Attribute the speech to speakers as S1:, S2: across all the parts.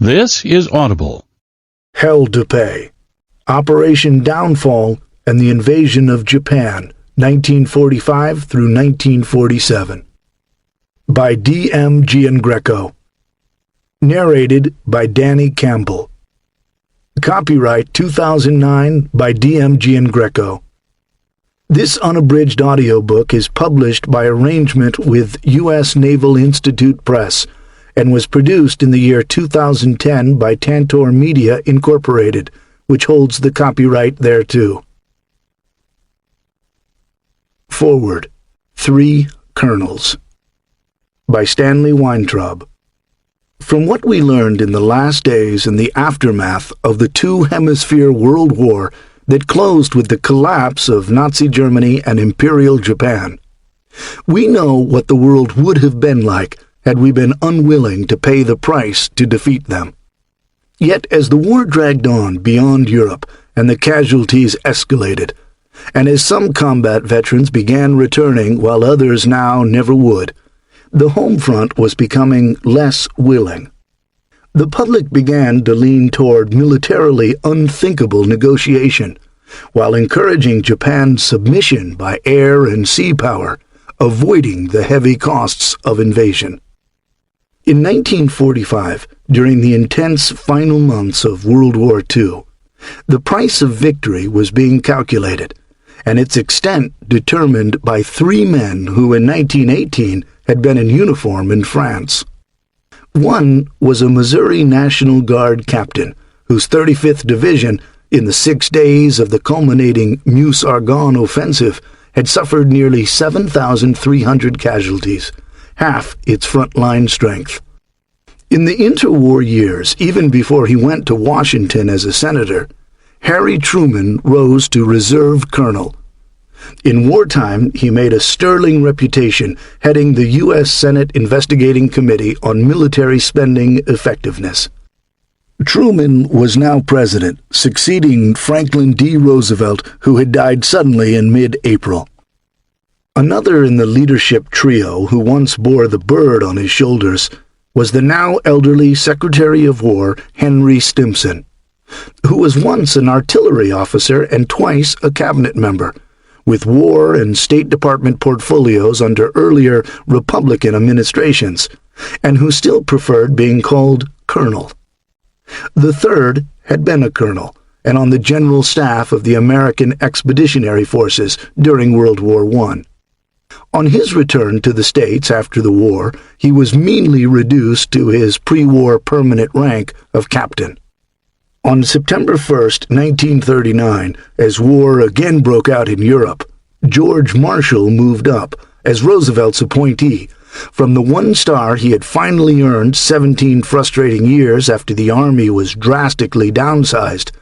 S1: This is Audible.
S2: Hell to Pay. Operation Downfall and the Invasion of Japan, 1945 through 1947. By M.Giangreco. Narrated by Danny Campbell. Copyright 2009 by M.Giangreco. This unabridged audiobook is published by arrangement with U.S. Naval Institute Press and was produced in the year 2010 by Tantor Media, Incorporated, which holds the copyright thereto. Forward. 3 Colonels. By Stanley Weintraub. From what we learned in the last days and the aftermath of the two-hemisphere World War that closed with the collapse of Nazi Germany and Imperial Japan, we know what the world would have been like had we been unwilling to pay the price to defeat them. Yet as the war dragged on beyond Europe and the casualties escalated, and as some combat veterans began returning while others now never would, the home front was becoming less willing. The public began to lean toward militarily unthinkable negotiation, while encouraging Japan's submission by air and sea power, avoiding the heavy costs of invasion. In 1945, during the intense final months of World War II, the price of victory was being calculated, and its extent determined by 3 men who in 1918 had been in uniform in France. One was a Missouri National Guard captain, whose 35th Division, in the 6 days of the culminating Meuse-Argonne offensive, had suffered nearly 7,300 casualties, half its front-line strength. In the interwar years, even before he went to Washington as a senator, Harry Truman rose to reserve colonel. In wartime, he made a sterling reputation heading the U.S. Senate Investigating Committee on Military Spending Effectiveness. Truman was now president, succeeding Franklin D. Roosevelt, who had died suddenly in mid-April. Another in the leadership trio who once bore the bird on his shoulders was the now elderly Secretary of War Henry Stimson, who was once an artillery officer and twice a cabinet member, with War and State Department portfolios under earlier Republican administrations, and who still preferred being called Colonel. The third had been a colonel, and on the general staff of the American Expeditionary Forces during World War I. On his return to the States after the war, he was meanly reduced to his pre-war permanent rank of captain. On September 1, 1939, as war again broke out in Europe, George Marshall moved up as Roosevelt's appointee from the 1 star he had finally earned 17 frustrating years after the Army was drastically downsized,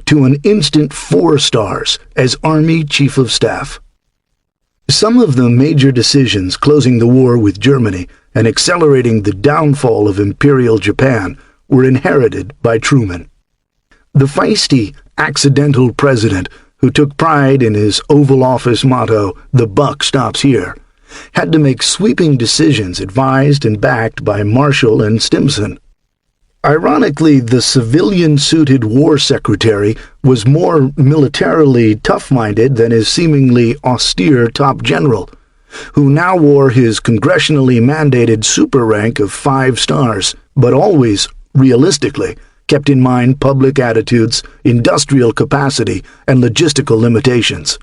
S2: to an instant 4 stars as Army Chief of Staff. Some of the major decisions closing the war with Germany and accelerating the downfall of Imperial Japan were inherited by Truman. The feisty, accidental president, who took pride in his Oval Office motto, "The buck stops here," had to make sweeping decisions advised and backed by Marshall and Stimson. Ironically, the civilian-suited war secretary was more militarily tough-minded than his seemingly austere top general, who now wore his congressionally mandated super rank of 5 stars, but always, realistically, kept in mind public attitudes, industrial capacity, and logistical limitations.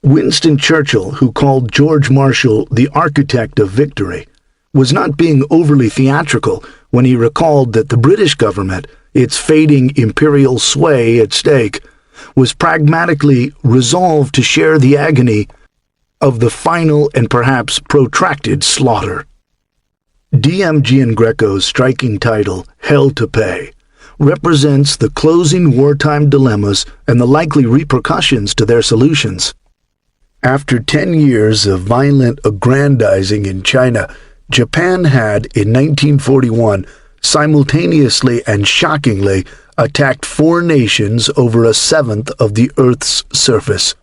S2: Winston Churchill, who called George Marshall the architect of victory, was not being overly theatrical when he recalled that the British government, its fading imperial sway at stake, was pragmatically resolved to share the agony of the final and perhaps protracted slaughter. M.Giangreco's striking title, Hell to Pay, represents the closing wartime dilemmas and the likely repercussions to their solutions. After 10 years of violent aggrandizing in China, Japan had, in 1941, simultaneously and shockingly attacked 4 nations over 1/7 of the Earth's surface.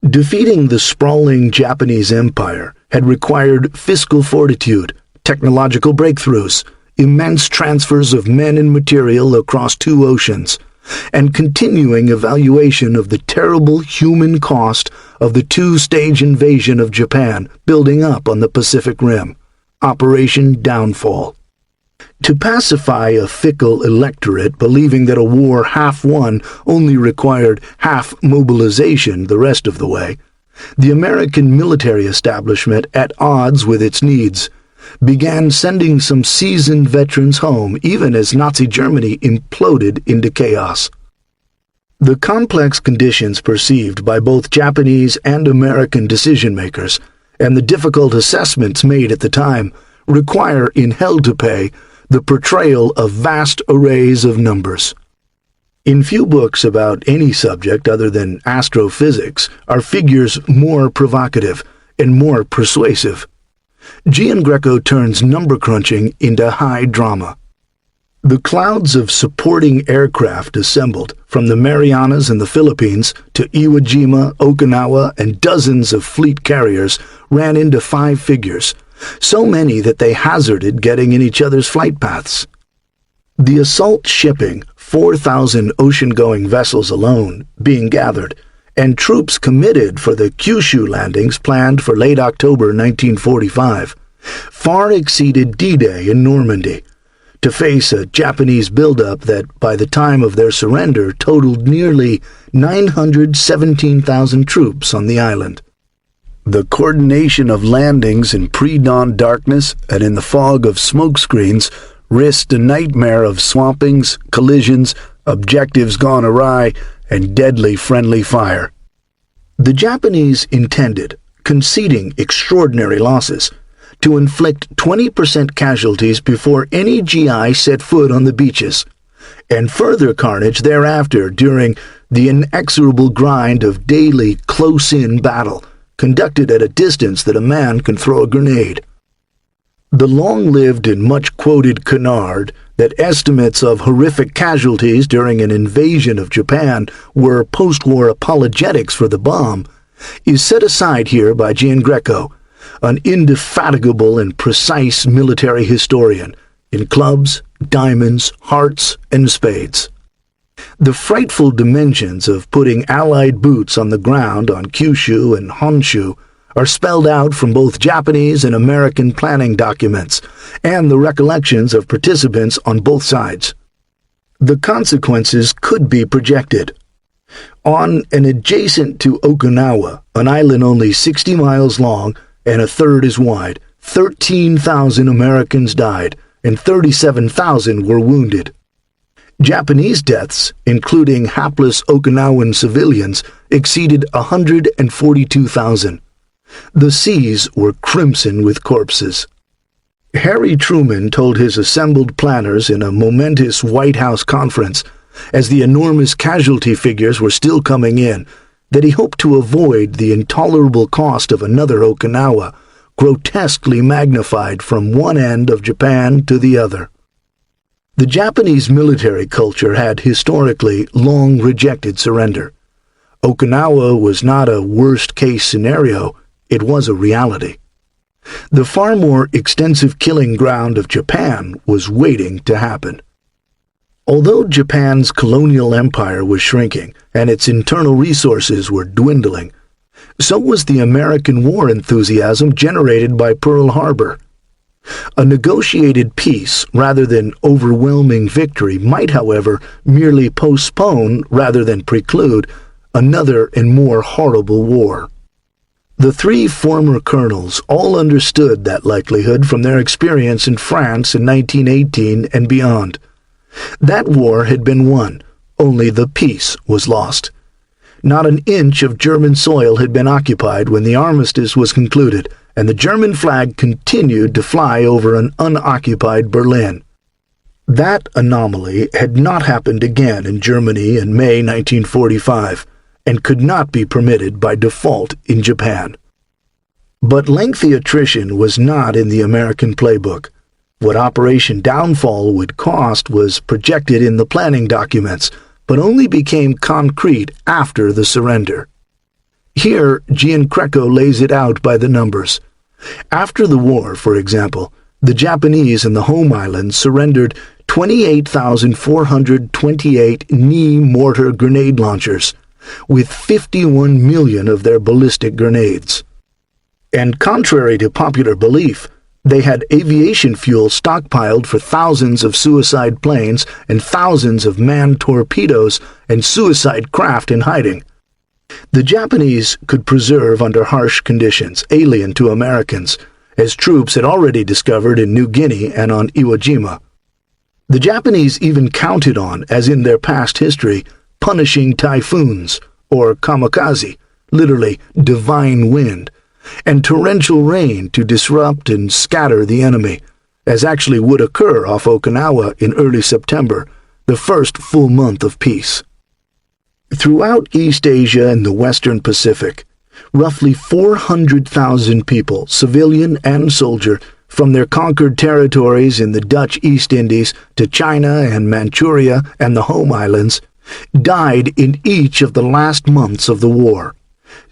S2: Defeating the sprawling Japanese Empire had required fiscal fortitude, technological breakthroughs, immense transfers of men and material across 2 oceans, and continuing evaluation of the terrible human cost of the 2-stage invasion of Japan building up on the Pacific Rim, Operation Downfall. To pacify a fickle electorate believing that a war half won only required half mobilization the rest of the way, the American military establishment, at odds with its needs, began sending some seasoned veterans home even as Nazi Germany imploded into chaos. The complex conditions perceived by both Japanese and American decision-makers, and the difficult assessments made at the time, require in Hell to Pay the portrayal of vast arrays of numbers. In few books about any subject other than astrophysics are figures more provocative and more persuasive. Giangreco turns number crunching into high drama. The clouds of supporting aircraft assembled from the Marianas and the Philippines to Iwo Jima, Okinawa, and dozens of fleet carriers ran into 5 figures, so many that they hazarded getting in each other's flight paths. The assault shipping 4,000 ocean-going vessels alone being gathered, and troops committed for the Kyushu landings planned for late October 1945, far exceeded D-Day in Normandy, to face a Japanese buildup that, by the time of their surrender, totaled nearly 917,000 troops on the island. The coordination of landings in pre-dawn darkness and in the fog of smoke screens risked a nightmare of swampings, collisions, objectives gone awry, and deadly friendly fire. The Japanese intended, conceding extraordinary losses, to inflict 20% casualties before any GI set foot on the beaches, and further carnage thereafter during the inexorable grind of daily close-in battle, conducted at a distance that a man can throw a grenade. The long-lived and much-quoted canard that estimates of horrific casualties during an invasion of Japan were post-war apologetics for the bomb is set aside here by Giangreco, an indefatigable and precise military historian, in clubs, diamonds, hearts, and spades. The frightful dimensions of putting Allied boots on the ground on Kyushu and Honshu are spelled out from both Japanese and American planning documents and the recollections of participants on both sides. The consequences could be projected. On and adjacent to Okinawa, an island only 60 miles long and a third as wide, 13,000 Americans died and 37,000 were wounded. Japanese deaths, including hapless Okinawan civilians, exceeded 142,000. The seas were crimson with corpses. Harry Truman told his assembled planners in a momentous White House conference, as the enormous casualty figures were still coming in, that he hoped to avoid the intolerable cost of another Okinawa, grotesquely magnified from one end of Japan to the other. The Japanese military culture had historically long rejected surrender. Okinawa was not a worst-case scenario, it was a reality. The far more extensive killing ground of Japan was waiting to happen. Although Japan's colonial empire was shrinking and its internal resources were dwindling, so was the American war enthusiasm generated by Pearl Harbor. A negotiated peace rather than overwhelming victory might, however, merely postpone rather than preclude another and more horrible war. The 3 former colonels all understood that likelihood from their experience in France in 1918 and beyond. That war had been won, only the peace was lost. Not an inch of German soil had been occupied when the armistice was concluded, and the German flag continued to fly over an unoccupied Berlin. That anomaly had not happened again in Germany in May 1945, and could not be permitted by default in Japan. But lengthy attrition was not in the American playbook. What Operation Downfall would cost was projected in the planning documents, but only became concrete after the surrender. Here, Giangreco lays it out by the numbers. After the war, for example, the Japanese in the Home Island surrendered 28,428 knee mortar grenade launchers, with 51 million of their ballistic grenades. And contrary to popular belief, they had aviation fuel stockpiled for thousands of suicide planes and thousands of manned torpedoes and suicide craft in hiding. The Japanese could preserve under harsh conditions alien to Americans, as troops had already discovered in New Guinea and on Iwo Jima. The Japanese even counted on, as in their past history, punishing typhoons, or kamikaze, literally divine wind, and torrential rain to disrupt and scatter the enemy, as actually would occur off Okinawa in early September, the first full month of peace. Throughout East Asia and the Western Pacific, roughly 400,000 people, civilian and soldier, from their conquered territories in the Dutch East Indies to China and Manchuria and the Home Islands, died in each of the last months of the war.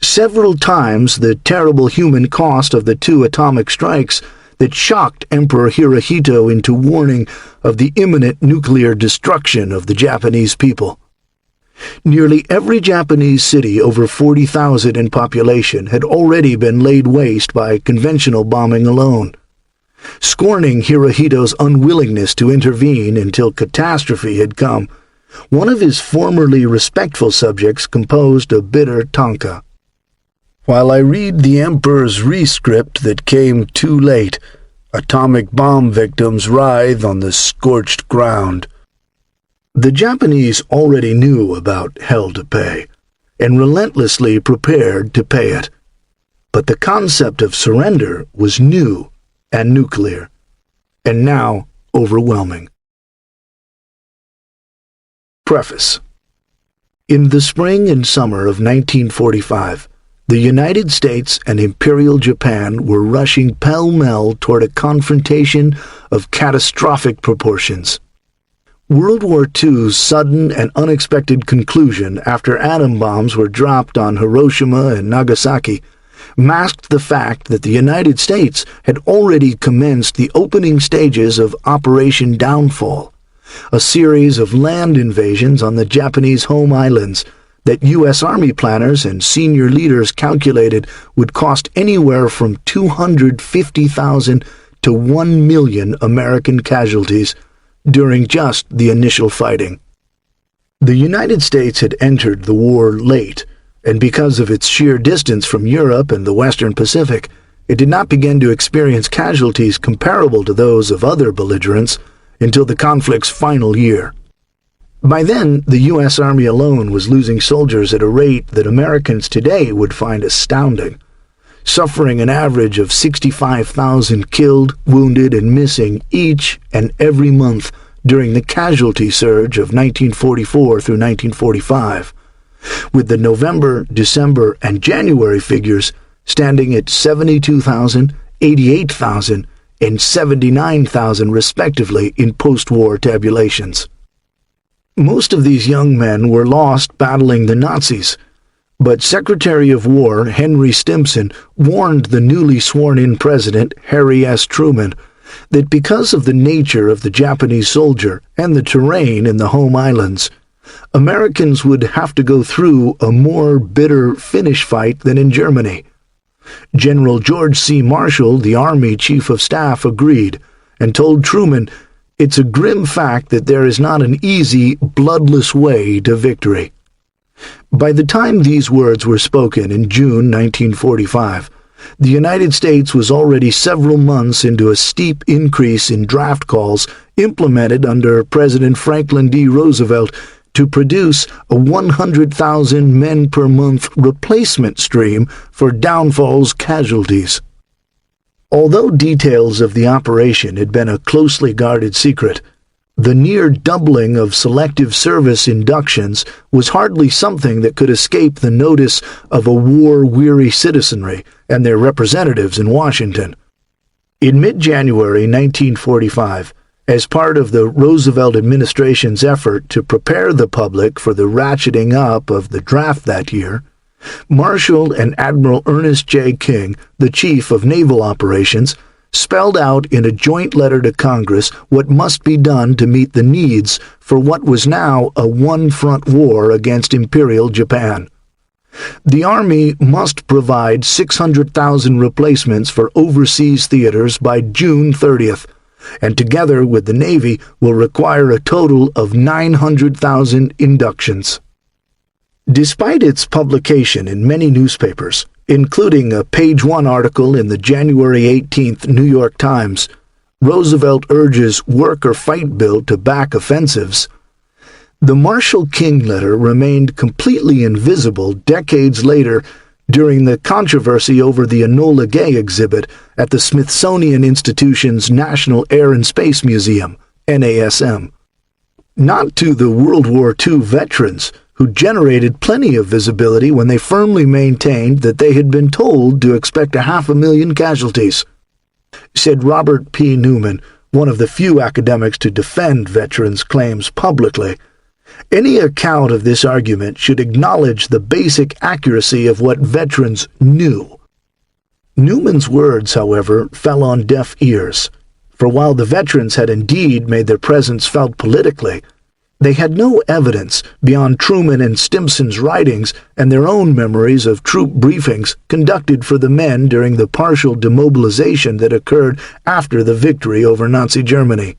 S2: Several times the terrible human cost of the two atomic strikes that shocked Emperor Hirohito into warning of the imminent nuclear destruction of the Japanese people. Nearly every Japanese city over 40,000 in population had already been laid waste by conventional bombing alone. Scorning Hirohito's unwillingness to intervene until catastrophe had come, one of his formerly respectful subjects composed a bitter tanka. While I read the Emperor's rescript that came too late, atomic bomb victims writhe on the scorched ground. The Japanese already knew about hell to pay, and relentlessly prepared to pay it. But the concept of surrender was new and nuclear, and now overwhelming. Preface. In the spring and summer of 1945, the United States and Imperial Japan were rushing pell-mell toward a confrontation of catastrophic proportions. World War II's sudden and unexpected conclusion after atom bombs were dropped on Hiroshima and Nagasaki masked the fact that the United States had already commenced the opening stages of Operation Downfall, a series of land invasions on the Japanese home islands that U.S. Army planners and senior leaders calculated would cost anywhere from 250,000 to 1 million American casualties during just the initial fighting. The United States had entered the war late, and because of its sheer distance from Europe and the Western Pacific, it did not begin to experience casualties comparable to those of other belligerents until the conflict's final year. By then, the U.S. Army alone was losing soldiers at a rate that Americans today would find astounding, suffering an average of 65,000 killed, wounded, and missing each and every month during the casualty surge of 1944 through 1945, with the November, December, and January figures standing at 72,000, 88,000, and 79,000 respectively in post-war tabulations. Most of these young men were lost battling the Nazis, but Secretary of War Henry Stimson warned the newly sworn-in President Harry S. Truman that because of the nature of the Japanese soldier and the terrain in the home islands, Americans would have to go through a more bitter finish fight than in Germany. General George C. Marshall, the Army Chief of Staff, agreed and told Truman, "It's a grim fact that there is not an easy, bloodless way to victory." By the time these words were spoken in June 1945, the United States was already several months into a steep increase in draft calls implemented under President Franklin D. Roosevelt to produce a 100,000 men per month replacement stream for Downfall's casualties. Although details of the operation had been a closely guarded secret, the near doubling of selective service inductions was hardly something that could escape the notice of a war-weary citizenry and their representatives in Washington. In mid-January 1945, as part of the Roosevelt administration's effort to prepare the public for the ratcheting up of the draft that year, Marshall and Admiral Ernest J. King, the Chief of Naval Operations, spelled out in a joint letter to Congress what must be done to meet the needs for what was now a one-front war against Imperial Japan. The Army must provide 600,000 replacements for overseas theaters by June 30th, and together with the Navy will require a total of 900,000 inductions. Despite its publication in many newspapers, including a page-one article in the January 18th New York Times, Roosevelt urges work-or-fight bill to back offensives. The Marshall King letter remained completely invisible decades later during the controversy over the Enola Gay exhibit at the Smithsonian Institution's National Air and Space Museum, NASM. Not to the World War II veterans, who generated plenty of visibility when they firmly maintained that they had been told to expect 500,000 casualties. Said Robert P. Newman, one of the few academics to defend veterans' claims publicly, any account of this argument should acknowledge the basic accuracy of what veterans knew. Newman's words, however, fell on deaf ears, for while the veterans had indeed made their presence felt politically, they had no evidence beyond Truman and Stimson's writings and their own memories of troop briefings conducted for the men during the partial demobilization that occurred after the victory over Nazi Germany.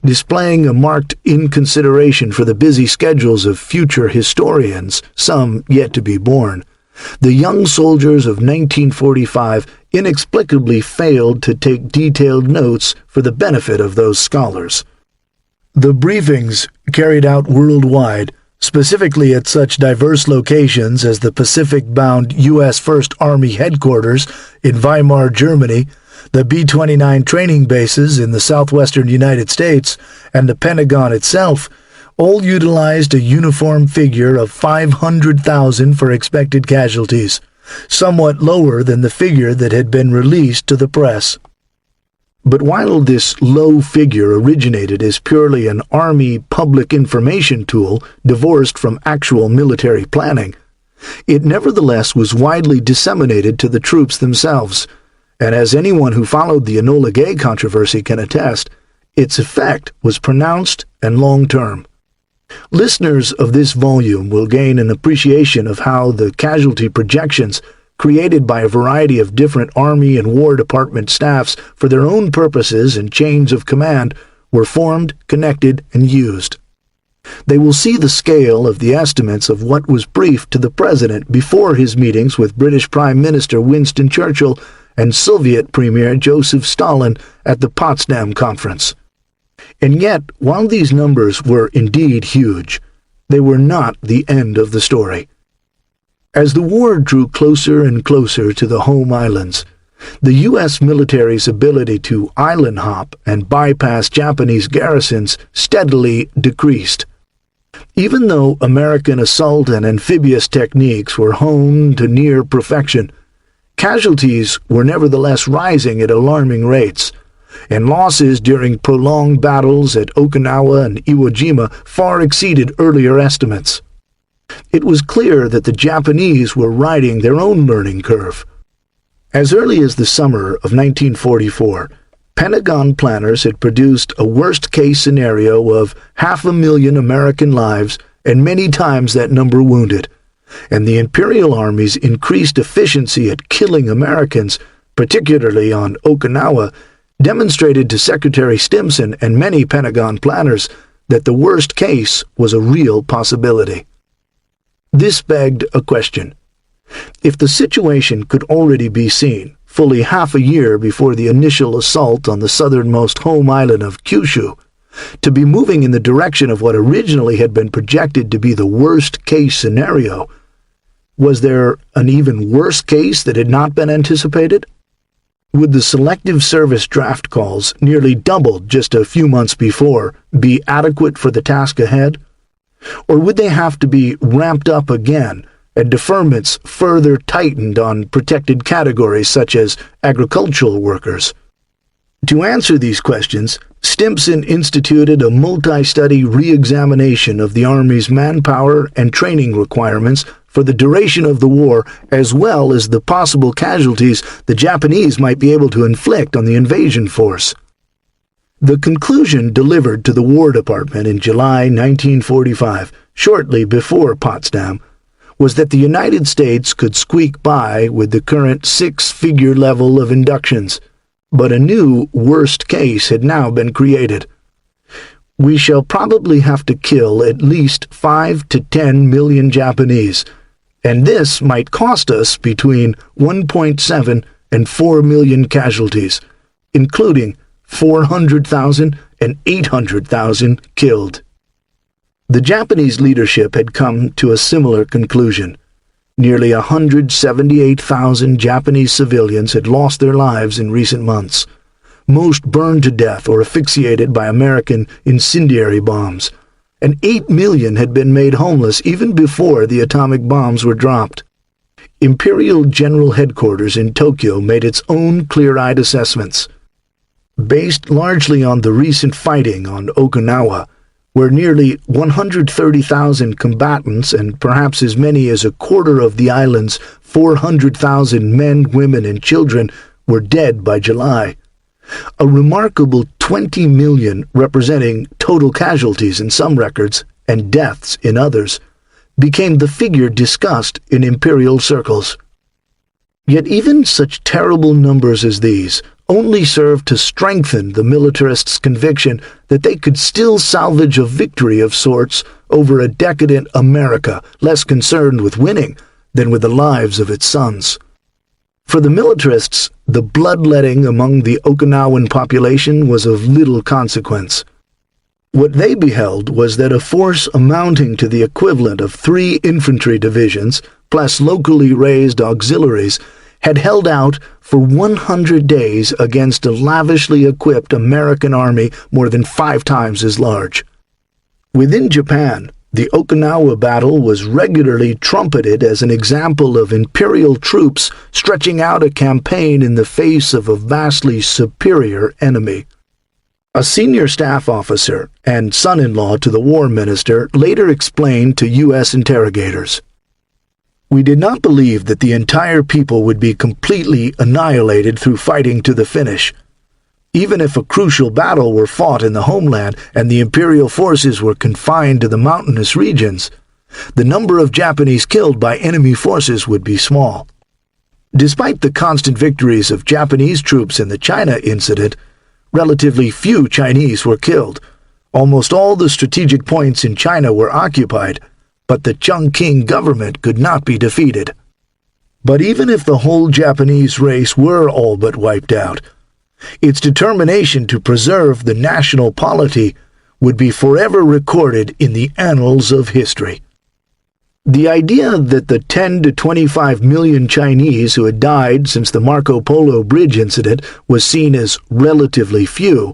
S2: Displaying a marked inconsideration for the busy schedules of future historians, some yet to be born, the young soldiers of 1945 inexplicably failed to take detailed notes for the benefit of those scholars. The briefings, carried out worldwide, specifically at such diverse locations as the Pacific-bound U.S. First Army Headquarters in Weimar, Germany, the B-29 training bases in the southwestern United States, and the Pentagon itself, all utilized a uniform figure of 500,000 for expected casualties, somewhat lower than the figure that had been released to the press. But while this low figure originated as purely an Army public information tool divorced from actual military planning, it nevertheless was widely disseminated to the troops themselves, and as anyone who followed the Enola Gay controversy can attest, its effect was pronounced and long-term. Listeners of this volume will gain an appreciation of how the casualty projections created by a variety of different Army and War Department staffs for their own purposes and chains of command were formed, connected, and used. They will see the scale of the estimates of what was briefed to the President before his meetings with British Prime Minister Winston Churchill and Soviet Premier Joseph Stalin at the Potsdam Conference. And yet, while these numbers were indeed huge, they were not the end of the story. As the war drew closer and closer to the home islands, the U.S. military's ability to island hop and bypass Japanese garrisons steadily decreased. Even though American assault and amphibious techniques were honed to near perfection, casualties were nevertheless rising at alarming rates, and losses during prolonged battles at Okinawa and Iwo Jima far exceeded earlier estimates. It was clear that the Japanese were riding their own learning curve. As early as the summer of 1944, Pentagon planners had produced a worst-case scenario of 500,000 American lives and many times that number wounded, and the Imperial Army's increased efficiency at killing Americans, particularly on Okinawa, demonstrated to Secretary Stimson and many Pentagon planners that the worst case was a real possibility. This begged a question. If the situation could already be seen, fully half a year before the initial assault on the southernmost home island of Kyushu, to be moving in the direction of what originally had been projected to be the worst-case scenario, was there an even worse case that had not been anticipated? Would the Selective Service draft calls, nearly doubled just a few months before, be adequate for the task ahead? Or would they have to be ramped up again, and deferments further tightened on protected categories such as agricultural workers? To answer these questions, Stimson instituted a multi-study re-examination of the Army's manpower and training requirements for the duration of the war, as well as the possible casualties the Japanese might be able to inflict on the invasion force. The conclusion delivered to the War Department in July 1945, shortly before Potsdam, was that the United States could squeak by with the current six-figure level of inductions, but a new worst case had now been created. We shall probably have to kill at least 5 to 10 million Japanese, and this might cost us between 1.7 and 4 million casualties, including 400,000 and 800,000 killed. The Japanese leadership had come to a similar conclusion. Nearly 178,000 Japanese civilians had lost their lives in recent months, most burned to death or asphyxiated by American incendiary bombs, and 8 million had been made homeless even before the atomic bombs were dropped. Imperial General Headquarters in Tokyo made its own clear-eyed assessments. Based largely on the recent fighting on Okinawa, where nearly 130,000 combatants and perhaps as many as a quarter of the island's 400,000 men, women, and children were dead by July. A remarkable 20 million, representing total casualties in some records and deaths in others, became the figure discussed in imperial circles. Yet even such terrible numbers as these only served to strengthen the militarists' conviction that they could still salvage a victory of sorts over a decadent America less concerned with winning than with the lives of its sons. For the militarists, the bloodletting among the Okinawan population was of little consequence. What they beheld was that a force amounting to the equivalent of 3 infantry divisions, plus locally raised auxiliaries, had held out for 100 days against a lavishly equipped American army more than 5 times as large. Within Japan, the Okinawa battle was regularly trumpeted as an example of imperial troops stretching out a campaign in the face of a vastly superior enemy. A senior staff officer and son-in-law to the war minister later explained to U.S. interrogators, "We did not believe that the entire people would be completely annihilated through fighting to the finish. Even if a crucial battle were fought in the homeland and the imperial forces were confined to the mountainous regions, the number of Japanese killed by enemy forces would be small. Despite the constant victories of Japanese troops in the China incident, relatively few Chinese were killed. Almost all the strategic points in China were occupied, but the Chongqing government could not be defeated. But even if the whole Japanese race were all but wiped out, its determination to preserve the national polity would be forever recorded in the annals of history." The idea that the 10 to 25 million Chinese who had died since the Marco Polo Bridge incident was seen as relatively few,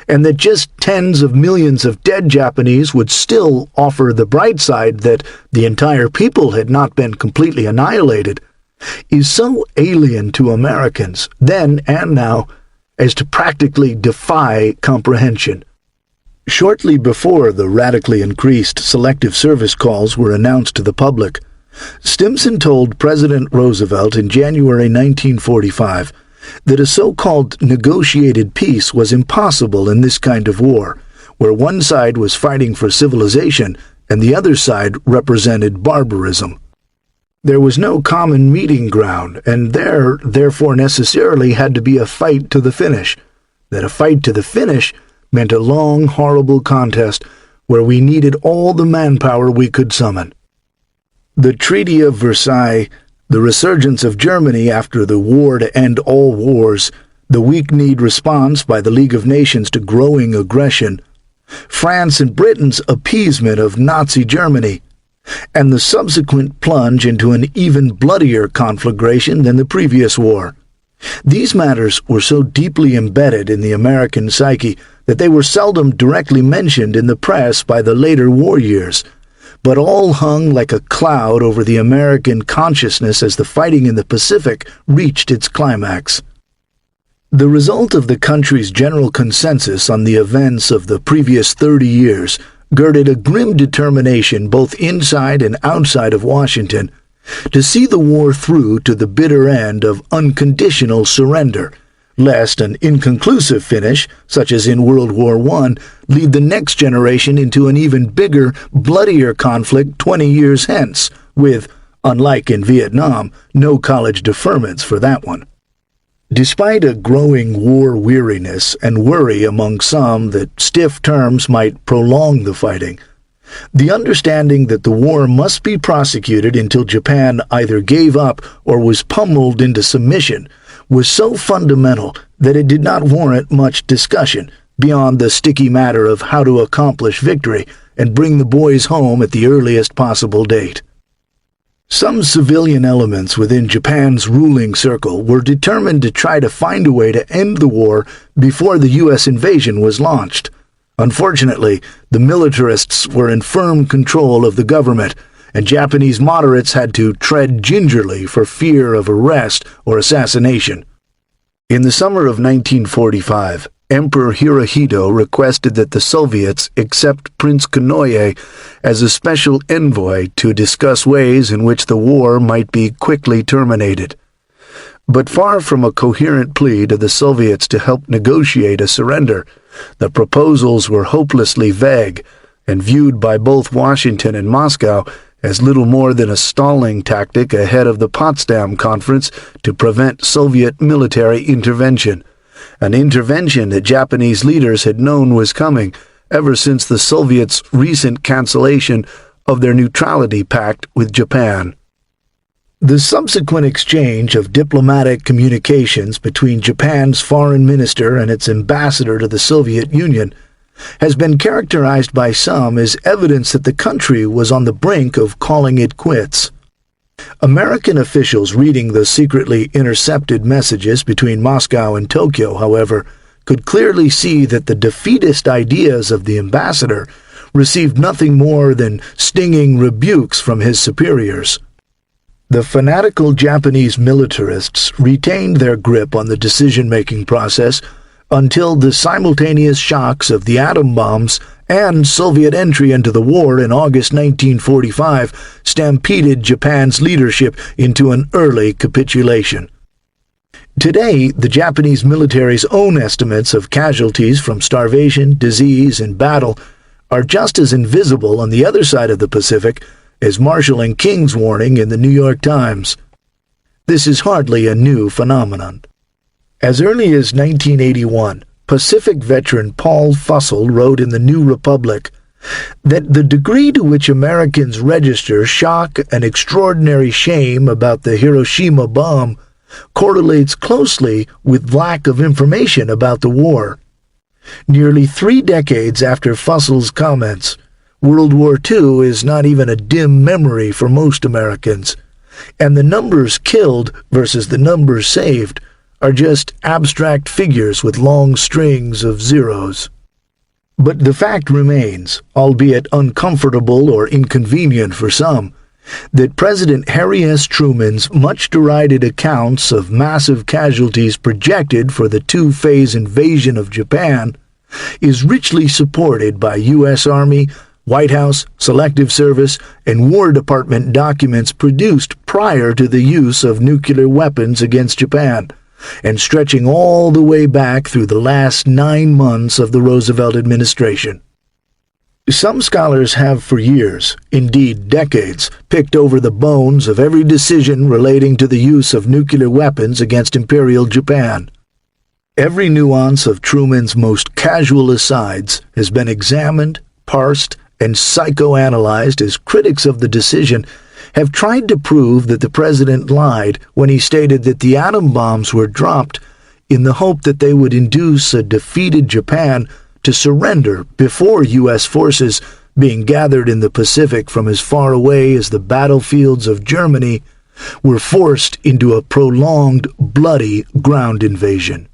S2: and that just tens of millions of dead Japanese would still offer the bright side that the entire people had not been completely annihilated, is so alien to Americans, then and now, as to practically defy comprehension. Shortly before the radically increased selective service calls were announced to the public, Stimson told President Roosevelt in January 1945 that a so-called negotiated peace was impossible in this kind of war, where one side was fighting for civilization and the other side represented barbarism. There was no common meeting ground, and there, therefore, necessarily had to be a fight to the finish. That a fight to the finish meant a long, horrible contest where we needed all the manpower we could summon. The Treaty of Versailles, the resurgence of Germany after the war to end all wars, the weak-kneed response by the League of Nations to growing aggression, France and Britain's appeasement of Nazi Germany, and the subsequent plunge into an even bloodier conflagration than the previous war. These matters were so deeply embedded in the American psyche that they were seldom directly mentioned in the press by the later war years, but all hung like a cloud over the American consciousness as the fighting in the Pacific reached its climax. The result of the country's general consensus on the events of the previous 30 years girded a grim determination both inside and outside of Washington to see the war through to the bitter end of unconditional surrender, lest an inconclusive finish, such as in World War I, lead the next generation into an even bigger, bloodier conflict 20 years hence, with, unlike in Vietnam, no college deferments for that one. Despite a growing war weariness and worry among some that stiff terms might prolong the fighting, the understanding that the war must be prosecuted until Japan either gave up or was pummeled into submission was so fundamental that it did not warrant much discussion beyond the sticky matter of how to accomplish victory and bring the boys home at the earliest possible date. Some civilian elements within Japan's ruling circle were determined to try to find a way to end the war before the U.S. invasion was launched. Unfortunately, the militarists were in firm control of the government, and Japanese moderates had to tread gingerly for fear of arrest or assassination. In the summer of 1945, Emperor Hirohito requested that the Soviets accept Prince Coronet as a special envoy to discuss ways in which the war might be quickly terminated. But far from a coherent plea to the Soviets to help negotiate a surrender, the proposals were hopelessly vague and viewed by both Washington and Moscow as little more than a stalling tactic ahead of the Potsdam Conference to prevent Soviet military intervention, an intervention that Japanese leaders had known was coming ever since the Soviets' recent cancellation of their neutrality pact with Japan. The subsequent exchange of diplomatic communications between Japan's foreign minister and its ambassador to the Soviet Union has been characterized by some as evidence that the country was on the brink of calling it quits. American officials reading the secretly intercepted messages between Moscow and Tokyo, however, could clearly see that the defeatist ideas of the ambassador received nothing more than stinging rebukes from his superiors. The fanatical Japanese militarists retained their grip on the decision-making process until the simultaneous shocks of the atom bombs and Soviet entry into the war in August 1945 stampeded Japan's leadership into an early capitulation. Today, the Japanese military's own estimates of casualties from starvation, disease, and battle are just as invisible on the other side of the Pacific as Marshall and King's warning in the New York Times. This is hardly a new phenomenon. As early as 1981, Pacific veteran Paul Fussell wrote in the New Republic that the degree to which Americans register shock and extraordinary shame about the Hiroshima bomb correlates closely with lack of information about the war. Nearly 3 decades after Fussell's comments, World War II is not even a dim memory for most Americans, and the numbers killed versus the numbers saved are just abstract figures with long strings of zeros. But the fact remains, albeit uncomfortable or inconvenient for some, that President Harry S. Truman's much-derided accounts of massive casualties projected for the 2-phase invasion of Japan is richly supported by U.S. Army, White House, Selective Service, and War Department documents produced prior to the use of nuclear weapons against Japan, and stretching all the way back through the last 9 months of the Roosevelt administration. Some scholars have for years, indeed decades, picked over the bones of every decision relating to the use of nuclear weapons against Imperial Japan. Every nuance of Truman's most casual asides has been examined, parsed, and psychoanalyzed as critics of the decision have tried to prove that the president lied when he stated that the atom bombs were dropped in the hope that they would induce a defeated Japan to surrender before U.S. forces being gathered in the Pacific from as far away as the battlefields of Germany were forced into a prolonged, bloody ground invasion.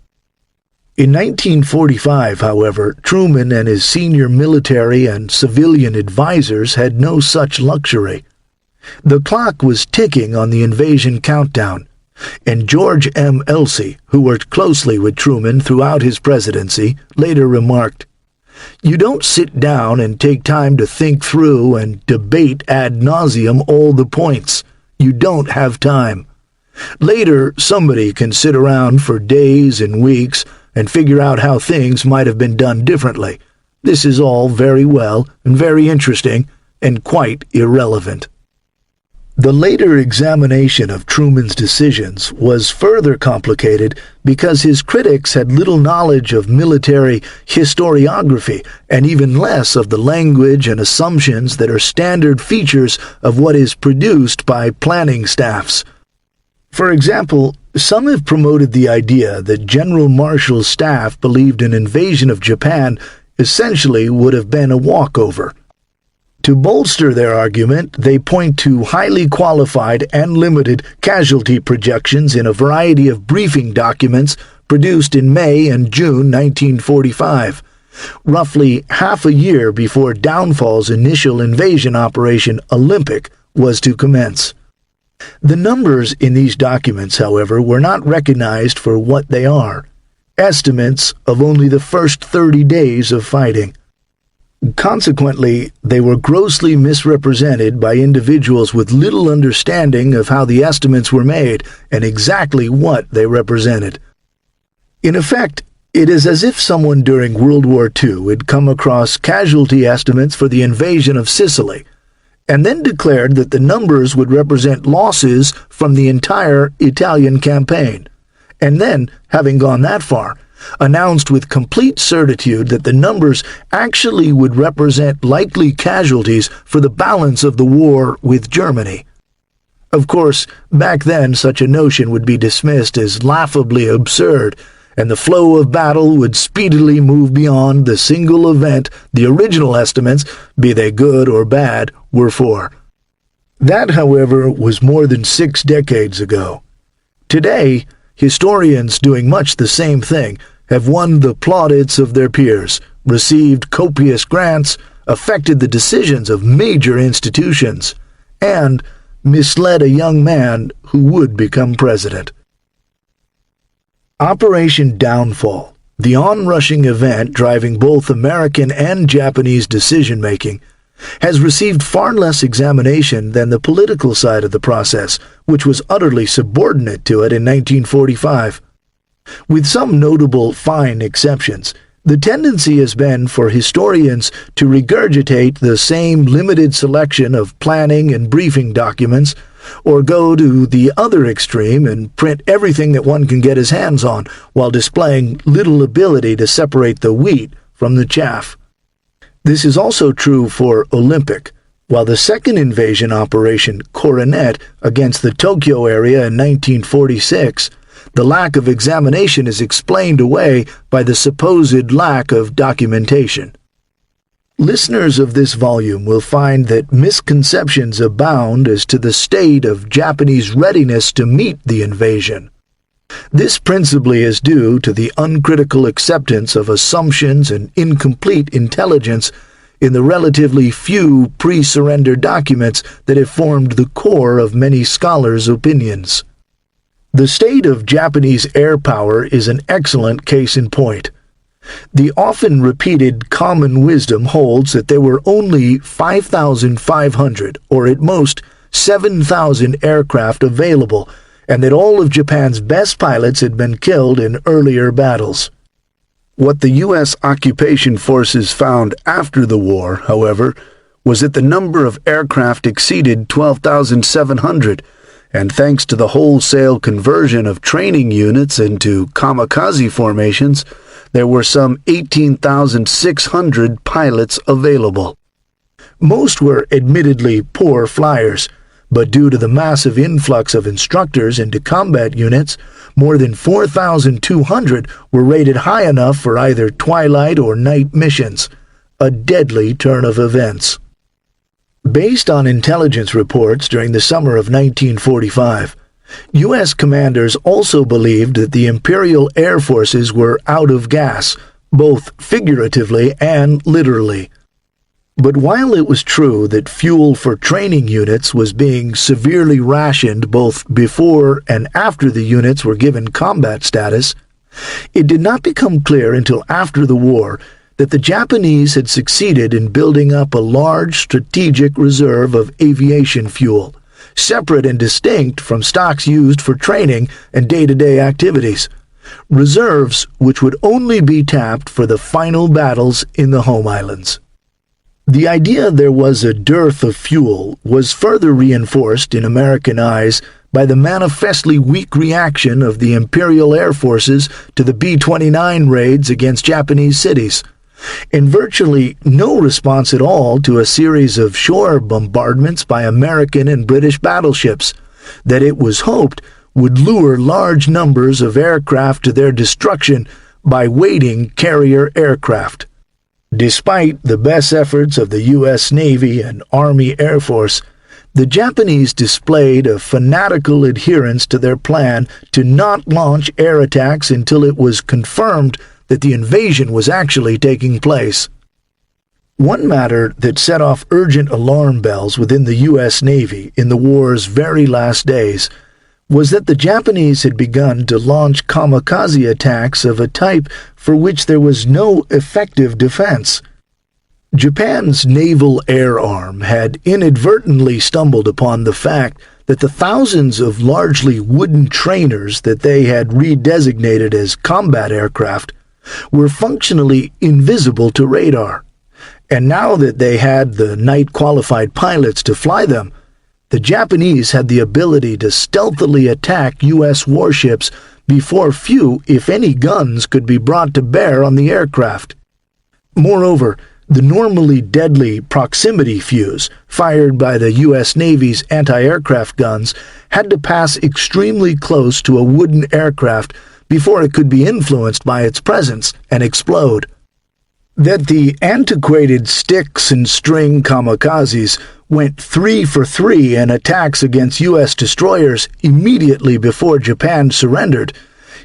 S2: In 1945, however, Truman and his senior military and civilian advisors had no such luxury. The clock was ticking on the invasion countdown, and George M. Elsey, who worked closely with Truman throughout his presidency, later remarked, You don't sit down and take time to think through and debate ad nauseum all the points. You don't have time. Later, somebody can sit around for days and weeks and figure out how things might have been done differently. This is all very well and very interesting and quite irrelevant. The later examination of Truman's decisions was further complicated because his critics had little knowledge of military historiography and even less of the language and assumptions that are standard features of what is produced by planning staffs. For example, some have promoted the idea that General Marshall's staff believed an invasion of Japan essentially would have been a walkover. To bolster their argument, they point to highly qualified and limited casualty projections in a variety of briefing documents produced in May and June 1945, roughly half a year before Downfall's initial invasion operation Olympic was to commence. The numbers in these documents, however, were not recognized for what they are: estimates of only the first 30 days of fighting. Consequently, they were grossly misrepresented by individuals with little understanding of how the estimates were made and exactly what they represented. In effect, it is as if someone during World War II had come across casualty estimates for the invasion of Sicily, and then declared that the numbers would represent losses from the entire Italian campaign, and then, having gone that far, announced with complete certitude that the numbers actually would represent likely casualties for the balance of the war with Germany. Of course, back then such a notion would be dismissed as laughably absurd, and the flow of battle would speedily move beyond the single event the original estimates, be they good or bad, were for. That, however, was more than 6 decades ago. Today, historians doing much the same thing have won the plaudits of their peers, received copious grants, affected the decisions of major institutions, and misled a young man who would become president. Operation Downfall, the onrushing event driving both American and Japanese decision-making, has received far less examination than the political side of the process, which was utterly subordinate to it in 1945. With some notable fine exceptions, the tendency has been for historians to regurgitate the same limited selection of planning and briefing documents, or go to the other extreme and print everything that one can get his hands on, while displaying little ability to separate the wheat from the chaff. This is also true for Olympic. While the second invasion operation, Coronet, against the Tokyo area in 1946, the lack of examination is explained away by the supposed lack of documentation. Listeners of this volume will find that misconceptions abound as to the state of Japanese readiness to meet the invasion. This principally is due to the uncritical acceptance of assumptions and incomplete intelligence in the relatively few pre-surrender documents that have formed the core of many scholars' opinions. The state of Japanese air power is an excellent case in point. The often repeated common wisdom holds that there were only 5,500, or at most 7,000 aircraft available, and that all of Japan's best pilots had been killed in earlier battles. What the U.S. occupation forces found after the war, however, was that the number of aircraft exceeded 12,700, and thanks to the wholesale conversion of training units into kamikaze formations, there were some 18,600 pilots available. Most were admittedly poor flyers, but due to the massive influx of instructors into combat units, more than 4,200 were rated high enough for either twilight or night missions, a deadly turn of events. Based on intelligence reports during the summer of 1945, U.S. commanders also believed that the Imperial Air Forces were out of gas, both figuratively and literally. But while it was true that fuel for training units was being severely rationed both before and after the units were given combat status, it did not become clear until after the war that the Japanese had succeeded in building up a large strategic reserve of aviation fuel, separate and distinct from stocks used for training and day-to-day activities, reserves which would only be tapped for the final battles in the home islands. The idea there was a dearth of fuel was further reinforced in American eyes by the manifestly weak reaction of the Imperial Air Forces to the B-29 raids against Japanese cities, and virtually no response at all to a series of shore bombardments by American and British battleships that it was hoped would lure large numbers of aircraft to their destruction by waiting carrier aircraft. Despite the best efforts of the U.S. Navy and Army Air Force, the Japanese displayed a fanatical adherence to their plan to not launch air attacks until it was confirmed that the invasion was actually taking place. One matter that set off urgent alarm bells within the U.S. Navy in the war's very last days was that the Japanese had begun to launch kamikaze attacks of a type for which there was no effective defense. Japan's naval air arm had inadvertently stumbled upon the fact that the thousands of largely wooden trainers that they had redesignated as combat aircraft were functionally invisible to radar, and now that they had the night-qualified pilots to fly them, the Japanese had the ability to stealthily attack U.S. warships before few, if any, guns could be brought to bear on the aircraft. Moreover, the normally deadly proximity fuse fired by the U.S. Navy's anti-aircraft guns had to pass extremely close to a wooden aircraft before it could be influenced by its presence and explode. That the antiquated sticks and string kamikazes went 3 for 3 in attacks against U.S. destroyers immediately before Japan surrendered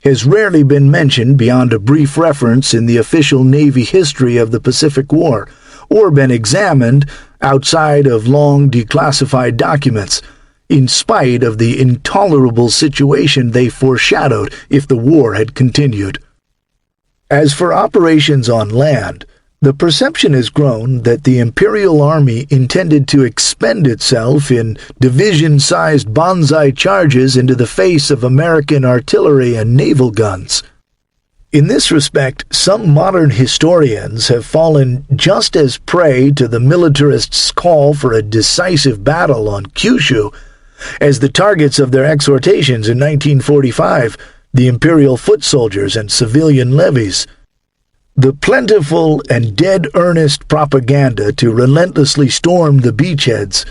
S2: has rarely been mentioned beyond a brief reference in the official Navy history of the Pacific War, or been examined outside of long declassified documents, in spite of the intolerable situation they foreshadowed if the war had continued. As for operations on land, the perception has grown that the Imperial Army intended to expend itself in division-sized bonsai charges into the face of American artillery and naval guns. In this respect, some modern historians have fallen just as prey to the militarists' call for a decisive battle on Kyushu as the targets of their exhortations in 1945, the Imperial foot soldiers and civilian levies. The plentiful and dead-earnest propaganda to relentlessly storm the beachheads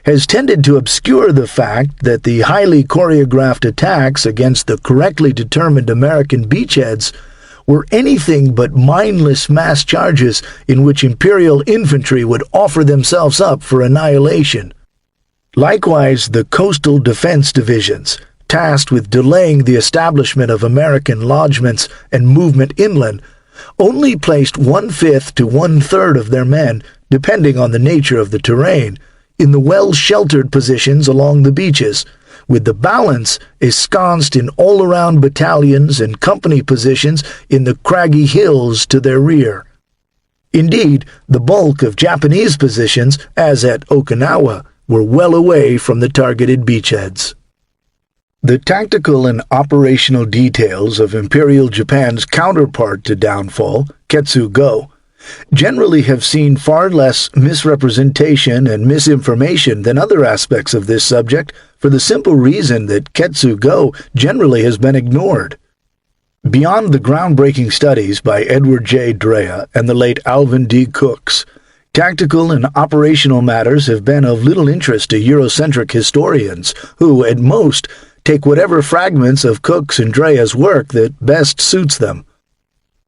S2: has tended to obscure the fact that the highly choreographed attacks against the correctly determined American beachheads were anything but mindless mass charges in which Imperial infantry would offer themselves up for annihilation. Likewise, the coastal defense divisions, tasked with delaying the establishment of American lodgements and movement inland, only placed 1/5 to 1/3 of their men, depending on the nature of the terrain, in the well-sheltered positions along the beaches, with the balance ensconced in all-around battalions and company positions in the craggy hills to their rear. Indeed, the bulk of Japanese positions, as at Okinawa, were well away from the targeted beachheads. The tactical and operational details of Imperial Japan's counterpart to downfall, Ketsu-go, generally have seen far less misrepresentation and misinformation than other aspects of this subject, for the simple reason that Ketsu-go generally has been ignored. Beyond the groundbreaking studies by Edward J. Drea and the late Alvin D. Cooks, tactical and operational matters have been of little interest to Eurocentric historians who, at most, take whatever fragments of Cook's and Drea's work that best suits them.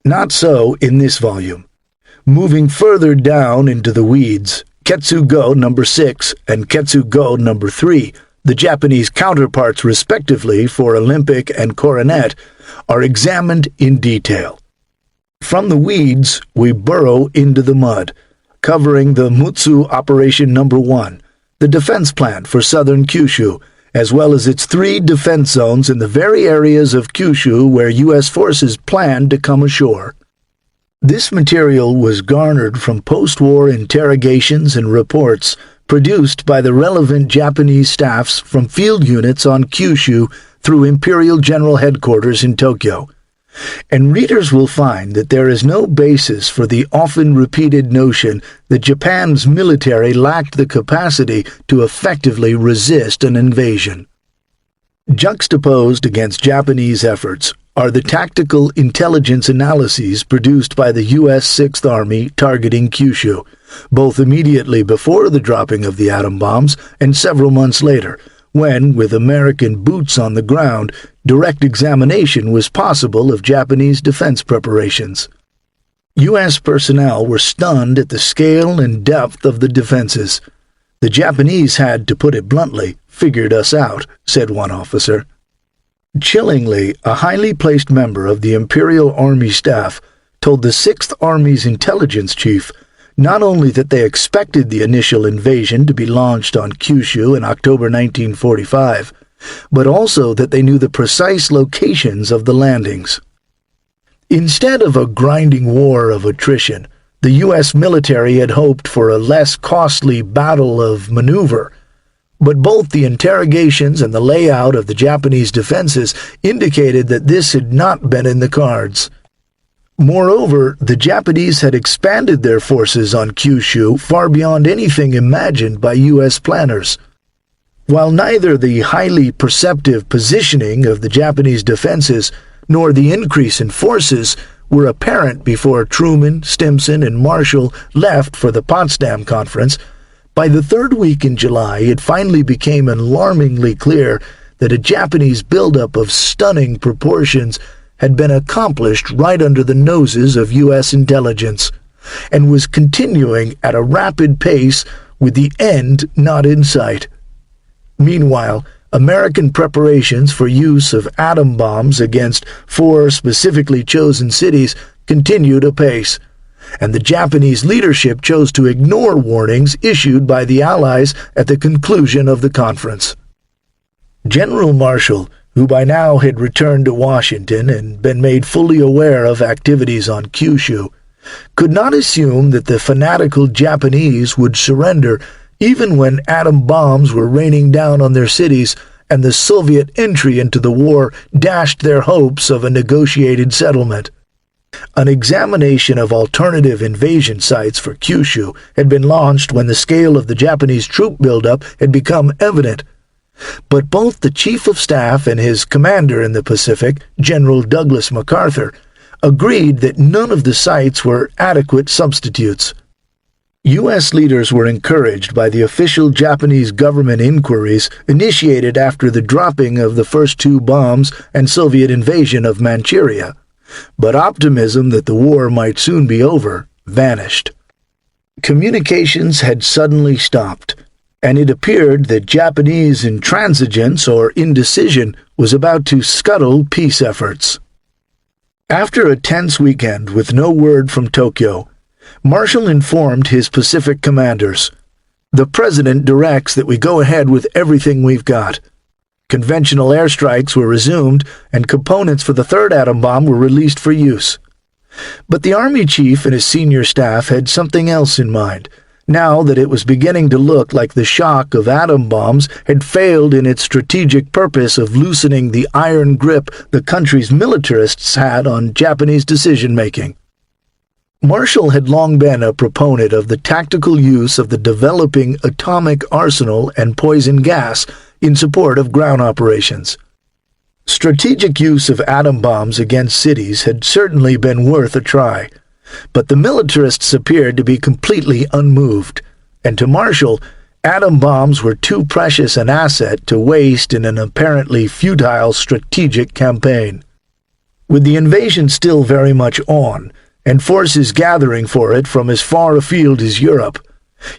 S2: Not so in this volume. Moving further down into the weeds, Ketsu-go No. 6 and Ketsu-go No. 3, the Japanese counterparts respectively for Olympic and Coronet, are examined in detail. From the weeds, we burrow into the mud, covering the Mutsu Operation No. 1, the defense plan for southern Kyushu, as well as its 3 defense zones in the very areas of Kyushu where U.S. forces planned to come ashore. This material was garnered from post-war interrogations and reports produced by the relevant Japanese staffs from field units on Kyushu through Imperial General Headquarters in Tokyo. And readers will find that there is no basis for the often repeated notion that Japan's military lacked the capacity to effectively resist an invasion. Juxtaposed against Japanese efforts are the tactical intelligence analyses produced by the U.S. Sixth Army targeting Kyushu, both immediately before the dropping of the atom bombs and several months later, when, with American boots on the ground, direct examination was possible of Japanese defense preparations. U.S. personnel were stunned at the scale and depth of the defenses. "The Japanese had, to put it bluntly, figured us out," said one officer. Chillingly, a highly placed member of the Imperial Army staff told the Sixth Army's intelligence chief not only that they expected the initial invasion to be launched on Kyushu in October 1945, but also that they knew the precise locations of the landings. Instead of a grinding war of attrition, the U.S. military had hoped for a less costly battle of maneuver, but both the interrogations and the layout of the Japanese defenses indicated that this had not been in the cards. Moreover, the Japanese had expanded their forces on Kyushu far beyond anything imagined by U.S. planners. While neither the highly perceptive positioning of the Japanese defenses nor the increase in forces were apparent before Truman, Stimson, and Marshall left for the Potsdam Conference, by the third week in July it finally became alarmingly clear that a Japanese buildup of stunning proportions had been accomplished right under the noses of U.S. intelligence, and was continuing at a rapid pace with the end not in sight. Meanwhile, American preparations for use of atom bombs against 4 specifically chosen cities continued apace, and the Japanese leadership chose to ignore warnings issued by the Allies at the conclusion of the conference. General Marshall, who by now had returned to Washington and been made fully aware of activities on Kyushu, could not assume that the fanatical Japanese would surrender even when atom bombs were raining down on their cities and the Soviet entry into the war dashed their hopes of a negotiated settlement. An examination of alternative invasion sites for Kyushu had been launched when the scale of the Japanese troop buildup had become evident. But both the Chief of Staff and his commander in the Pacific, General Douglas MacArthur, agreed that none of the sites were adequate substitutes. U.S. leaders were encouraged by the official Japanese government inquiries initiated after the dropping of the first 2 bombs and Soviet invasion of Manchuria, but optimism that the war might soon be over vanished. Communications had suddenly stopped, and it appeared that Japanese intransigence or indecision was about to scuttle peace efforts. After a tense weekend with no word from Tokyo, Marshall informed his Pacific commanders, "The President directs that we go ahead with everything we've got." Conventional airstrikes were resumed, and components for the 3rd atom bomb were released for use. But the Army chief and his senior staff had something else in mind, now that it was beginning to look like the shock of atom bombs had failed in its strategic purpose of loosening the iron grip the country's militarists had on Japanese decision-making. Marshall had long been a proponent of the tactical use of the developing atomic arsenal and poison gas in support of ground operations. Strategic use of atom bombs against cities had certainly been worth a try, but the militarists appeared to be completely unmoved, and to Marshall, atom bombs were too precious an asset to waste in an apparently futile strategic campaign. With the invasion still very much on, and forces gathering for it from as far afield as Europe,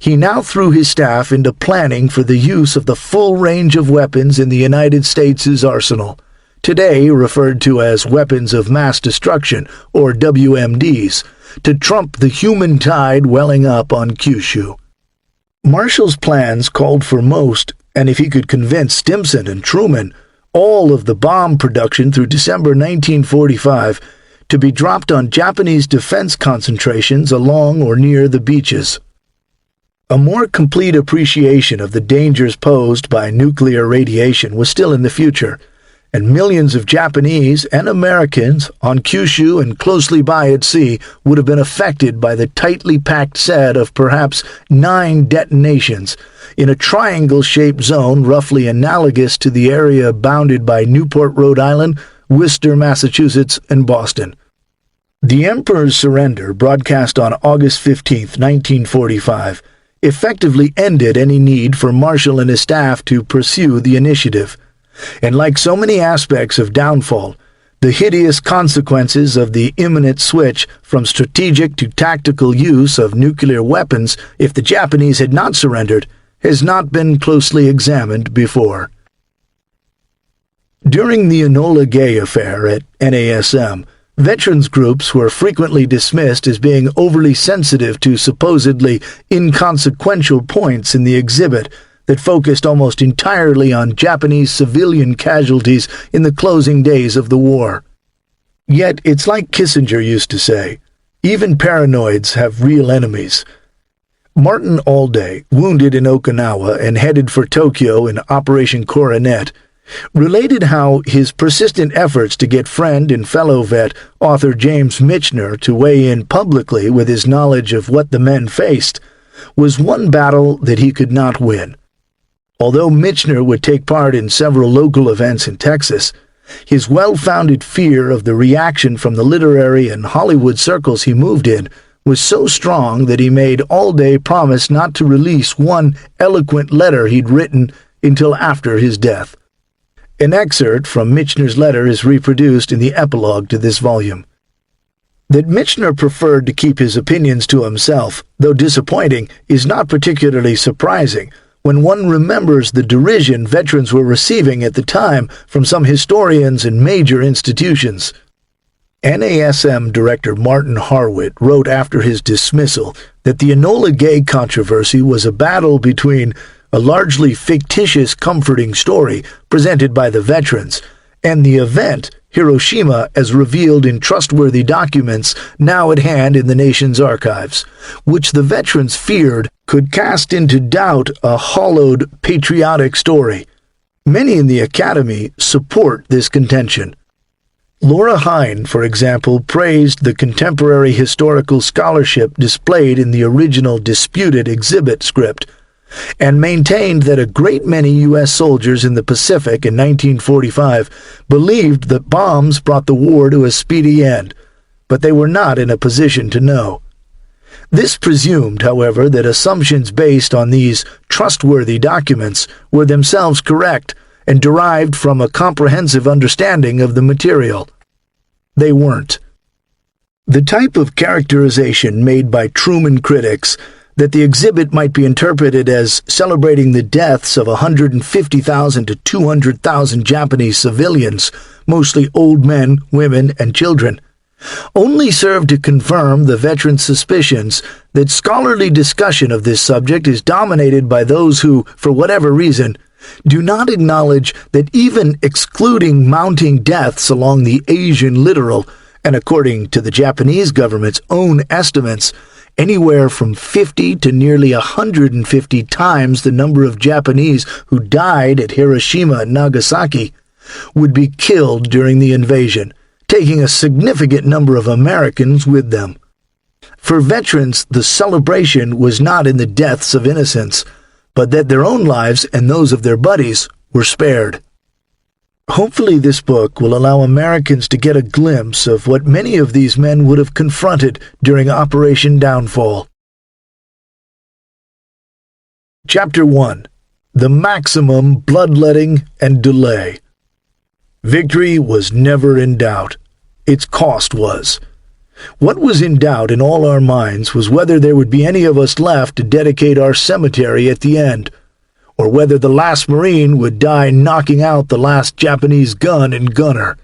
S2: he now threw his staff into planning for the use of the full range of weapons in the United States' arsenal, today referred to as weapons of mass destruction, or WMDs, to trump the human tide welling up on Kyushu. Marshall's plans called for most, and if he could convince Stimson and Truman, all of the bomb production through December 1945 to be dropped on Japanese defense concentrations along or near the beaches. A more complete appreciation of the dangers posed by nuclear radiation was still in the future, and millions of Japanese and Americans on Kyushu and closely by at sea would have been affected by the tightly packed set of perhaps 9 detonations in a triangle-shaped zone roughly analogous to the area bounded by Newport, Rhode Island, Worcester, Massachusetts, and Boston. The Emperor's surrender, broadcast on August 15, 1945, effectively ended any need for Marshall and his staff to pursue the initiative. And like so many aspects of downfall, the hideous consequences of the imminent switch from strategic to tactical use of nuclear weapons if the Japanese had not surrendered has not been closely examined before. During the Enola Gay affair at NASM, veterans groups were frequently dismissed as being overly sensitive to supposedly inconsequential points in the exhibit that focused almost entirely on Japanese civilian casualties in the closing days of the war. Yet it's like Kissinger used to say, even paranoids have real enemies. Martin Alday, wounded in Okinawa and headed for Tokyo in Operation Coronet, related how his persistent efforts to get friend and fellow vet author James Michener to weigh in publicly with his knowledge of what the men faced was one battle that he could not win. Although Michener would take part in several local events in Texas, his well-founded fear of the reaction from the literary and Hollywood circles he moved in was so strong that he made Alday promise not to release one eloquent letter he'd written until after his death. An excerpt from Michener's letter is reproduced in the epilogue to this volume. That Michener preferred to keep his opinions to himself, though disappointing, is not particularly surprising when one remembers the derision veterans were receiving at the time from some historians and major institutions. NASM Director Martin Harwood wrote after his dismissal that the Enola Gay controversy was a battle between a largely fictitious comforting story presented by the veterans, and the event, Hiroshima, as revealed in trustworthy documents now at hand in the nation's archives, which the veterans feared could cast into doubt a hollowed, patriotic story. Many in the Academy support this contention. Laura Hine, for example, praised the contemporary historical scholarship displayed in the original disputed exhibit script, and maintained that a great many U.S. soldiers in the Pacific in 1945 believed that bombs brought the war to a speedy end, but they were not in a position to know. This presumed, however, that assumptions based on these trustworthy documents were themselves correct and derived from a comprehensive understanding of the material. They weren't. The type of characterization made by Truman critics that the exhibit might be interpreted as celebrating the deaths of 150,000 to 200,000 Japanese civilians, mostly old men, women, and children, only served to confirm the veterans' suspicions that scholarly discussion of this subject is dominated by those who, for whatever reason, do not acknowledge that even excluding mounting deaths along the Asian littoral, and according to the Japanese government's own estimates, anywhere from 50 to nearly 150 times the number of Japanese who died at Hiroshima and Nagasaki would be killed during the invasion, taking a significant number of Americans with them. For veterans, the celebration was not in the deaths of innocents, but that their own lives and those of their buddies were spared. Hopefully this book will allow Americans to get a glimpse of what many of these men would have confronted during Operation Downfall. Chapter 1. The Maximum Bloodletting and Delay. Victory was never in doubt. Its cost was. What was in doubt in all our minds was whether there would be any of us left to dedicate our cemetery at the end, or whether the last Marine would die knocking out the last Japanese gun and gunner.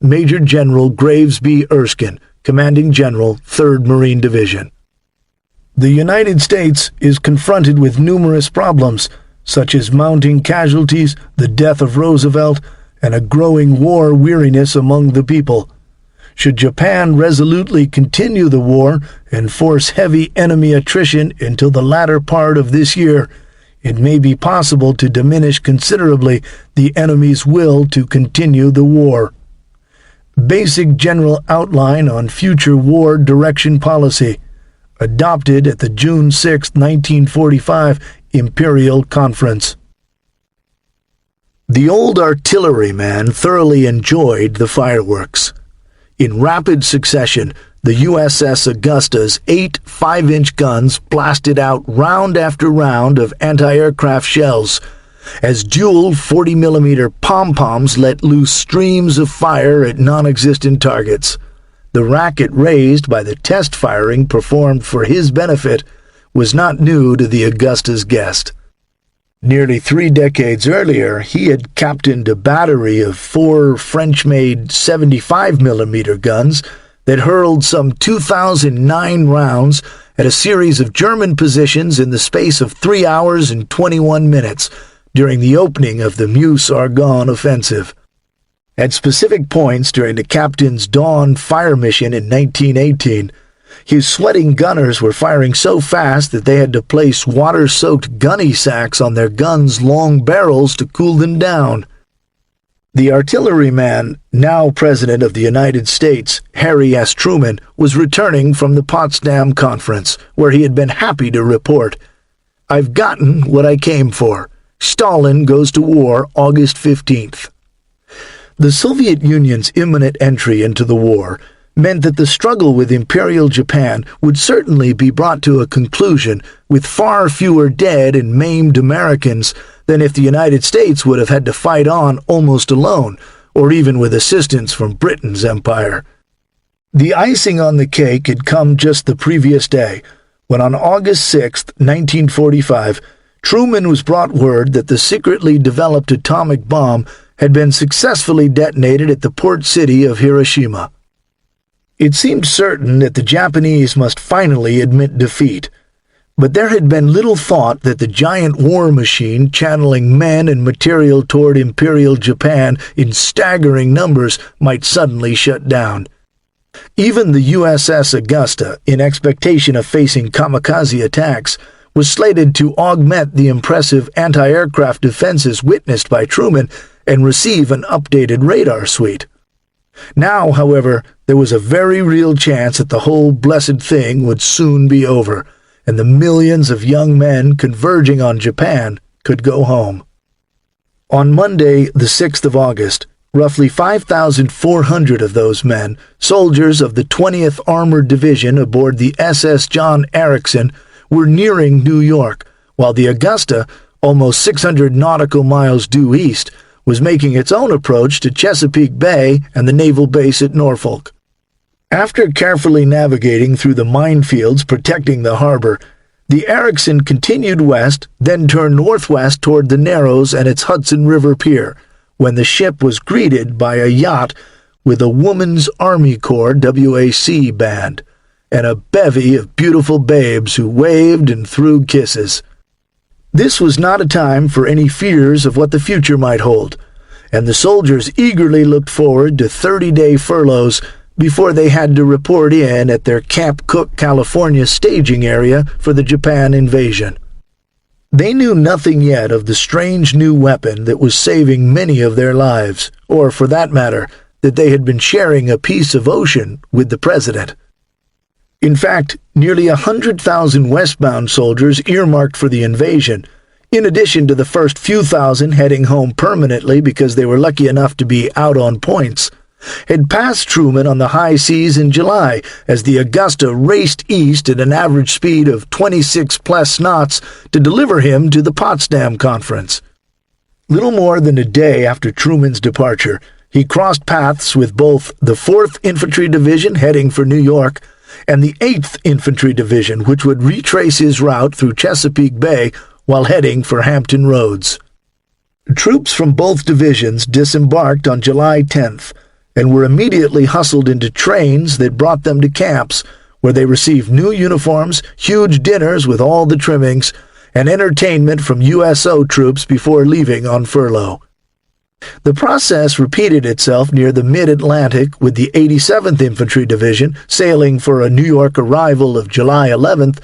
S2: Major General Graves B. Erskine, Commanding General, 3rd Marine Division. The United States is confronted with numerous problems, such as mounting casualties, the death of Roosevelt, and a growing war weariness among the people. Should Japan resolutely continue the war and force heavy enemy attrition until the latter part of this year, it may be possible to diminish considerably the enemy's will to continue the war. Basic general outline on future war direction policy, adopted at the June 6, 1945 Imperial Conference. The old artilleryman thoroughly enjoyed the fireworks. In rapid succession, the USS Augusta's 8 5-inch guns blasted out round after round of anti-aircraft shells, as dual 40mm pom-poms let loose streams of fire at non-existent targets. The racket raised by the test firing performed for his benefit was not new to the Augusta's guest. Nearly 3 decades earlier, he had captained a battery of 4 French-made 75mm guns that hurled some 2,009 rounds at a series of German positions in the space of 3 hours and 21 minutes during the opening of the Meuse-Argonne offensive. At specific points during the captain's dawn fire mission in 1918, his sweating gunners were firing so fast that they had to place water-soaked gunny sacks on their guns' long barrels to cool them down. The artilleryman, now President of the United States, Harry S. Truman, was returning from the Potsdam Conference, where he had been happy to report, "I've gotten what I came for. Stalin goes to war August 15th. The Soviet Union's imminent entry into the war meant that the struggle with Imperial Japan would certainly be brought to a conclusion with far fewer dead and maimed Americans than if the United States would have had to fight on almost alone, or even with assistance from Britain's empire. The icing on the cake had come just the previous day, when on August 6, 1945, Truman was brought word that the secretly developed atomic bomb had been successfully detonated at the port city of Hiroshima. It seemed certain that the Japanese must finally admit defeat, but there had been little thought that the giant war machine channeling men and material toward Imperial Japan in staggering numbers might suddenly shut down. Even the USS Augusta, in expectation of facing kamikaze attacks, was slated to augment the impressive anti-aircraft defenses witnessed by Truman and receive an updated radar suite. Now, however, there was a very real chance that the whole blessed thing would soon be over, and the millions of young men converging on Japan could go home. On Monday, the 6th of August, roughly 5,400 of those men, soldiers of the 20th Armored Division aboard the SS John Erickson, were nearing New York, while the Augusta, almost 600 nautical miles due east, was making its own approach to Chesapeake Bay and the naval base at Norfolk. After carefully navigating through the minefields protecting the harbor, the Erickson continued west, then turned northwest toward the Narrows and its Hudson River pier, when the ship was greeted by a yacht with a Woman's Army Corps WAC band, and a bevy of beautiful babes who waved and threw kisses. This was not a time for any fears of what the future might hold, and the soldiers eagerly looked forward to 30-day furloughs before they had to report in at their Camp Cook, California staging area for the Japan invasion. They knew nothing yet of the strange new weapon that was saving many of their lives, or, for that matter, that they had been sharing a piece of ocean with the president. In fact, nearly 100,000 westbound soldiers earmarked for the invasion, in addition to the first few thousand heading home permanently because they were lucky enough to be out on points, had passed Truman on the high seas in July as the Augusta raced east at an average speed of 26+ knots to deliver him to the Potsdam Conference. Little more than a day after Truman's departure, he crossed paths with both the 4th Infantry Division heading for New York and the 8th Infantry Division, which would retrace his route through Chesapeake Bay while heading for Hampton Roads. Troops from both divisions disembarked on July 10th and were immediately hustled into trains that brought them to camps, where they received new uniforms, huge dinners with all the trimmings, and entertainment from USO troops before leaving on furlough. The process repeated itself near the mid-Atlantic with the 87th Infantry Division sailing for a New York arrival of July 11th,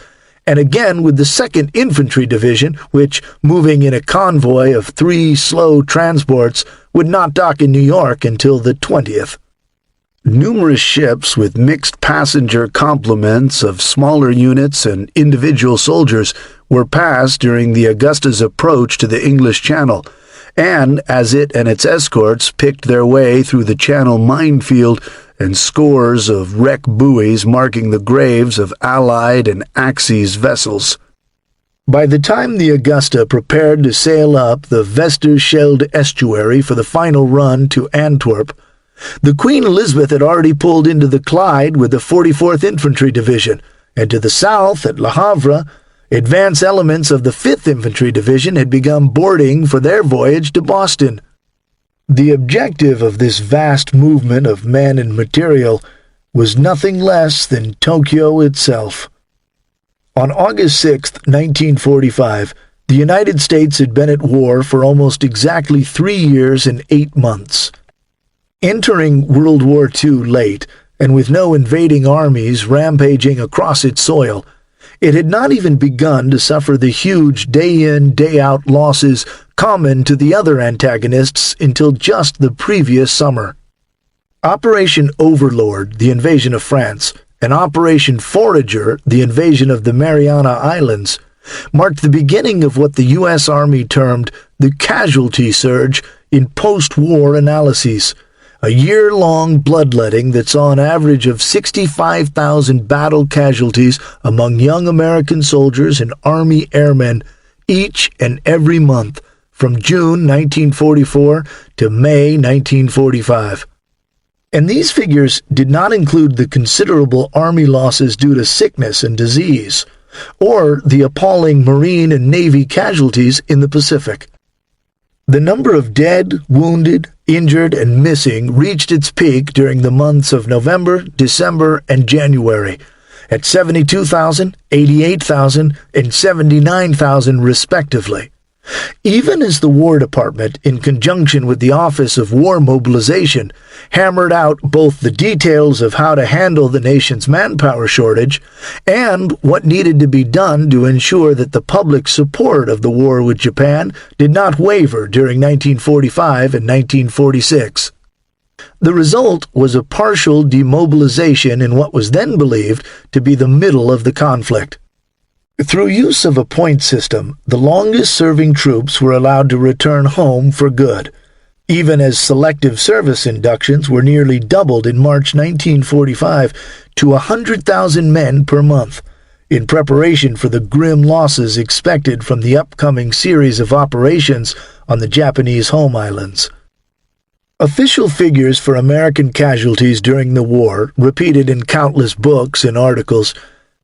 S2: and again with the 2nd Infantry Division, which, moving in a convoy of 3 slow transports, would not dock in New York until the 20th. Numerous ships with mixed passenger complements of smaller units and individual soldiers were passed during the Augusta's approach to the English Channel, and as it and its escorts picked their way through the Channel minefield and scores of wreck buoys marking the graves of Allied and Axis vessels. By the time the Augusta prepared to sail up the Westerschelde estuary for the final run to Antwerp, the Queen Elizabeth had already pulled into the Clyde with the 44th Infantry Division, and to the south at Le Havre, advance elements of the 5th Infantry Division had begun boarding for their voyage to Boston. The objective of this vast movement of men and material was nothing less than Tokyo itself. On August 6, 1945, the United States had been at war for almost exactly 3 years and 8 months. Entering World War II late, and with no invading armies rampaging across its soil, it had not even begun to suffer the huge day-in, day-out losses common to the other antagonists until just the previous summer. Operation Overlord, the invasion of France, and Operation Forager, the invasion of the Mariana Islands, marked the beginning of what the U.S. Army termed the casualty surge in post-war analyses, a year-long bloodletting that saw an average of 65,000 battle casualties among young American soldiers and Army airmen each and every month from June 1944 to May 1945. And these figures did not include the considerable Army losses due to sickness and disease, or the appalling Marine and Navy casualties in the Pacific. The number of dead, wounded, injured, and missing reached its peak during the months of November, December, and January, at 72,000, 88,000, and 79,000 respectively. Even as the War Department, in conjunction with the Office of War Mobilization, hammered out both the details of how to handle the nation's manpower shortage and what needed to be done to ensure that the public support of the war with Japan did not waver during 1945 and 1946. The result was a partial demobilization in what was then believed to be the middle of the conflict. Through use of a point system, the longest-serving troops were allowed to return home for good, even as selective service inductions were nearly doubled in March 1945 to 100,000 men per month, in preparation for the grim losses expected from the upcoming series of operations on the Japanese home islands. Official figures for American casualties during the war, repeated in countless books and articles,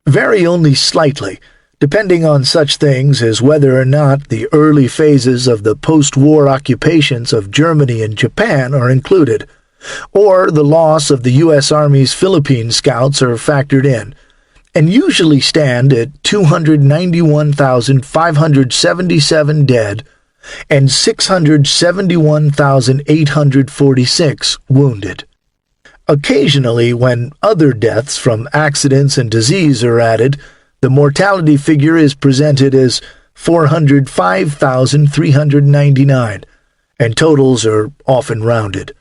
S2: vary only slightly, depending on such things as whether or not the early phases of the post-war occupations of Germany and Japan are included, or the loss of the U.S. Army's Philippine scouts are factored in, and usually stand at 291,577 dead and 671,846 wounded. Occasionally, when other deaths from accidents and disease are added, the mortality figure is presented as 405,399, and totals are often rounded.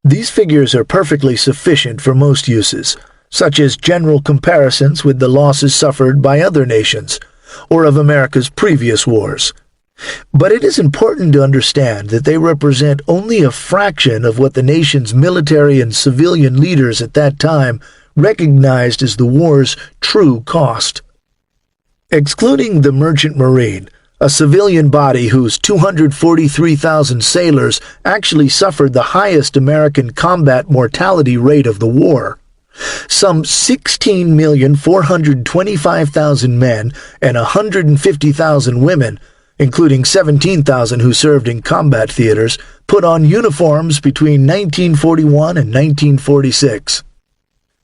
S2: These figures are perfectly sufficient for most uses, such as general comparisons with the losses suffered by other nations, or of America's previous wars. But it is important to understand that they represent only a fraction of what the nation's military and civilian leaders at that time recognized as the war's true cost. Excluding the Merchant Marine, a civilian body whose 243,000 sailors actually suffered the highest American combat mortality rate of the war, some 16,425,000 men and 150,000 women, including 17,000 who served in combat theaters, put on uniforms between 1941 and 1946.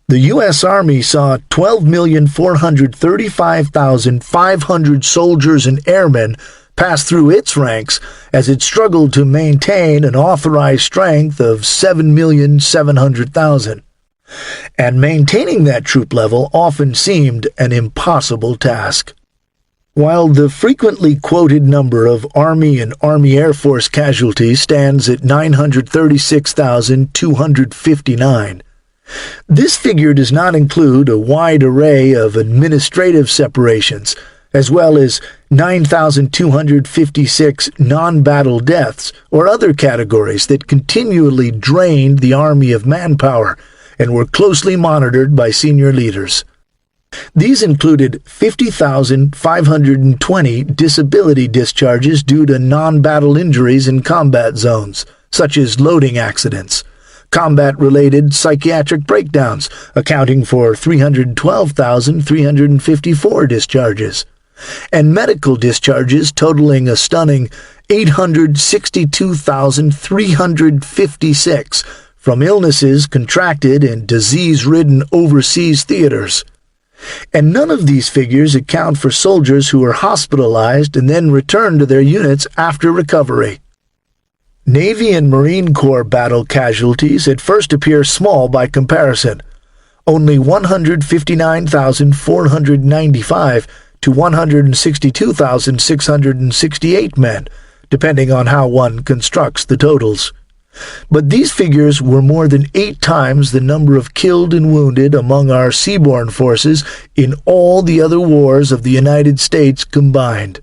S2: The U.S. Army saw 12,435,500 soldiers and airmen passed through its ranks as it struggled to maintain an authorized strength of 7,700,000. And maintaining that troop level often seemed an impossible task. While the frequently quoted number of Army and Army Air Force casualties stands at 936,259, this figure does not include a wide array of administrative separations, as well as 9,256 non-battle deaths or other categories that continually drained the Army of manpower and were closely monitored by senior leaders. These included 50,520 disability discharges due to non-battle injuries in combat zones, such as loading accidents, combat-related psychiatric breakdowns, accounting for 312,354 discharges, and medical discharges totaling a stunning 862,356 from illnesses contracted in disease-ridden overseas theaters. And none of these figures account for soldiers who were hospitalized and then returned to their units after recovery. Navy and Marine Corps battle casualties at first appear small by comparison, only 159,495 to 162,668 men, depending on how one constructs the totals. But these figures were more than 8 times the number of killed and wounded among our seaborne forces in all the other wars of the United States combined.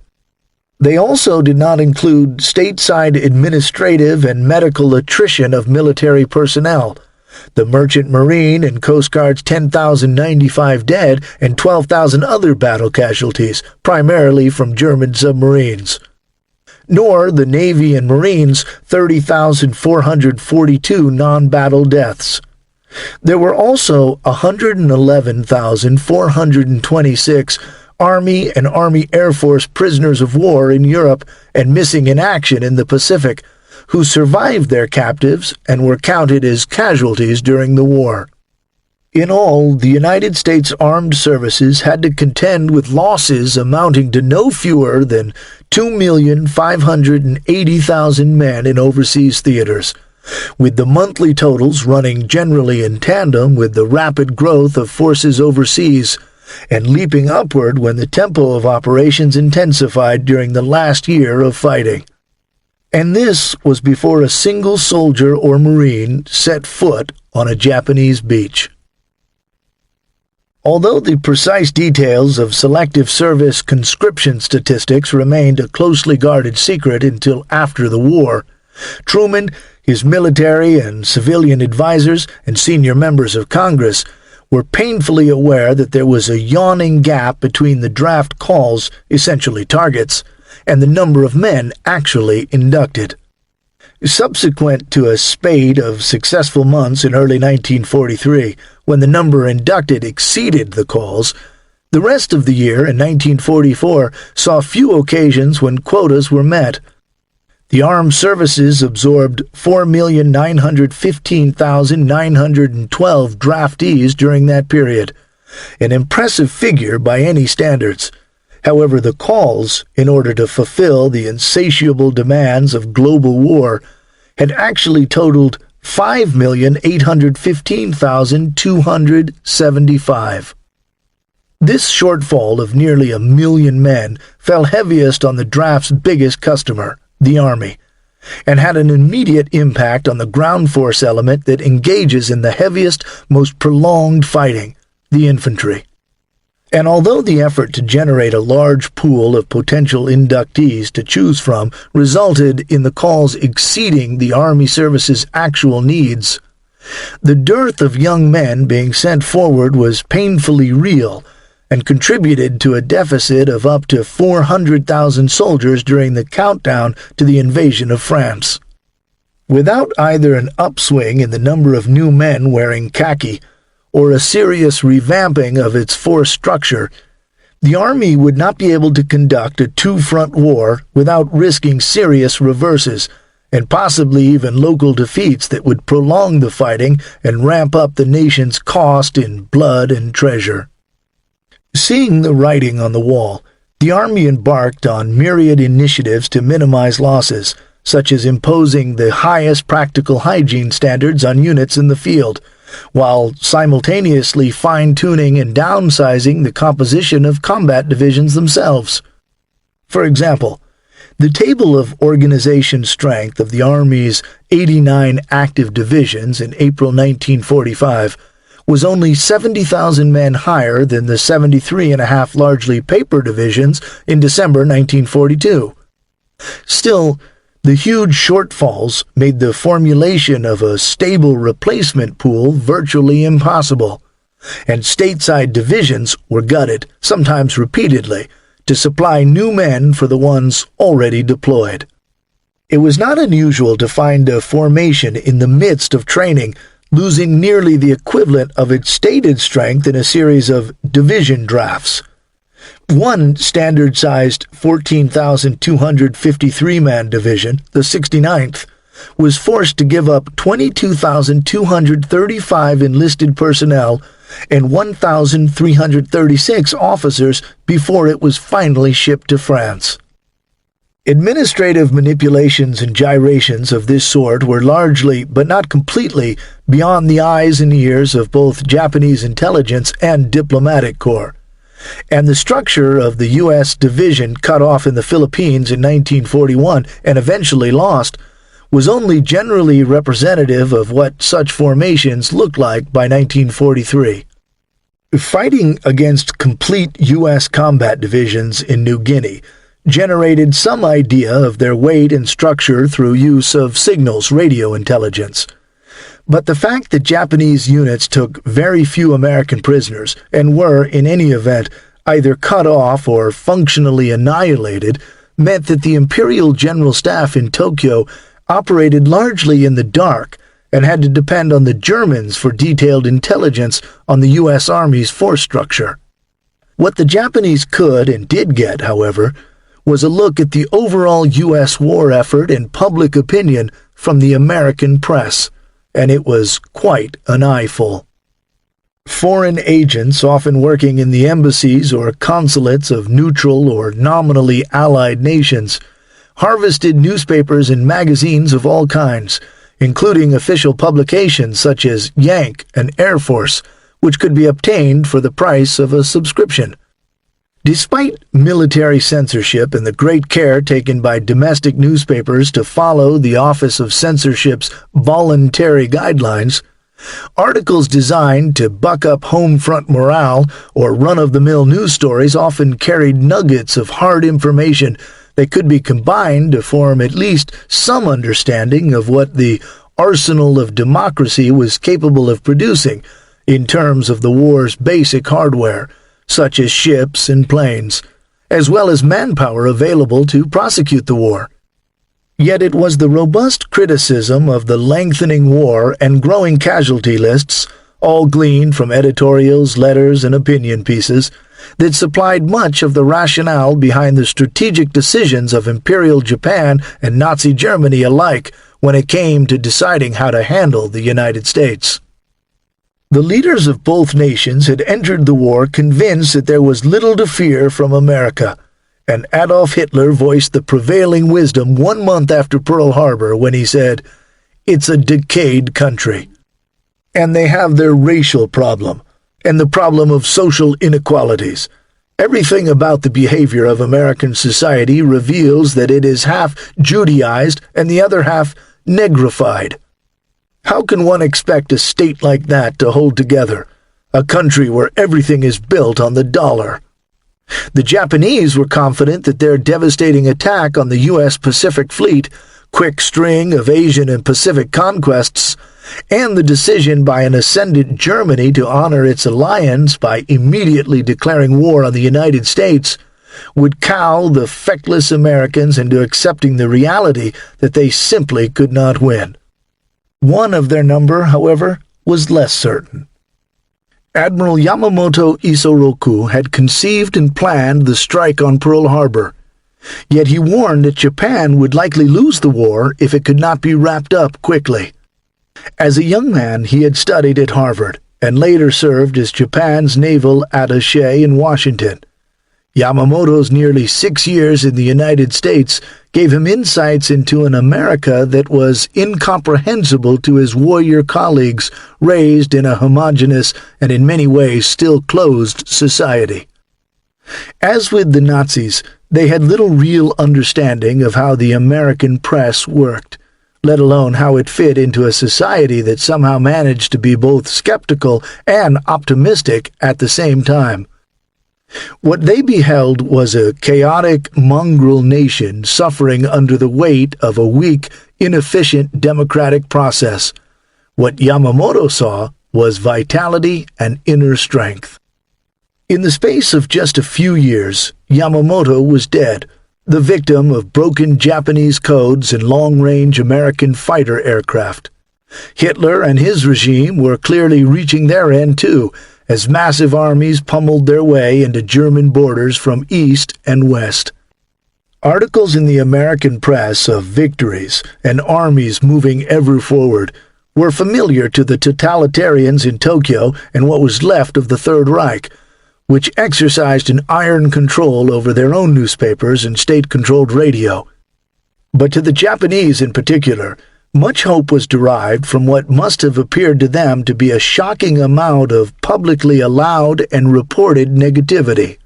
S2: They also did not include stateside administrative and medical attrition of military personnel, the Merchant Marine and Coast Guard's 10,095 dead and 12,000 other battle casualties, primarily from German submarines, nor the Navy and Marines' 30,442 non-battle deaths. There were also 111,426 Army and Army Air Force prisoners of war in Europe and missing in action in the Pacific, who survived their captives and were counted as casualties during the war. In all, the United States Armed Services had to contend with losses amounting to no fewer than 2,580,000 men in overseas theaters, with the monthly totals running generally in tandem with the rapid growth of forces overseas and leaping upward when the tempo of operations intensified during the last year of fighting. And this was before a single soldier or Marine set foot on a Japanese beach. Although the precise details of selective service conscription statistics remained a closely guarded secret until after the war, Truman, his military and civilian advisers, and senior members of Congress were painfully aware that there was a yawning gap between the draft calls, essentially targets, and the number of men actually inducted. Subsequent to a spate of successful months in early 1943, when the number inducted exceeded the calls, the rest of the year in 1944 saw few occasions when quotas were met. The armed services absorbed 4,915,912 draftees during that period, an impressive figure by any standards. However, the calls, in order to fulfill the insatiable demands of global war, had actually totaled 5,815,275. This shortfall of nearly 1 million men fell heaviest on the draft's biggest customer, the Army, and had an immediate impact on the ground force element that engages in the heaviest, most prolonged fighting, the infantry. And although the effort to generate a large pool of potential inductees to choose from resulted in the calls exceeding the Army Service's actual needs, the dearth of young men being sent forward was painfully real and contributed to a deficit of up to 400,000 soldiers during the countdown to the invasion of France. Without either an upswing in the number of new men wearing khaki or a serious revamping of its force structure, the Army would not be able to conduct a two-front war without risking serious reverses and possibly even local defeats that would prolong the fighting and ramp up the nation's cost in blood and treasure. Seeing the writing on the wall, The Army embarked on myriad initiatives to minimize losses, such as imposing the highest practical hygiene standards on units in the field, while simultaneously fine-tuning and downsizing the composition of combat divisions themselves. For example, the table of organization strength of the Army's 89 active divisions in April 1945 was only 70,000 men higher than the 73.5 largely paper divisions in December 1942. Still, the huge shortfalls made the formulation of a stable replacement pool virtually impossible, and stateside divisions were gutted, sometimes repeatedly, to supply new men for the ones already deployed. It was not unusual to find a formation in the midst of training losing nearly the equivalent of its stated strength in a series of division drafts. One standard-sized 14,253-man division, the 69th, was forced to give up 22,235 enlisted personnel and 1,336 officers before it was finally shipped to France. Administrative manipulations and gyrations of this sort were largely, but not completely, beyond the eyes and ears of both Japanese intelligence and diplomatic corps, and the structure of the U.S. division cut off in the Philippines in 1941 and eventually lost was only generally representative of what such formations looked like by 1943. Fighting against complete U.S. combat divisions in New Guinea generated some idea of their weight and structure through use of signals radio intelligence. But the fact that Japanese units took very few American prisoners and were, in any event, either cut off or functionally annihilated meant that the Imperial General Staff in Tokyo operated largely in the dark and had to depend on the Germans for detailed intelligence on the U.S. Army's force structure. What the Japanese could and did get, however, was a look at the overall U.S. war effort and public opinion from the American press, and it was quite an eyeful. Foreign agents, often working in the embassies or consulates of neutral or nominally allied nations, harvested newspapers and magazines of all kinds, including official publications such as Yank and Air Force, which could be obtained for the price of a subscription. Despite military censorship and the great care taken by domestic newspapers to follow the Office of Censorship's voluntary guidelines, articles designed to buck up home front morale or run-of-the-mill news stories often carried nuggets of hard information that could be combined to form at least some understanding of what the arsenal of democracy was capable of producing in terms of the war's basic hardware, such as ships and planes, as well as manpower available to prosecute the war. Yet it was the robust criticism of the lengthening war and growing casualty lists, all gleaned from editorials, letters, and opinion pieces, that supplied much of the rationale behind the strategic decisions of Imperial Japan and Nazi Germany alike when it came to deciding how to handle the United States. The leaders of both nations had entered the war convinced that there was little to fear from America, and Adolf Hitler voiced the prevailing wisdom 1 month after Pearl Harbor when he said, "It's a decayed country. And they have their racial problem, and the problem of social inequalities. Everything about the behavior of American society reveals that it is half Judaized and the other half negrified. How can one expect a state like that to hold together, a country where everything is built on the dollar?" The Japanese were confident that their devastating attack on the U.S. Pacific Fleet, quick string of Asian and Pacific conquests, and the decision by an ascendant Germany to honor its alliance by immediately declaring war on the United States would cow the feckless Americans into accepting the reality that they simply could not win. One of their number, however, was less certain. Admiral Yamamoto Isoroku had conceived and planned the strike on Pearl Harbor, yet he warned that Japan would likely lose the war if it could not be wrapped up quickly. As a young man, he had studied at Harvard and later served as Japan's naval attaché in Washington. Yamamoto's nearly 6 years in the United States gave him insights into an America that was incomprehensible to his warrior colleagues raised in a homogeneous and in many ways still closed society. As with the Nazis, they had little real understanding of how the American press worked, let alone how it fit into a society that somehow managed to be both skeptical and optimistic at the same time. What they beheld was a chaotic mongrel nation suffering under the weight of a weak, inefficient democratic process. What Yamamoto saw was vitality and inner strength. In the space of just a few years, Yamamoto was dead, the victim of broken Japanese codes and long-range American fighter aircraft. Hitler and his regime were clearly reaching their end too, as massive armies pummeled their way into German borders from east and west. Articles in the American press of victories and armies moving ever forward were familiar to the totalitarians in Tokyo and what was left of the Third Reich, which exercised an iron control over their own newspapers and state-controlled radio. But to the Japanese in particular, much hope was derived from what must have appeared to them to be a shocking amount of publicly allowed and reported negativity.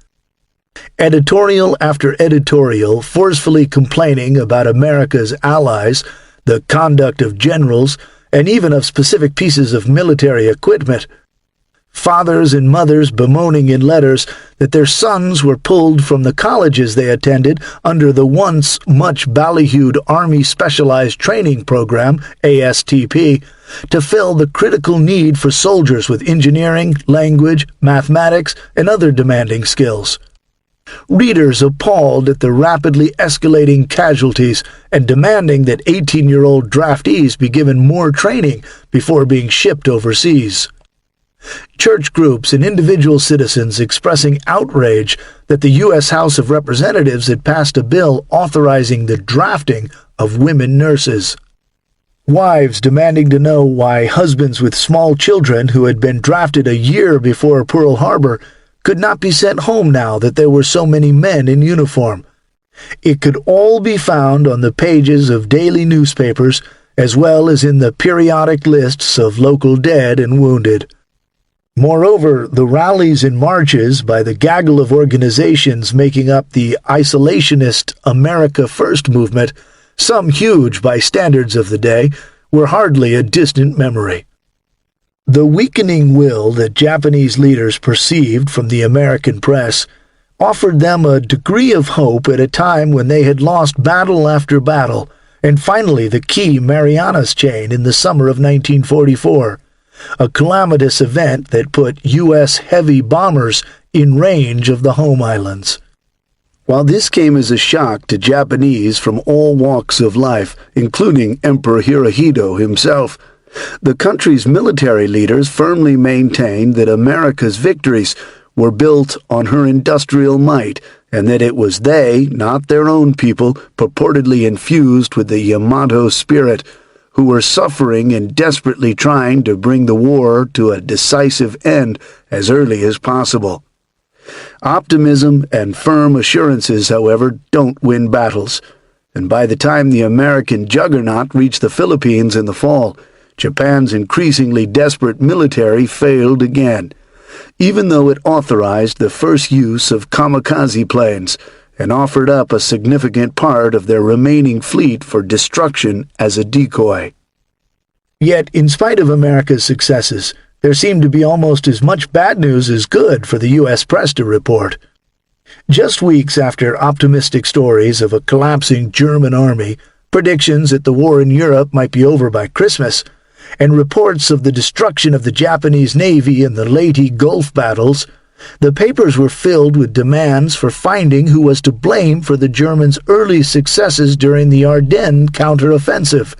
S2: Editorial after editorial forcefully complaining about America's allies, the conduct of generals, and even of specific pieces of military equipment. Fathers and mothers bemoaning in letters that their sons were pulled from the colleges they attended under the once much ballyhooed Army Specialized Training Program, ASTP, to fill the critical need for soldiers with engineering, language, mathematics, and other demanding skills. Readers appalled at the rapidly escalating casualties and demanding that 18-year-old draftees be given more training before being shipped overseas. Church groups and individual citizens expressing outrage that the U.S. House of Representatives had passed a bill authorizing the drafting of women nurses. Wives demanding to know why husbands with small children who had been drafted a year before Pearl Harbor could not be sent home now that there were so many men in uniform. It could all be found on the pages of daily newspapers as well as in the periodic lists of local dead and wounded. Moreover, the rallies and marches by the gaggle of organizations making up the isolationist America First movement, some huge by standards of the day, were hardly a distant memory. The weakening will that Japanese leaders perceived from the American press offered them a degree of hope at a time when they had lost battle after battle, and finally the key Marianas Chain in the summer of 1944. A calamitous event that put U.S. heavy bombers in range of the home islands. While this came as a shock to Japanese from all walks of life, including Emperor Hirohito himself, the country's military leaders firmly maintained that America's victories were built on her industrial might, and that it was they, not their own people, purportedly infused with the Yamato spirit, who were suffering and desperately trying to bring the war to a decisive end as early as possible. Optimism and firm assurances, however, don't win battles, and by the time the American juggernaut reached the Philippines in the fall, Japan's increasingly desperate military failed again, even though it authorized the first use of kamikaze planes and offered up a significant part of their remaining fleet for destruction as a decoy. Yet, in spite of America's successes, there seemed to be almost as much bad news as good for the U.S. press to report. Just weeks after optimistic stories of a collapsing German army, predictions that the war in Europe might be over by Christmas, and reports of the destruction of the Japanese Navy in the Leyte Gulf battles, the papers were filled with demands for finding who was to blame for the Germans' early successes during the Ardennes counteroffensive,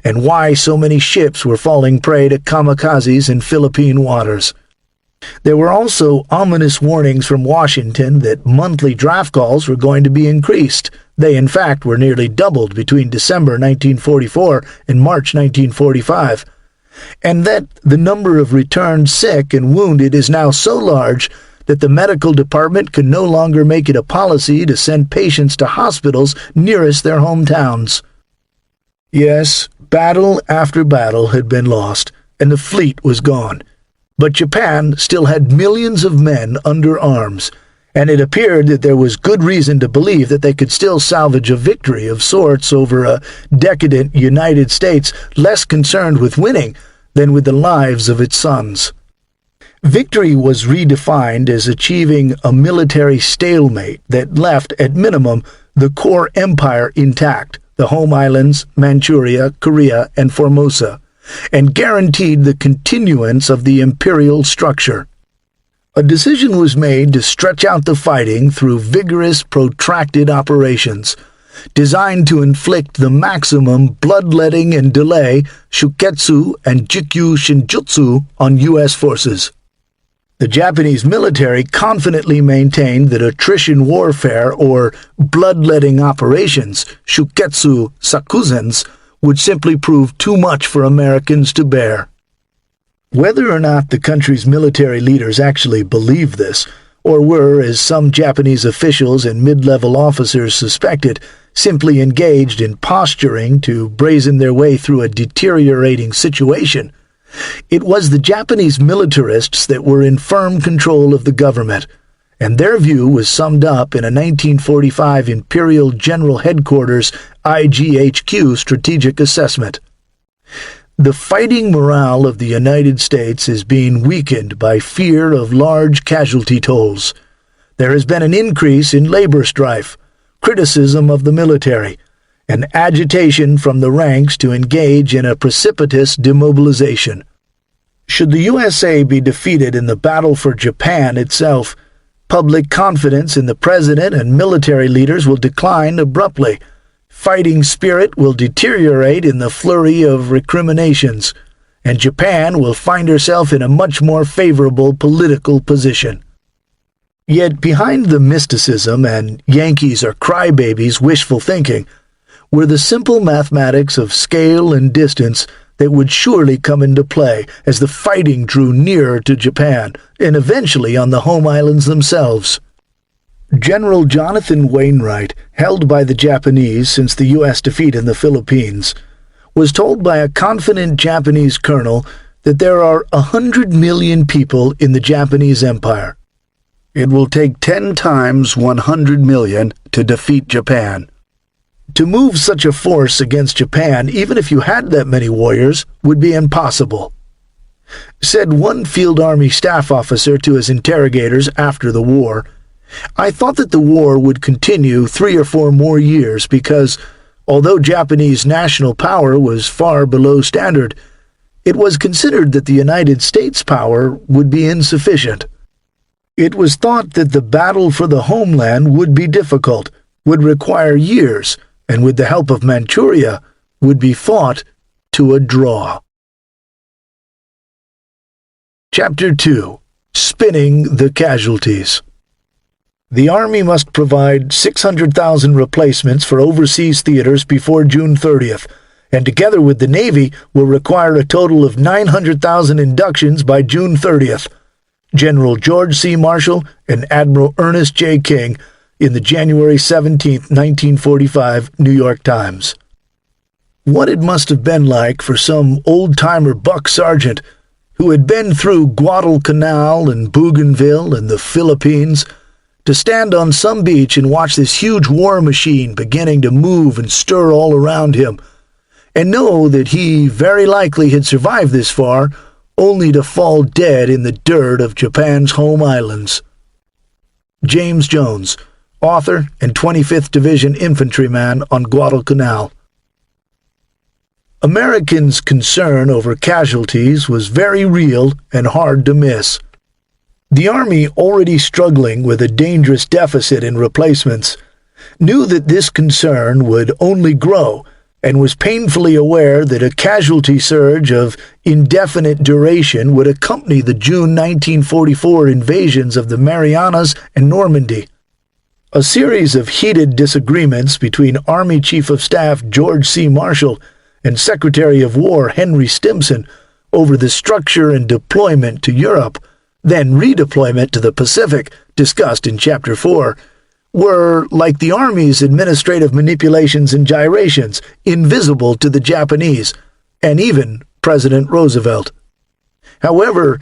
S2: and why so many ships were falling prey to kamikazes in Philippine waters. There were also ominous warnings from Washington that monthly draft calls were going to be increased. They, in fact, were nearly doubled between December 1944 and March 1945. And that the number of returned sick and wounded is now so large that the medical department could no longer make it a policy to send patients to hospitals nearest their hometowns. Yes, battle after battle had been lost, and the fleet was gone. But Japan still had millions of men under arms, and it appeared that there was good reason to believe that they could still salvage a victory of sorts over a decadent United States less concerned with winning than with the lives of its sons. Victory was redefined as achieving a military stalemate that left, at minimum, the core empire intact, the home islands, Manchuria, Korea, and Formosa, and guaranteed the continuance of the imperial structure. A decision was made to stretch out the fighting through vigorous, protracted operations, designed to inflict the maximum bloodletting and delay shuketsu and jikyu shinjutsu on U.S. forces. The Japanese military confidently maintained that attrition warfare or bloodletting operations, shuketsu sakuzens, would simply prove too much for Americans to bear. Whether or not the country's military leaders actually believed this, or were, as some Japanese officials and mid-level officers suspected, simply engaged in posturing to brazen their way through a deteriorating situation, it was the Japanese militarists that were in firm control of the government, and their view was summed up in a 1945 Imperial General Headquarters IGHQ strategic assessment. The fighting morale of the United States is being weakened by fear of large casualty tolls. There has been an increase in labor strife, criticism of the military, and agitation from the ranks to engage in a precipitous demobilization. Should the USA be defeated in the battle for Japan itself, public confidence in the president and military leaders will decline abruptly. Fighting spirit will deteriorate in the flurry of recriminations, and Japan will find herself in a much more favorable political position. Yet behind the mysticism and Yankees are crybabies wishful thinking were the simple mathematics of scale and distance that would surely come into play as the fighting drew nearer to Japan and eventually on the home islands themselves. General Jonathan Wainwright, held by the Japanese since the U.S. defeat in the Philippines, was told by a confident Japanese colonel that there are 100 million people in the Japanese Empire. It will take 10 times 100 million to defeat Japan. To move such a force against Japan, even if you had that many warriors, would be impossible. Said one Field Army staff officer to his interrogators after the war, "I thought that the war would continue 3 or 4 more years because, although Japanese national power was far below standard, it was considered that the United States power would be insufficient. It was thought that the battle for the homeland would be difficult, would require years, and with the help of Manchuria, would be fought to a draw." Chapter 2. Spinning the Casualties. The Army must provide 600,000 replacements for overseas theaters before June 30th, and together with the Navy will require a total of 900,000 inductions by June 30th. General George C. Marshall and Admiral Ernest J. King in the January 17, 1945 New York Times. What it must have been like for some old-timer buck sergeant who had been through Guadalcanal and Bougainville and the Philippines to stand on some beach and watch this huge war machine beginning to move and stir all around him, and know that he very likely had survived this far, only to fall dead in the dirt of Japan's home islands. James Jones, author and 25th Division infantryman on Guadalcanal. Americans' concern over casualties was very real and hard to miss. The Army, already struggling with a dangerous deficit in replacements, knew that this concern would only grow and was painfully aware that a casualty surge of indefinite duration would accompany the June 1944 invasions of the Marianas and Normandy. A series of heated disagreements between Army Chief of Staff George C. Marshall and Secretary of War Henry Stimson over the structure and deployment to Europe then redeployment to the Pacific, discussed in Chapter 4, were, like the Army's administrative manipulations and gyrations, invisible to the Japanese, and even President Roosevelt. However,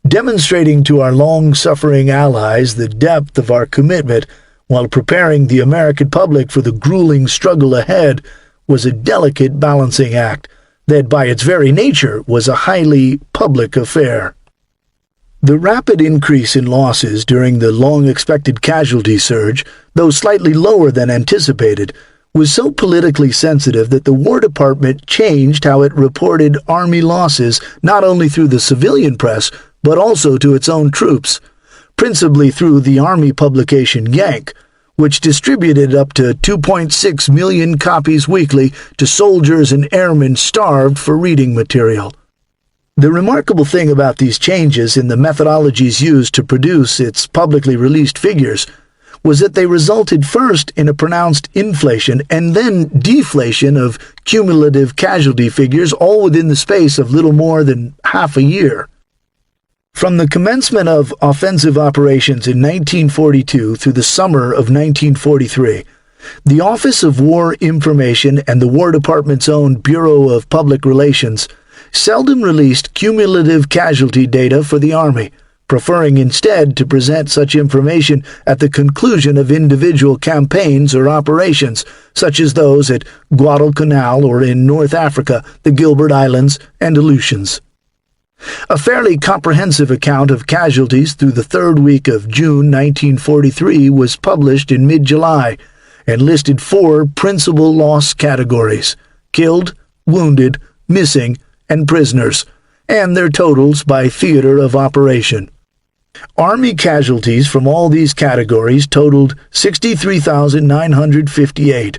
S2: demonstrating to our long-suffering allies the depth of our commitment while preparing the American public for the grueling struggle ahead was a delicate balancing act that by its very nature was a highly public affair. The rapid increase in losses during the long-expected casualty surge, though slightly lower than anticipated, was so politically sensitive that the War Department changed how it reported Army losses not only through the civilian press but also to its own troops, principally through the Army publication Yank, which distributed up to 2.6 million copies weekly to soldiers and airmen starved for reading material. The remarkable thing about these changes in the methodologies used to produce its publicly released figures was that they resulted first in a pronounced inflation and then deflation of cumulative casualty figures, all within the space of little more than half a year. From the commencement of offensive operations in 1942 through the summer of 1943, the Office of War Information and the War Department's own Bureau of Public Relations seldom released cumulative casualty data for the Army, preferring instead to present such information at the conclusion of individual campaigns or operations, such as those at Guadalcanal or in North Africa, the Gilbert Islands, and Aleutians. A fairly comprehensive account of casualties through the third week of June 1943 was published in mid-July and listed 4 principal loss categories: killed, wounded, missing, and prisoners, and their totals by theater of operation. Army casualties from all these categories totaled 63,958.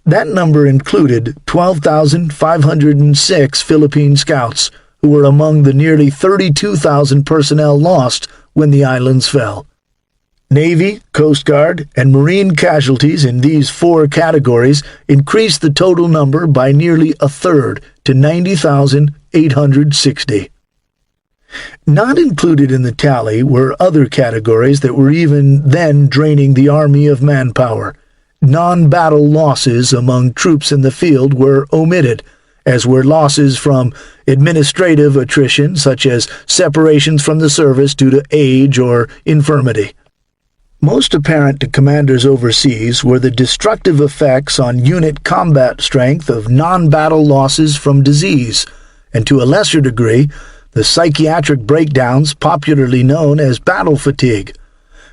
S2: That number included 12,506 Philippine scouts, who were among the nearly 32,000 personnel lost when the islands fell. Navy, Coast Guard, and Marine casualties in these 4 categories increased the total number by nearly a third to 90,860. Not included in the tally were other categories that were even then draining the Army of manpower. Non-battle losses among troops in the field were omitted, as were losses from administrative attrition, such as separations from the service due to age or infirmity. Most apparent to commanders overseas were the destructive effects on unit combat strength of non-battle losses from disease, and to a lesser degree, the psychiatric breakdowns popularly known as battle fatigue.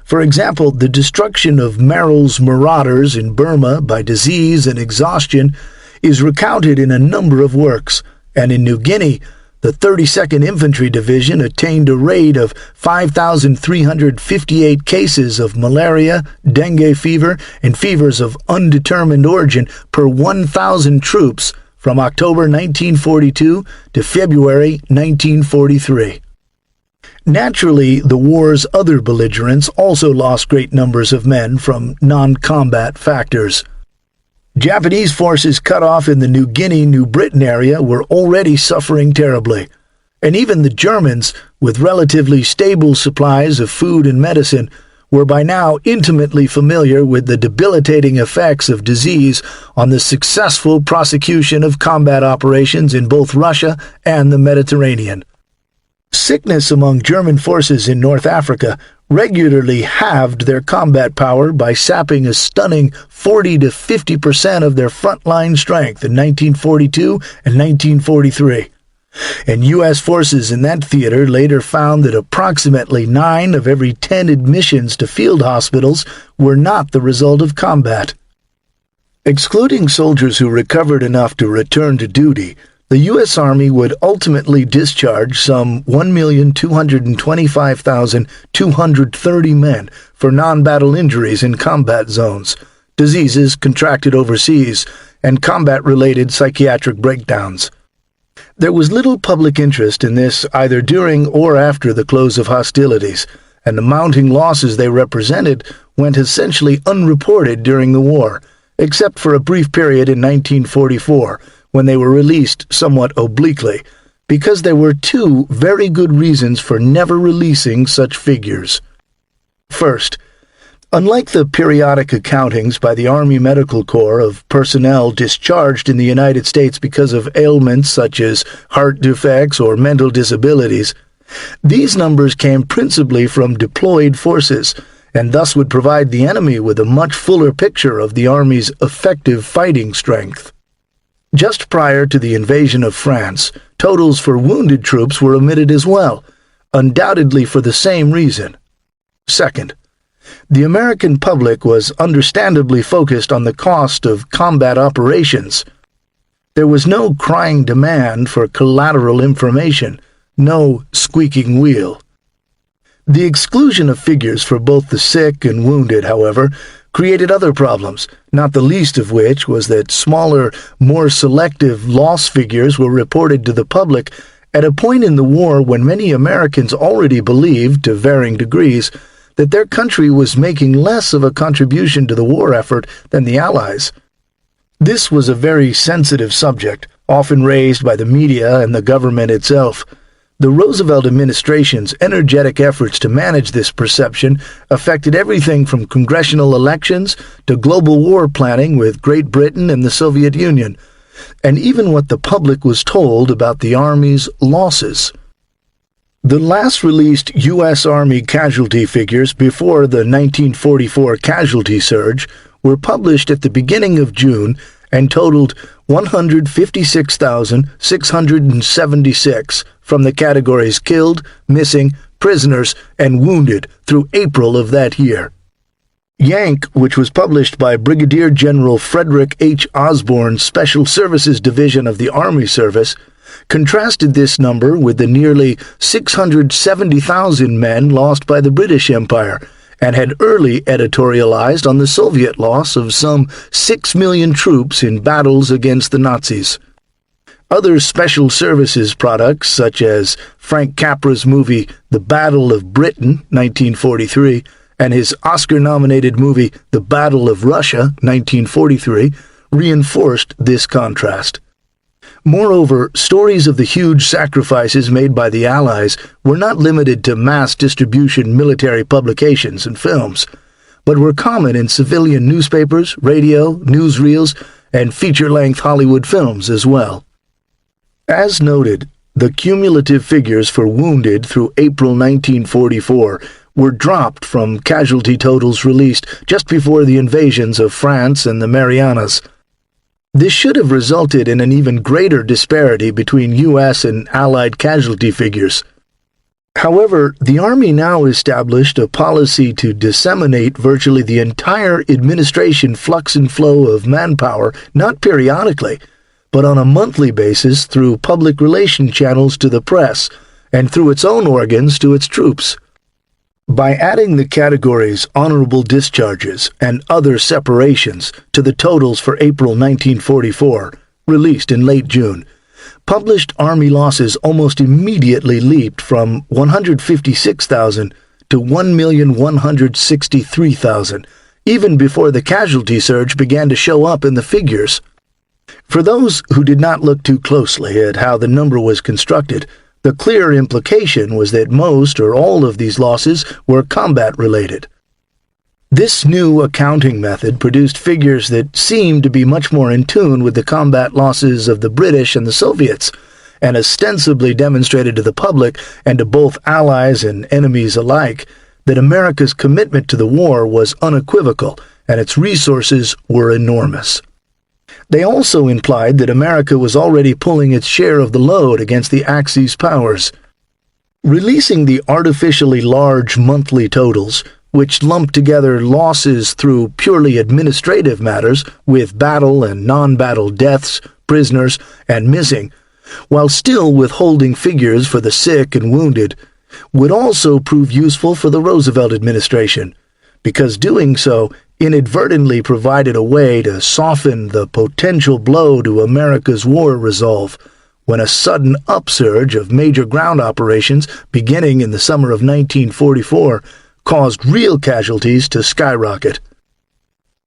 S2: For example, the destruction of Merrill's marauders in Burma by disease and exhaustion is recounted in a number of works, and in New Guinea, the 32nd Infantry Division attained a rate of 5,358 cases of malaria, dengue fever, and fevers of undetermined origin per 1,000 troops from October 1942 to February 1943. Naturally, the war's other belligerents also lost great numbers of men from non-combat factors. Japanese forces cut off in the New Guinea-New Britain area were already suffering terribly, and even the Germans, with relatively stable supplies of food and medicine, were by now intimately familiar with the debilitating effects of disease on the successful prosecution of combat operations in both Russia and the Mediterranean. Sickness among German forces in North Africa regularly halved their combat power by sapping a stunning 40 to 50% of their frontline strength in 1942 and 1943. And U.S. forces in that theater later found that approximately 9 of every 10 admissions to field hospitals were not the result of combat. Excluding soldiers who recovered enough to return to duty, the U.S. Army would ultimately discharge some 1,225,230 men for non-battle injuries in combat zones, diseases contracted overseas, and combat-related psychiatric breakdowns. There was little public interest in this either during or after the close of hostilities, and the mounting losses they represented went essentially unreported during the war, except for a brief period in 1944, when they were released somewhat obliquely, because there were two very good reasons for never releasing such figures. First, unlike the periodic accountings by the Army Medical Corps of personnel discharged in the United States because of ailments such as heart defects or mental disabilities, these numbers came principally from deployed forces, and thus would provide the enemy with a much fuller picture of the Army's effective fighting strength. Just prior to the invasion of France, totals for wounded troops were omitted as well, undoubtedly for the same reason. Second, the American public was understandably focused on the cost of combat operations. There was no crying demand for collateral information, no squeaking wheel. The exclusion of figures for both the sick and wounded, however, created other problems, not the least of which was that smaller, more selective loss figures were reported to the public at a point in the war when many Americans already believed, to varying degrees, that their country was making less of a contribution to the war effort than the Allies. This was a very sensitive subject, often raised by the media and the government itself. The Roosevelt administration's energetic efforts to manage this perception affected everything from congressional elections to global war planning with Great Britain and the Soviet Union, and even what the public was told about the Army's losses. The last released U.S. Army casualty figures before the 1944 casualty surge were published at the beginning of June and totaled 156,676 from the categories killed, missing, prisoners, and wounded through April of that year. Yank, which was published by Brigadier General Frederick H. Osborne's Special Services Division of the Army Service, contrasted this number with the nearly 670,000 men lost by the British Empire, and had early editorialized on the Soviet loss of some 6 million troops in battles against the Nazis. Other special services products, such as Frank Capra's movie The Battle of Britain, 1943, and his Oscar-nominated movie The Battle of Russia, 1943, reinforced this contrast. Moreover, stories of the huge sacrifices made by the Allies were not limited to mass distribution military publications and films, but were common in civilian newspapers, radio, newsreels, and feature-length Hollywood films as well. As noted, the cumulative figures for wounded through April 1944 were dropped from casualty totals released just before the invasions of France and the Marianas. This should have resulted in an even greater disparity between U.S. and Allied casualty figures. However, the Army now established a policy to disseminate virtually the entire administration flux and flow of manpower, not periodically, but on a monthly basis through public relation channels to the press, and through its own organs to its troops. By adding the categories honorable discharges and other separations to the totals for April 1944, released in late June, published Army losses almost immediately leaped from 156,000 to 1,163,000, even before the casualty surge began to show up in the figures. For those who did not look too closely at how the number was constructed, the clear implication was that most or all of these losses were combat-related. This new accounting method produced figures that seemed to be much more in tune with the combat losses of the British and the Soviets, and ostensibly demonstrated to the public and to both allies and enemies alike that America's commitment to the war was unequivocal and its resources were enormous. They also implied that America was already pulling its share of the load against the Axis powers. Releasing the artificially large monthly totals, which lumped together losses through purely administrative matters with battle and non-battle deaths, prisoners, and missing, while still withholding figures for the sick and wounded, would also prove useful for the Roosevelt administration, because doing so inadvertently provided a way to soften the potential blow to America's war resolve when a sudden upsurge of major ground operations beginning in the summer of 1944 caused real casualties to skyrocket.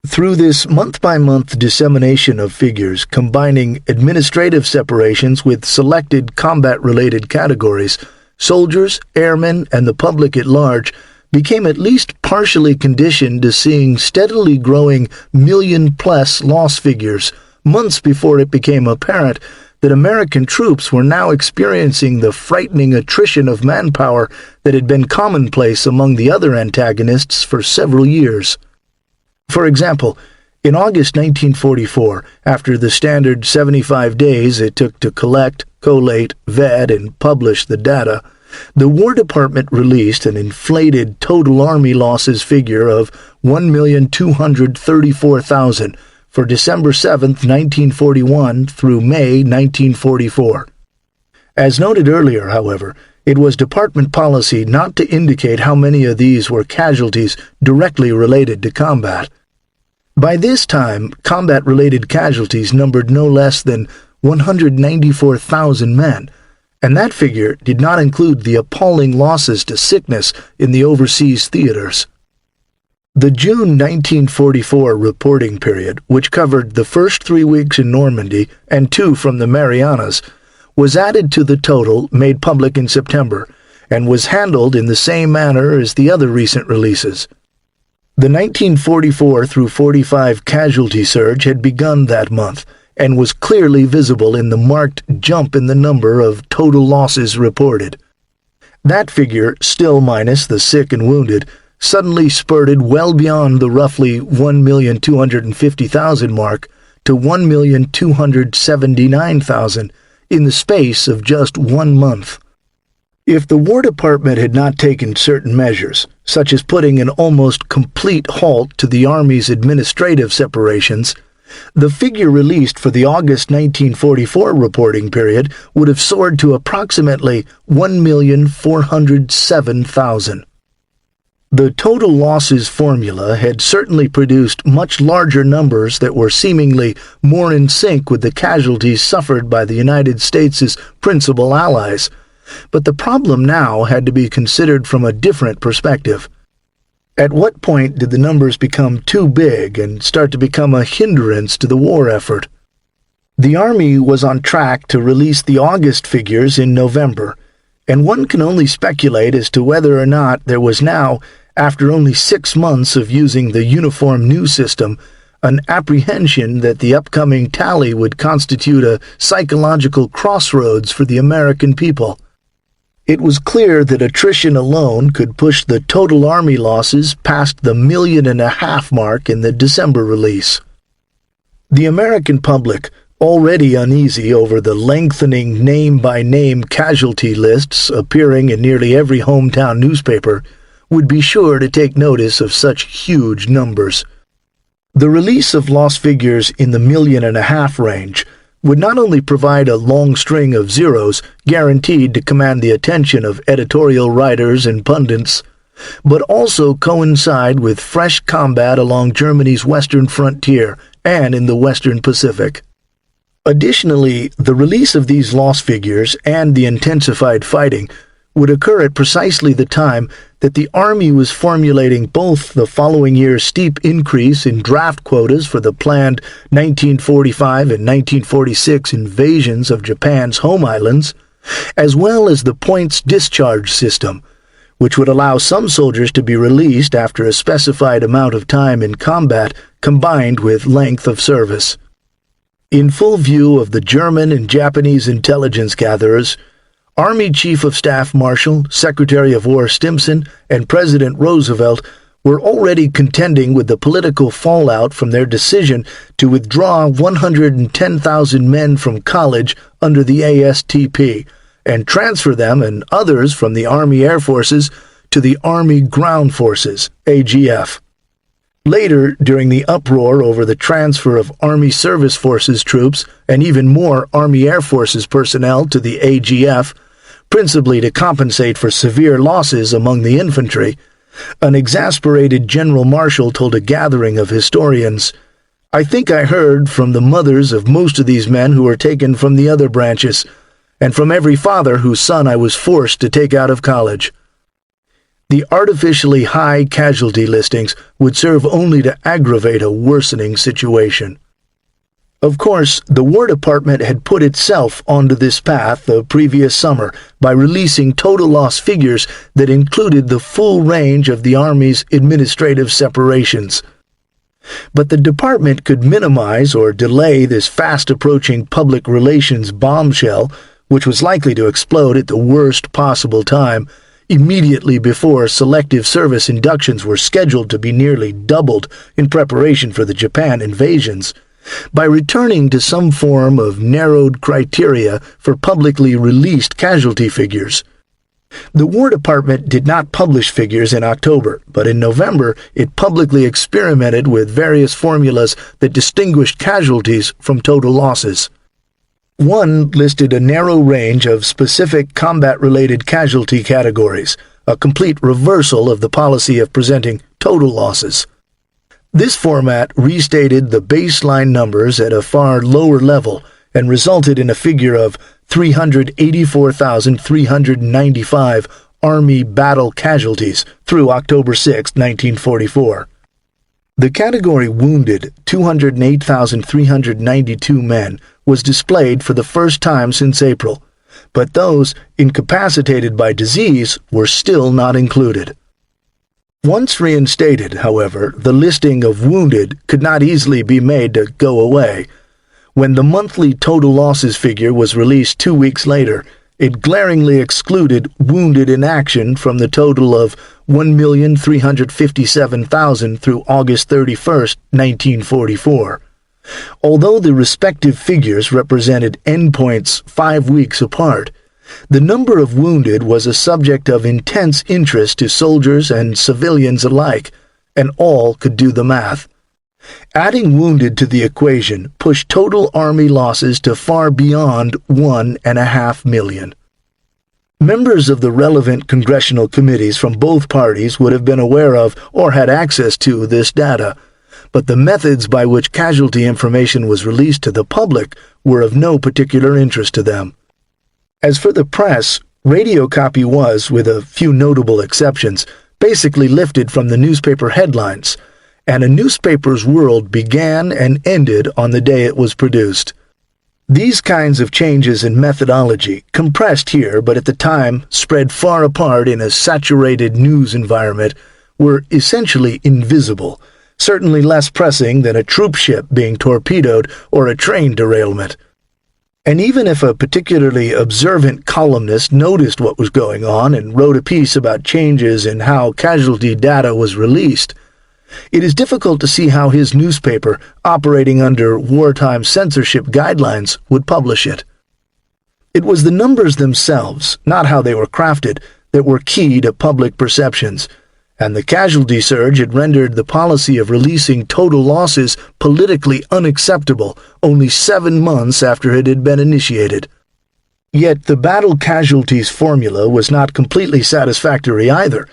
S2: Through this month-by-month dissemination of figures combining administrative separations with selected combat-related categories, soldiers, airmen, and the public at large became at least partially conditioned to seeing steadily growing million-plus loss figures months before it became apparent that American troops were now experiencing the frightening attrition of manpower that had been commonplace among the other antagonists for several years. For example, in August 1944, after the standard 75 days it took to collect, collate, vet, and publish the data, the War Department released an inflated total Army losses figure of 1,234,000 for December 7, 1941 through May 1944. As noted earlier, however, it was department policy not to indicate how many of these were casualties directly related to combat. By this time, combat-related casualties numbered no less than 194,000 men, and that figure did not include the appalling losses to sickness in the overseas theaters. The June 1944 reporting period, which covered the first 3 weeks in Normandy and 2 from the Marianas, was added to the total made public in September, and was handled in the same manner as the other recent releases. The 1944 through 45 casualty surge had begun that month, and was clearly visible in the marked jump in the number of total losses reported. That figure, still minus the sick and wounded, suddenly spurted well beyond the roughly 1,250,000 mark to 1,279,000 in the space of just 1 month. If the War Department had not taken certain measures, such as putting an almost complete halt to the Army's administrative separations, the figure released for the August 1944 reporting period would have soared to approximately 1,407,000. The total losses formula had certainly produced much larger numbers that were seemingly more in sync with the casualties suffered by the United States' principal allies, but the problem now had to be considered from a different perspective. At what point did the numbers become too big and start to become a hindrance to the war effort? The Army was on track to release the August figures in November, and one can only speculate as to whether or not there was now, after only 6 months of using the uniform news system, an apprehension that the upcoming tally would constitute a psychological crossroads for the American people. It was clear that attrition alone could push the total Army losses past the 1.5 million mark in the December release. The American public, already uneasy over the lengthening name-by-name casualty lists appearing in nearly every hometown newspaper, would be sure to take notice of such huge numbers. The release of loss figures in the 1.5 million range would not only provide a long string of zeros guaranteed to command the attention of editorial writers and pundits, but also coincide with fresh combat along Germany's western frontier and in the Western Pacific. Additionally, the release of these loss figures and the intensified fighting would occur at precisely the time that the Army was formulating both the following year's steep increase in draft quotas for the planned 1945 and 1946 invasions of Japan's home islands, as well as the points discharge system, which would allow some soldiers to be released after a specified amount of time in combat combined with length of service. In full view of the German and Japanese intelligence gatherers, Army Chief of Staff Marshal, Secretary of War Stimson, and President Roosevelt were already contending with the political fallout from their decision to withdraw 110,000 men from college under the ASTP and transfer them and others from the Army Air Forces to the Army Ground Forces, AGF. Later, during the uproar over the transfer of Army Service Forces troops and even more Army Air Forces personnel to the AGF, principally to compensate for severe losses among the infantry, an exasperated General Marshall told a gathering of historians, "I think I heard from the mothers of most of these men who were taken from the other branches, and from every father whose son I was forced to take out of college." the artificially high casualty listings would serve only to aggravate a worsening situation. Of course, the War Department had put itself onto this path the previous summer by releasing total loss figures that included the full range of the Army's administrative separations. But the department could minimize or delay this fast-approaching public relations bombshell, which was likely to explode at the worst possible time, immediately before selective service inductions were scheduled to be nearly doubled in preparation for the Japan invasions, by returning to some form of narrowed criteria for publicly released casualty figures. The War Department did not publish figures in October, but in November it publicly experimented with various formulas that distinguished casualties from total losses. One listed a narrow range of specific combat-related casualty categories, a complete reversal of the policy of presenting total losses. This format restated the baseline numbers at a far lower level and resulted in a figure of 384,395 Army battle casualties through October 6, 1944. The category wounded, 208,392 men, was displayed for the first time since April, but those incapacitated by disease were still not included. Once reinstated, however, the listing of wounded could not easily be made to go away. When the monthly total losses figure was released 2 weeks later, it glaringly excluded wounded in action from the total of 1,357,000 through August 31, 1944. Although the respective figures represented endpoints 5 weeks apart, the number of wounded was a subject of intense interest to soldiers and civilians alike, and all could do the math. Adding wounded to the equation pushed total Army losses to far beyond 1.5 million. Members of the relevant congressional committees from both parties would have been aware of or had access to this data, but the methods by which casualty information was released to the public were of no particular interest to them. As for the press, radio copy was, with a few notable exceptions, basically lifted from the newspaper headlines, and a newspaper's world began and ended on the day it was produced. These kinds of changes in methodology, compressed here but at the time spread far apart in a saturated news environment, were essentially invisible, certainly less pressing than a troop ship being torpedoed or a train derailment. And even if a particularly observant columnist noticed what was going on and wrote a piece about changes in how casualty data was released, it is difficult to see how his newspaper, operating under wartime censorship guidelines, would publish it. It was the numbers themselves, not how they were crafted, that were key to public perceptions, and the casualty surge had rendered the policy of releasing total losses politically unacceptable only 7 months after it had been initiated. Yet the battle casualties formula was not completely satisfactory either,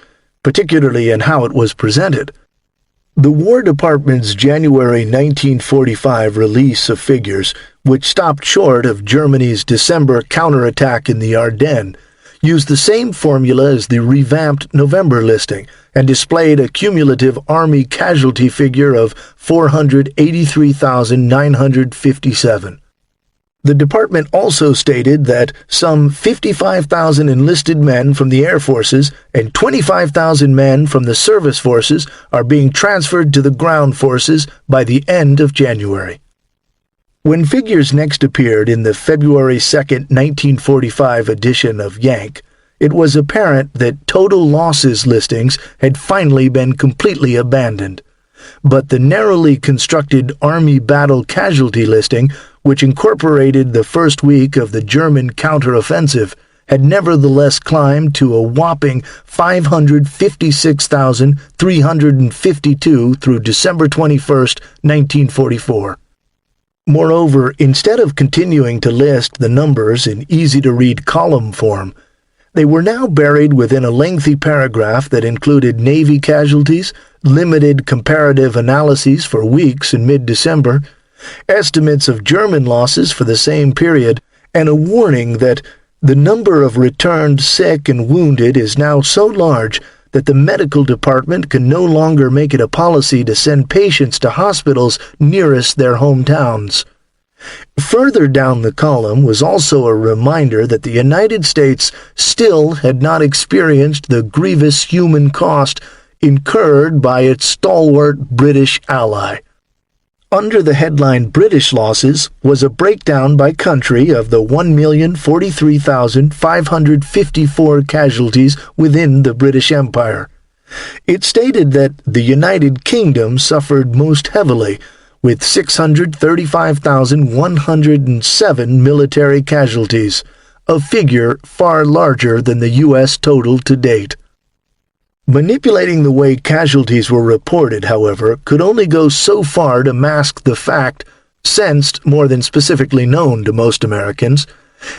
S2: particularly in how it was presented. The War Department's January 1945 release of figures, which stopped short of Germany's December counterattack in the Ardennes, used the same formula as the revamped November listing and displayed a cumulative Army casualty figure of 483,957. The department also stated that some 55,000 enlisted men from the Air Forces and 25,000 men from the service forces are being transferred to the ground forces by the end of January. When figures next appeared in the February 2, 1945 edition of Yank, it was apparent that total losses listings had finally been completely abandoned. But the narrowly constructed Army battle casualty listing, which incorporated the first week of the German counteroffensive, had nevertheless climbed to a whopping 556,352 through December 21, 1944. Moreover, instead of continuing to list the numbers in easy-to-read column form, they were now buried within a lengthy paragraph that included Navy casualties, limited comparative analyses for weeks in mid-December, estimates of German losses for the same period, and a warning that the number of returned sick and wounded is now so large that the medical department can no longer make it a policy to send patients to hospitals nearest their hometowns. Further down the column was also a reminder that the United States still had not experienced the grievous human cost incurred by its stalwart British ally. Under the headline British Losses was a breakdown by country of the 1,043,554 casualties within the British Empire. It stated that the United Kingdom suffered most heavily, with 635,107 military casualties, a figure far larger than the U.S. total to date. Manipulating the way casualties were reported, however, could only go so far to mask the fact, sensed more than specifically known to most Americans,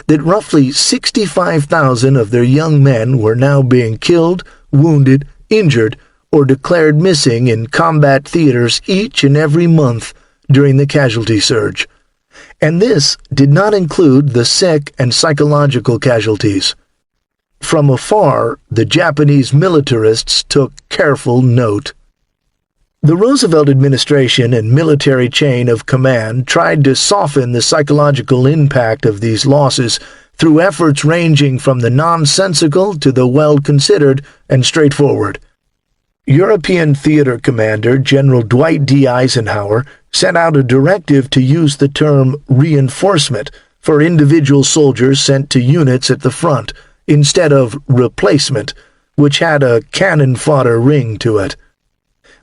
S2: that roughly 65,000 of their young men were now being killed, wounded, injured, or declared missing in combat theaters each and every month during the casualty surge. And this did not include the sick and psychological casualties. From afar, the Japanese militarists took careful note. The Roosevelt administration and military chain of command tried to soften the psychological impact of these losses through efforts ranging from the nonsensical to the well-considered and straightforward. European theater commander General Dwight D. Eisenhower sent out a directive to use the term reinforcement for individual soldiers sent to units at the front, instead of replacement, which had a cannon fodder ring to it.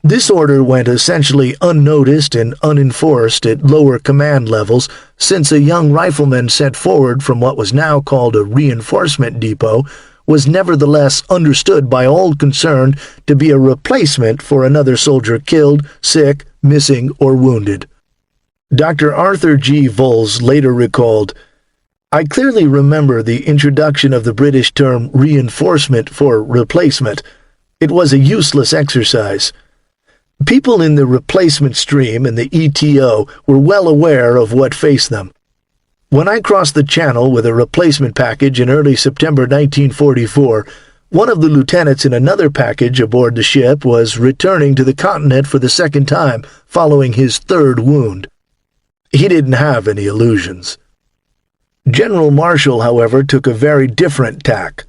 S2: This order went essentially unnoticed and unenforced at lower command levels, since a young rifleman sent forward from what was now called a reinforcement depot was nevertheless understood by all concerned to be a replacement for another soldier killed, sick, missing, or wounded. Dr. Arthur G. Voles later recalled, "I clearly remember the introduction of the British term reinforcement for replacement. It was a useless exercise. People in the replacement stream and the ETO were well aware of what faced them. When I crossed the Channel with a replacement package in early September 1944, one of the lieutenants in another package aboard the ship was returning to the continent for the second time following his third wound. He didn't have any illusions." General Marshall, however, took a very different tack.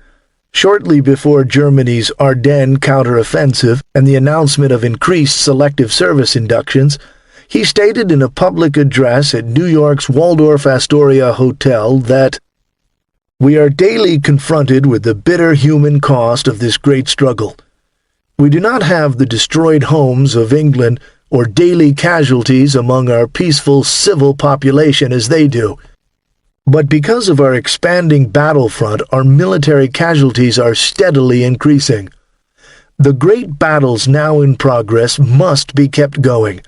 S2: Shortly before Germany's Ardennes counteroffensive and the announcement of increased selective service inductions, he stated in a public address at New York's Waldorf Astoria Hotel that, "We are daily confronted with the bitter human cost of this great struggle. We do not have the destroyed homes of England or daily casualties among our peaceful civil population as they do. But because of our expanding battlefront, our military casualties are steadily increasing. The great battles now in progress must be kept going.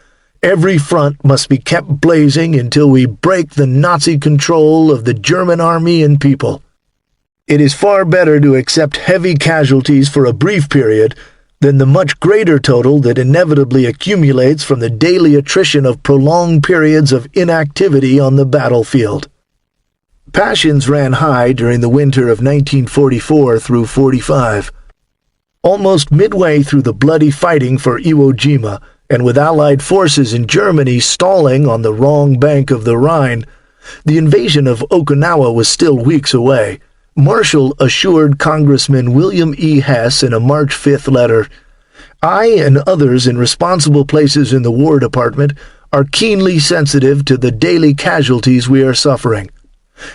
S2: Every front must be kept blazing until we break the Nazi control of the German army and people. It is far better to accept heavy casualties for a brief period than the much greater total that inevitably accumulates from the daily attrition of prolonged periods of inactivity on the battlefield." Passions ran high during the winter of 1944 through 45. Almost midway through the bloody fighting for Iwo Jima, and with Allied forces in Germany stalling on the wrong bank of the Rhine, the invasion of Okinawa was still weeks away. Marshall assured Congressman William E. Hess in a March 5th letter, "I and others in responsible places in the War Department are keenly sensitive to the daily casualties we are suffering."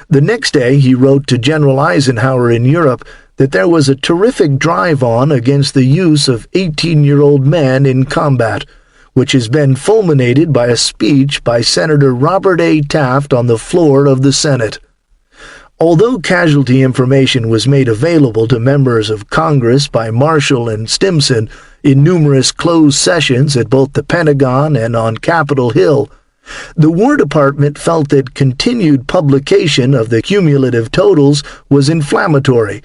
S2: The next day he wrote to General Eisenhower in Europe that there was a terrific drive-on against the use of 18-year-old men in combat, which has been fulminated by a speech by Senator Robert A. Taft on the floor of the Senate. Although casualty information was made available to members of Congress by Marshall and Stimson in numerous closed sessions at both the Pentagon and on Capitol Hill, the War Department felt that continued publication of the cumulative totals was inflammatory,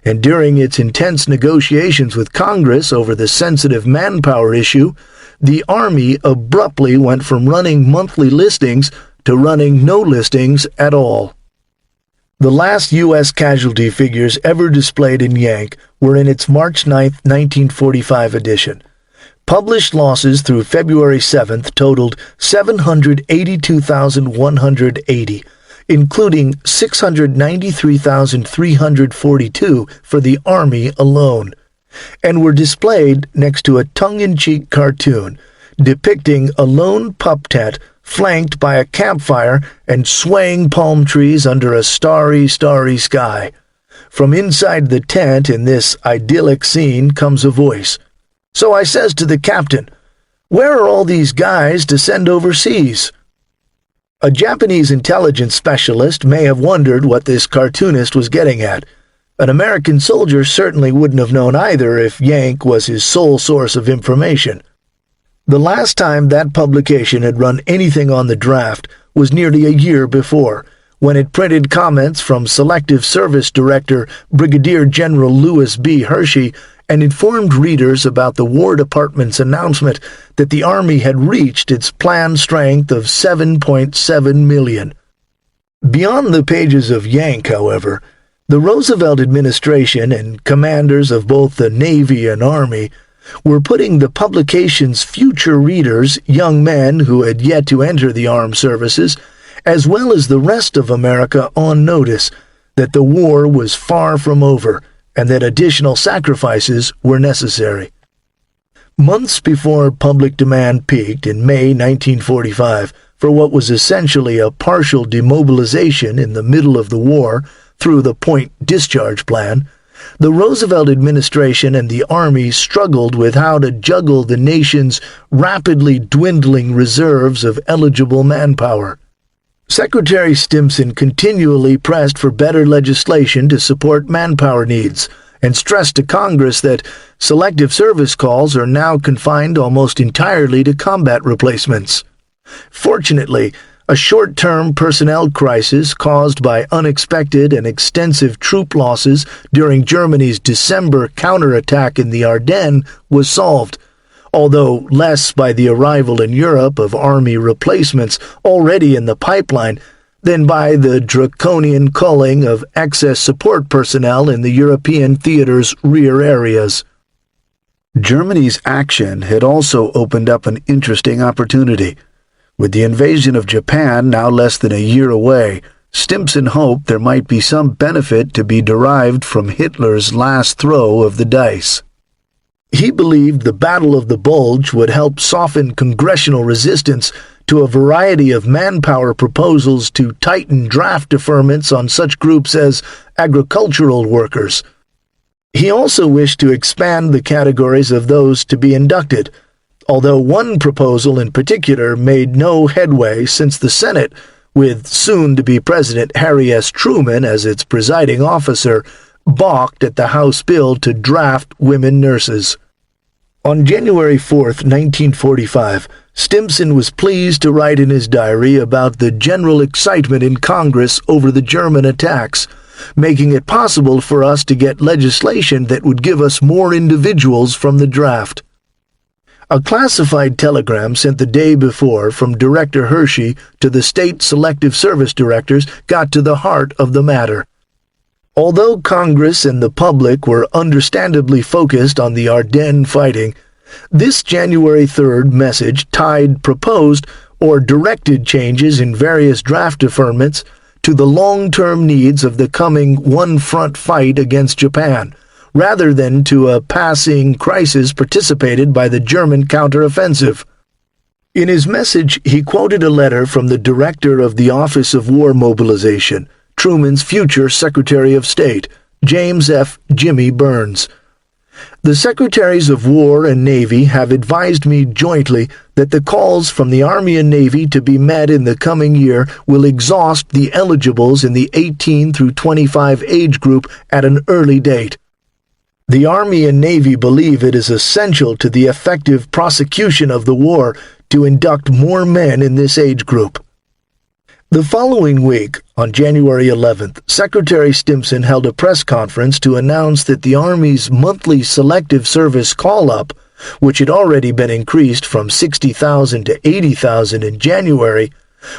S2: and during its intense negotiations with Congress over the sensitive manpower issue, the Army abruptly went from running monthly listings to running no listings at all. The last U.S. casualty figures ever displayed in Yank were in its March 9, 1945 edition. Published losses through February 7th totaled 782,180, including 693,342 for the Army alone, and were displayed next to a tongue-in-cheek cartoon depicting a lone pup tent flanked by a campfire and swaying palm trees under a starry sky. From inside the tent in this idyllic scene comes a voice. So I says to the captain, "Where are all these guys to send overseas?" A Japanese intelligence specialist may have wondered what this cartoonist was getting at. An American soldier certainly wouldn't have known either if Yank was his sole source of information. The last time that publication had run anything on the draft was nearly a year before, when it printed comments from Selective Service Director Brigadier General Lewis B. Hershey and informed readers about the War Department's announcement that the Army had reached its planned strength of 7.7 million. Beyond the pages of Yank, however, the Roosevelt administration and commanders of both the Navy and Army were putting the publication's future readers, young men who had yet to enter the armed services, as well as the rest of America, on notice that the war was far from over and that additional sacrifices were necessary. Months before public demand peaked in May 1945 for what was essentially a partial demobilization in the middle of the war through the Point Discharge Plan, the Roosevelt administration and the Army struggled with how to juggle the nation's rapidly dwindling reserves of eligible manpower. Secretary Stimson continually pressed for better legislation to support manpower needs and stressed to Congress that selective service calls are now confined almost entirely to combat replacements. Fortunately, a short-term personnel crisis caused by unexpected and extensive troop losses during Germany's December counterattack in the Ardennes was solved, although less by the arrival in Europe of Army replacements already in the pipeline than by the draconian culling of excess support personnel in the European theater's rear areas. Germany's action had also opened up an interesting opportunity. With the invasion of Japan now less than a year away, Stimson hoped there might be some benefit to be derived from Hitler's last throw of the dice. He believed the Battle of the Bulge would help soften congressional resistance to a variety of manpower proposals to tighten draft deferments on such groups as agricultural workers. He also wished to expand the categories of those to be inducted, although one proposal in particular made no headway since the Senate, with soon-to-be President Harry S. Truman as its presiding officer, balked at the House bill to draft women nurses. On January 4, 1945, Stimson was pleased to write in his diary about the general excitement in Congress over the German attacks, making it possible for us to get legislation that would give us more individuals from the draft. A classified telegram sent the day before from Director Hershey to the state selective service directors got to the heart of the matter. Although Congress and the public were understandably focused on the Ardennes fighting, this January 3rd message tied proposed or directed changes in various draft deferments to the long-term needs of the coming one-front fight against Japan, rather than to a passing crisis precipitated by the German counteroffensive. In his message, he quoted a letter from the director of the Office of War Mobilization, Truman's future Secretary of State, James F. Jimmy Burns. The Secretaries of War and Navy have advised me jointly that the calls from the Army and Navy to be met in the coming year will exhaust the eligibles in the 18 through 25 age group at an early date. The Army and Navy believe it is essential to the effective prosecution of the war to induct more men in this age group. The following week, on January 11th, Secretary Stimson held a press conference to announce that the Army's monthly selective service call-up, which had already been increased from 60,000 to 80,000 in January,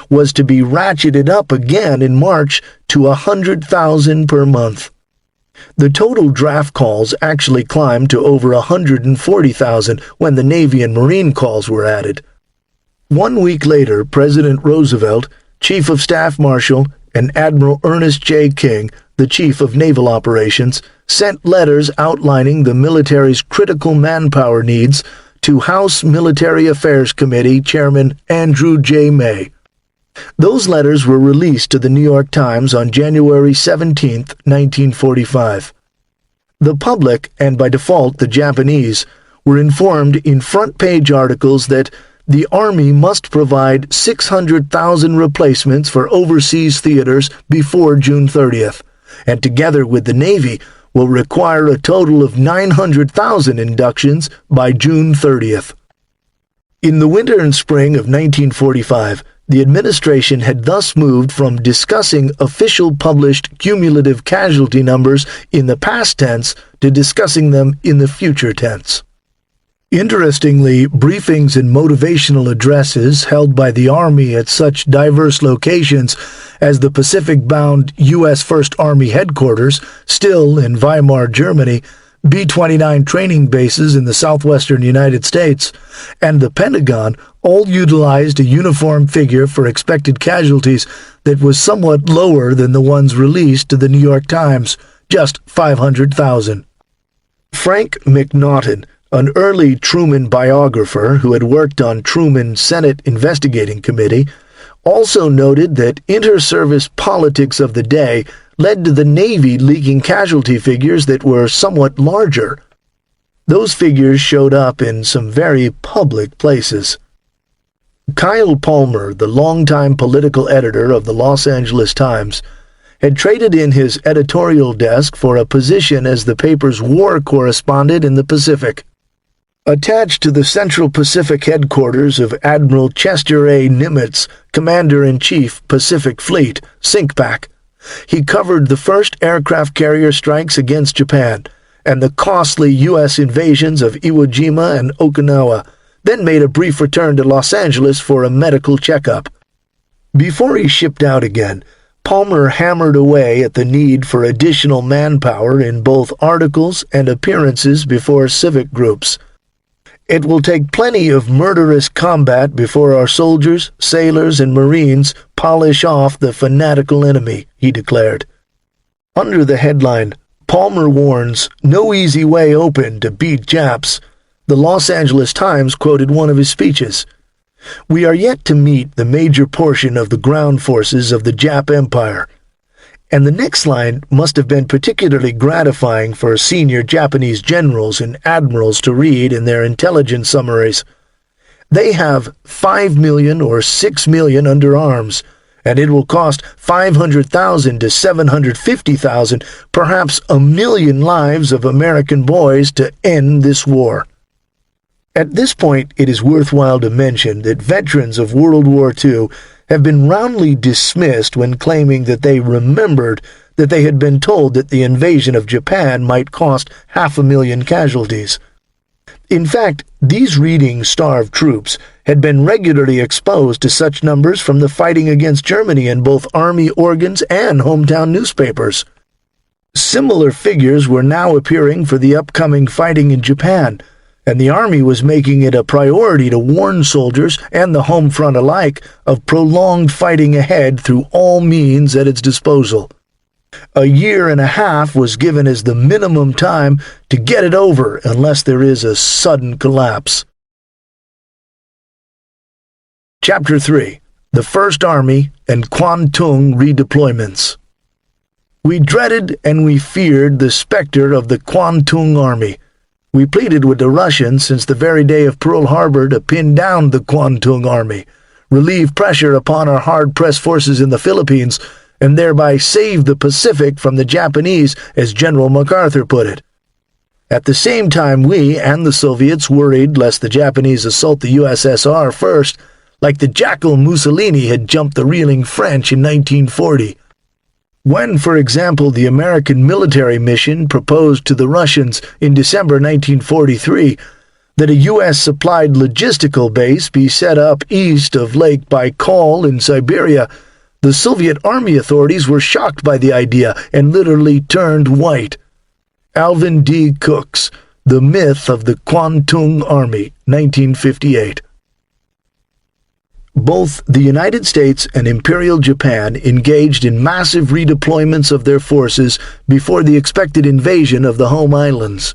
S2: was to be ratcheted up again in March to 100,000 per month. The total draft calls actually climbed to over 140,000 when the Navy and Marine calls were added. 1 week later, President Roosevelt, Chief of Staff Marshal, and Admiral Ernest J. King, the Chief of Naval Operations, sent letters outlining the military's critical manpower needs to House Military Affairs Committee Chairman Andrew J. May. Those letters were released to the New York Times on January 17, 1945. The public, and by default the Japanese, were informed in front-page articles that the Army must provide 600,000 replacements for overseas theaters before June 30th, and together with the Navy will require a total of 900,000 inductions by June 30th. In the winter and spring of 1945, the administration had thus moved from discussing official published cumulative casualty numbers in the past tense to discussing them in the future tense. Interestingly, briefings and motivational addresses held by the Army at such diverse locations as the Pacific-bound U.S. 1st Army Headquarters, still in Weimar, Germany, B-29 training bases in the southwestern United States, and the Pentagon all utilized a uniform figure for expected casualties that was somewhat lower than the ones released to the New York Times, just 500,000. Frank McNaughton, an early Truman biographer who had worked on Truman's Senate Investigating Committee, also noted that inter-service politics of the day led to the Navy leaking casualty figures that were somewhat larger. Those figures showed up in some very public places. Kyle Palmer, the longtime political editor of the Los Angeles Times, had traded in his editorial desk for a position as the paper's war correspondent in the Pacific. Attached to the Central Pacific headquarters of Admiral Chester A. Nimitz, Commander-in-Chief, Pacific Fleet, CINCPAC, he covered the first aircraft carrier strikes against Japan and the costly U.S. invasions of Iwo Jima and Okinawa, then made a brief return to Los Angeles for a medical checkup. Before he shipped out again, Palmer hammered away at the need for additional manpower in both articles and appearances before civic groups. "It will take plenty of murderous combat before our soldiers, sailors, and Marines polish off the fanatical enemy," he declared. Under the headline, "Palmer warns, no easy way open to beat Japs," the Los Angeles Times quoted one of his speeches. "We are yet to meet the major portion of the ground forces of the Jap Empire." And the next line must have been particularly gratifying for senior Japanese generals and admirals to read in their intelligence summaries. "They have 5 million or 6 million under arms, and it will cost 500,000 to 750,000, perhaps 1 million lives of American boys to end this war." At this point, it is worthwhile to mention that veterans of World War II have been roundly dismissed when claiming that they remembered that they had been told that the invasion of Japan might cost 500,000 casualties. In fact, these reading-starved troops had been regularly exposed to such numbers from the fighting against Germany in both army organs and hometown newspapers. Similar figures were now appearing for the upcoming fighting in Japan, and the Army was making it a priority to warn soldiers and the home front alike of prolonged fighting ahead through all means at its disposal. 1.5 years was given as the minimum time to get it over unless there is a sudden collapse. Chapter 3. The First Army and Kwantung Redeployments. We dreaded and we feared the specter of the Kwantung Army. We pleaded with the Russians since the very day of Pearl Harbor to pin down the Kwantung Army, relieve pressure upon our hard-pressed forces in the Philippines, and thereby save the Pacific from the Japanese, as General MacArthur put it. At the same time, we and the Soviets worried lest the Japanese assault the USSR first, like the jackal Mussolini had jumped the reeling French in 1940. When, for example, the American military mission proposed to the Russians in December 1943, that a U.S.-supplied logistical base be set up east of Lake Baikal in Siberia, the Soviet Army authorities were shocked by the idea and literally turned white. Alvin D. Cooks, The Myth of the Kwantung Army, 1958. Both the United States and Imperial Japan engaged in massive redeployments of their forces before the expected invasion of the Home Islands.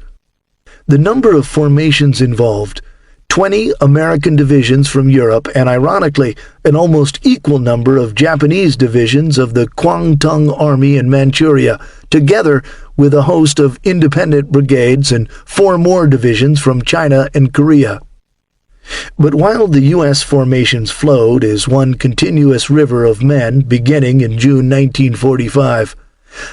S2: The number of formations involved, 20 American divisions from Europe and, ironically, an almost equal number of Japanese divisions of the Kwantung Army in Manchuria, together with a host of independent brigades and 4 more divisions from China and Korea. But while the U.S. formations flowed as one continuous river of men beginning in June 1945,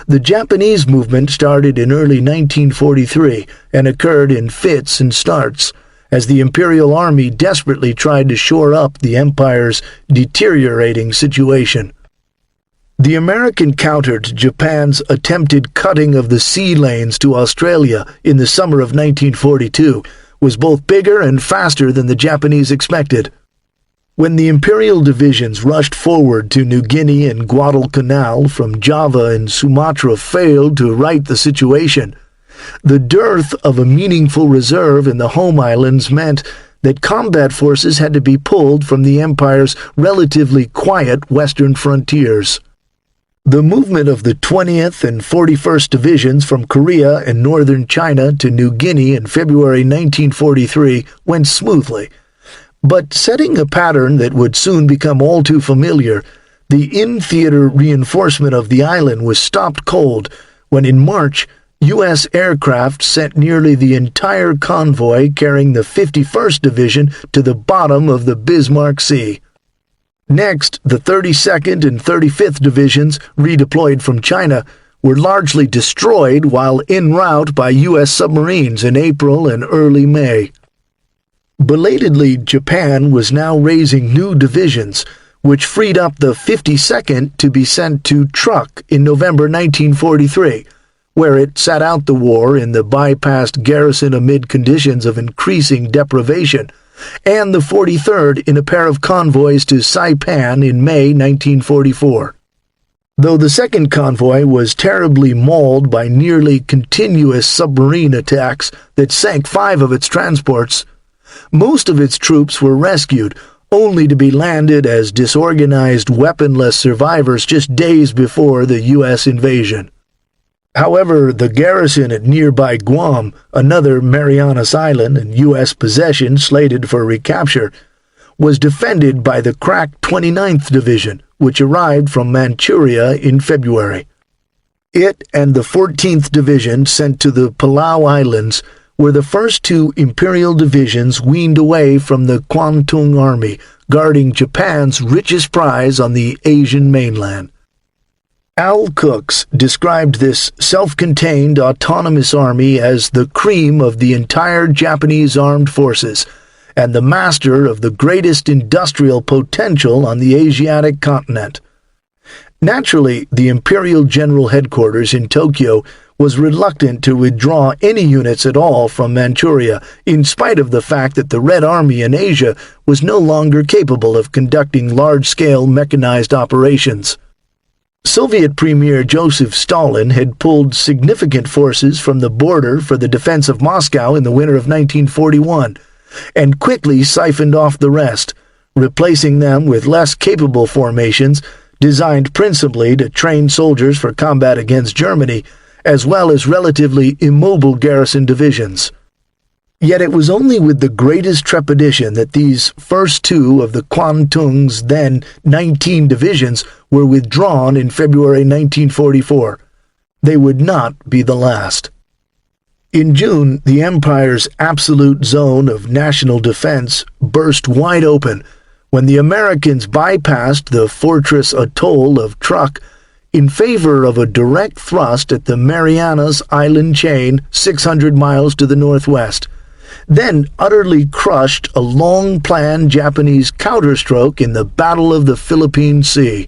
S2: the Japanese movement started in early 1943 and occurred in fits and starts, as the Imperial Army desperately tried to shore up the Empire's deteriorating situation. The American counter to Japan's attempted cutting of the sea lanes to Australia in the summer of 1942 was both bigger and faster than the Japanese expected. When the Imperial divisions rushed forward to New Guinea and Guadalcanal from Java and Sumatra failed to right the situation, the dearth of a meaningful reserve in the Home Islands meant that combat forces had to be pulled from the Empire's relatively quiet western frontiers. The movement of the 20th and 41st Divisions from Korea and northern China to New Guinea in February 1943 went smoothly, but setting a pattern that would soon become all too familiar, the in-theater reinforcement of the island was stopped cold when in March, U.S. aircraft sent nearly the entire convoy carrying the 51st Division to the bottom of the Bismarck Sea. Next, the 32nd and 35th Divisions, redeployed from China, were largely destroyed while en route by U.S. submarines in April and early May. Belatedly, Japan was now raising new divisions, which freed up the 52nd to be sent to Truk in November 1943, where it sat out the war in the bypassed garrison amid conditions of increasing deprivation, and the 43rd in a pair of convoys to Saipan in May 1944. Though the second convoy was terribly mauled by nearly continuous submarine attacks that sank 5 of its transports, most of its troops were rescued, only to be landed as disorganized, weaponless survivors just days before the U.S. invasion. However, the garrison at nearby Guam, another Marianas Island and U.S. possession slated for recapture, was defended by the crack 29th Division, which arrived from Manchuria in February. It and the 14th Division sent to the Palau Islands were the first 2 Imperial divisions weaned away from the Kwantung Army, guarding Japan's richest prize on the Asian mainland. Al Cooks described this self-contained autonomous army as the cream of the entire Japanese armed forces and the master of the greatest industrial potential on the Asiatic continent. Naturally, the Imperial General Headquarters in Tokyo was reluctant to withdraw any units at all from Manchuria, in spite of the fact that the Red Army in Asia was no longer capable of conducting large-scale mechanized operations. Soviet Premier Joseph Stalin had pulled significant forces from the border for the defense of Moscow in the winter of 1941, and quickly siphoned off the rest, replacing them with less capable formations designed principally to train soldiers for combat against Germany, as well as relatively immobile garrison divisions. Yet it was only with the greatest trepidation that these first 2 of the Kwantung's then 19 divisions were withdrawn in February 1944. They would not be the last. In June, the Empire's absolute zone of national defense burst wide open when the Americans bypassed the fortress atoll of Truk in favor of a direct thrust at the Marianas Island chain 600 miles to the northwest, then utterly crushed a long-planned Japanese counterstroke in the Battle of the Philippine Sea.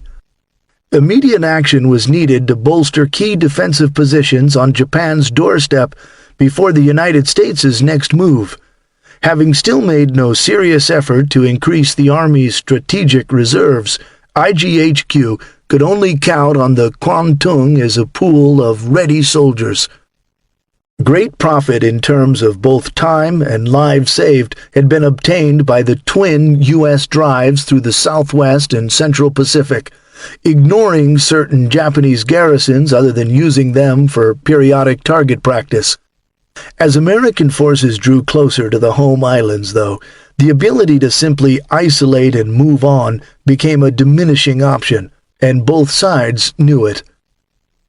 S2: Immediate action was needed to bolster key defensive positions on Japan's doorstep before the United States' next move. Having still made no serious effort to increase the Army's strategic reserves, IGHQ could only count on the Kwantung as a pool of ready soldiers. Great profit in terms of both time and lives saved had been obtained by the twin U.S. drives through the Southwest and Central Pacific, ignoring certain Japanese garrisons other than using them for periodic target practice. As American forces drew closer to the home islands, though, the ability to simply isolate and move on became a diminishing option, and both sides knew it.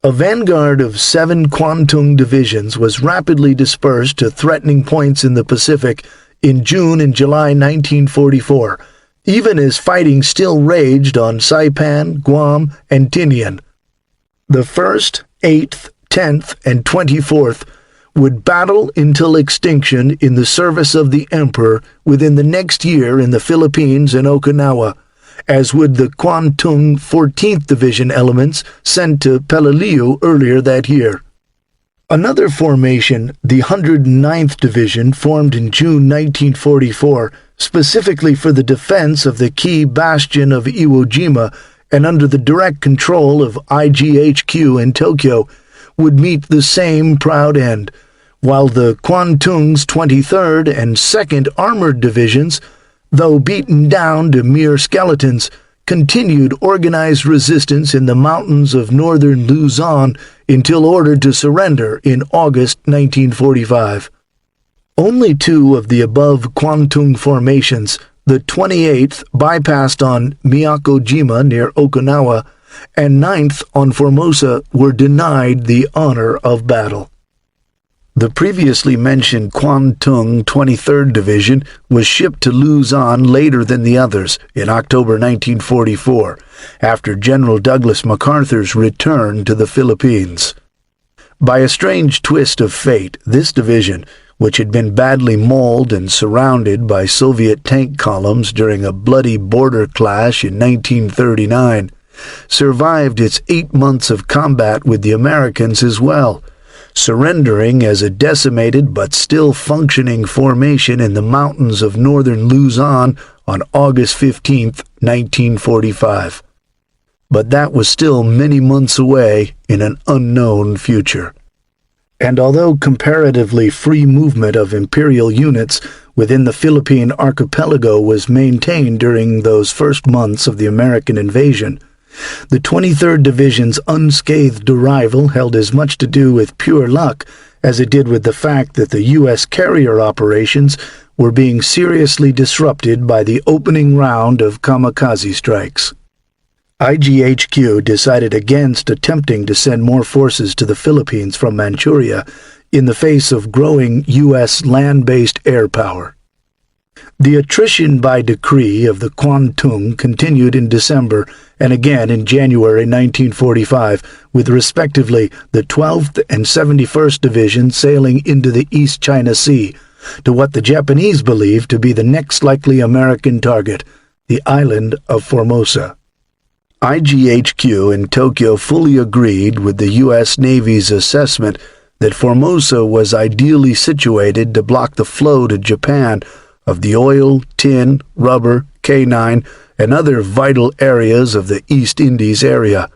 S2: A vanguard of 7 Kwantung divisions was rapidly dispersed to threatening points in the Pacific in June and July 1944, even as fighting still raged on Saipan, Guam, and Tinian. The 1st, 8th, 10th, and 24th would battle until extinction in the service of the Emperor within the next year in the Philippines and Okinawa, as would the Kwantung 14th Division elements sent to Peleliu earlier that year. Another formation, the 109th Division, formed in June 1944, specifically for the defense of the key bastion of Iwo Jima and under the direct control of IGHQ in Tokyo, would meet the same proud end, while the Kwantung's 23rd and 2nd Armored Divisions, though beaten down to mere skeletons, continued organized resistance in the mountains of northern Luzon until ordered to surrender in August 1945. Only 2 of the above Kwantung formations, the 28th bypassed on Miyako-jima near Okinawa, and 9th on Formosa, were denied the honor of battle. The previously mentioned Kwantung 23rd Division was shipped to Luzon later than the others, in October 1944, after General Douglas MacArthur's return to the Philippines. By a strange twist of fate, this division, which had been badly mauled and surrounded by Soviet tank columns during a bloody border clash in 1939, survived its 8 months of combat with the Americans as well, surrendering as a decimated but still functioning formation in the mountains of northern Luzon on August 15, 1945. But that was still many months away in an unknown future. And although comparatively free movement of Imperial units within the Philippine archipelago was maintained during those first months of the American invasion, the 23rd Division's unscathed arrival held as much to do with pure luck as it did with the fact that the U.S. carrier operations were being seriously disrupted by the opening round of kamikaze strikes. IGHQ decided against attempting to send more forces to the Philippines from Manchuria in the face of growing U.S. land-based air power. The attrition by decree of the Kwantung continued in December and again in January 1945, with respectively the 12th and 71st Division sailing into the East China Sea to what the Japanese believed to be the next likely American target, the island of Formosa. IGHQ in Tokyo fully agreed with the U.S. Navy's assessment that Formosa was ideally situated to block the flow to Japan of the oil, tin, rubber, canine, and other vital areas of the East Indies area,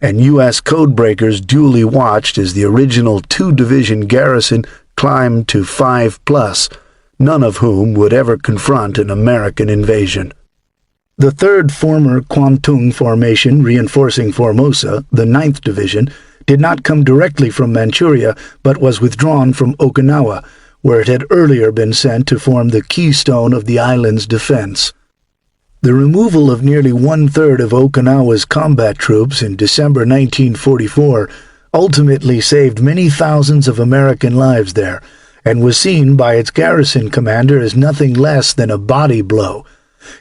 S2: and U.S. codebreakers duly watched as the original 2-division garrison climbed to 5+, none of whom would ever confront an American invasion. The 3rd former Kwantung formation reinforcing Formosa, the 9th Division, did not come directly from Manchuria but was withdrawn from Okinawa, where it had earlier been sent to form the keystone of the island's defense. The removal of nearly 1/3 of Okinawa's combat troops in December 1944 ultimately saved many thousands of American lives there, and was seen by its garrison commander as nothing less than a body blow.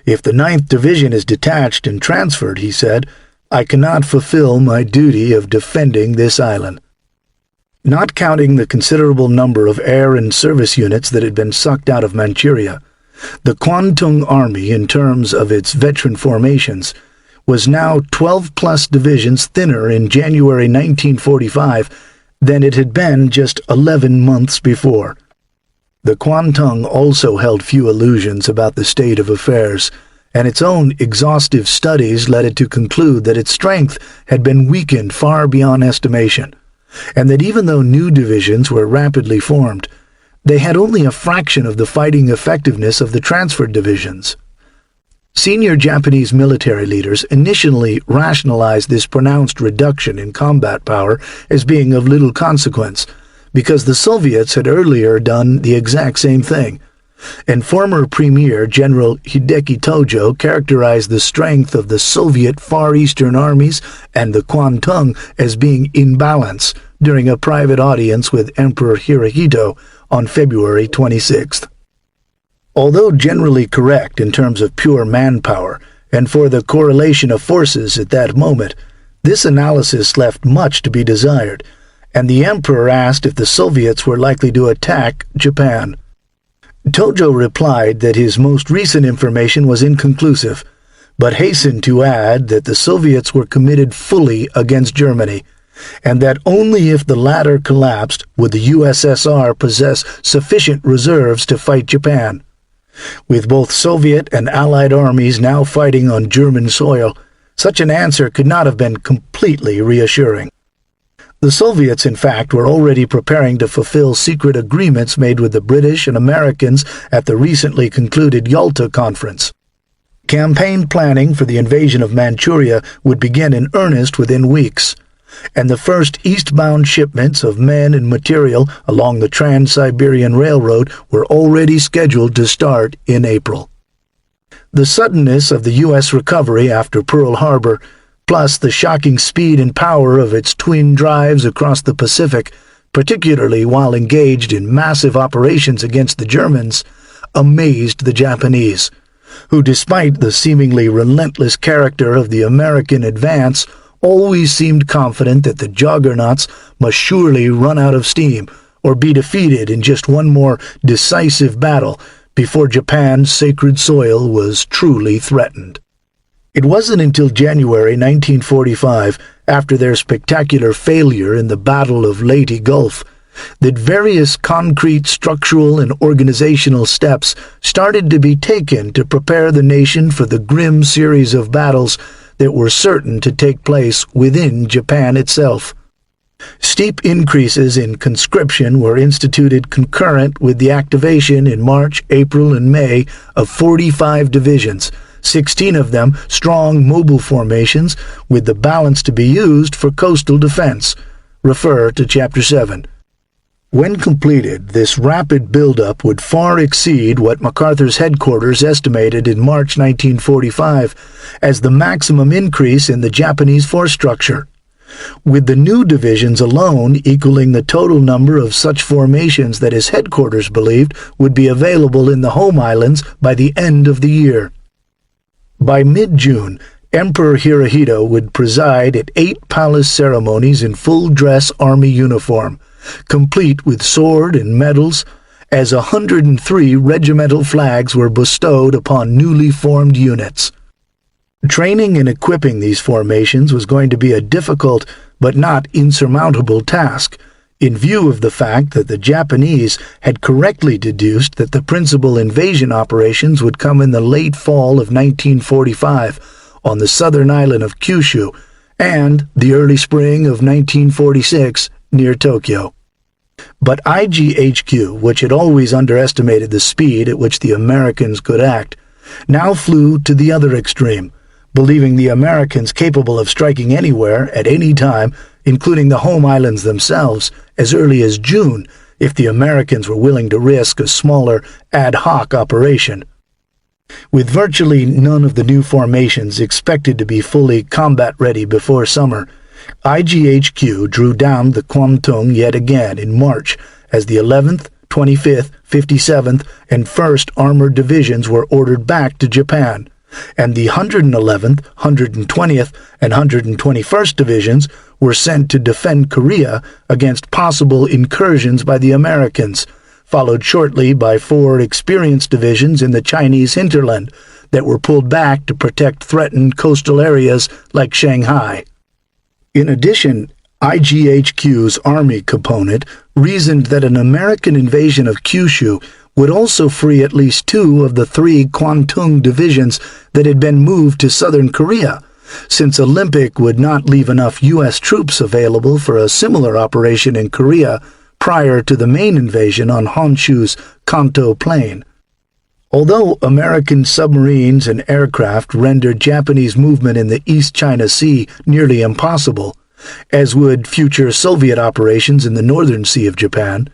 S2: "If the 9th Division is detached and transferred," he said, "I cannot fulfill my duty of defending this island." Not counting the considerable number of air and service units that had been sucked out of Manchuria, the Kwantung Army, in terms of its veteran formations, was now 12+ divisions thinner in January 1945 than it had been just 11 months before. The Kwantung also held few illusions about the state of affairs, and its own exhaustive studies led it to conclude that its strength had been weakened far beyond estimation, and that even though new divisions were rapidly formed, they had only a fraction of the fighting effectiveness of the transferred divisions. Senior Japanese military leaders initially rationalized this pronounced reduction in combat power as being of little consequence, because the Soviets had earlier done the exact same thing, and former Premier General Hideki Tojo characterized the strength of the Soviet Far Eastern armies and the Kwantung as being in balance during a private audience with Emperor Hirohito on February 26th. Although generally correct in terms of pure manpower and for the correlation of forces at that moment, this analysis left much to be desired, and the emperor asked if the Soviets were likely to attack Japan. Tojo replied that his most recent information was inconclusive, but hastened to add that the Soviets were committed fully against Germany, and that only if the latter collapsed would the USSR possess sufficient reserves to fight Japan. With both Soviet and Allied armies now fighting on German soil, such an answer could not have been completely reassuring. The Soviets, in fact, were already preparing to fulfill secret agreements made with the British and Americans at the recently concluded Yalta Conference. Campaign planning for the invasion of Manchuria would begin in earnest within weeks, and the first eastbound shipments of men and material along the Trans-Siberian Railroad were already scheduled to start in April. The suddenness of the U.S. recovery after Pearl Harbor, plus the shocking speed and power of its twin drives across the Pacific, particularly while engaged in massive operations against the Germans, amazed the Japanese, who, despite the seemingly relentless character of the American advance, always seemed confident that the juggernauts must surely run out of steam or be defeated in just one more decisive battle before Japan's sacred soil was truly threatened. It wasn't until January 1945, after their spectacular failure in the Battle of Leyte Gulf, that various concrete structural and organizational steps started to be taken to prepare the nation for the grim series of battles that were certain to take place within Japan itself. Steep increases in conscription were instituted concurrent with the activation in March, April, and May of 45 divisions, 16 of them strong mobile formations with the balance to be used for coastal defense. Refer to Chapter 7. When completed, this rapid buildup would far exceed what MacArthur's headquarters estimated in March 1945 as the maximum increase in the Japanese force structure, with the new divisions alone equaling the total number of such formations that his headquarters believed would be available in the Home Islands by the end of the year. By mid-June, Emperor Hirohito would preside at 8 palace ceremonies in full-dress army uniform, complete with sword and medals, as 103 regimental flags were bestowed upon newly formed units. Training and equipping these formations was going to be a difficult but not insurmountable task, in view of the fact that the Japanese had correctly deduced that the principal invasion operations would come in the late fall of 1945 on the southern island of Kyushu and the early spring of 1946 near Tokyo. But IGHQ, which had always underestimated the speed at which the Americans could act, now flew to the other extreme, believing the Americans capable of striking anywhere at any time, including the home islands themselves, as early as June, if the Americans were willing to risk a smaller ad hoc operation. With virtually none of the new formations expected to be fully combat-ready before summer, IGHQ drew down the Kwantung yet again in March as the 11th, 25th, 57th, and 1st Armored Divisions were ordered back to Japan, and the 111th, 120th, and 121st Divisions were sent to defend Korea against possible incursions by the Americans, followed shortly by 4 experienced divisions in the Chinese hinterland that were pulled back to protect threatened coastal areas like Shanghai. In addition, IGHQ's Army component reasoned that an American invasion of Kyushu would also free at least 2 of the 3 Kwantung divisions that had been moved to southern Korea, since Olympic would not leave enough U.S. troops available for a similar operation in Korea prior to the main invasion on Honshu's Kanto Plain. Although American submarines and aircraft rendered Japanese movement in the East China Sea nearly impossible, as would future Soviet operations in the Northern Sea of Japan,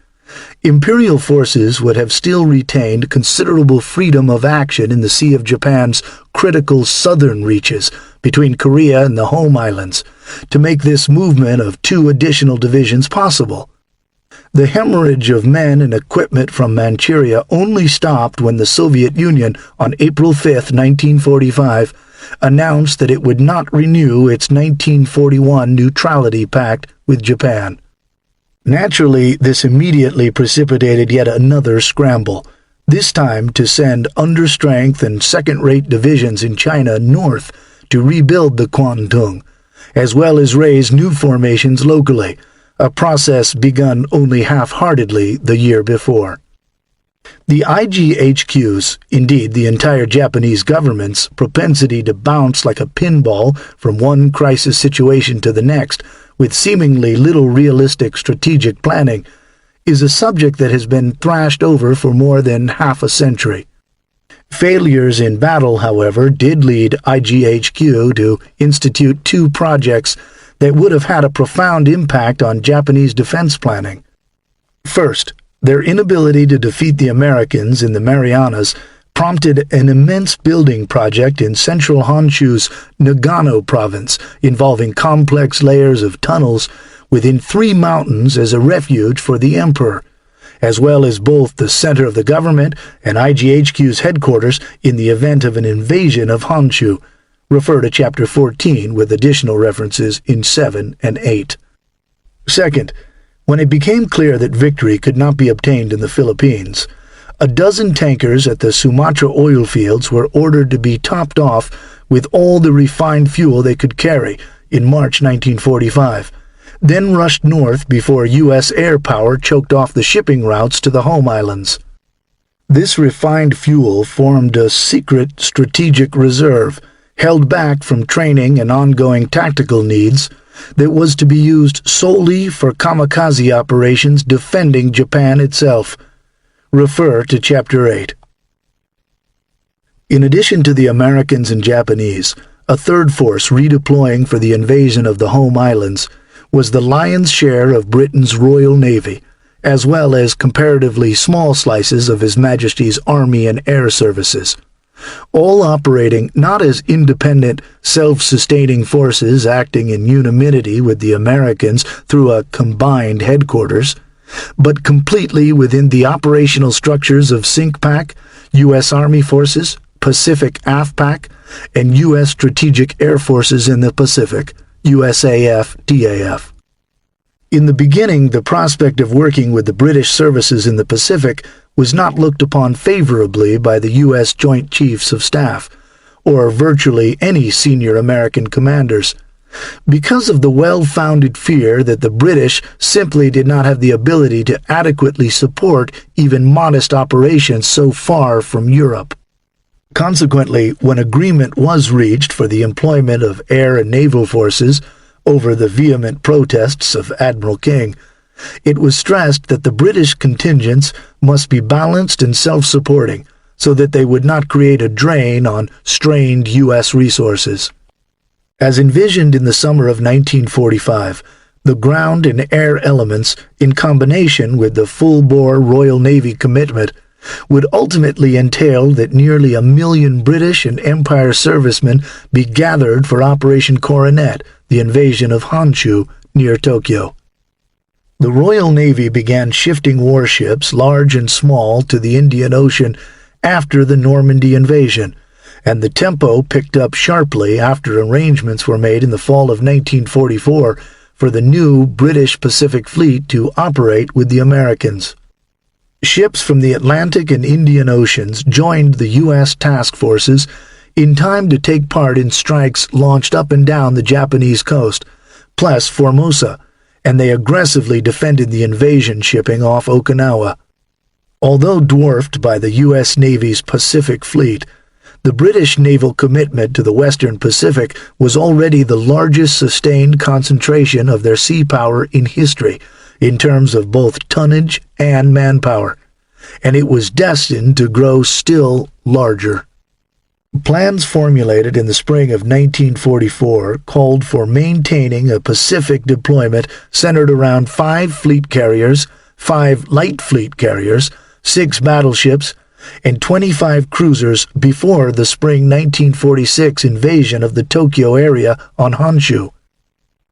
S2: Imperial forces would have still retained considerable freedom of action in the Sea of Japan's critical southern reaches between Korea and the Home Islands to make this movement of 2 additional divisions possible. The hemorrhage of men and equipment from Manchuria only stopped when the Soviet Union on April 5, 1945, announced that it would not renew its 1941 neutrality pact with Japan. Naturally, this immediately precipitated yet another scramble, this time to send understrength and second-rate divisions in China north to rebuild the Kwantung, as well as raise new formations locally, a process begun only half-heartedly the year before. The IGHQ's, indeed the entire Japanese government's, propensity to bounce like a pinball from one crisis situation to the next with seemingly little realistic strategic planning is a subject that has been thrashed over for more than half a century. Failures in battle, however, did lead IGHQ to institute 2 projects that would have had a profound impact on Japanese defense planning. First, their inability to defeat the Americans in the Marianas prompted an immense building project in central Honshu's Nagano province involving complex layers of tunnels within 3 mountains as a refuge for the emperor, as well as both the center of the government and IGHQ's headquarters in the event of an invasion of Honshu. Refer to Chapter 14 with additional references in 7 and 8. Second, when it became clear that victory could not be obtained in the Philippines, a dozen tankers at the Sumatra oil fields were ordered to be topped off with all the refined fuel they could carry in March 1945, then rushed north before U.S. air power choked off the shipping routes to the Home Islands. This refined fuel formed a secret strategic reserve, held back from training and ongoing tactical needs, that was to be used solely for kamikaze operations defending Japan itself. Refer to Chapter 8. In addition to the Americans and Japanese, a third force redeploying for the invasion of the Home Islands was the lion's share of Britain's Royal Navy, as well as comparatively small slices of His Majesty's Army and Air Services, all operating not as independent, self-sustaining forces acting in unanimity with the Americans through a combined headquarters, but completely within the operational structures of SINCPAC, U.S. Army Forces, Pacific AFPAC, and U.S. Strategic Air Forces in the Pacific, USAF-DAF. In the beginning, the prospect of working with the British services in the Pacific was not looked upon favorably by the U.S. Joint Chiefs of Staff, or virtually any senior American commanders, because of the well-founded fear that the British simply did not have the ability to adequately support even modest operations so far from Europe. Consequently, when agreement was reached for the employment of air and naval forces over the vehement protests of Admiral King, it was stressed that the British contingents must be balanced and self-supporting so that they would not create a drain on strained U.S. resources. As envisioned in the summer of 1945, the ground and air elements, in combination with the full-bore Royal Navy commitment, would ultimately entail that nearly 1 million British and Empire servicemen be gathered for Operation Coronet, the invasion of Honshu near Tokyo. The Royal Navy began shifting warships, large and small, to the Indian Ocean after the Normandy invasion, and the tempo picked up sharply after arrangements were made in the fall of 1944 for the new British Pacific Fleet to operate with the Americans. Ships from the Atlantic and Indian Oceans joined the U.S. task forces in time to take part in strikes launched up and down the Japanese coast, plus Formosa, and they aggressively defended the invasion shipping off Okinawa. Although dwarfed by the U.S. Navy's Pacific Fleet, the British naval commitment to the Western Pacific was already the largest sustained concentration of their sea power in history, in terms of both tonnage and manpower, and it was destined to grow still larger. Plans formulated in the spring of 1944 called for maintaining a Pacific deployment centered around 5 fleet carriers, 5 light fleet carriers, 6 battleships, and 25 cruisers before the spring 1946 invasion of the Tokyo area on Honshu.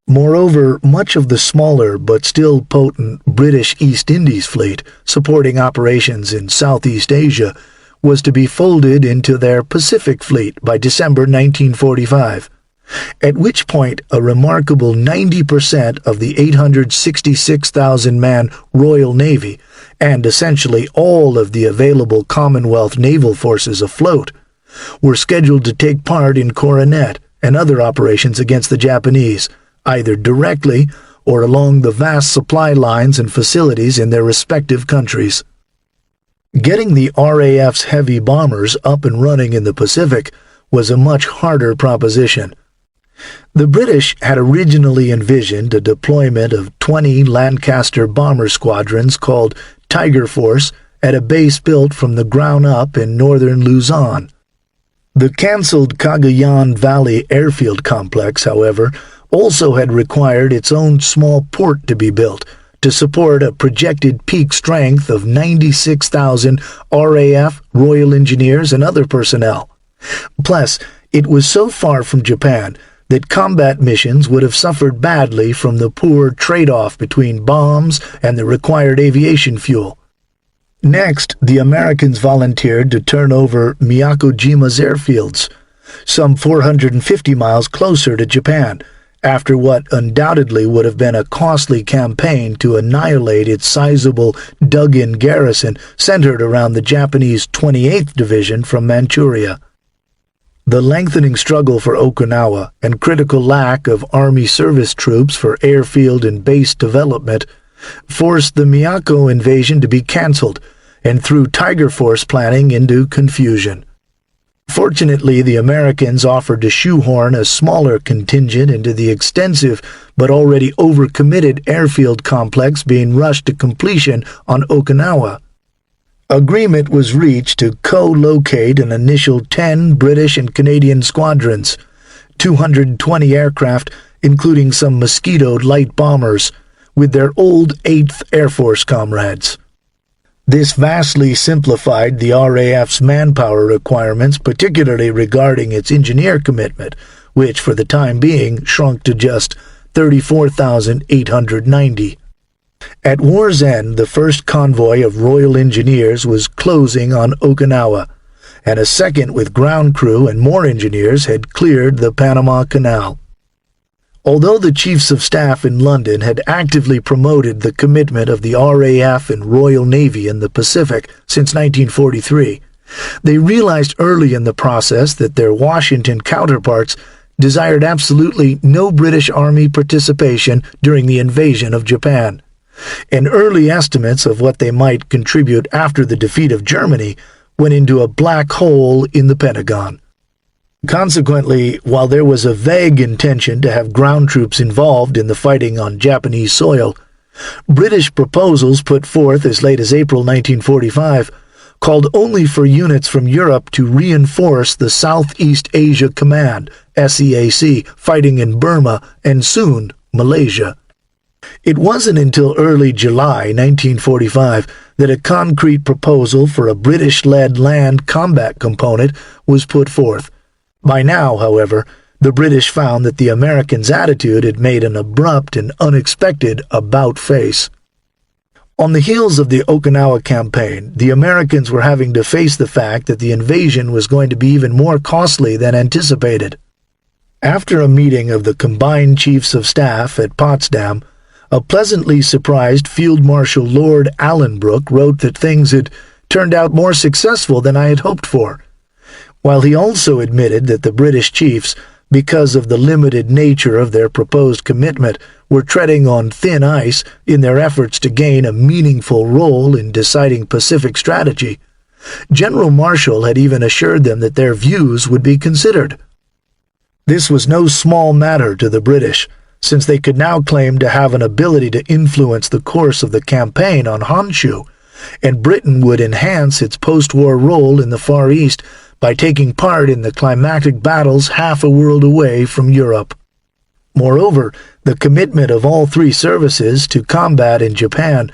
S2: Moreover, much of the smaller but still potent British East Indies fleet, supporting operations in Southeast Asia, was to be folded into their Pacific Fleet by December 1945, at which point a remarkable 90% of the 866,000-man Royal Navy and essentially all of the available Commonwealth naval forces afloat were scheduled to take part in Coronet and other operations against the Japanese, either directly or along the vast supply lines and facilities in their respective countries. Getting the RAF's heavy bombers up and running in the Pacific was a much harder proposition. The British had originally envisioned a deployment of 20 Lancaster bomber squadrons called Tiger Force at a base built from the ground up in northern Luzon. The cancelled Cagayan Valley airfield complex, however, also had required its own small port to be built to support a projected peak strength of 96,000 RAF, Royal Engineers, and other personnel. Plus, it was so far from Japan that combat missions would have suffered badly from the poor trade-off between bombs and the required aviation fuel. Next, the Americans volunteered to turn over Miyakojima's airfields, some 450 miles closer to Japan, after what undoubtedly would have been a costly campaign to annihilate its sizable dug-in garrison centered around the Japanese 28th Division from Manchuria. The lengthening struggle for Okinawa and critical lack of Army service troops for airfield and base development forced the Miyako invasion to be cancelled and threw Tiger Force planning into confusion. Fortunately, the Americans offered to shoehorn a smaller contingent into the extensive but already overcommitted airfield complex being rushed to completion on Okinawa. Agreement was reached to co-locate an initial 10 British and Canadian squadrons, 220 aircraft, including some Mosquitoed light bombers, with their old 8th Air Force comrades. This vastly simplified the RAF's manpower requirements, particularly regarding its engineer commitment, which for the time being shrunk to just 34,890. At war's end, the first convoy of Royal Engineers was closing on Okinawa, and a second with ground crew and more engineers had cleared the Panama Canal. Although the Chiefs of Staff in London had actively promoted the commitment of the RAF and Royal Navy in the Pacific since 1943, they realized early in the process that their Washington counterparts desired absolutely no British Army participation during the invasion of Japan, and early estimates of what they might contribute after the defeat of Germany went into a black hole in the Pentagon. Consequently, while there was a vague intention to have ground troops involved in the fighting on Japanese soil, British proposals put forth as late as April 1945 called only for units from Europe to reinforce the Southeast Asia Command, SEAC, fighting in Burma and soon Malaysia. It wasn't until early July 1945 that a concrete proposal for a British-led land combat component was put forth. By now, however, the British found that the Americans' attitude had made an abrupt and unexpected about-face. On the heels of the Okinawa campaign, the Americans were having to face the fact that the invasion was going to be even more costly than anticipated. After a meeting of the combined Chiefs of Staff at Potsdam, a pleasantly surprised Field Marshal Lord Allenbrook wrote that things had turned out more successful than I had hoped for, while he also admitted that the British chiefs because of the limited nature of their proposed commitment, were treading on thin ice in their efforts to gain a meaningful role in deciding Pacific strategy. General Marshall had even assured them that their views would be considered. This was no small matter to the British, since they could now claim to have an ability to influence the course of the campaign on Honshu, and Britain would enhance its post-war role in the Far East by taking part in the climactic battles half a world away from Europe. Moreover, the commitment of all three services to combat in Japan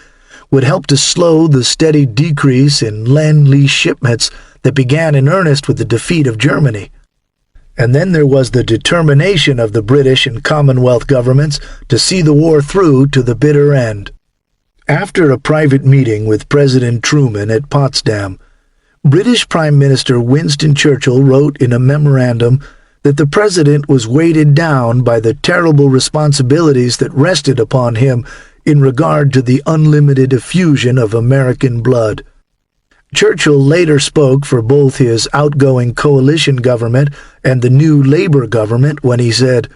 S2: would help to slow the steady decrease in Lend-Lease shipments that began in earnest with the defeat of Germany. And then there was the determination of the British and Commonwealth governments to see the war through to the bitter end. After a private meeting with President Truman at Potsdam, British Prime Minister Winston Churchill wrote in a memorandum that the president was weighted down by the terrible responsibilities that rested upon him in regard to the unlimited effusion of American blood. Churchill later spoke for both his outgoing coalition government and the new Labour government when he said,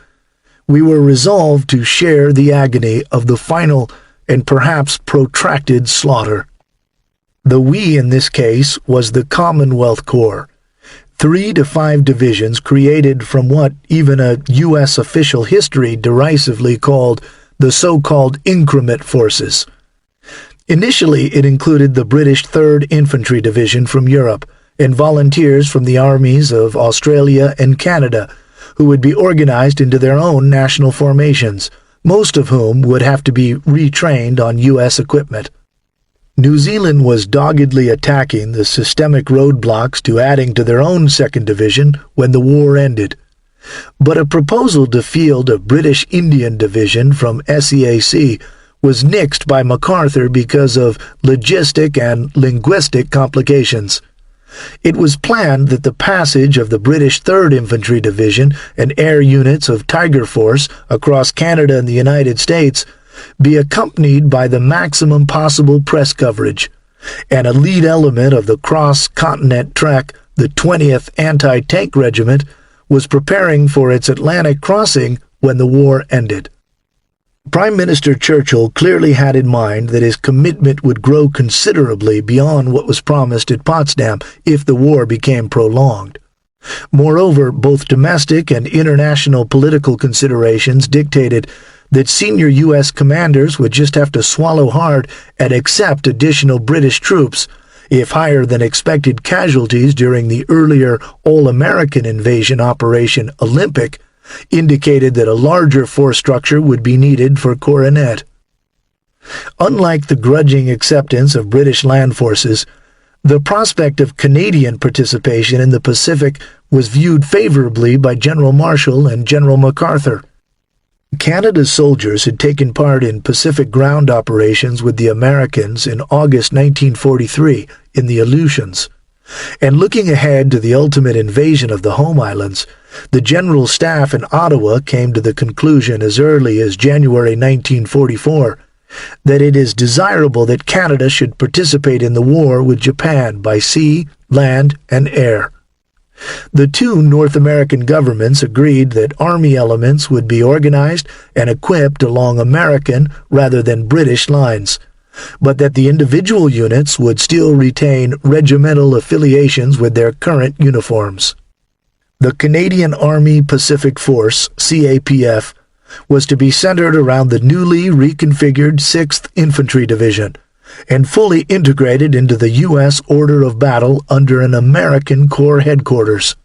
S2: "We were resolved to share the agony of the final and perhaps protracted slaughter." The "we" in this case was the Commonwealth Corps, 3 to 5 divisions created from what even a U.S. official history derisively called the so-called increment forces. Initially, it included the British 3rd Infantry Division from Europe and volunteers from the armies of Australia and Canada, who would be organized into their own national formations, most of whom would have to be retrained on U.S. equipment. New Zealand was doggedly attacking the systemic roadblocks to adding to their own 2nd Division when the war ended. But a proposal to field a British Indian Division from SEAC was nixed by MacArthur because of logistic and linguistic complications. It was planned that the passage of the British 3rd Infantry Division and air units of Tiger Force across Canada and the United States be accompanied by the maximum possible press coverage, and a lead element of the cross-continent trek, the 20th Anti-Tank Regiment, was preparing for its Atlantic crossing when the war ended. Prime Minister Churchill clearly had in mind that his commitment would grow considerably beyond what was promised at Potsdam if the war became prolonged. Moreover, both domestic and international political considerations dictated that senior U.S. commanders would just have to swallow hard and accept additional British troops if higher-than-expected casualties during the earlier all-American invasion Operation Olympic indicated that a larger force structure would be needed for Coronet. Unlike the grudging acceptance of British land forces, the prospect of Canadian participation in the Pacific was viewed favorably by General Marshall and General MacArthur. Canada's soldiers had taken part in Pacific ground operations with the Americans in August 1943 in the Aleutians, and looking ahead to the ultimate invasion of the Home Islands, the General Staff in Ottawa came to the conclusion as early as January 1944 that it is desirable that Canada should participate in the war with Japan by sea, land, and air. The two North American governments agreed that Army elements would be organized and equipped along American rather than British lines, but that the individual units would still retain regimental affiliations with their current uniforms. The Canadian Army Pacific Force, CAPF, was to be centered around the newly reconfigured 6th Infantry Division and fully integrated into the U.S. order of battle under an American Corps headquarters.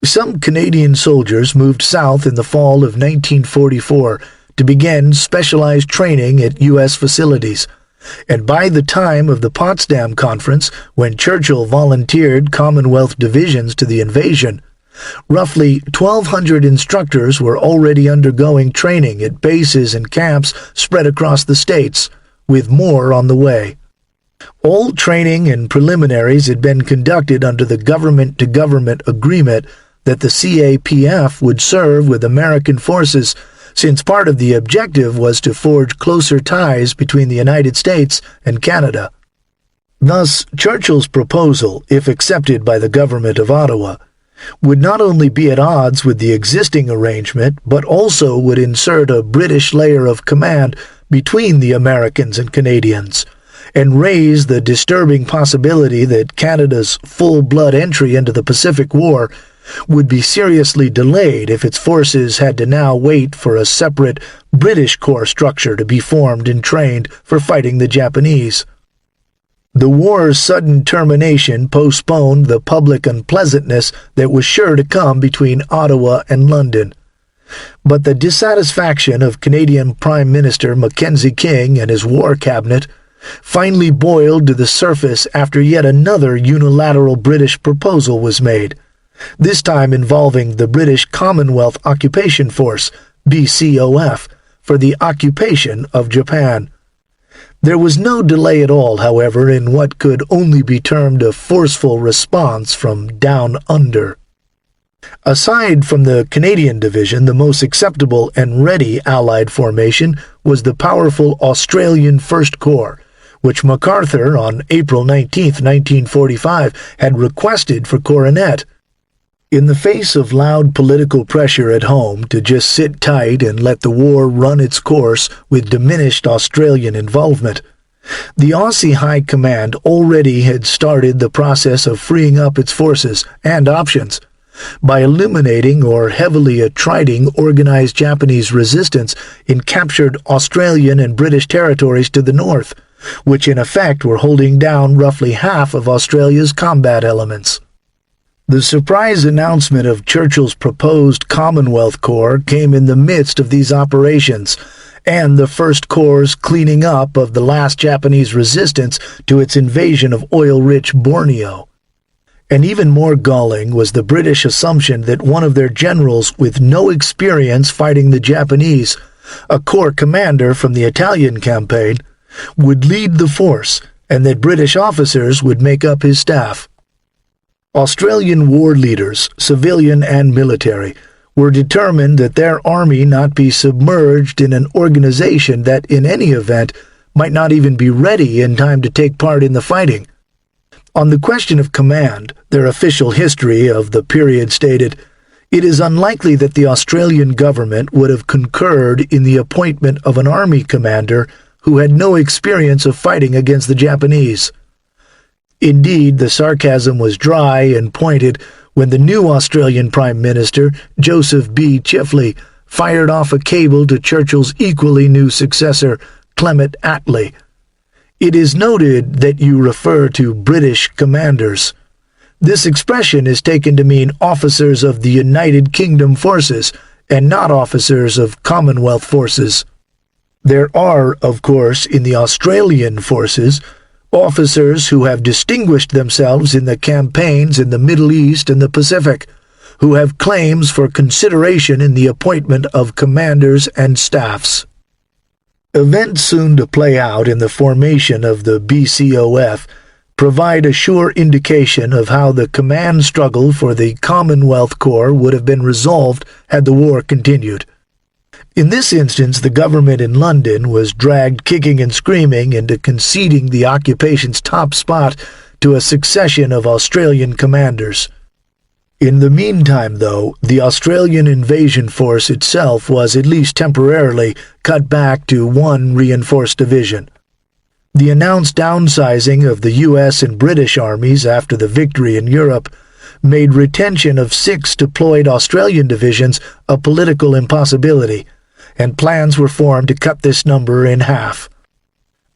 S2: Some Canadian soldiers moved south in the fall of 1944 to begin specialized training at U.S. facilities, and by the time of the Potsdam Conference, when Churchill volunteered Commonwealth divisions to the invasion, roughly 1,200 instructors were already undergoing training at bases and camps spread across the states, with more on the way. All training and preliminaries had been conducted under the government-to-government agreement that the CAPF would serve with American forces, since part of the objective was to forge closer ties between the United States and Canada. Thus, Churchill's proposal, if accepted by the government of Ottawa, would not only be at odds with the existing arrangement, but also would insert a British layer of command between the Americans and Canadians, and raise the disturbing possibility that Canada's full-blood entry into the Pacific War would be seriously delayed if its forces had to now wait for a separate British corps structure to be formed and trained for fighting the Japanese. The war's sudden termination postponed the public unpleasantness that was sure to come between Ottawa and London. But the dissatisfaction of Canadian Prime Minister Mackenzie King and his war cabinet finally boiled to the surface after yet another unilateral British proposal was made, this time involving the British Commonwealth Occupation Force, BCOF, for the occupation of Japan. There was no delay at all, however, in what could only be termed a forceful response from down under. Aside from the Canadian division, the most acceptable and ready Allied formation was the powerful Australian First Corps, which MacArthur on April 19, 1945, had requested for Coronet. In the face of loud political pressure at home to just sit tight and let the war run its course with diminished Australian involvement, the Aussie High Command already had started the process of freeing up its forces and options by eliminating or heavily attriting organized Japanese resistance in captured Australian and British territories to the north, which in effect were holding down roughly half of Australia's combat elements. The surprise announcement of Churchill's proposed Commonwealth Corps came in the midst of these operations, and the First Corps' cleaning up of the last Japanese resistance to its invasion of oil-rich Borneo. And even more galling was the British assumption that one of their generals with no experience fighting the Japanese, a corps commander from the Italian campaign, would lead the force, and that British officers would make up his staff. Australian war leaders, civilian and military, were determined that their army not be submerged in an organization that, in any event, might not even be ready in time to take part in the fighting. On the question of command, their official history of the period stated, "It is unlikely that the Australian government would have concurred in the appointment of an army commander who had no experience of fighting against the Japanese." Indeed, the sarcasm was dry and pointed when the new Australian Prime Minister, Joseph B. Chifley, fired off a cable to Churchill's equally new successor, Clement Attlee. "It is noted that you refer to British commanders. This expression is taken to mean officers of the United Kingdom forces and not officers of Commonwealth forces. There are, of course, in the Australian forces, officers who have distinguished themselves in the campaigns in the Middle East and the Pacific, who have claims for consideration in the appointment of commanders and staffs." Events soon to play out in the formation of the BCOF provide a sure indication of how the command struggle for the Commonwealth Corps would have been resolved had the war continued. In this instance, the government in London was dragged kicking and screaming into conceding the occupation's top spot to a succession of Australian commanders. In the meantime, though, the Australian invasion force itself was at least temporarily cut back to one reinforced division. The announced downsizing of the U.S. and British armies after the victory in Europe made retention of 6 deployed Australian divisions a political impossibility, and plans were formed to cut this number in half.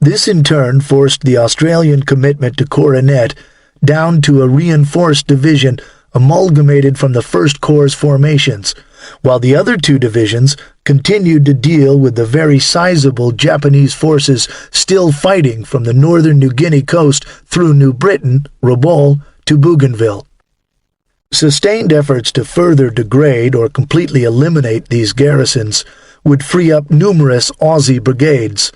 S2: This in turn forced the Australian commitment to Coronet down to a reinforced division amalgamated from the First Corps' formations, while the other 2 divisions continued to deal with the very sizable Japanese forces still fighting from the northern New Guinea coast through New Britain, Rabaul, to Bougainville. Sustained efforts to further degrade or completely eliminate these garrisons would free up numerous Aussie brigades,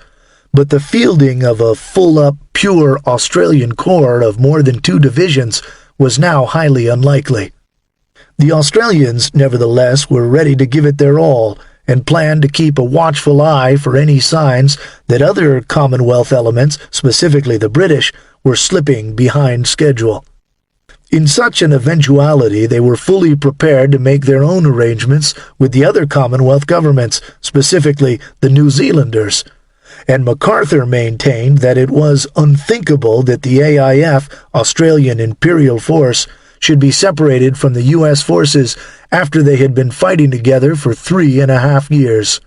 S2: but the fielding of a full-up, pure Australian corps of more than 2 divisions was now highly unlikely. The Australians, nevertheless, were ready to give it their all and planned to keep a watchful eye for any signs that other Commonwealth elements, specifically the British, were slipping behind schedule. In such an eventuality, they were fully prepared to make their own arrangements with the other Commonwealth governments, specifically the New Zealanders. And MacArthur maintained that it was unthinkable that the AIF, Australian Imperial Force, should be separated from the U.S. forces after they had been fighting together for 3.5 years.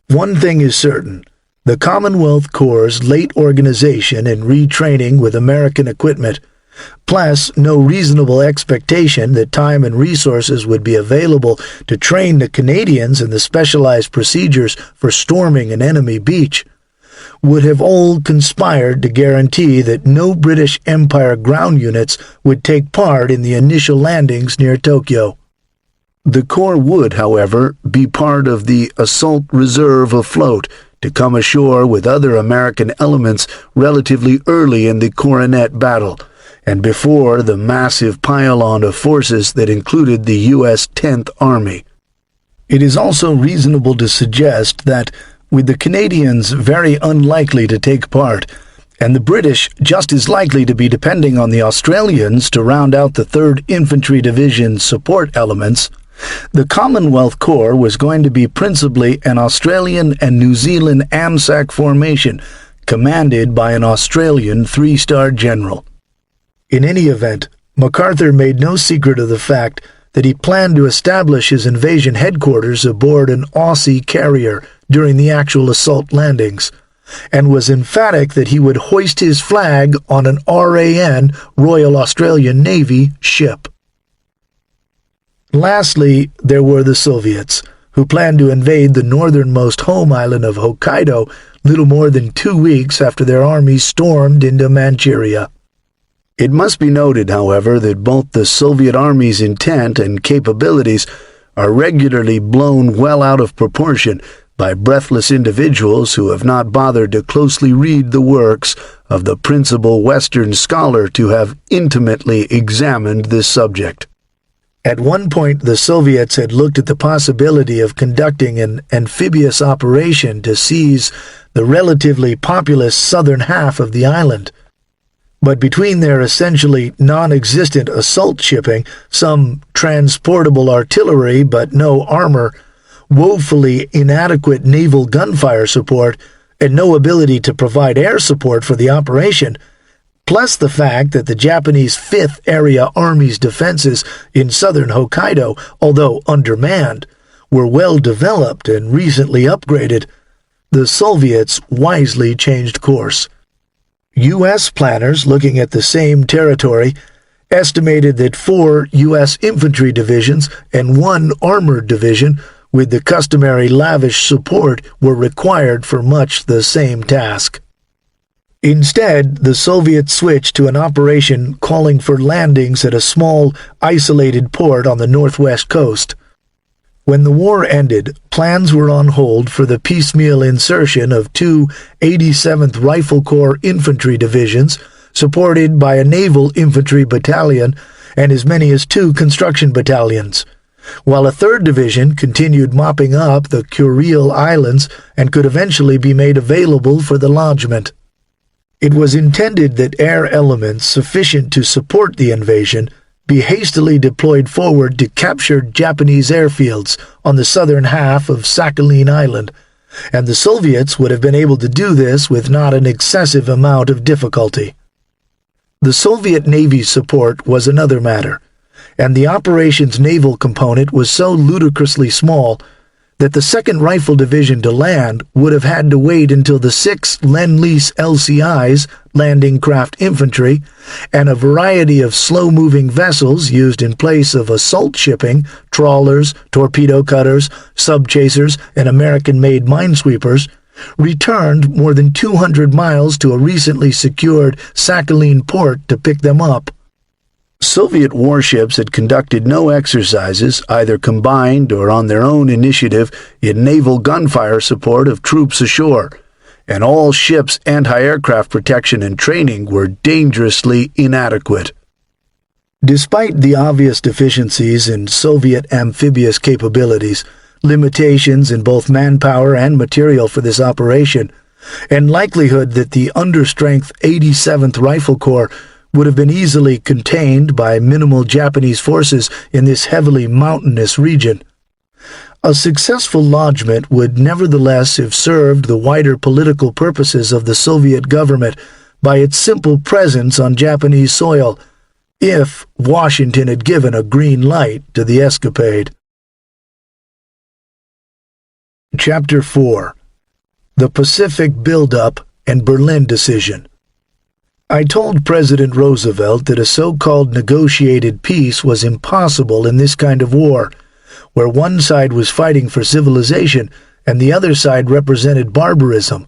S2: One thing is certain. The Commonwealth Corps' late organization and retraining with American equipment, plus no reasonable expectation that time and resources would be available to train the Canadians in the specialized procedures for storming an enemy beach, would have all conspired to guarantee that no British Empire ground units would take part in the initial landings near Tokyo. The Corps would, however, be part of the assault reserve afloat to come ashore with other American elements relatively early in the Coronet battle, and before the massive pile-on of forces that included the U.S. 10th Army. It is also reasonable to suggest that, with the Canadians very unlikely to take part, and the British just as likely to be depending on the Australians to round out the 3rd Infantry Division's support elements, the Commonwealth Corps was going to be principally an Australian and New Zealand ANZAC formation, commanded by an Australian 3-star general. In any event, MacArthur made no secret of the fact that he planned to establish his invasion headquarters aboard an Aussie carrier during the actual assault landings, and was emphatic that he would hoist his flag on an RAN, Royal Australian Navy, ship. Lastly, there were the Soviets, who planned to invade the northernmost home island of Hokkaido little more than 2 weeks after their armies stormed into Manchuria. It must be noted, however, that both the Soviet Army's intent and capabilities are regularly blown well out of proportion by breathless individuals who have not bothered to closely read the works of the principal Western scholar to have intimately examined this subject. At one point, the Soviets had looked at the possibility of conducting an amphibious operation to seize the relatively populous southern half of the island. But between their essentially non-existent assault shipping, some transportable artillery but no armor, woefully inadequate naval gunfire support, and no ability to provide air support for the operation, plus the fact that the Japanese 5th Area Army's defenses in southern Hokkaido, although undermanned, were well developed and recently upgraded, the Soviets wisely changed course. U.S. planners looking at the same territory estimated that 4 U.S. infantry divisions and 1 armored division, with the customary lavish support, were required for much the same task. Instead, the Soviets switched to an operation calling for landings at a small, isolated port on the northwest coast. When the war ended, plans were on hold for the piecemeal insertion of 2 87th Rifle Corps infantry divisions, supported by a naval infantry battalion and as many as 2 construction battalions, while a 3rd division continued mopping up the Kuril Islands and could eventually be made available for the lodgment. It was intended that air elements sufficient to support the invasion be hastily deployed forward to captured Japanese airfields on the southern half of Sakhalin Island, and the Soviets would have been able to do this with not an excessive amount of difficulty. The Soviet Navy's support was another matter, and the operation's naval component was so ludicrously small that the 2nd Rifle Division to land would have had to wait until the 6 Lend-Lease LCIs, landing craft infantry, and a variety of slow-moving vessels used in place of assault shipping, trawlers, torpedo cutters, sub-chasers, and American-made minesweepers, returned more than 200 miles to a recently secured Sakhalin port to pick them up. Soviet warships had conducted no exercises, either combined or on their own initiative, in naval gunfire support of troops ashore, and all ships' anti-aircraft protection and training were dangerously inadequate. Despite the obvious deficiencies in Soviet amphibious capabilities, limitations in both manpower and material for this operation, and likelihood that the understrength 87th Rifle Corps would have been easily contained by minimal Japanese forces in this heavily mountainous region. A successful lodgment would nevertheless have served the wider political purposes of the Soviet government by its simple presence on Japanese soil, if Washington had given a green light to the escapade. Chapter 4. The Pacific Buildup and Berlin Decision. I told President Roosevelt that a so-called negotiated peace was impossible in this kind of war, where one side was fighting for civilization and the other side represented barbarism.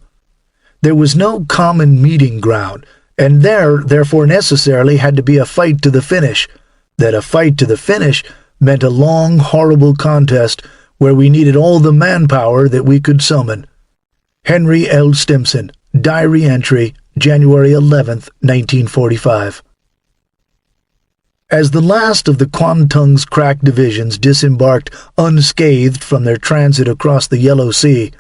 S2: There was no common meeting ground, and therefore necessarily had to be a fight to the finish. That a fight to the finish meant a long, horrible contest where we needed all the manpower that we could summon. Henry L. Stimson, Diary Entry, January 11, 1945. As the last of the Kwantun's crack divisions disembarked unscathed from their transit across the Yellow Sea,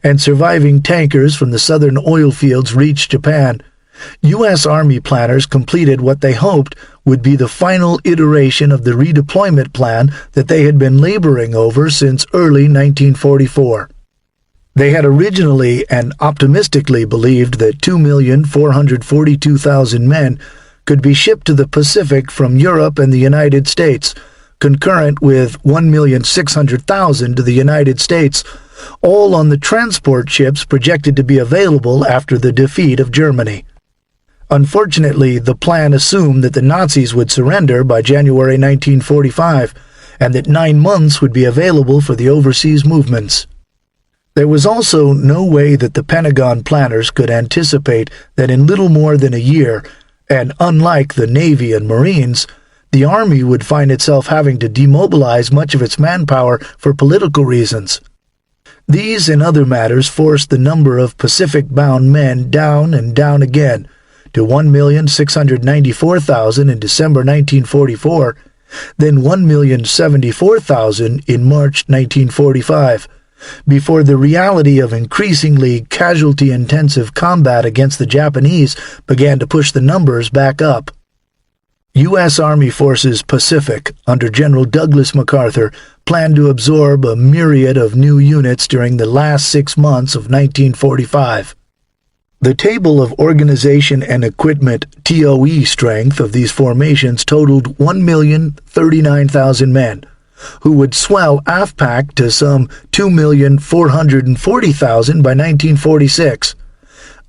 S2: and surviving tankers from the southern oil fields reached Japan, U.S. Army planners completed what they hoped would be the final iteration of the redeployment plan that they had been laboring over since early 1944. They had originally and optimistically believed that 2,442,000 men could be shipped to the Pacific from Europe and the United States, concurrent with 1,600,000 to the United States, all on the transport ships projected to be available after the defeat of Germany. Unfortunately, the plan assumed that the Nazis would surrender by January 1945, and that 9 months would be available for the overseas movements. There was also no way that the Pentagon planners could anticipate that in little more than a year, and unlike the Navy and Marines, the Army would find itself having to demobilize much of its manpower for political reasons. These and other matters forced the number of Pacific-bound men down and down again, to 1,694,000 in December 1944, then 1,074,000 in March 1945, before the reality of increasingly casualty-intensive combat against the Japanese began to push the numbers back up. U.S. Army Forces Pacific, under General Douglas MacArthur, planned to absorb a myriad of new units during the last 6 months of 1945. The table of organization and equipment TOE strength of these formations totaled 1,039,000 men, who would swell AFPAC to some 2,440,000 by 1946,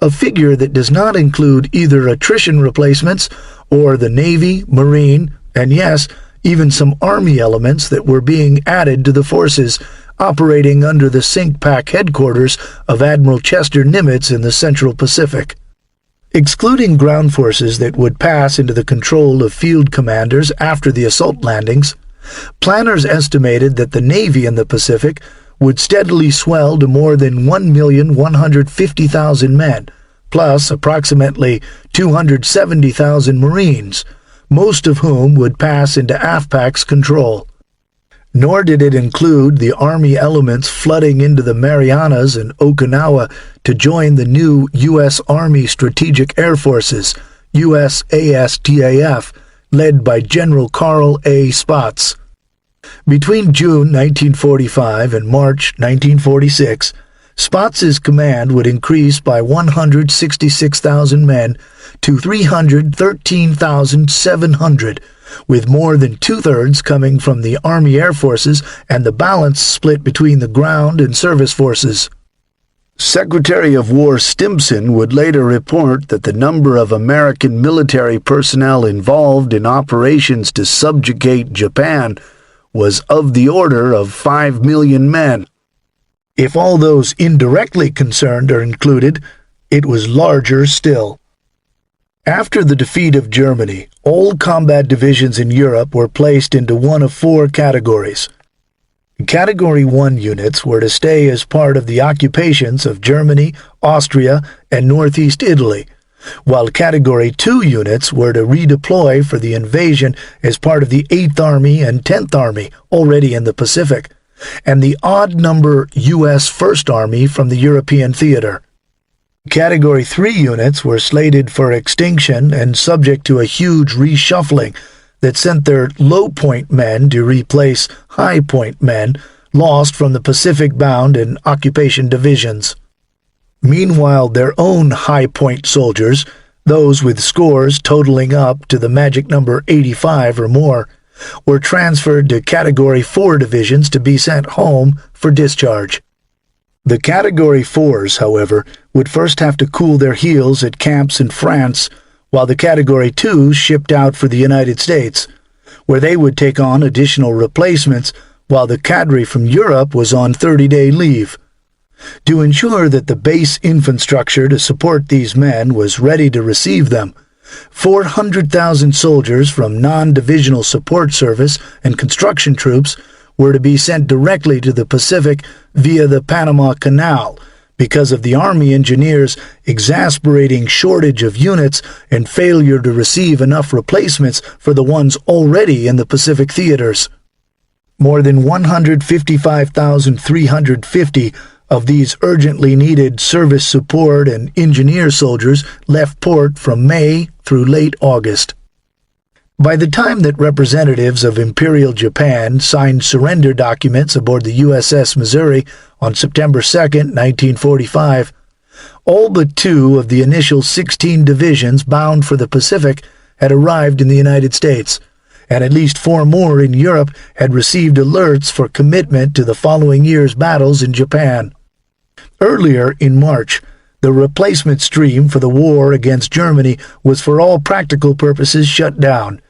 S2: a figure that does not include either attrition replacements or the Navy, Marine, and yes, even some Army elements that were being added to the forces operating under the SINCPAC headquarters of Admiral Chester Nimitz in the Central Pacific. Excluding ground forces that would pass into the control of field commanders after the assault landings, planners estimated that the Navy in the Pacific would steadily swell to more than 1,150,000 men, plus approximately 270,000 Marines, most of whom would pass into AFPAC's control. Nor did it include the Army elements flooding into the Marianas and Okinawa to join the new U.S. Army Strategic Air Forces, USASTAF, led by General Carl A. Spaatz. Between June 1945 and March 1946, Spaatz's command would increase by 166,000 men to 313,700, with more than two-thirds coming from the Army Air Forces and the balance split between the ground and service forces. Secretary of War Stimson would later report that the number of American military personnel involved in operations to subjugate Japan was of the order of 5 million men. If all those indirectly concerned are included, it was larger still. After the defeat of Germany, all combat divisions in Europe were placed into one of 4 categories. Category 1 units were to stay as part of the occupations of Germany, Austria, and northeast Italy, while Category 2 units were to redeploy for the invasion as part of the 8th Army and 10th Army already in the Pacific, and the odd-number U.S. First Army from the European theater. Category 3 units were slated for extinction and subject to a huge reshuffling that sent their low-point men to replace high-point men lost from the Pacific-bound and occupation divisions. Meanwhile, their own high-point soldiers, those with scores totaling up to the magic number 85 or more, were transferred to Category 4 divisions to be sent home for discharge. The Category 4s, however, would first have to cool their heels at camps in France, while the Category 2s shipped out for the United States, where they would take on additional replacements while the cadre from Europe was on 30-day leave. To ensure that the base infrastructure to support these men was ready to receive them, 400,000 soldiers from non-divisional support service and construction troops were to be sent directly to the Pacific via the Panama Canal because of the Army engineers' exasperating shortage of units and failure to receive enough replacements for the ones already in the Pacific theaters. More than 155,350 of these urgently needed service support and engineer soldiers left port from May through late August. By the time that representatives of Imperial Japan signed surrender documents aboard the USS Missouri on September 2, 1945, all but 2 of the initial 16 divisions bound for the Pacific had arrived in the United States, and at least 4 more in Europe had received alerts for commitment to the following year's battles in Japan. Earlier in March, the replacement stream for the war against Germany was for all practical purposes shut down.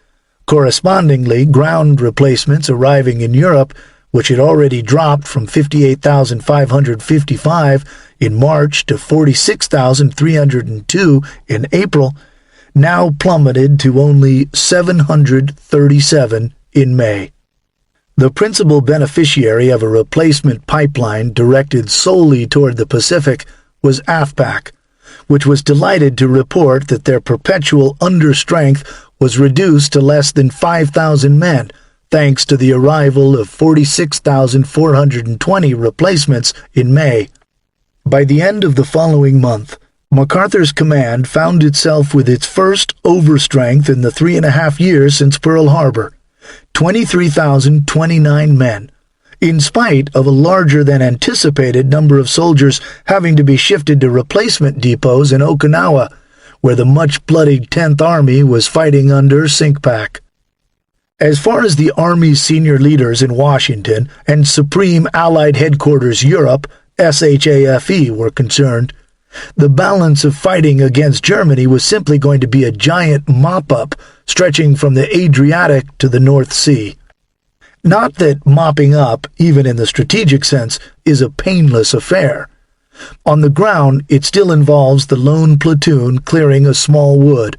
S2: Correspondingly, ground replacements arriving in Europe, which had already dropped from 58,555 in March to 46,302 in April, now plummeted to only 737 in May. The principal beneficiary of a replacement pipeline directed solely toward the Pacific was AFPAC, which was delighted to report that their perpetual understrength was reduced to less than 5,000 men, thanks to the arrival of 46,420 replacements in May. By the end of the following month, MacArthur's command found itself with its first overstrength in the 3.5 years since Pearl Harbor, 23,029 men, in spite of a larger-than-anticipated number of soldiers having to be shifted to replacement depots in Okinawa, where the much-bloodied 10th Army was fighting under CINCPAC. As far as the Army's senior leaders in Washington and Supreme Allied Headquarters Europe, SHAFE, were concerned, the balance of fighting against Germany was simply going to be a giant mop-up stretching from the Adriatic to the North Sea. Not that mopping up, even in the strategic sense, is a painless affair. On the ground, it still involves the lone platoon clearing a small wood,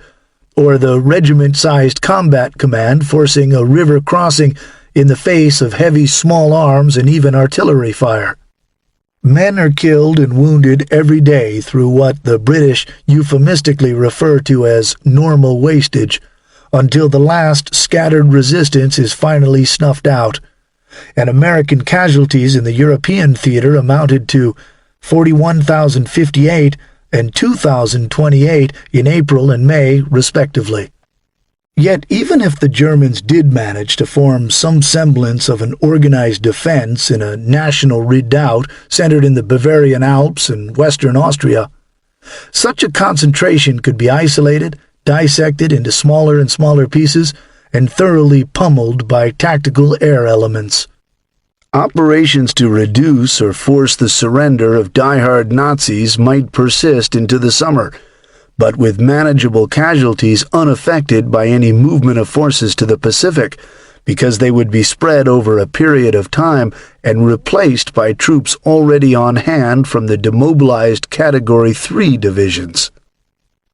S2: or the regiment-sized combat command forcing a river crossing in the face of heavy small arms and even artillery fire. Men are killed and wounded every day through what the British euphemistically refer to as normal wastage, until the last scattered resistance is finally snuffed out, and American casualties in the European theater amounted to 41,058 and 2,028 in April and May, respectively. Yet even if the Germans did manage to form some semblance of an organized defense in a national redoubt centered in the Bavarian Alps and western Austria, such a concentration could be isolated, dissected into smaller and smaller pieces, and thoroughly pummeled by tactical air elements. Operations to reduce or force the surrender of die-hard Nazis might persist into the summer, but with manageable casualties unaffected by any movement of forces to the Pacific, because they would be spread over a period of time and replaced by troops already on hand from the demobilized Category 3 divisions.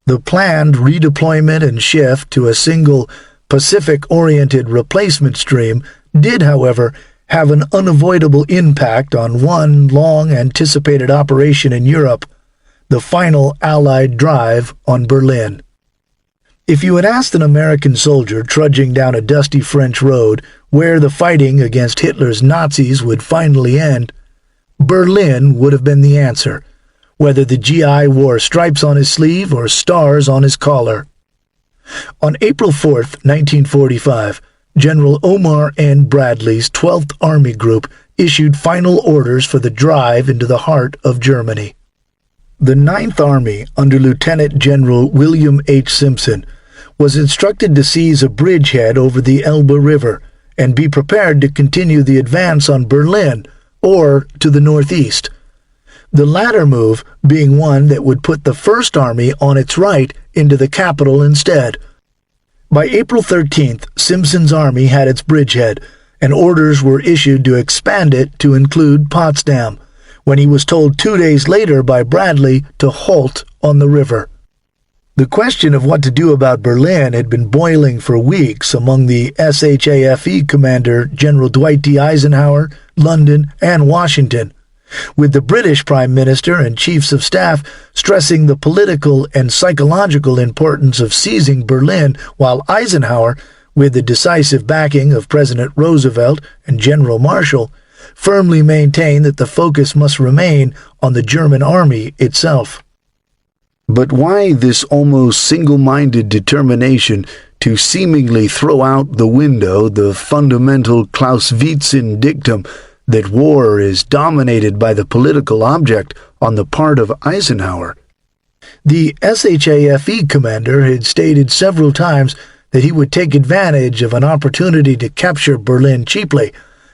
S2: The planned redeployment and shift to a single Pacific-oriented replacement stream did, however, have an unavoidable impact on one long-anticipated operation in Europe, the final Allied drive on Berlin. If you had asked an American soldier trudging down a dusty French road where the fighting against Hitler's Nazis would finally end, Berlin would have been the answer, whether the GI wore stripes on his sleeve or stars on his collar. On April 4, 1945, General Omar N. Bradley's 12th Army Group issued final orders for the drive into the heart of Germany. The Ninth Army, under Lieutenant General William H. Simpson, was instructed to seize a bridgehead over the Elbe River and be prepared to continue the advance on Berlin or to the northeast. The latter move being one that would put the First Army on its right into the capital instead. By April 13th, Simpson's army had its bridgehead, and orders were issued to expand it to include Potsdam, when he was told 2 days later by Bradley to halt on the river. The question of what to do about Berlin had been boiling for weeks among the SHAFE commander General Dwight D. Eisenhower, London, and Washington, with the British Prime Minister and Chiefs of Staff stressing the political and psychological importance of seizing Berlin, while Eisenhower, with the decisive backing of President Roosevelt and General Marshall, firmly maintained that the focus must remain on the German army itself. But why this almost single-minded determination to seemingly throw out the window the fundamental Clausewitzian dictum that war is dominated by the political object on the part of Eisenhower? The SHAFE commander had stated several times that he would take advantage of an opportunity to capture Berlin cheaply,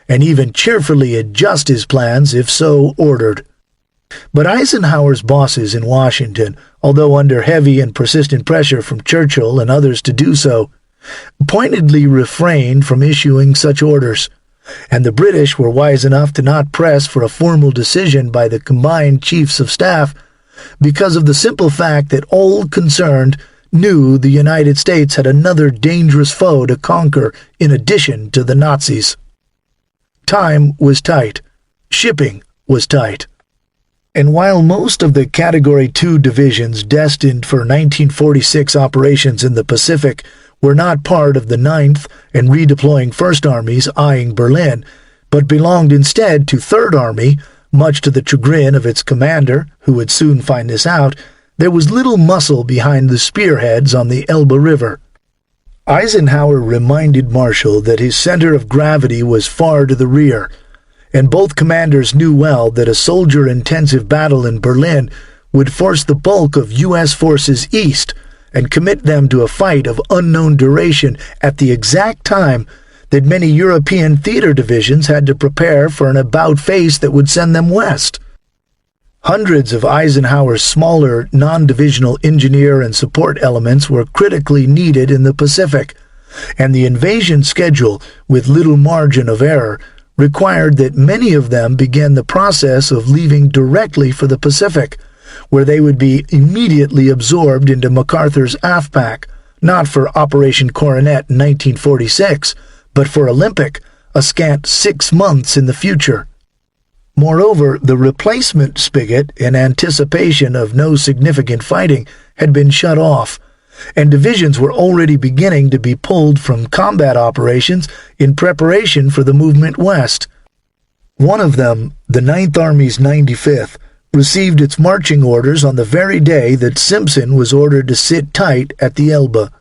S2: and even cheerfully adjust his plans if so ordered. But Eisenhower's bosses in Washington, although under heavy and persistent pressure from Churchill and others to do so, pointedly refrained from issuing such orders, and the British were wise enough to not press for a formal decision by the combined Chiefs of Staff because of the simple fact that all concerned knew the United States had another dangerous foe to conquer in addition to the Nazis. Time was tight. Shipping was tight. And while most of the Category 2 divisions destined for 1946 operations in the Pacific were not part of the 9th and redeploying First Armies eyeing Berlin, but belonged instead to Third Army, much to the chagrin of its commander, who would soon find this out, there was little muscle behind the spearheads on the Elbe River. Eisenhower reminded Marshall that his center of gravity was far to the rear, and both commanders knew well that a soldier-intensive battle in Berlin would force the bulk of U.S. forces east and commit them to a fight of unknown duration at the exact time that many European theater divisions had to prepare for an about-face that would send them west. Hundreds of Eisenhower's smaller, non-divisional engineer and support elements were critically needed in the Pacific, and the invasion schedule, with little margin of error, required that many of them begin the process of leaving directly for the Pacific, where they would be immediately absorbed into MacArthur's AFPAC, not for Operation Coronet in 1946, but for Olympic, a scant 6 months in the future. Moreover, the replacement spigot, in anticipation of no significant fighting, had been shut off, and divisions were already beginning to be pulled from combat operations in preparation for the movement west. One of them, the Ninth Army's 95th, received its marching orders on the very day that Simpson was ordered to sit tight at the Elbe.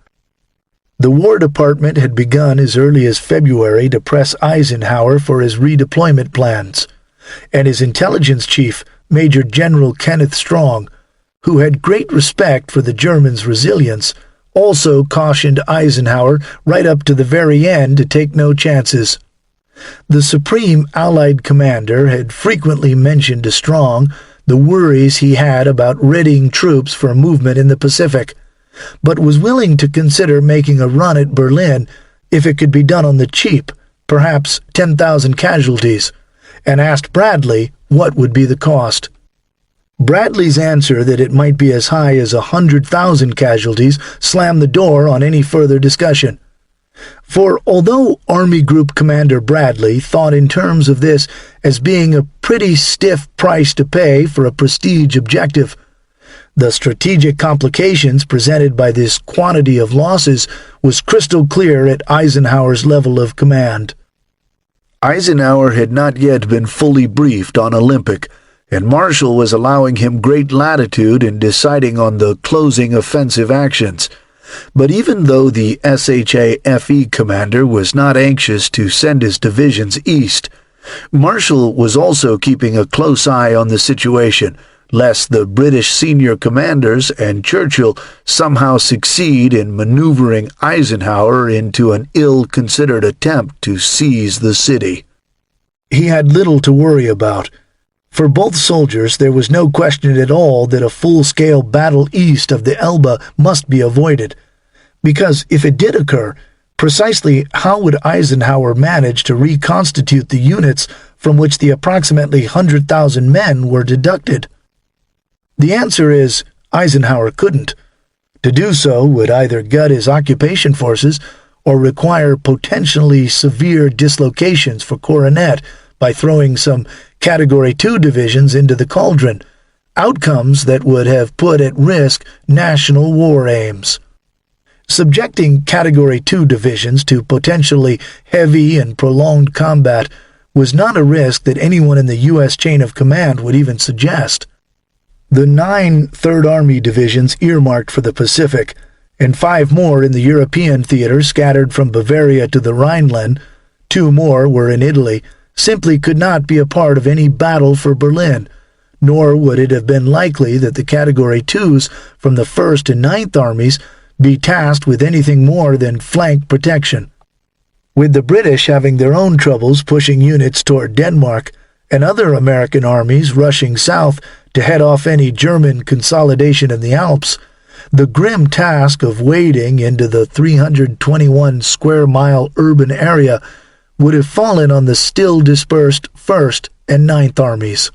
S2: The War Department had begun as early as February to press Eisenhower for his redeployment plans, and his intelligence chief, Major General Kenneth Strong, who had great respect for the Germans' resilience, also cautioned Eisenhower right up to the very end to take no chances. The Supreme Allied Commander had frequently mentioned to Strong the worries he had about readying troops for movement in the Pacific, but was willing to consider making a run at Berlin if it could be done on the cheap, perhaps 10,000 casualties, and asked Bradley what would be the cost. Bradley's answer that it might be as high as 100,000 casualties slammed the door on any further discussion. For although Army Group Commander Bradley thought in terms of this as being a pretty stiff price to pay for a prestige objective, the strategic complications presented by this quantity of losses was crystal clear at Eisenhower's level of command. Eisenhower had not yet been fully briefed on Olympic, and Marshall was allowing him great latitude in deciding on the closing offensive actions. But even though the SHA-FE commander was not anxious to send his divisions east, Marshall was also keeping a close eye on the situation, lest the British senior commanders and Churchill somehow succeed in maneuvering Eisenhower into an ill-considered attempt to seize the city. He had little to worry about. For both soldiers, there was no question at all that a full-scale battle east of the Elbe must be avoided, because if it did occur, precisely how would Eisenhower manage to reconstitute the units from which the approximately 100,000 men were deducted? The answer is Eisenhower couldn't. To do so would either gut his occupation forces or require potentially severe dislocations for Coronet by throwing some Category 2 divisions into the cauldron, outcomes that would have put at risk national war aims. Subjecting Category 2 divisions to potentially heavy and prolonged combat was not a risk that anyone in the U.S. chain of command would even suggest. The 9 Third Army divisions earmarked for the Pacific, and 5 more in the European theater scattered from Bavaria to the Rhineland, 2 more were in Italy, simply could not be a part of any battle for Berlin, nor would it have been likely that the Category 2s from the 1st and 9th Armies be tasked with anything more than flank protection. With the British having their own troubles pushing units toward Denmark, and other American armies rushing south to head off any German consolidation in the Alps, the grim task of wading into the 321-square-mile urban area would have fallen on the still dispersed 1st and 9th Armies.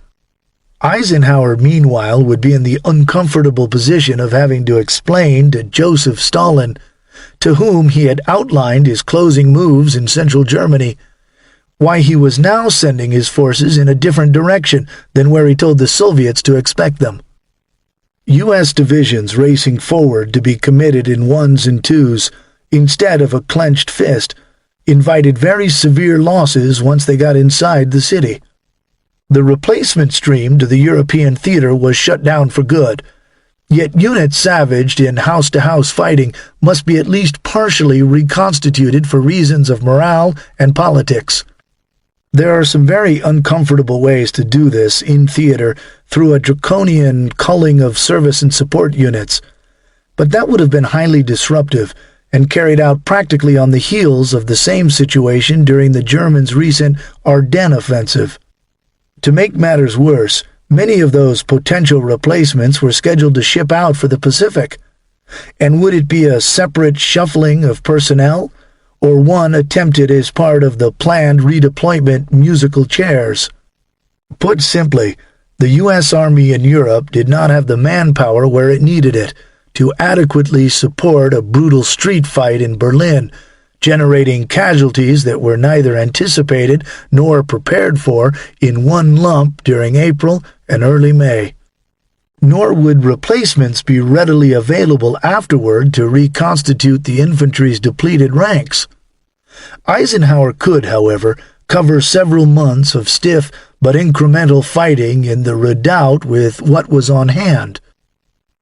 S2: Eisenhower, meanwhile, would be in the uncomfortable position of having to explain to Joseph Stalin, to whom he had outlined his closing moves in central Germany, why he was now sending his forces in a different direction than where he told the Soviets to expect them. U.S. divisions racing forward to be committed in 1s and 2s, instead of a clenched fist, invited very severe losses once they got inside the city. The replacement stream to the European theater was shut down for good, yet units savaged in house-to-house fighting must be at least partially reconstituted for reasons of morale and politics. There are some very uncomfortable ways to do this in theater through a draconian culling of service and support units, but that would have been highly disruptive and carried out practically on the heels of the same situation during the Germans' recent Ardennes offensive. To make matters worse, many of those potential replacements were scheduled to ship out for the Pacific. And would it be a separate shuffling of personnel, or one attempted as part of the planned redeployment musical chairs? Put simply, the U.S. Army in Europe did not have the manpower where it needed it to adequately support a brutal street fight in Berlin, generating casualties that were neither anticipated nor prepared for in one lump during April and early May. Nor would replacements be readily available afterward to reconstitute the infantry's depleted ranks. Eisenhower could, however, cover several months of stiff but incremental fighting in the redoubt with what was on hand.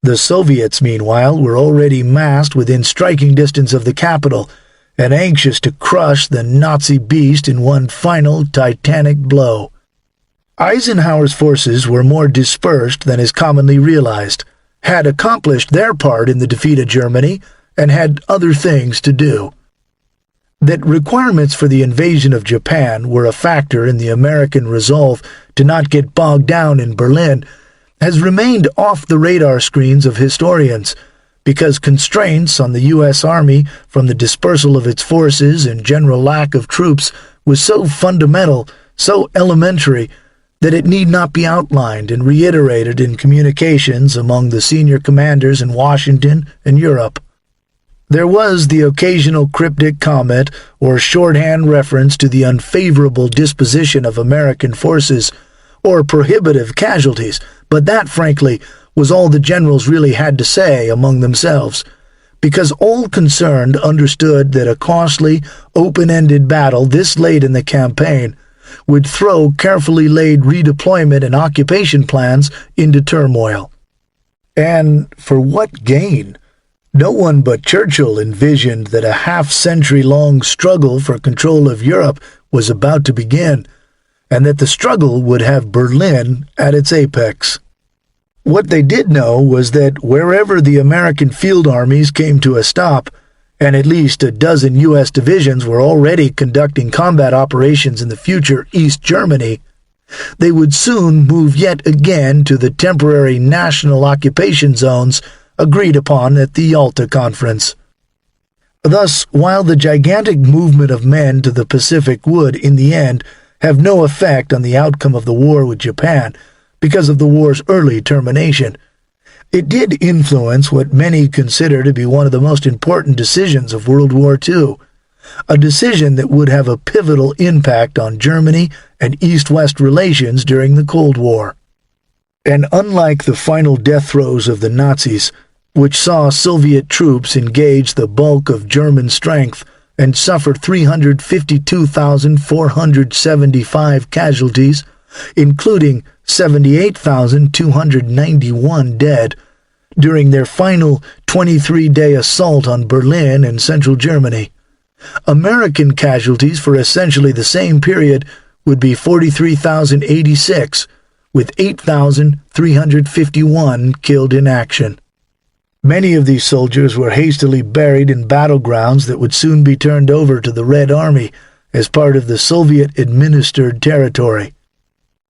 S2: The Soviets, meanwhile, were already massed within striking distance of the capital, and anxious to crush the Nazi beast in one final titanic blow. Eisenhower's forces were more dispersed than is commonly realized, had accomplished their part in the defeat of Germany, and had other things to do. That requirements for the invasion of Japan were a factor in the American resolve to not get bogged down in Berlin has remained off the radar screens of historians, because constraints on the U.S. Army from the dispersal of its forces and general lack of troops was so fundamental, so elementary, that it need not be outlined and reiterated in communications among the senior commanders in Washington and Europe. There was the occasional cryptic comment or shorthand reference to the unfavorable disposition of American forces, or prohibitive casualties, but that, frankly, was all the generals really had to say among themselves, because all concerned understood that a costly, open-ended battle this late in the campaign would throw carefully laid redeployment and occupation plans into turmoil. And for what gain? No one but Churchill envisioned that a half-century-long struggle for control of Europe was about to begin, and that the struggle would have Berlin at its apex. What they did know was that wherever the American field armies came to a stop, and at least a dozen U.S. divisions were already conducting combat operations in the future East Germany, they would soon move yet again to the temporary national occupation zones agreed upon at the Yalta Conference. Thus, while the gigantic movement of men to the Pacific would, in the end, have no effect on the outcome of the war with Japan because of the war's early termination, it did influence what many consider to be one of the most important decisions of World War II, a decision that would have a pivotal impact on Germany and East-West relations during the Cold War. And unlike the final death throes of the Nazis, which saw Soviet troops engage the bulk of German strength and suffer 352,475 casualties, including 78,291 dead, during their final 23-day assault on Berlin and central Germany, American casualties for essentially the same period would be 43,086, with 8,351 killed in action. Many of these soldiers were hastily buried in battlegrounds that would soon be turned over to the Red Army as part of the Soviet-administered territory.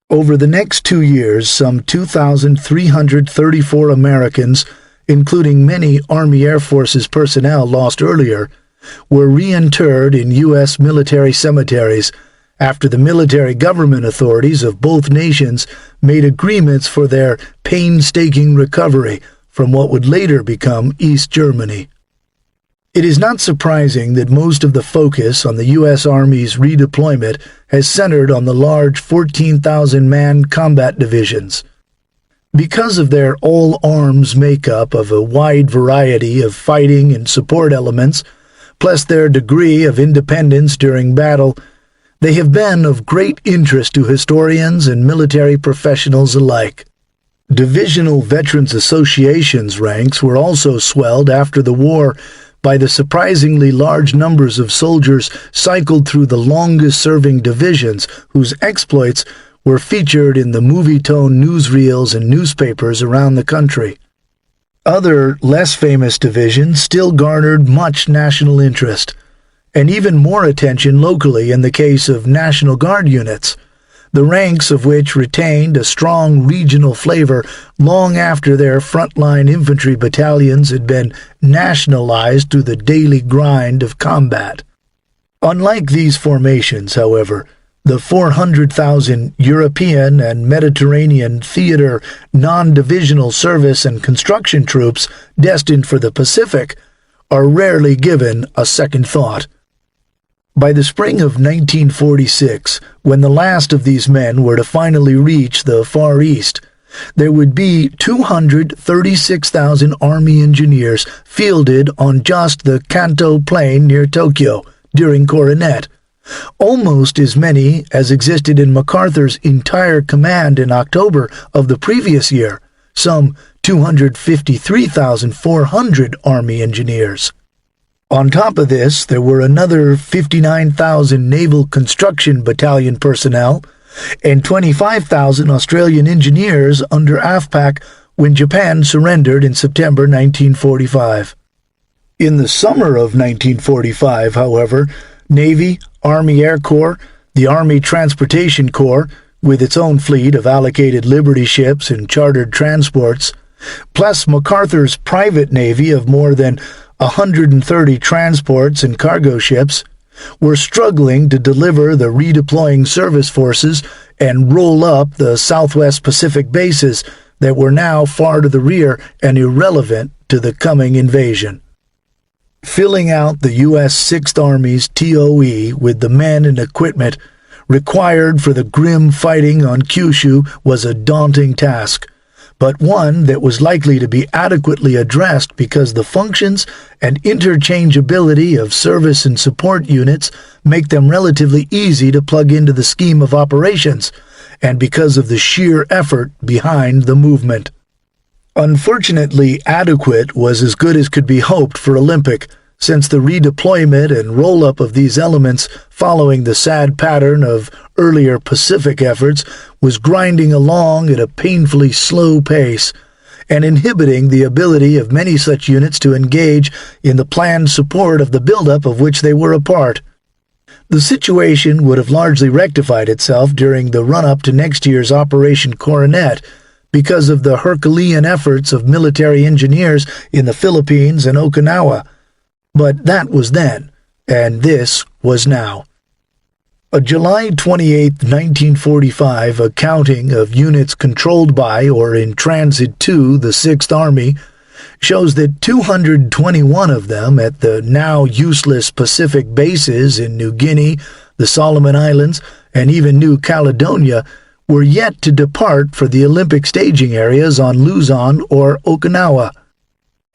S2: Over the next 2 years, some 2,334 Americans, including many Army Air Forces personnel lost earlier, were reinterred in U.S. military cemeteries after the military government authorities of both nations made agreements for their painstaking recovery from what would later become East Germany. It is not surprising that most of the focus on the U.S. Army's redeployment has centered on the large 14,000-man combat divisions. Because of their all-arms makeup of a wide variety of fighting and support elements, plus their degree of independence during battle, they have been of great interest to historians and military professionals alike. Divisional Veterans Associations ranks were also swelled after the war by the surprisingly large numbers of soldiers cycled through the longest-serving divisions whose exploits were featured in the movie-tone newsreels and newspapers around the country. Other, less famous divisions still garnered much national interest, and even more attention locally in the case of National Guard units, the ranks of which retained a strong regional flavor long after their frontline infantry battalions had been nationalized through the daily grind of combat. Unlike these formations, however, the 400,000 European and Mediterranean theater non-divisional service and construction troops destined for the Pacific are rarely given a second thought. By the spring of 1946, when the last of these men were to finally reach the Far East, there would be 236,000 Army engineers fielded on just the Kanto Plain near Tokyo during Coronet, almost as many as existed in MacArthur's entire command in October of the previous year, some 253,400 Army engineers. On top of this, there were another 59,000 Naval Construction Battalion personnel and 25,000 Australian engineers under AFPAC when Japan surrendered in September 1945. In the summer of 1945, however, Navy, Army Air Corps, the Army Transportation Corps, with its own fleet of allocated Liberty ships and chartered transports, plus MacArthur's private navy of more than 130 transports and cargo ships, were struggling to deliver the redeploying service forces and roll up the Southwest Pacific bases that were now far to the rear and irrelevant to the coming invasion. Filling out the U.S. Sixth Army's TOE with the men and equipment required for the grim fighting on Kyushu was a daunting task, but one that was likely to be adequately addressed because the functions and interchangeability of service and support units make them relatively easy to plug into the scheme of operations, and because of the sheer effort behind the movement. Unfortunately, adequate was as good as could be hoped for Olympic, since the redeployment and roll-up of these elements following the sad pattern of earlier Pacific efforts was grinding along at a painfully slow pace and inhibiting the ability of many such units to engage in the planned support of the buildup of which they were a part. The situation would have largely rectified itself during the run-up to next year's Operation Coronet because of the Herculean efforts of military engineers in the Philippines and Okinawa. But that was then, and this was now. A July 28, 1945 accounting of units controlled by or in transit to the Sixth Army shows that 221 of them at the now useless Pacific bases in New Guinea, the Solomon Islands, and even New Caledonia were yet to depart for the Olympic staging areas on Luzon or Okinawa.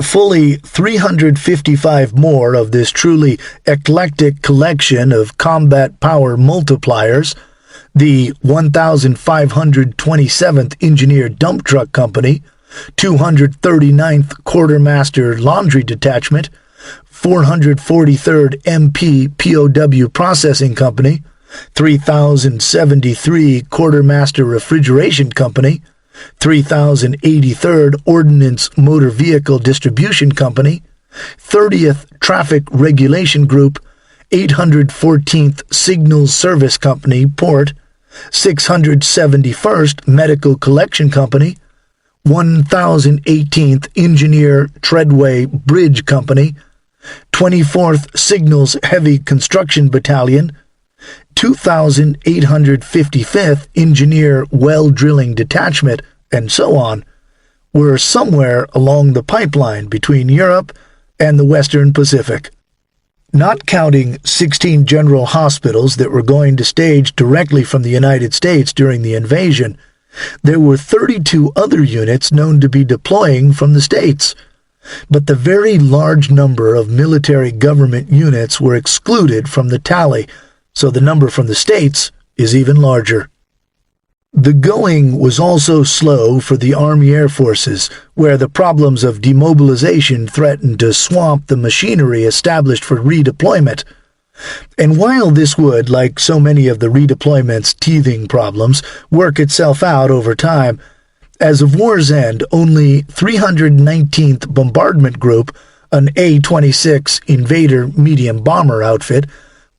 S2: Fully 355 more of this truly eclectic collection of combat power multipliers, the 1527th Engineer Dump Truck Company, 239th Quartermaster Laundry Detachment, 443rd MP POW Processing Company, 3073 Quartermaster Refrigeration Company, 3083rd Ordnance Motor Vehicle Distribution Company, 30th Traffic Regulation Group, 814th Signals Service Company, Port, 671st Medical Collection Company, 1018th Engineer Treadway Bridge Company, 24th Signals Heavy Construction Battalion, 2855th Engineer Well Drilling Detachment, and so on, were somewhere along the pipeline between Europe and the Western Pacific. Not counting 16 general hospitals that were going to stage directly from the United States during the invasion, there were 32 other units known to be deploying from the States. But the very large number of military government units were excluded from the tally, so the number from the States is even larger. The going was also slow for the Army Air Forces, where the problems of demobilization threatened to swamp the machinery established for redeployment. And while this would, like so many of the redeployment's teething problems, work itself out over time, as of war's end, only 319th Bombardment Group, an A-26 Invader medium bomber outfit,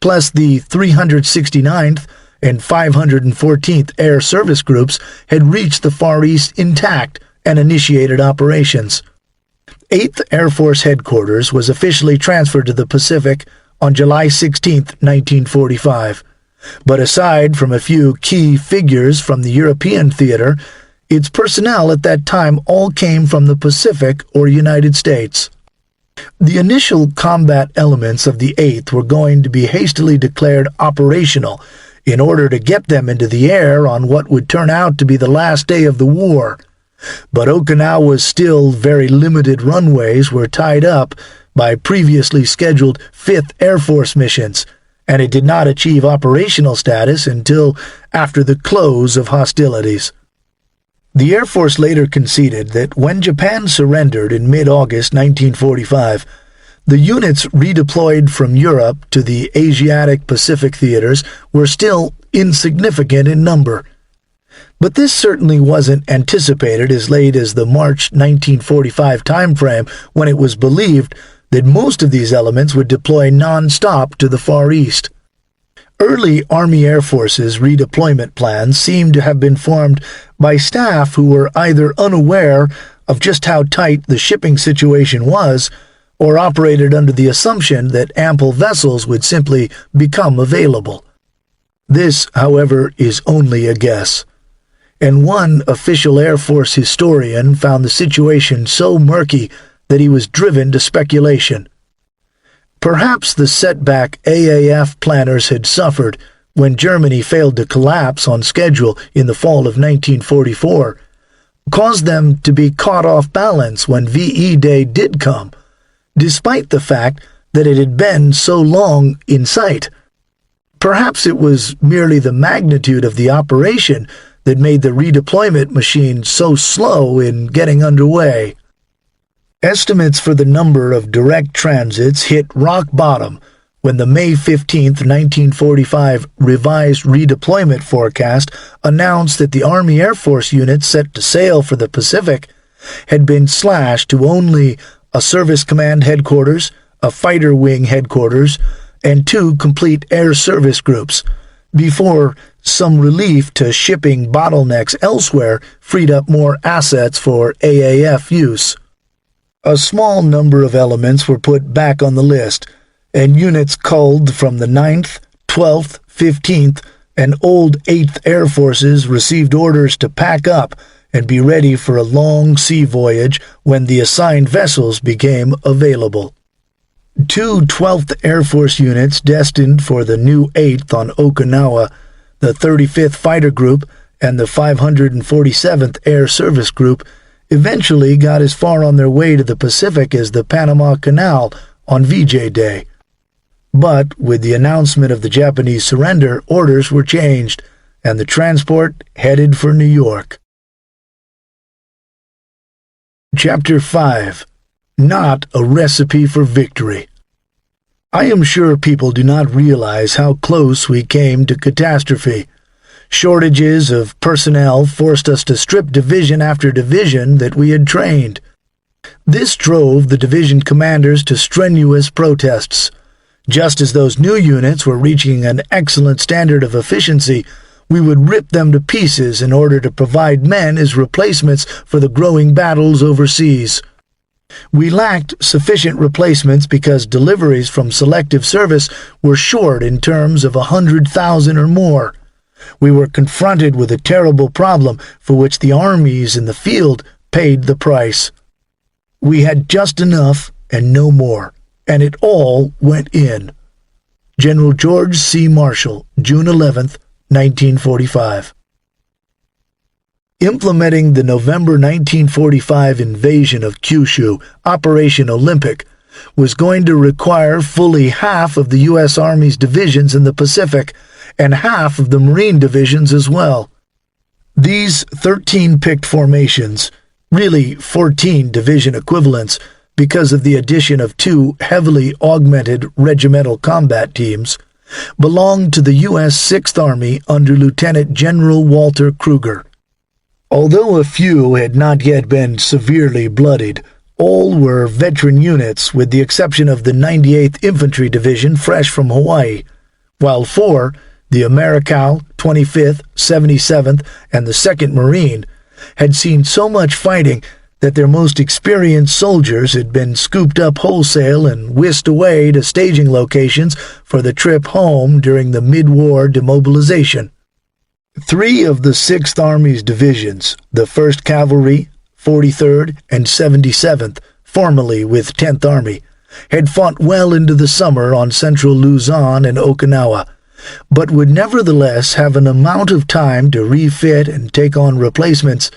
S2: plus the 369th and 514th Air Service Groups had reached the Far East intact and initiated operations. 8th Air Force Headquarters was officially transferred to the Pacific on July 16, 1945, but aside from a few key figures from the European theater, its personnel at that time all came from the Pacific or United States. The initial combat elements of the 8th were going to be hastily declared operational in order to get them into the air on what would turn out to be the last day of the war. But Okinawa's still very limited runways were tied up by previously scheduled 5th Air Force missions, and it did not achieve operational status until after the close of hostilities. The Air Force later conceded that when Japan surrendered in mid-August 1945, the units redeployed from Europe to the Asiatic-Pacific theaters were still insignificant in number. But this certainly wasn't anticipated as late as the March 1945 timeframe, when it was believed that most of these elements would deploy non-stop to the Far East. Early Army Air Force's redeployment plans seem to have been formed by staff who were either unaware of just how tight the shipping situation was, or operated under the assumption that ample vessels would simply become available. This, however, is only a guess, and one official Air Force historian found the situation so murky that he was driven to speculation. Perhaps the setback AAF planners had suffered when Germany failed to collapse on schedule in the fall of 1944 caused them to be caught off balance when VE Day did come, despite the fact that it had been so long in sight. Perhaps it was merely the magnitude of the operation that made the redeployment machine so slow in getting underway. Estimates for the number of direct transits hit rock bottom when the May 15, 1945 revised redeployment forecast announced that the Army Air Force units set to sail for the Pacific had been slashed to only a Service Command Headquarters, a Fighter Wing Headquarters, and 2 complete air service groups, before some relief to shipping bottlenecks elsewhere freed up more assets for AAF use. A small number of elements were put back on the list, and units culled from the 9th, 12th, 15th, and old 8th Air Forces received orders to pack up and be ready for a long sea voyage when the assigned vessels became available. 2 12th Air Force units destined for the new 8th on Okinawa, the 35th Fighter Group, and the 547th Air Service Group eventually got as far on their way to the Pacific as the Panama Canal on VJ Day. But with the announcement of the Japanese surrender, orders were changed, and the transport headed for New York. Chapter 5. Not a Recipe for Victory. I am sure people do not realize how close we came to catastrophe. Shortages of personnel forced us to strip division after division that we had trained. This drove the division commanders to strenuous protests. Just as those new units were reaching an excellent standard of efficiency, we would rip them to pieces in order to provide men as replacements for the growing battles overseas. We lacked sufficient replacements because deliveries from selective service were short in terms of 100,000 or more. We were confronted with a terrible problem for which the armies in the field paid the price. We had just enough and no more, and it all went in. General George C. Marshall, June 11, 1945. Implementing the November 1945 invasion of Kyushu, Operation Olympic, was going to require fully half of the U.S. Army's divisions in the Pacific and half of the Marine divisions as well. These 13 picked formations, really 14 division equivalents because of the addition of 2 heavily augmented regimental combat teams, belonged to the U.S. 6th Army under Lieutenant General Walter Kruger. Although a few had not yet been severely bloodied, all were veteran units with the exception of the 98th Infantry Division fresh from Hawaii, while 4, the Americal, 25th, 77th, and the 2nd Marine, had seen so much fighting that their most experienced soldiers had been scooped up wholesale and whisked away to staging locations for the trip home during the mid-war demobilization. 3 of the 6th Army's divisions, the 1st Cavalry, 43rd, and 77th, formerly with 10th Army, had fought well into the summer on central Luzon and Okinawa, but would nevertheless have an amount of time to refit and take on replacements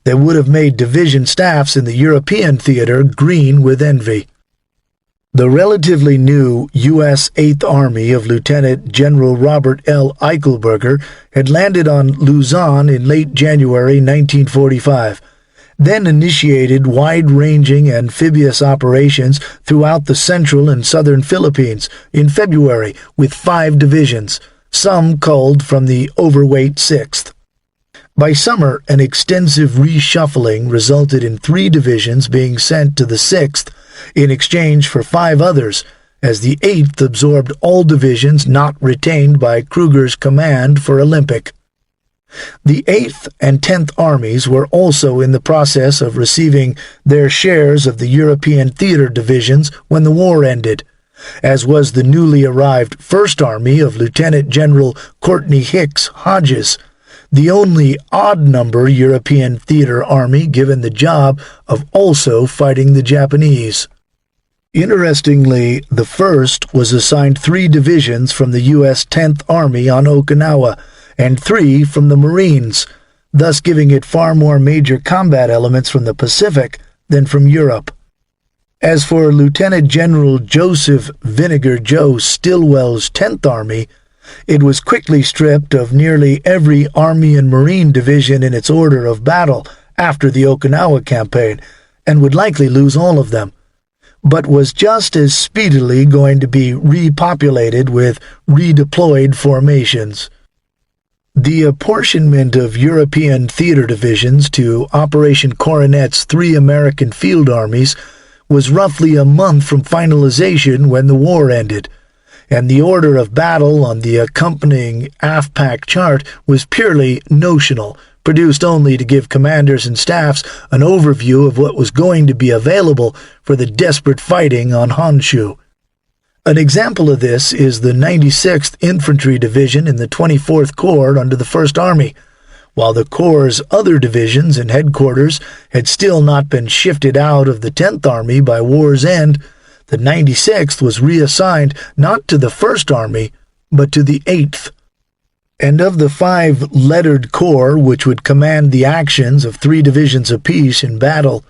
S2: that would have made division staffs in the European theater green with envy. The relatively new U.S. 8th Army of Lieutenant General Robert L. Eichelberger had landed on Luzon in late January 1945, then initiated wide-ranging amphibious operations throughout the central and southern Philippines in February with 5 divisions, some culled from the overweight 6th. By summer, an extensive reshuffling resulted in 3 divisions being sent to the 6th in exchange for 5 others, as the 8th absorbed all divisions not retained by Kruger's command for Olympic. The 8th and 10th Armies were also in the process of receiving their shares of the European theater divisions when the war ended, as was the newly arrived 1st Army of Lieutenant General Courtney Hicks Hodges, the only odd-number European theater army given the job of also fighting the Japanese. Interestingly, the 1st was assigned 3 divisions from the U.S. 10th Army on Okinawa and 3 from the Marines, thus giving it far more major combat elements from the Pacific than from Europe. As for Lieutenant General Joseph Vinegar Joe Stilwell's 10th Army, it was quickly stripped of nearly every Army and Marine division in its order of battle after the Okinawa campaign, and would likely lose all of them, but was just as speedily going to be repopulated with redeployed formations. The apportionment of European theater divisions to Operation Coronet's 3 American field armies was roughly a month from finalization when the war ended, and the order of battle on the accompanying AFPAC chart was purely notional, produced only to give commanders and staffs an overview of what was going to be available for the desperate fighting on Honshu. An example of this is the 96th Infantry Division in the 24th Corps under the 1st Army. While the Corps' other divisions and headquarters had still not been shifted out of the 10th Army by war's end, the 96th was reassigned not to the 1st Army, but to the 8th. And of the 5 lettered corps which would command the actions of 3 divisions apiece in battle,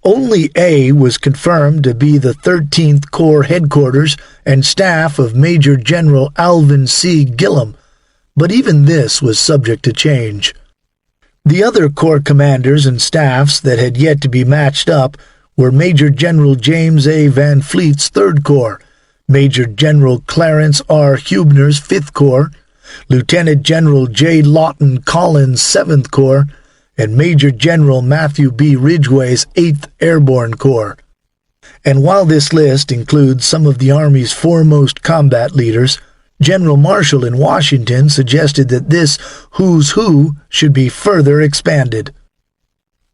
S2: only A was confirmed to be the 13th Corps headquarters and staff of Major General Alvin C. Gillum, but even this was subject to change. The other corps commanders and staffs that had yet to be matched up were Major General James A. Van Fleet's 3rd Corps, Major General Clarence R. Hubner's 5th Corps, Lieutenant General J. Lawton Collins' 7th Corps, and Major General Matthew B. Ridgway's 8th Airborne Corps. And while this list includes some of the Army's foremost combat leaders, General Marshall in Washington suggested that this who's who should be further expanded.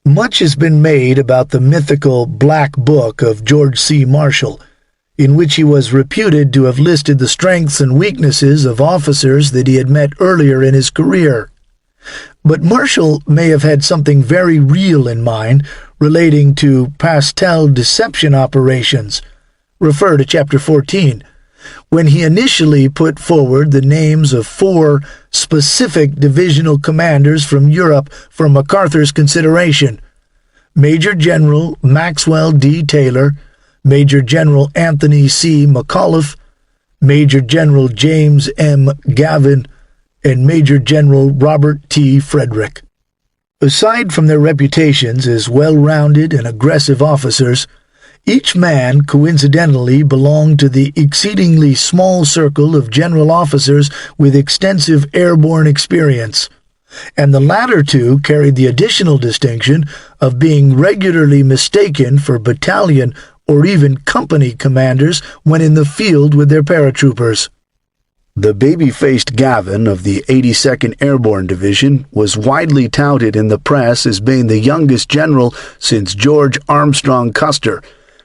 S2: Much has been made about the mythical Black Book of George C. Marshall, in which he was reputed to have listed the strengths and weaknesses of officers that he had met earlier in his career. But Marshall may have had something very real in mind relating to pastel deception operations. Refer to Chapter 14, when he initially put forward the names of 4 specific divisional commanders from Europe for MacArthur's consideration: Major General Maxwell D. Taylor, Major General Anthony C. McAuliffe, Major General James M. Gavin, and Major General Robert T. Frederick. Aside from their reputations as well-rounded and aggressive officers, each man coincidentally belonged to the exceedingly small circle of general officers with extensive airborne experience, and the latter 2 carried the additional distinction of being regularly mistaken for battalion or even company commanders when in the field with their paratroopers. The baby-faced Gavin of the 82nd Airborne Division was widely touted in the press as being the youngest general since George Armstrong Custer,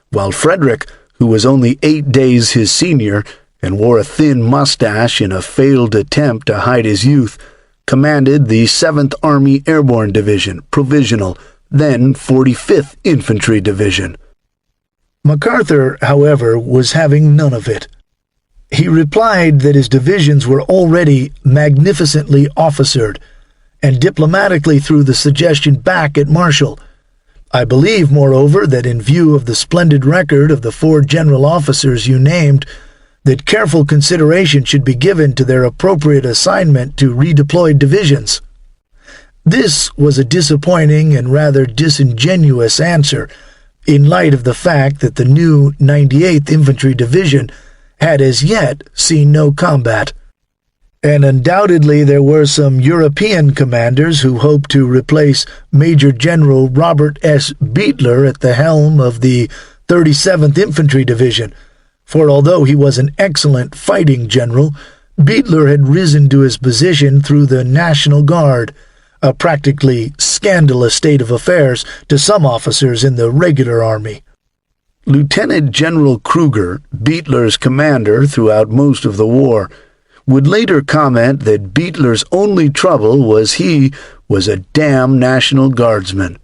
S2: while Frederick, who was only 8 days his senior and wore a thin mustache in a failed attempt to hide his youth, commanded the 7th Army Airborne Division, Provisional, then 45th Infantry Division. MacArthur, however, was having none of it. He replied that his divisions were already magnificently officered, and diplomatically threw the suggestion back at Marshall. I believe, moreover, that in view of the splendid record of the 4 general officers you named, that careful consideration should be given to their appropriate assignment to redeployed divisions. This was a disappointing and rather disingenuous answer, in light of the fact that the new 98th Infantry Division had as yet seen no combat. And undoubtedly there were some European commanders who hoped to replace Major General Robert S. Beetler at the helm of the 37th Infantry Division, for although he was an excellent fighting general, Beetler had risen to his position through the National Guard, a practically scandalous state of affairs to some officers in the regular army. Lieutenant General Kruger, Beetler's commander throughout most of the war, would later comment that Beetler's only trouble was he was a damn National Guardsman.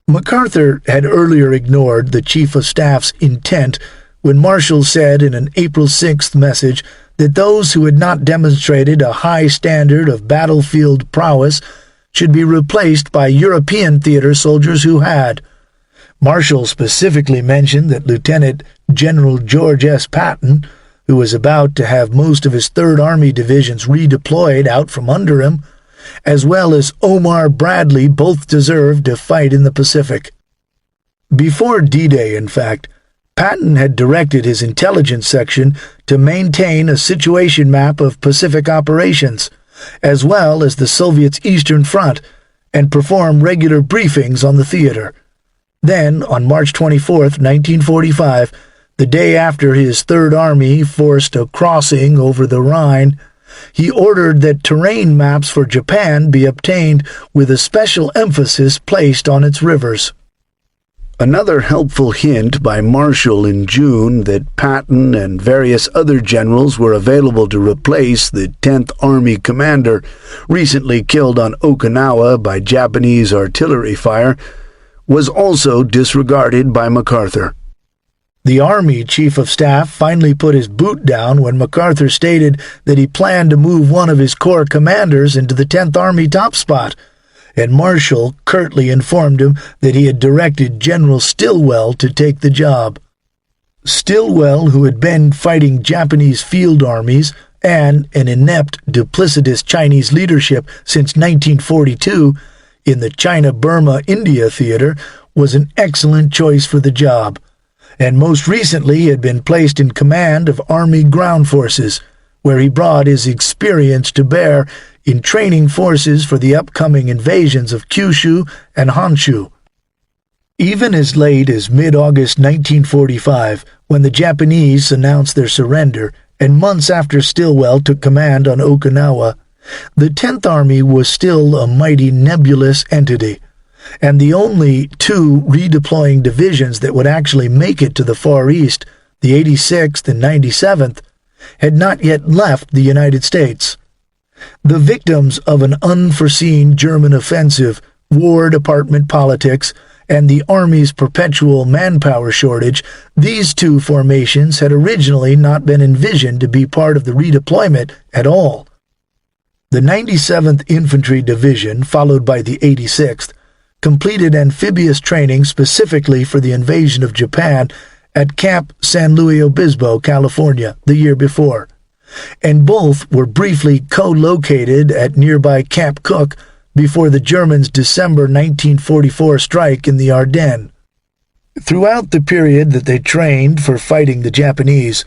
S2: MacArthur had earlier ignored the Chief of Staff's intent when Marshall said in an April 6th message that those who had not demonstrated a high standard of battlefield prowess should be replaced by European theater soldiers who had. Marshall specifically mentioned that Lieutenant General George S. Patton, who was about to have most of his Third Army divisions redeployed out from under him, as well as Omar Bradley, both deserved to fight in the Pacific. Before D-Day, in fact, Patton had directed his intelligence section to maintain a situation map of Pacific operations, as well as the Soviets' Eastern Front, and perform regular briefings on the theater. Then, on March 24, 1945, the day after his Third Army forced a crossing over the Rhine, he ordered that terrain maps for Japan be obtained with a special emphasis placed on its rivers. Another helpful hint by Marshall in June that Patton and various other generals were available to replace the 10th Army commander recently killed on Okinawa by Japanese artillery fire was also disregarded by MacArthur. The Army Chief of Staff finally put his boot down when MacArthur stated that he planned to move one of his corps commanders into the 10th Army top spot, and Marshall curtly informed him that he had directed General Stilwell to take the job. Stilwell, who had been fighting Japanese field armies and an inept, duplicitous Chinese leadership since 1942 in the China-Burma-India theater, was an excellent choice for the job, and most recently he had been placed in command of Army Ground Forces, where he brought his experience to bear in training forces for the upcoming invasions of Kyushu and Honshu. Even as late as mid-August 1945, when the Japanese announced their surrender, and months after Stilwell took command on Okinawa, the 10th Army was still a mighty nebulous entity, and the only two redeploying divisions that would actually make it to the Far East, the 86th and 97th, had not yet left the United States. The victims of an unforeseen German offensive, War Department politics, and the Army's perpetual manpower shortage, these two formations had originally not been envisioned to be part of the redeployment at all. The 97th Infantry Division, followed by the 86th, completed amphibious training specifically for the invasion of Japan at Camp San Luis Obispo, California, the year before, and both were briefly co-located at nearby Camp Cook before the Germans' December 1944 strike in the Ardennes. Throughout the period that they trained for fighting the Japanese,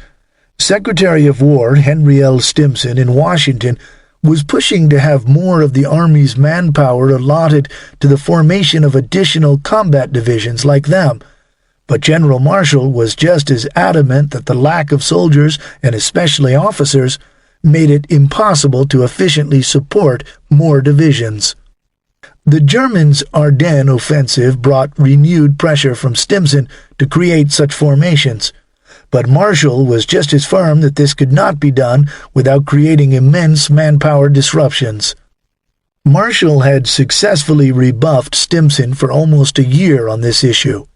S2: Secretary of War Henry L. Stimson in Washington was pushing to have more of the Army's manpower allotted to the formation of additional combat divisions like them, but General Marshall was just as adamant that the lack of soldiers, and especially officers, made it impossible to efficiently support more divisions. The Germans' Ardennes offensive brought renewed pressure from Stimson to create such formations, but Marshall was just as firm that this could not be done without creating immense manpower disruptions. Marshall had successfully rebuffed Stimson for almost a year on this issue.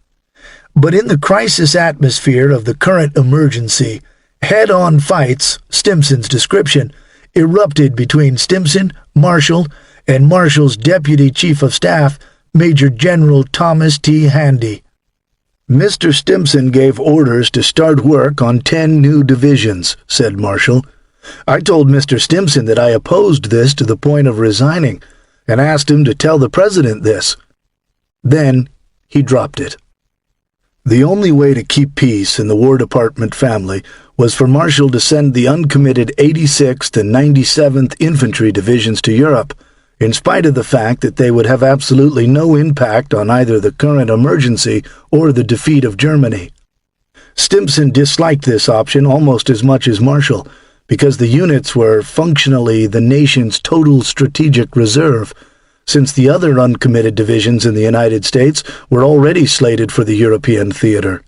S2: But in the crisis atmosphere of the current emergency, head-on fights, Stimson's description, erupted between Stimson, Marshall, and Marshall's Deputy Chief of Staff, Major General Thomas T. Handy. Mr. Stimson gave orders to start work on 10 new divisions, said Marshall. I told Mr. Stimson that I opposed this to the point of resigning, and asked him to tell the President this. Then he dropped it. The only way to keep peace in the War Department family was for Marshall to send the uncommitted 86th and 97th Infantry Divisions to Europe, in spite of the fact that they would have absolutely no impact on either the current emergency or the defeat of Germany. Stimson disliked this option almost as much as Marshall, because the units were functionally the nation's total strategic reserve, since the other uncommitted divisions in the United States were already slated for the European theater.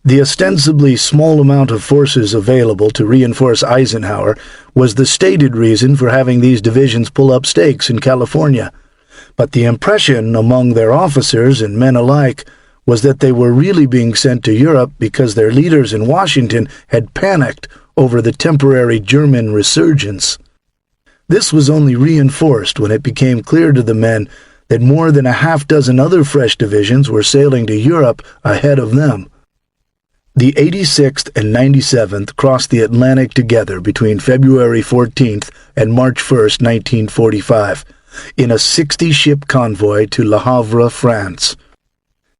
S2: The ostensibly small amount of forces available to reinforce Eisenhower was the stated reason for having these divisions pull up stakes in California, but the impression among their officers and men alike was that they were really being sent to Europe because their leaders in Washington had panicked over the temporary German resurgence. This was only reinforced when it became clear to the men that more than a half-dozen other fresh divisions were sailing to Europe ahead of them. The 86th and 97th crossed the Atlantic together between February 14th and March 1st, 1945, in a 60-ship convoy to Le Havre, France.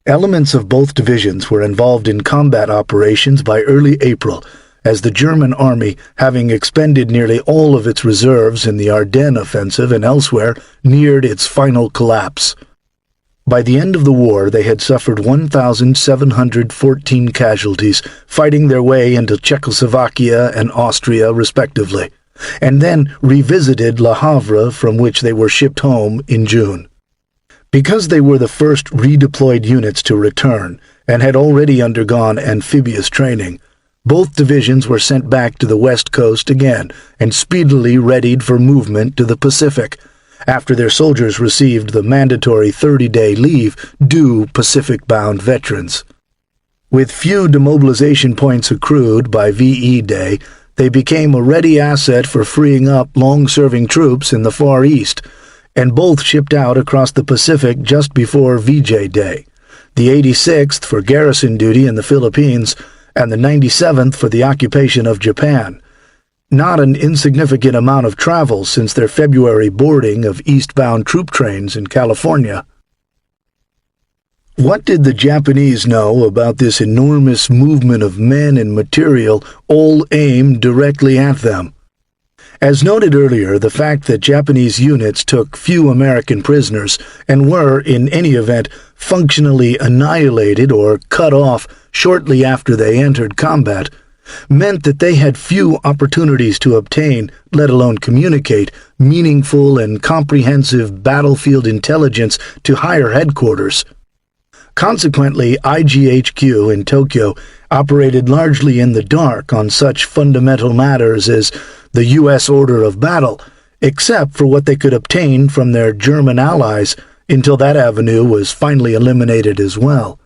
S2: Elements of both divisions were involved in combat operations by early April, as the German army, having expended nearly all of its reserves in the Ardennes offensive and elsewhere, neared its final collapse. By the end of the war, they had suffered 1,714 casualties, fighting their way into Czechoslovakia and Austria, respectively, and then revisited Le Havre, from which they were shipped home in June. Because they were the first redeployed units to return and had already undergone amphibious training, both divisions were sent back to the West Coast again and speedily readied for movement to the Pacific, after their soldiers received the mandatory 30-day leave due Pacific-bound veterans. With few demobilization points accrued by VE Day, they became a ready asset for freeing up long-serving troops in the Far East, and both shipped out across the Pacific just before VJ Day, the 86th for garrison duty in the Philippines, and the 97th for the occupation of Japan. Not an insignificant amount of travel since their February boarding of eastbound troop trains in California. What did the Japanese know about this enormous movement of men and material, all aimed directly at them? As noted earlier, the fact that Japanese units took few American prisoners and were, in any event, functionally annihilated or cut off shortly after they entered combat, meant that they had few opportunities to obtain, let alone communicate, meaningful and comprehensive battlefield intelligence to higher headquarters. Consequently, IGHQ in Tokyo operated largely in the dark on such fundamental matters as the U.S. order of battle, except for what they could obtain from their German allies, until that avenue was finally eliminated as well.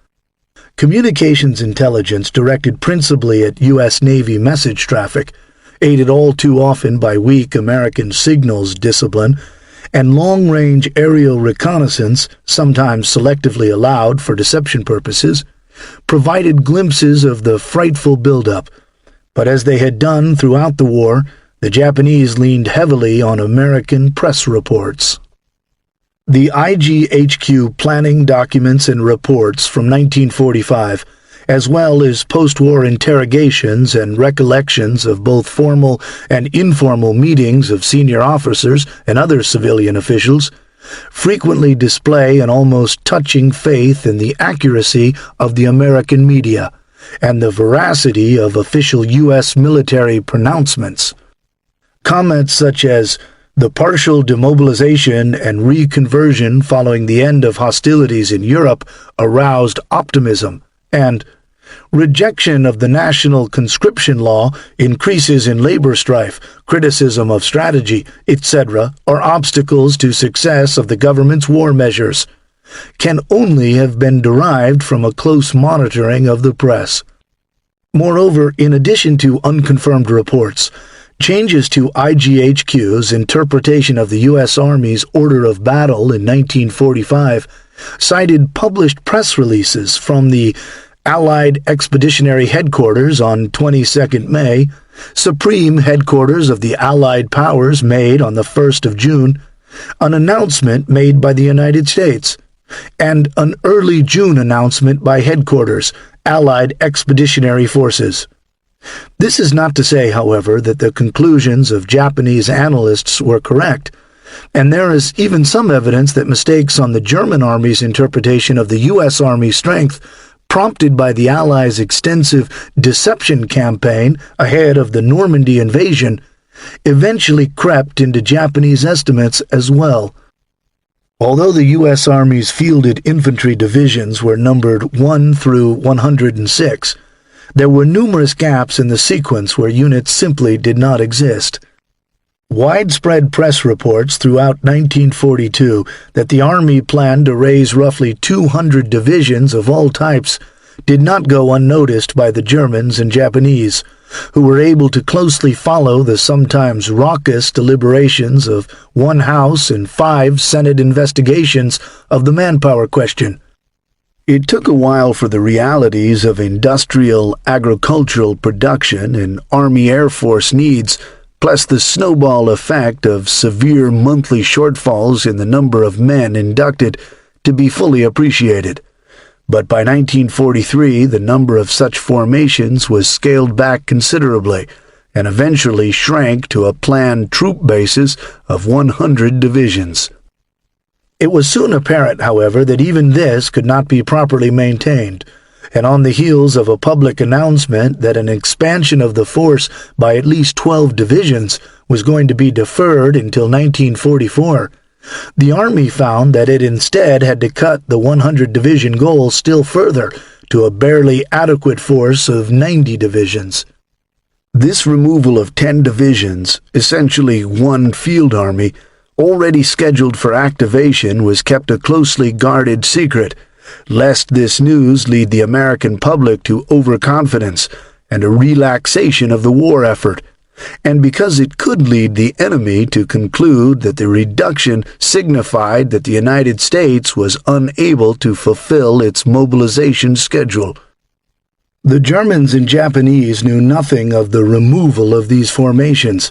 S2: Communications intelligence directed principally at U.S. Navy message traffic, aided all too often by weak American signals discipline, and long-range aerial reconnaissance, sometimes selectively allowed for deception purposes, provided glimpses of the frightful buildup. But as they had done throughout the war, the Japanese leaned heavily on American press reports. The IGHQ planning documents and reports from 1945, as well as post-war interrogations and recollections of both formal and informal meetings of senior officers and other civilian officials, frequently display an almost touching faith in the accuracy of the American media and the veracity of official U.S. military pronouncements. Comments such as the partial demobilization and reconversion following the end of hostilities in Europe aroused optimism, and rejection of the national conscription law, increases in labor strife, criticism of strategy, etc., are obstacles to success of the government's war measures, can only have been derived from a close monitoring of the press. Moreover, in addition to unconfirmed reports, changes to IGHQ's interpretation of the U.S. Army's order of battle in 1945 cited published press releases from the Allied Expeditionary Headquarters on 22nd May, Supreme Headquarters of the Allied Powers made on the 1st of June, an announcement made by the United States, and an early June announcement by Headquarters, Allied Expeditionary Forces. This is not to say, however, that the conclusions of Japanese analysts were correct, and there is even some evidence that mistakes on the German Army's interpretation of the U.S. Army strength, prompted by the Allies' extensive deception campaign ahead of the Normandy invasion, eventually crept into Japanese estimates as well. Although the U.S. Army's fielded infantry divisions were numbered 1 through 106, there were numerous gaps in the sequence where units simply did not exist. Widespread press reports throughout 1942 that the Army planned to raise roughly 200 divisions of all types did not go unnoticed by the Germans and Japanese, who were able to closely follow the sometimes raucous deliberations of one House and 5 Senate investigations of the manpower question. It took a while for the realities of industrial agricultural production and Army Air Force needs, plus the snowball effect of severe monthly shortfalls in the number of men inducted, to be fully appreciated. But by 1943, the number of such formations was scaled back considerably and eventually shrank to a planned troop basis of 100 divisions. It was soon apparent, however, that even this could not be properly maintained, and on the heels of a public announcement that an expansion of the force by at least 12 divisions was going to be deferred until 1944, the Army found that it instead had to cut the 100-division goal still further to a barely adequate force of 90 divisions. This removal of 10 divisions, essentially one field army, already scheduled for activation, was kept a closely guarded secret, lest this news lead the American public to overconfidence and a relaxation of the war effort, and because it could lead the enemy to conclude that the reduction signified that the United States was unable to fulfill its mobilization schedule. The Germans and Japanese knew nothing of the removal of these formations,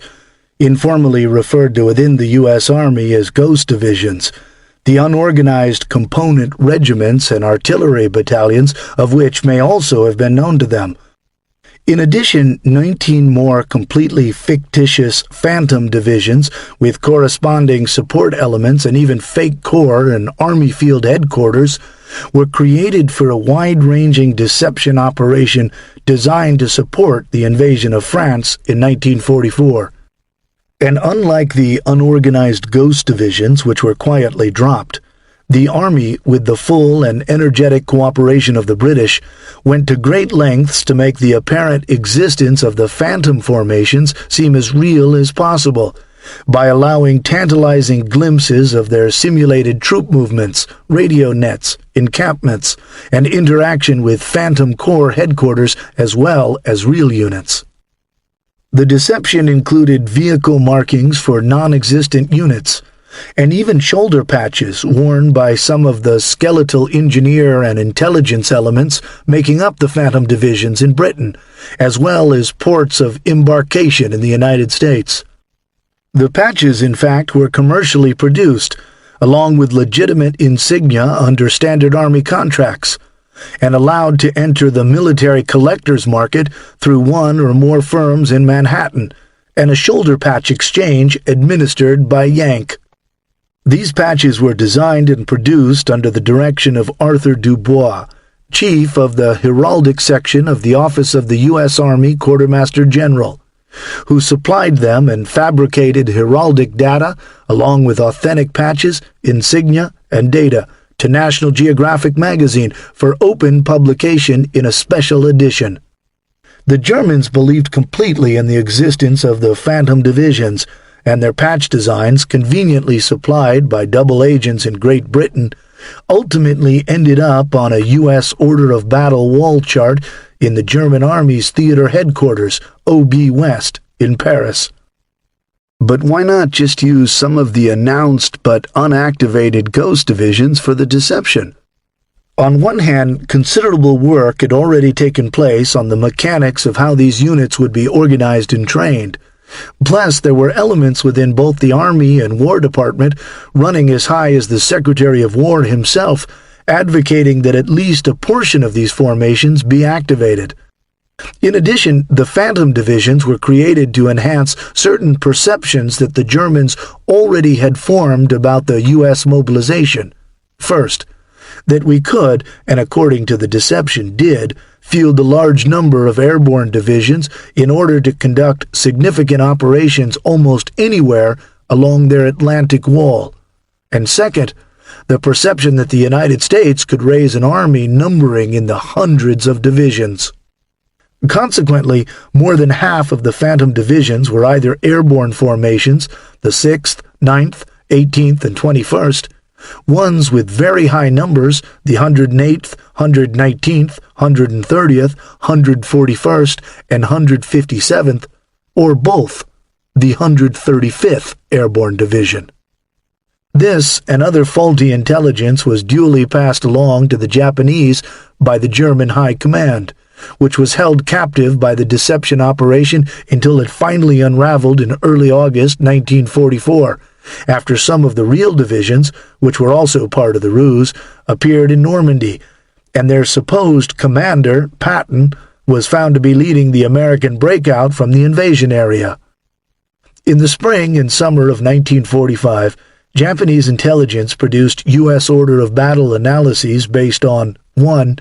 S2: informally referred to within the U.S. Army as ghost divisions, the unorganized component regiments and artillery battalions of which may also have been known to them. In addition, 19 more completely fictitious phantom divisions with corresponding support elements and even fake corps and Army field headquarters were created for a wide-ranging deception operation designed to support the invasion of France in 1944. And unlike the unorganized ghost divisions, which were quietly dropped, the Army, with the full and energetic cooperation of the British, went to great lengths to make the apparent existence of the phantom formations seem as real as possible, by allowing tantalizing glimpses of their simulated troop movements, radio nets, encampments, and interaction with Phantom Corps headquarters as well as real units. The deception included vehicle markings for non-existent units, and even shoulder patches worn by some of the skeletal engineer and intelligence elements making up the Phantom divisions in Britain, as well as ports of embarkation in the United States. The patches, in fact, were commercially produced, along with legitimate insignia under standard Army contracts, and allowed to enter the military collector's market through one or more firms in Manhattan, and a shoulder patch exchange administered by Yank. These patches were designed and produced under the direction of Arthur Dubois, chief of the heraldic section of the Office of the U.S. Army Quartermaster General, who supplied them and fabricated heraldic data along with authentic patches, insignia, and data to National Geographic magazine for open publication in a special edition. The Germans believed completely in the existence of the Phantom divisions, and their patch designs, conveniently supplied by double agents in Great Britain, ultimately ended up on a U.S. Order of Battle wall chart in the German Army's theater headquarters, OB West, in Paris. But why not just use some of the announced but unactivated ghost divisions for the deception? On one hand, considerable work had already taken place on the mechanics of how these units would be organized and trained. Plus, there were elements within both the Army and War Department, running as high as the Secretary of War himself, advocating that at least a portion of these formations be activated. In addition, the Phantom divisions were created to enhance certain perceptions that the Germans already had formed about the U.S. mobilization. First, that we could, and according to the deception did, field a large number of airborne divisions in order to conduct significant operations almost anywhere along their Atlantic wall. And second, the perception that the United States could raise an army numbering in the hundreds of divisions. Consequently, more than half of the Phantom divisions were either airborne formations, the 6th, 9th, 18th, and 21st, Ones with very high numbers, the 108th, 119th, 130th, 141st, and 157th, or both, the 135th Airborne Division. This and other faulty intelligence was duly passed along to the Japanese by the German High Command, which was held captive by the deception operation until it finally unraveled in early August 1944, after some of the real divisions, which were also part of the ruse, appeared in Normandy, and their supposed commander, Patton, was found to be leading the American breakout from the invasion area. In the spring and summer of 1945, Japanese intelligence produced U.S. order of battle analyses based on 1.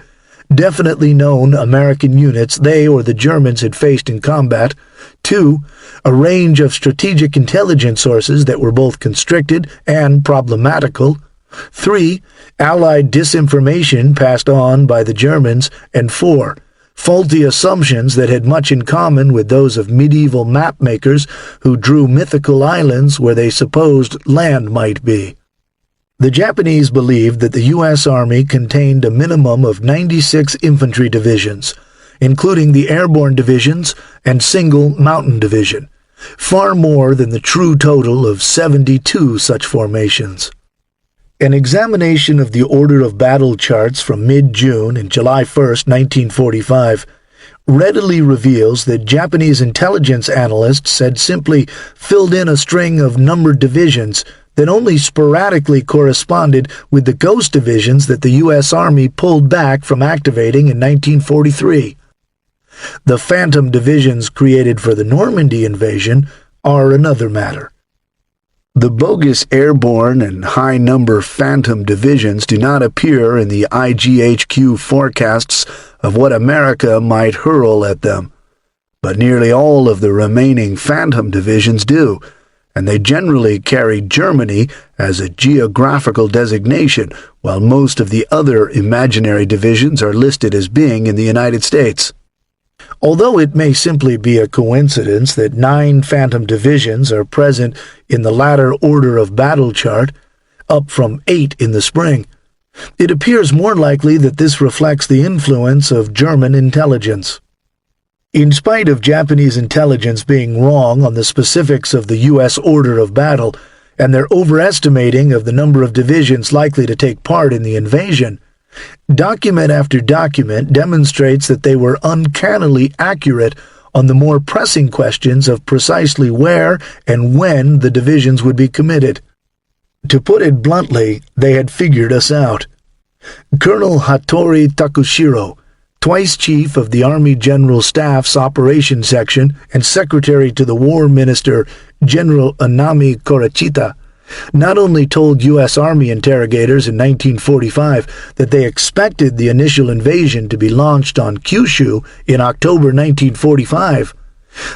S2: Definitely known American units they or the Germans had faced in combat, 2. A range of strategic intelligence sources that were both constricted and problematical, 3. Allied disinformation passed on by the Germans, and 4. Faulty assumptions that had much in common with those of medieval map-makers who drew mythical islands where they supposed land might be. The Japanese believed that the U.S. Army contained a minimum of 96 infantry divisions, including the airborne divisions and single mountain division, far more than the true total of 72 such formations. An examination of the order of battle charts from mid-June and July 1, 1945, readily reveals that Japanese intelligence analysts had simply filled in a string of numbered divisions that only sporadically corresponded with the ghost divisions that the U.S. Army pulled back from activating in 1943. The phantom divisions created for the Normandy invasion are another matter. The bogus airborne and high-number phantom divisions do not appear in the IGHQ forecasts of what America might hurl at them, but nearly all of the remaining phantom divisions do, and they generally carry Germany as a geographical designation, while most of the other imaginary divisions are listed as being in the United States. Although it may simply be a coincidence that 9 phantom divisions are present in the latter order of battle chart, up from 8 in the spring, it appears more likely that this reflects the influence of German intelligence. In spite of Japanese intelligence being wrong on the specifics of the U.S. order of battle and their overestimating of the number of divisions likely to take part in the invasion, document after document demonstrates that they were uncannily accurate on the more pressing questions of precisely where and when the divisions would be committed. To put it bluntly, they had figured us out. Colonel Hattori Takushiro, twice chief of the Army General Staff's Operations Section and secretary to the War Minister General Anami Korachita, not only told U.S. Army interrogators in 1945 that they expected the initial invasion to be launched on Kyushu in October 1945,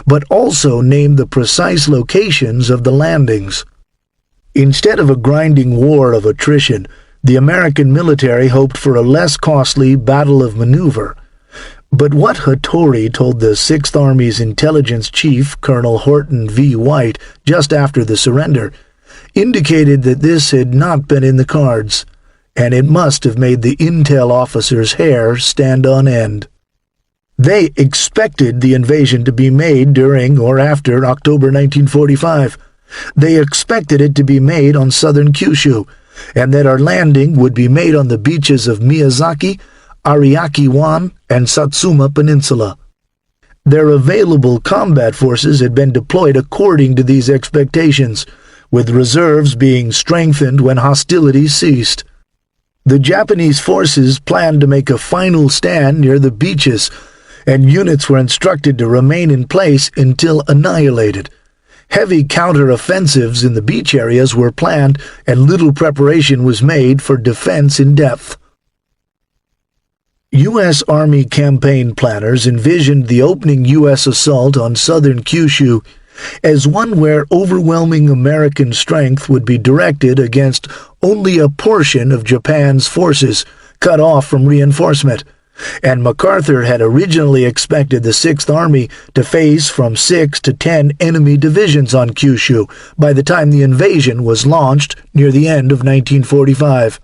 S2: but also named the precise locations of the landings. Instead of a grinding war of attrition, the American military hoped for a less costly battle of maneuver. But what Hattori told the Sixth Army's intelligence chief, Colonel Horton V. White, just after the surrender, indicated that this had not been in the cards, and it must have made the intel officers' hair stand on end. They expected the invasion to be made during or after October 1945. They expected it to be made on southern Kyushu, and that our landing would be made on the beaches of Miyazaki, Ariake-wan, and Satsuma Peninsula. Their available combat forces had been deployed according to these expectations, with reserves being strengthened when hostilities ceased. The Japanese forces planned to make a final stand near the beaches, and units were instructed to remain in place until annihilated. Heavy counter-offensives in the beach areas were planned, and little preparation was made for defense in depth. U.S. Army campaign planners envisioned the opening U.S. assault on southern Kyushu as one where overwhelming American strength would be directed against only a portion of Japan's forces, cut off from reinforcement, and MacArthur had originally expected the Sixth Army to face from 6 to 10 enemy divisions on Kyushu by the time the invasion was launched near the end of 1945.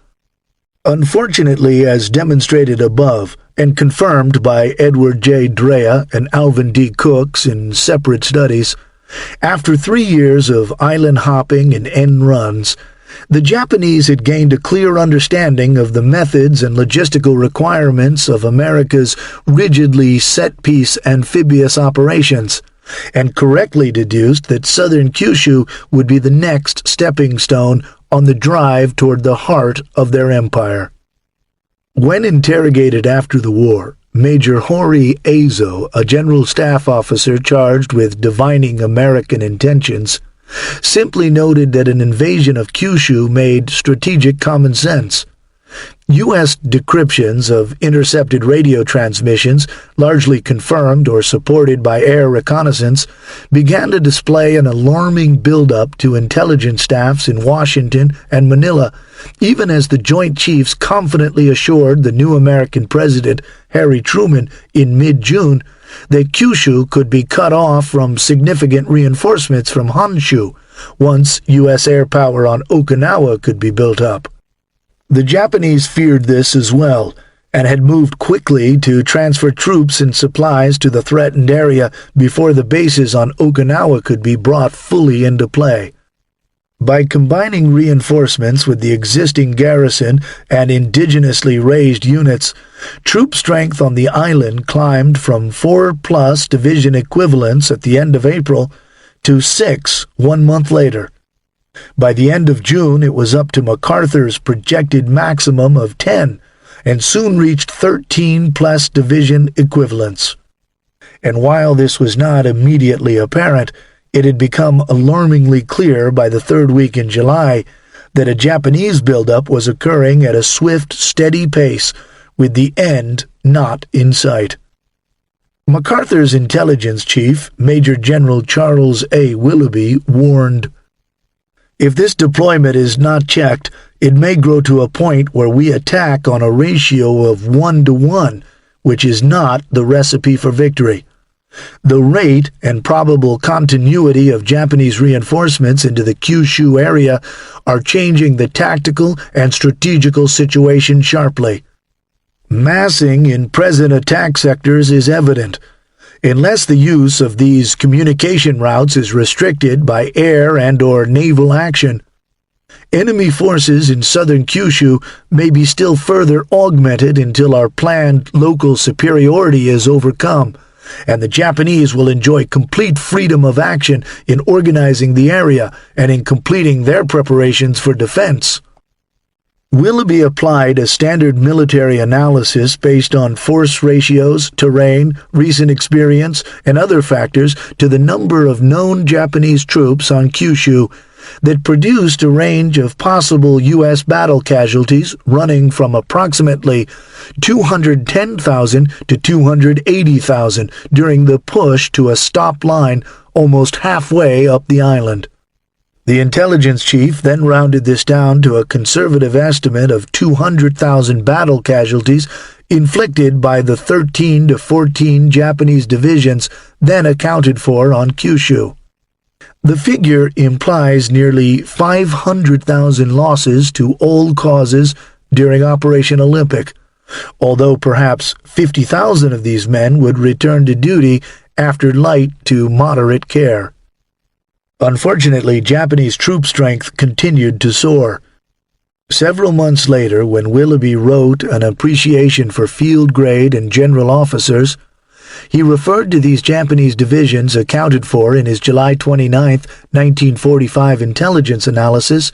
S2: Unfortunately, as demonstrated above, and confirmed by Edward J. Drea and Alvin D. Cooks in separate studies, after 3 years of island hopping and end runs, the Japanese had gained a clear understanding of the methods and logistical requirements of America's rigidly set-piece amphibious operations, and correctly deduced that southern Kyushu would be the next stepping stone on the drive toward the heart of their empire. When interrogated after the war, Major Hori Eizo, a general staff officer charged with divining American intentions, simply noted that an invasion of Kyushu made strategic common sense. U.S. decryptions of intercepted radio transmissions, largely confirmed or supported by air reconnaissance, began to display an alarming buildup to intelligence staffs in Washington and Manila, even as the Joint Chiefs confidently assured the new American President, Harry Truman, in mid-June, that Kyushu could be cut off from significant reinforcements from Honshu once U.S. air power on Okinawa could be built up. The Japanese feared this as well, and had moved quickly to transfer troops and supplies to the threatened area before the bases on Okinawa could be brought fully into play. By combining reinforcements with the existing garrison and indigenously raised units, troop strength on the island climbed from 4+ division equivalents at the end of April to 6 1 month later. By the end of June, it was up to MacArthur's projected maximum of 10, and soon reached 13+ division equivalents. And while this was not immediately apparent, it had become alarmingly clear by the third week in July that a Japanese buildup was occurring at a swift, steady pace, with the end not in sight. MacArthur's intelligence chief, Major General Charles A. Willoughby, warned, "If this deployment is not checked, it may grow to a point where we attack on a ratio of 1-to-1, which is not the recipe for victory. The rate and probable continuity of Japanese reinforcements into the Kyushu area are changing the tactical and strategical situation sharply. Massing in present attack sectors is evident. Unless the use of these communication routes is restricted by air and/or naval action, enemy forces in southern Kyushu may be still further augmented until our planned local superiority is overcome, and the Japanese will enjoy complete freedom of action in organizing the area and in completing their preparations for defense." Willoughby applied a standard military analysis based on force ratios, terrain, recent experience, and other factors to the number of known Japanese troops on Kyushu that produced a range of possible U.S. battle casualties running from approximately 210,000 to 280,000 during the push to a stop line almost halfway up the island. The intelligence chief then rounded this down to a conservative estimate of 200,000 battle casualties inflicted by the 13 to 14 Japanese divisions then accounted for on Kyushu. The figure implies nearly 500,000 losses to all causes during Operation Olympic, although perhaps 50,000 of these men would return to duty after light to moderate care. Unfortunately, Japanese troop strength continued to soar. Several months later, when Willoughby wrote an appreciation for field grade and general officers, he referred to these Japanese divisions accounted for in his July 29, 1945 intelligence analysis,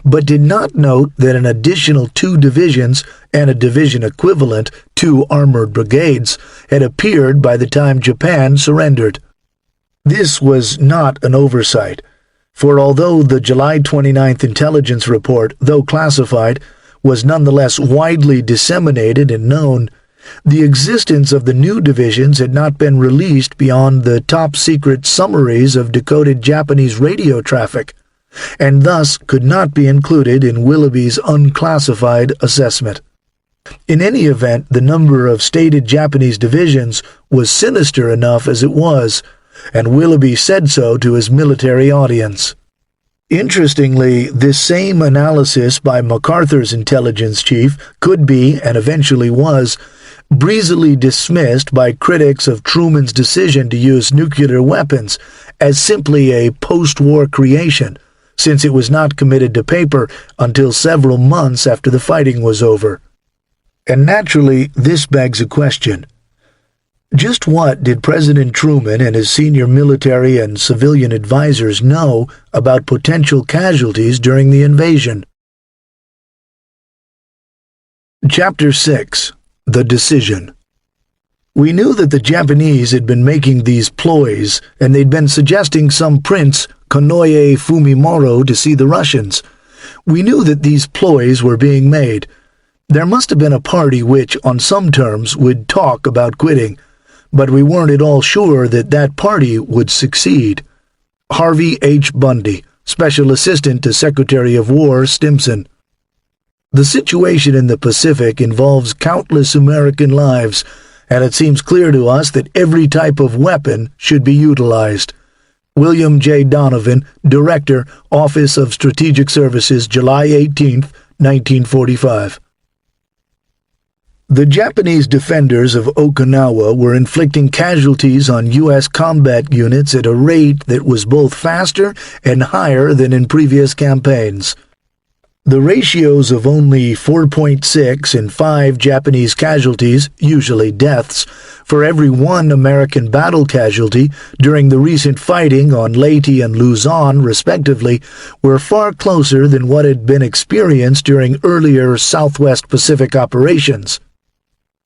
S2: but did not note that an additional 2 divisions and a division equivalent, 2 armored brigades, had appeared by the time Japan surrendered. This was not an oversight, for although the July 29th intelligence report, though classified, was nonetheless widely disseminated and known, the existence of the new divisions had not been released beyond the top-secret summaries of decoded Japanese radio traffic, and thus could not be included in Willoughby's unclassified assessment. In any event, the number of stated Japanese divisions was sinister enough as it was, and Willoughby said so to his military audience. Interestingly, this same analysis by MacArthur's intelligence chief could be, and eventually was, breezily dismissed by critics of Truman's decision to use nuclear weapons as simply a post-war creation, since it was not committed to paper until several months after the fighting was over. And naturally, this begs a question. Just what did President Truman and his senior military and civilian advisors know about potential casualties during the invasion? Chapter 6. The Decision. We knew that the Japanese had been making these ploys, and they'd been suggesting some prince, Konoye Fumimaro, to see the Russians. We knew that these ploys were being made. There must have been a party which, on some terms, would talk about quitting, but we weren't at all sure that that party would succeed. Harvey H. Bundy, Special Assistant to Secretary of War Stimson. The situation in the Pacific involves countless American lives, and it seems clear to us that every type of weapon should be utilized. William J. Donovan, Director, Office of Strategic Services, July 18, 1945. The Japanese defenders of Okinawa were inflicting casualties on U.S. combat units at a rate that was both faster and higher than in previous campaigns. The ratios of only 4.6 and 5 Japanese casualties, usually deaths, for every one American battle casualty during the recent fighting on Leyte and Luzon, respectively, were far closer than what had been experienced during earlier Southwest Pacific operations.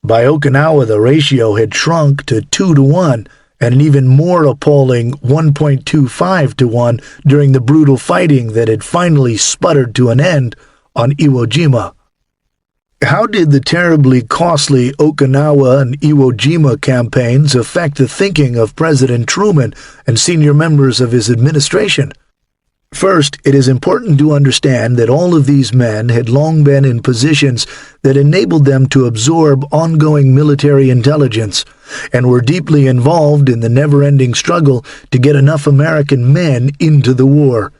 S2: By Okinawa, the ratio had shrunk to 2-1, and an even more appalling 1.25-1 during the brutal fighting that had finally sputtered to an end on Iwo Jima. How did the terribly costly Okinawa and Iwo Jima campaigns affect the thinking of President Truman and senior members of his administration? First, it is important to understand that all of these men had long been in positions that enabled them to absorb ongoing military intelligence, and were deeply involved in the never-ending struggle to get enough American men into the war.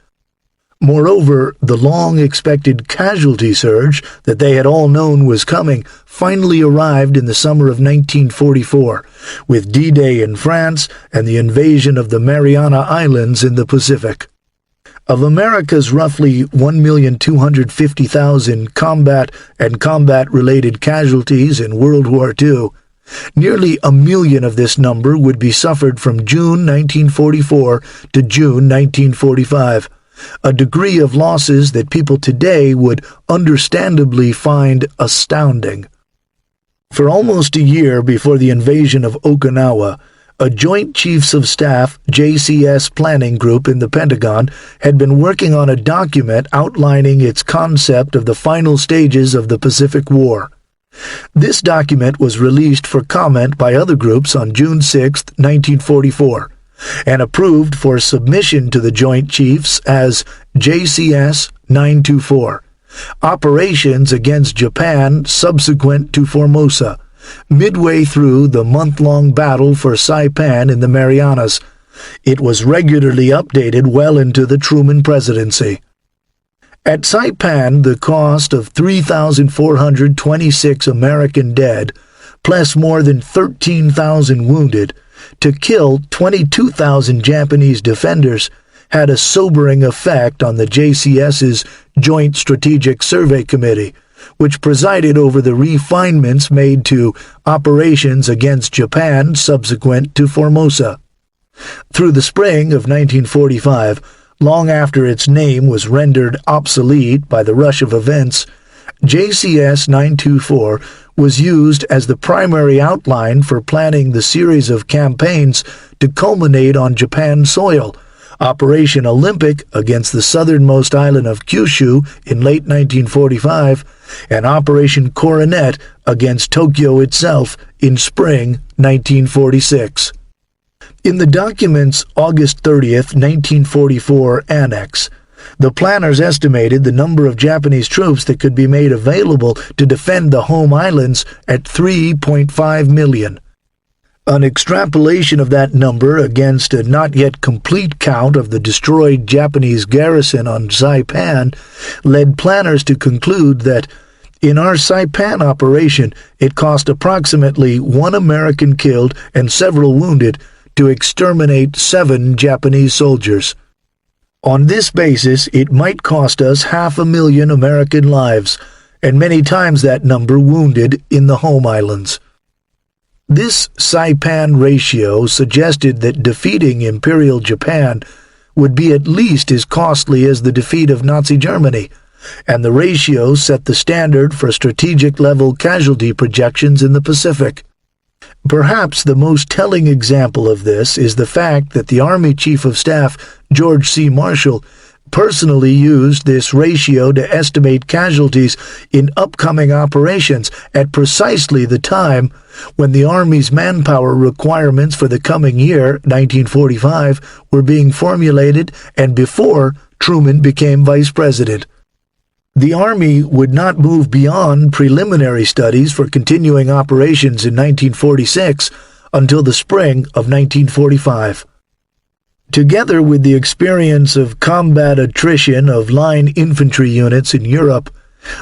S2: Moreover, the long-expected casualty surge that they had all known was coming finally arrived in the summer of 1944, with D-Day in France and the invasion of the Mariana Islands in the Pacific. Of America's roughly 1,250,000 combat and combat-related casualties in World War II, nearly 1 million of this number would be suffered from June 1944 to June 1945, a degree of losses that people today would understandably find astounding. For almost a year before the invasion of Okinawa, a Joint Chiefs of Staff JCS planning group in the Pentagon had been working on a document outlining its concept of the final stages of the Pacific War. This document was released for comment by other groups on June 6, 1944, and approved for submission to the Joint Chiefs as JCS 924, Operations Against Japan Subsequent to Formosa, midway through the month-long battle for Saipan in the Marianas. It was regularly updated well into the Truman presidency. At Saipan, the cost of 3,426 American dead, plus more than 13,000 wounded, to kill 22,000 Japanese defenders, had a sobering effect on the JCS's Joint Strategic Survey Committee, which presided over the refinements made to Operations Against Japan subsequent to Formosa. Through the spring of 1945, long after its name was rendered obsolete by the rush of events, JCS 924 was used as the primary outline for planning the series of campaigns to culminate on Japan soil, Operation Olympic against the southernmost island of Kyushu in late 1945, and Operation Coronet against Tokyo itself in spring 1946. In the document's August 30, 1944 annex, The planners estimated the number of Japanese troops that could be made available to defend the home islands at 3.5 million. An extrapolation of that number against a not yet complete count of the destroyed Japanese garrison on Saipan led planners to conclude that in our Saipan operation it cost approximately 1 American killed and several wounded to exterminate 7 Japanese soldiers. On this basis, it might cost us 500,000 American lives, and many times that number wounded in the home islands. This Saipan ratio suggested that defeating Imperial Japan would be at least as costly as the defeat of Nazi Germany, and the ratio set the standard for strategic-level casualty projections in the Pacific. Perhaps the most telling example of this is the fact that the Army Chief of Staff, George C. Marshall, personally used this ratio to estimate casualties in upcoming operations at precisely the time when the Army's manpower requirements for the coming year, 1945, were being formulated and before Truman became Vice President. The Army would not move beyond preliminary studies for continuing operations in 1946 until the spring of 1945. Together with the experience of combat attrition of line infantry units in Europe,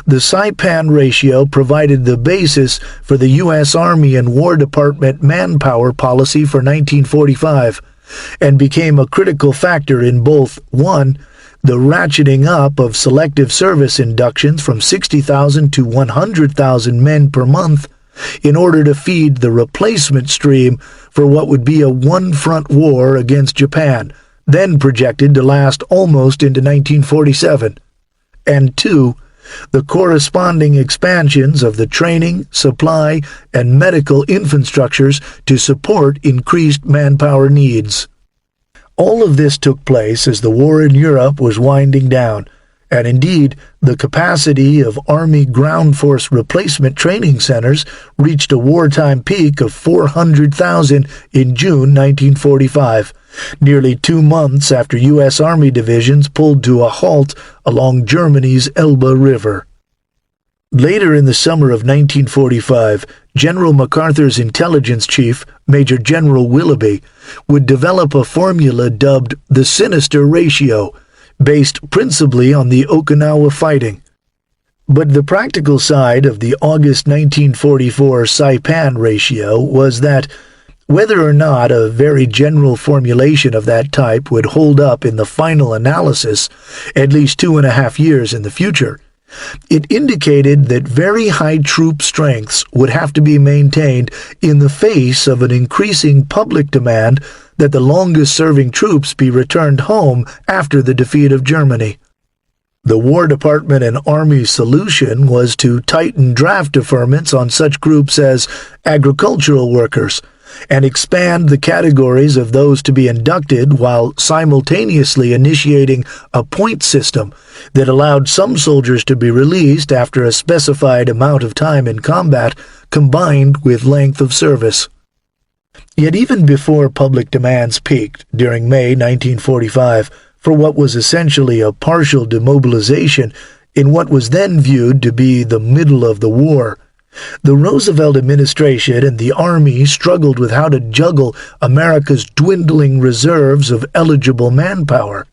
S2: the Saipan ratio provided the basis for the U.S. Army and War Department manpower policy for 1945 and became a critical factor in both, 1, the ratcheting up of selective service inductions from 60,000 to 100,000 men per month in order to feed the replacement stream for what would be a one-front war against Japan, then projected to last almost into 1947, and 2, the corresponding expansions of the training, supply, and medical infrastructures to support increased manpower needs. All of this took place as the war in Europe was winding down, and indeed the capacity of Army ground force replacement training centers reached a wartime peak of 400,000 in June 1945, nearly 2 months after U.S. Army divisions pulled to a halt along Germany's Elbe River. Later in the summer of 1945, General MacArthur's intelligence chief, Major General Willoughby, would develop a formula dubbed the Sinister Ratio, based principally on the Okinawa fighting. But the practical side of the August 1944 Saipan ratio was that, whether or not a very general formulation of that type would hold up in the final analysis, at least 2.5 years in the future, it indicated that very high troop strengths would have to be maintained in the face of an increasing public demand that the longest-serving troops be returned home after the defeat of Germany. The War Department and Army solution was to tighten draft deferments on such groups as agricultural workers and expand the categories of those to be inducted while simultaneously initiating a point system that allowed some soldiers to be released after a specified amount of time in combat combined with length of service. Yet even before public demands peaked during May 1945 for what was essentially a partial demobilization in what was then viewed to be the middle of the war, the Roosevelt administration and the Army struggled with how to juggle America's dwindling reserves of eligible manpower.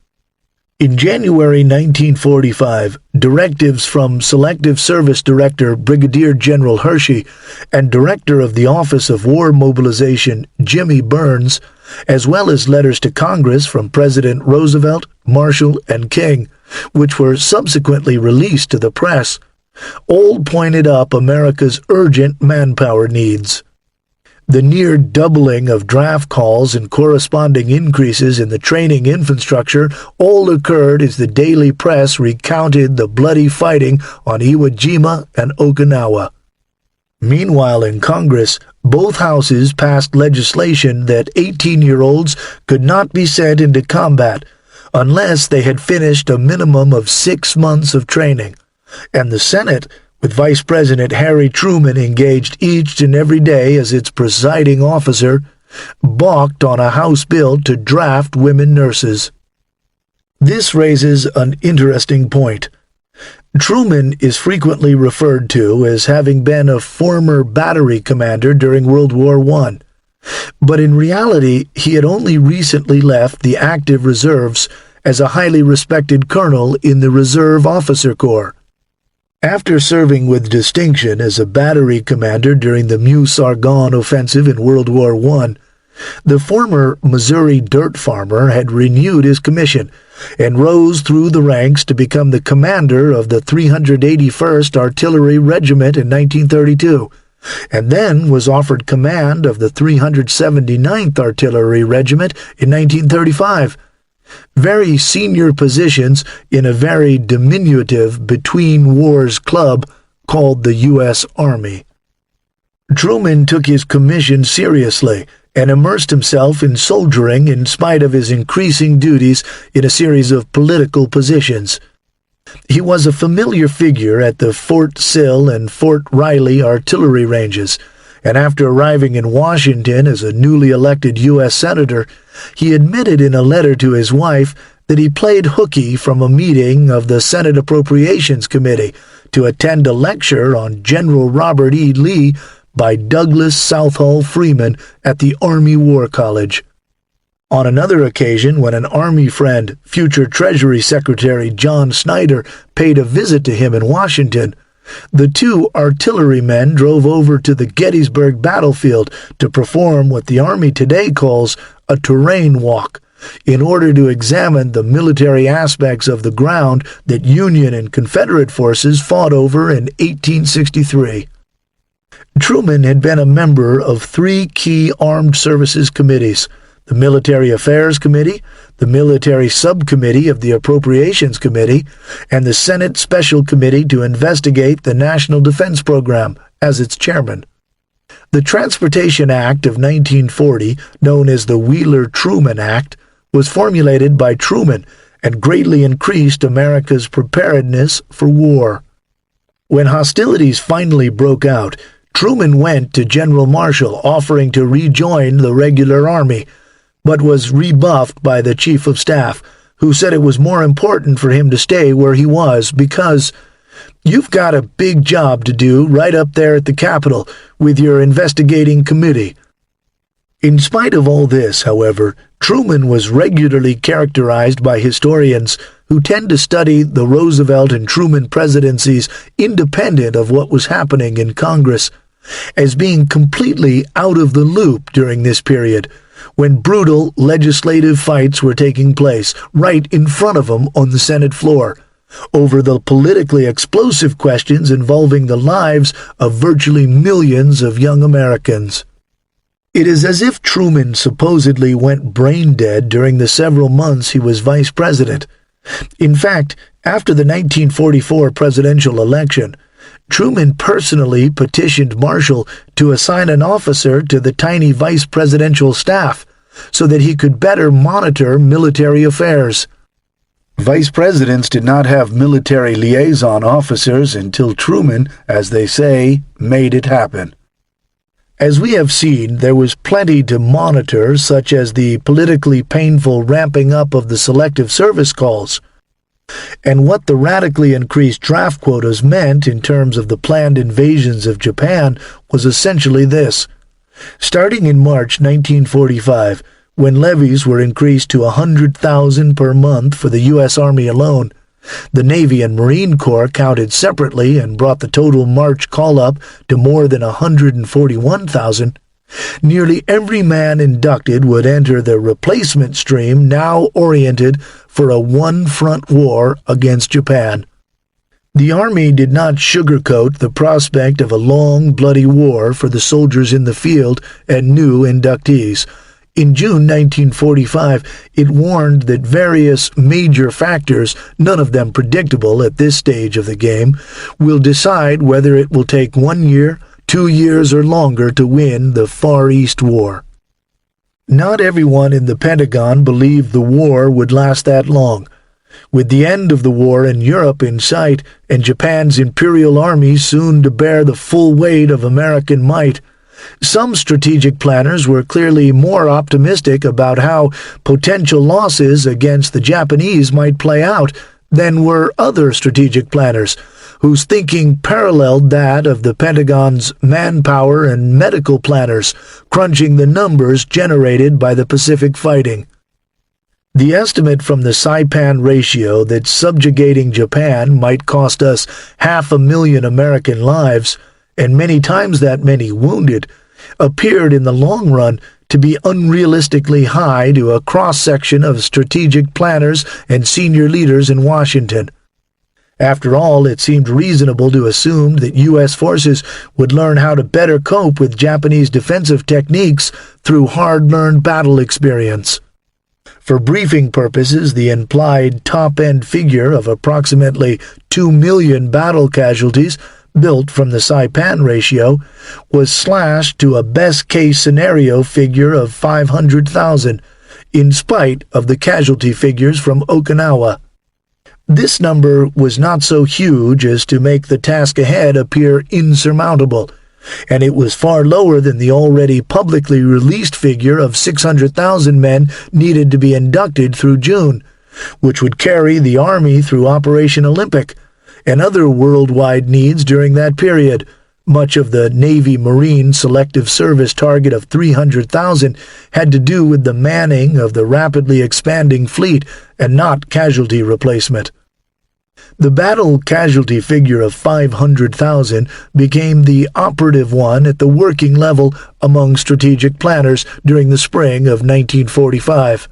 S2: In January 1945, directives from Selective Service Director Brigadier General Hershey and Director of the Office of War Mobilization Jimmy Burns, as well as letters to Congress from President Roosevelt, Marshall, and King, which were subsequently released to the press, all pointed up America's urgent manpower needs. The near doubling of draft calls and corresponding increases in the training infrastructure all occurred as the daily press recounted the bloody fighting on Iwo Jima and Okinawa. Meanwhile, in Congress, both houses passed legislation that 18-year-olds could not be sent into combat unless they had finished a minimum of 6 months of training, and the Senate, with Vice President Harry Truman engaged each and every day as its presiding officer, balked on a House bill to draft women nurses. This raises an interesting point. Truman is frequently referred to as having been a former battery commander during World War I, but in reality he had only recently left the active reserves as a highly respected colonel in the Reserve Officer Corps. After serving with distinction as a battery commander during the Meuse-Argonne offensive in World War I, the former Missouri dirt farmer had renewed his commission and rose through the ranks to become the commander of the 381st Artillery Regiment in 1932, and then was offered command of the 379th Artillery Regiment in 1935. Very senior positions in a very diminutive between-wars club called the U.S. Army. Truman took his commission seriously and immersed himself in soldiering in spite of his increasing duties in a series of political positions. He was a familiar figure at the Fort Sill and Fort Riley artillery ranges, and after arriving in Washington as a newly elected U.S. Senator, he admitted in a letter to his wife that he played hooky from a meeting of the Senate Appropriations Committee to attend a lecture on General Robert E. Lee by Douglas Southall Freeman at the Army War College. On another occasion, when an Army friend, future Treasury Secretary John Snyder, paid a visit to him in Washington, the two artillerymen drove over to the Gettysburg battlefield to perform what the Army today calls a terrain walk, in order to examine the military aspects of the ground that Union and Confederate forces fought over in 1863. Truman had been a member of three key armed services committees: the Military Affairs Committee, the Military Subcommittee of the Appropriations Committee, and the Senate Special Committee to investigate the National Defense Program, as its chairman. The Transportation Act of 1940, known as the Wheeler-Truman Act, was formulated by Truman and greatly increased America's preparedness for war. When hostilities finally broke out, Truman went to General Marshall offering to rejoin the regular army, but was rebuffed by the Chief of Staff, who said it was more important for him to stay where he was because "You've got a big job to do right up there at the Capitol with your investigating committee." In spite of all this, however, Truman was regularly characterized by historians who tend to study the Roosevelt and Truman presidencies independent of what was happening in Congress, as being completely out of the loop during this period, when brutal legislative fights were taking place right in front of them on the Senate floor, over the politically explosive questions involving the lives of virtually millions of young Americans. It is as if Truman supposedly went brain-dead during the several months he was vice president. In fact, after the 1944 presidential election, Truman personally petitioned Marshall to assign an officer to the tiny vice presidential staff so that he could better monitor military affairs. Vice presidents did not have military liaison officers until Truman, as they say, made it happen. As we have seen, there was plenty to monitor, such as the politically painful ramping up of the selective service calls. And what the radically increased draft quotas meant in terms of the planned invasions of Japan was essentially this. Starting in March 1945, when levies were increased to 100,000 per month for the U.S. Army alone, the Navy and Marine Corps counted separately and brought the total March call-up to more than 141,000. Nearly every man inducted would enter the replacement stream, now oriented for a one-front war against Japan. The Army did not sugarcoat the prospect of a long, bloody war for the soldiers in the field and new inductees. In June 1945, it warned that various major factors, none of them predictable at this stage of the game, will decide whether it will take 1 year, 2 years, or longer to win the Far East War. Not everyone in the Pentagon believed the war would last that long. With the end of the war in Europe in sight and Japan's Imperial Army soon to bear the full weight of American might, Some strategic planners were clearly more optimistic about how potential losses against the Japanese might play out than were other strategic planners, whose thinking paralleled that of the Pentagon's manpower and medical planners, crunching the numbers generated by the Pacific fighting. The estimate from the Saipan ratio that subjugating Japan might cost us 500,000 American lives, and many times that many wounded, appeared in the long run to be unrealistically high to a cross-section of strategic planners and senior leaders in Washington. After all, it seemed reasonable to assume that U.S. forces would learn how to better cope with Japanese defensive techniques through hard-learned battle experience. For briefing purposes, the implied top-end figure of approximately 2 million battle casualties built from the Saipan ratio was slashed to a best-case scenario figure of 500,000, in spite of the casualty figures from Okinawa. This number was not so huge as to make the task ahead appear insurmountable, and it was far lower than the already publicly released figure of 600,000 men needed to be inducted through June, which would carry the Army through Operation Olympic and other worldwide needs during that period. Much of the Navy-Marine Selective Service target of 300,000 had to do with the manning of the rapidly expanding fleet and not casualty replacement. The battle casualty figure of 500,000 became the operative one at the working level among strategic planners during the spring of 1945.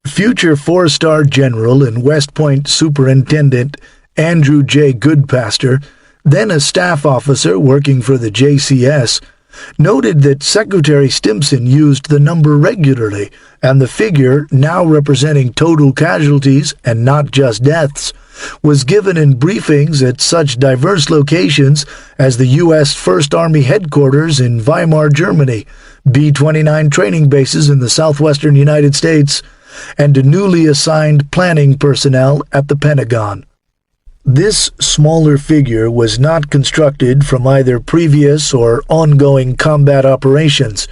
S2: Future four-star general and West Point Superintendent Andrew J. Goodpaster, then a staff officer working for the JCS, noted that Secretary Stimson used the number regularly, and the figure, now representing total casualties and not just deaths, was given in briefings at such diverse locations as the U.S. First Army Headquarters in Weimar, Germany, B-29 training bases in the southwestern United States, and to newly assigned planning personnel at the Pentagon. This smaller figure was not constructed from either previous or ongoing combat operations,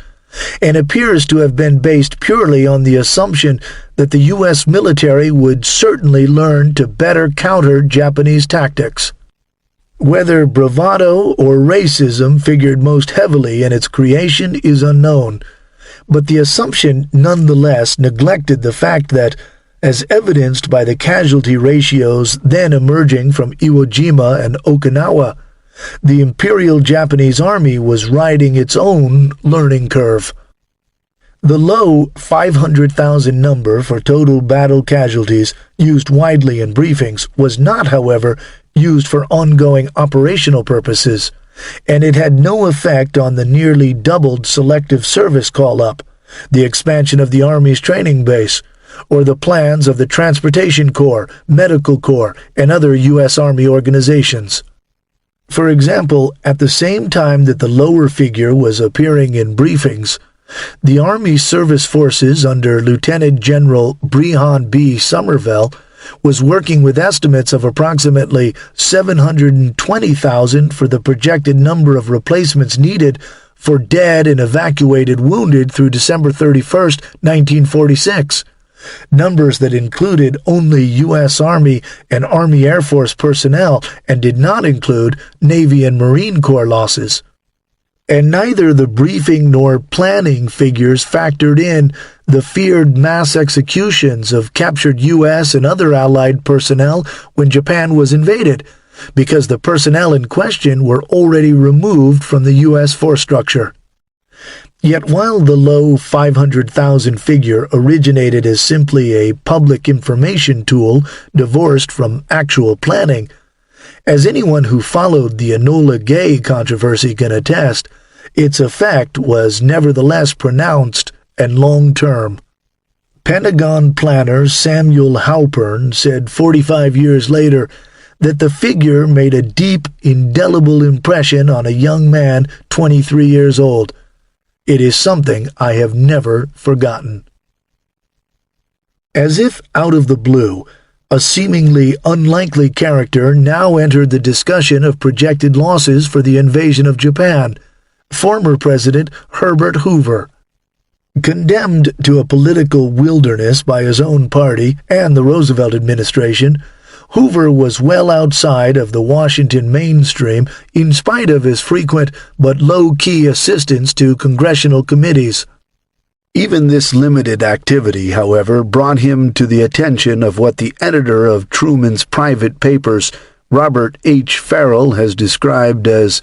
S2: and appears to have been based purely on the assumption that the U.S. military would certainly learn to better counter Japanese tactics. Whether bravado or racism figured most heavily in its creation is unknown, but the assumption nonetheless neglected the fact that, as evidenced by the casualty ratios then emerging from Iwo Jima and Okinawa, the Imperial Japanese Army was riding its own learning curve. The low 500,000 number for total battle casualties used widely in briefings was not, however, used for ongoing operational purposes, and it had no effect on the nearly doubled selective service call-up, the expansion of the Army's training base, or the plans of the Transportation Corps, Medical Corps, and other U.S. Army organizations. For example, at the same time that the lower figure was appearing in briefings, the Army Service Forces under Lieutenant General Brehan B. Somervell was working with estimates of approximately 720,000 for the projected number of replacements needed for dead and evacuated wounded through December 31, 1946. Numbers that included only U.S. Army and Army Air Force personnel and did not include Navy and Marine Corps losses. And neither the briefing nor planning figures factored in the feared mass executions of captured U.S. and other Allied personnel when Japan was invaded, because the personnel in question were already removed from the U.S. force structure. Yet while the low 500,000 figure originated as simply a public information tool divorced from actual planning, as anyone who followed the Enola Gay controversy can attest, its effect was nevertheless pronounced and long-term. Pentagon planner Samuel Halpern said 45 years later that the figure made a deep, indelible impression on a young man 23 years old. It is something I have never forgotten. As if out of the blue, a seemingly unlikely character now entered the discussion of projected losses for the invasion of Japan, Former President Herbert Hoover. Condemned to a political wilderness by his own party and the Roosevelt administration, Hoover was well outside of the Washington mainstream in spite of his frequent but low-key assistance to congressional committees. Even this limited activity, however, brought him to the attention of what the editor of Truman's private papers, Robert H. Farrell, has described as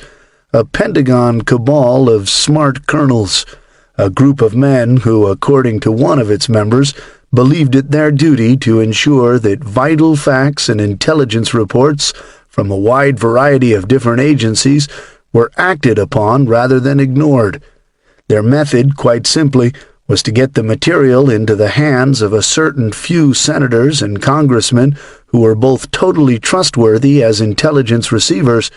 S2: a Pentagon cabal of smart colonels, a group of men who, according to one of its members, believed it their duty to ensure that vital facts and intelligence reports from a wide variety of different agencies were acted upon rather than ignored. Their method, quite simply, was to get the material into the hands of a certain few senators and congressmen who were both totally trustworthy as intelligence receivers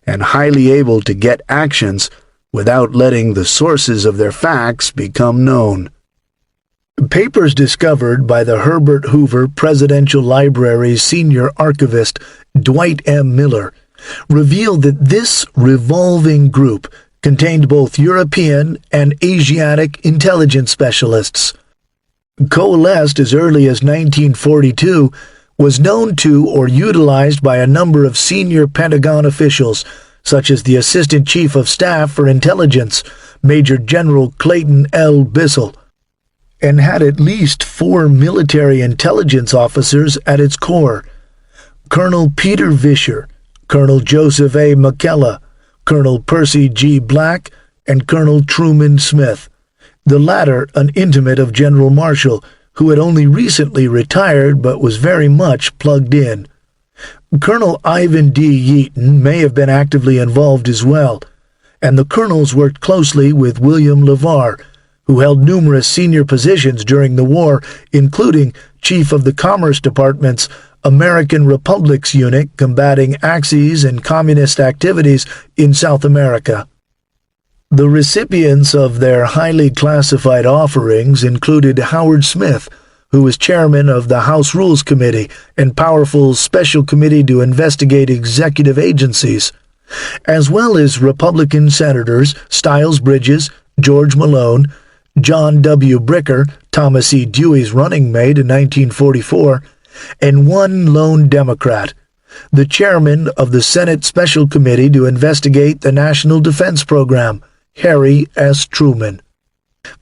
S2: and highly able to get actions without letting the sources of their facts become known. Papers discovered by the Herbert Hoover Presidential Library's senior archivist, Dwight M. Miller, revealed that this revolving group contained both European and Asiatic intelligence specialists. Coalesced as early as 1942, was known to or utilized by a number of senior Pentagon officials, such as the Assistant Chief of Staff for Intelligence, Major General Clayton L. Bissell, and had at least 4 military intelligence officers at its core: Colonel Peter Vischer, Colonel Joseph A. McKellar, Colonel Percy G. Black, and Colonel Truman Smith, the latter an intimate of General Marshall, who had only recently retired but was very much plugged in. Colonel Ivan D. Yeaton may have been actively involved as well, and the colonels worked closely with William LeVar, who held numerous senior positions during the war, including Chief of the Commerce Department's American Republics Unit combating Axis and communist activities in South America. The recipients of their highly classified offerings included Howard Smith, who was chairman of the House Rules Committee and powerful Special Committee to investigate executive agencies, as well as Republican Senators Styles Bridges, George Malone, John W. Bricker, Thomas E. Dewey's running mate in 1944, and one lone Democrat, the chairman of the Senate Special Committee to investigate the National Defense Program, Harry S. Truman.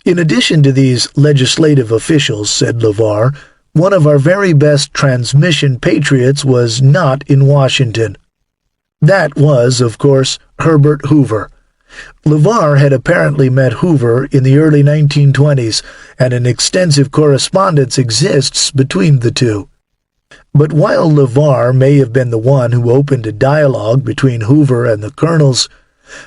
S2: In addition to these legislative officials, said LeVar, one of our very best transmission patriots was not in Washington. That was, of course, Herbert Hoover. LeVar had apparently met Hoover in the early 1920s, and an extensive correspondence exists between the two. But while LeVar may have been the one who opened a dialogue between Hoover and the colonels,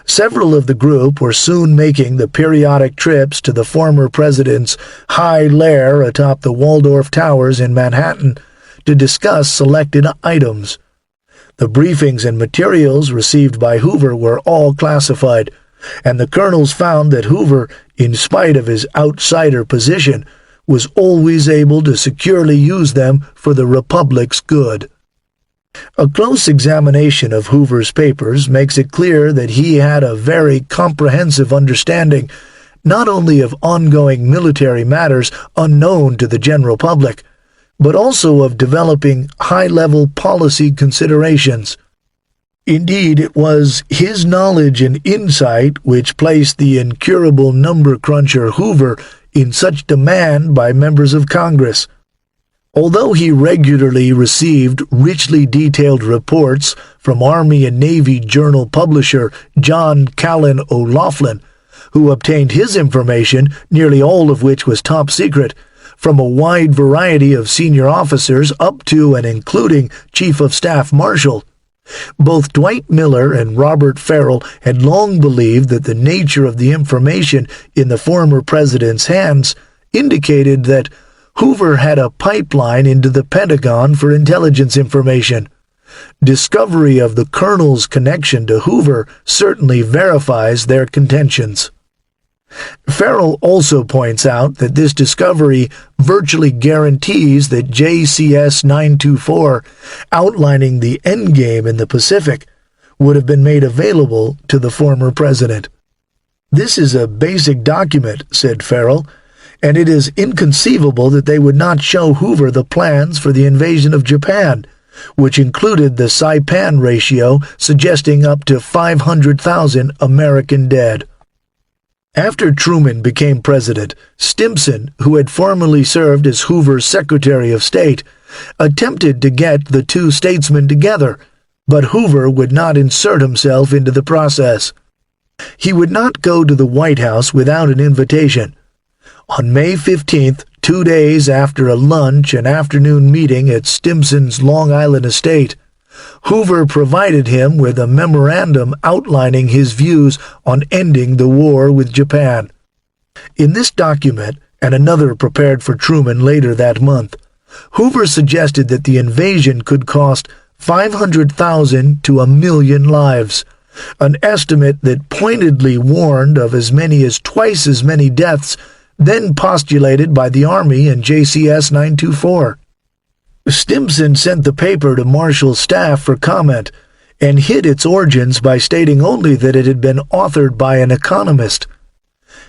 S2: several of the group were soon making the periodic trips to the former president's high lair atop the Waldorf Towers in Manhattan to discuss selected items. The briefings and materials received by Hoover were all classified, and the colonels found that Hoover, in spite of his outsider position, was always able to securely use them for the Republic's good. A close examination of Hoover's papers makes it clear that he had a very comprehensive understanding not only of ongoing military matters unknown to the general public, but also of developing high-level policy considerations. Indeed, it was his knowledge and insight which placed the incurable number cruncher Hoover in such demand by members of Congress. Although he regularly received richly detailed reports from Army and Navy Journal publisher John Callan O'Loughlin, who obtained his information, nearly all of which was top secret, from a wide variety of senior officers up to and including Chief of Staff Marshall, both Dwight Miller and Robert Farrell had long believed that the nature of the information in the former president's hands indicated that Hoover had a pipeline into the Pentagon for intelligence information. Discovery of the colonel's connection to Hoover certainly verifies their contentions. Farrell also points out that this discovery virtually guarantees that JCS 924, outlining the endgame in the Pacific, would have been made available to the former president. "This is a basic document," said Farrell, "and it is inconceivable that they would not show Hoover the plans for the invasion of Japan, which included the Saipan ratio suggesting up to 500,000 American dead." After Truman became president, Stimson, who had formerly served as Hoover's Secretary of State, attempted to get the two statesmen together, but Hoover would not insert himself into the process. He would not go to the White House without an invitation. On May 15th, 2 days after a lunch and afternoon meeting at Stimson's Long Island estate, Hoover provided him with a memorandum outlining his views on ending the war with Japan. In this document, and another prepared for Truman later that month, Hoover suggested that the invasion could cost 500,000 to 1,000,000 lives, an estimate that pointedly warned of as many as twice as many deaths then postulated by the Army in JCS 924. Stimson sent the paper to Marshall's staff for comment and hid its origins by stating only that it had been authored by an economist.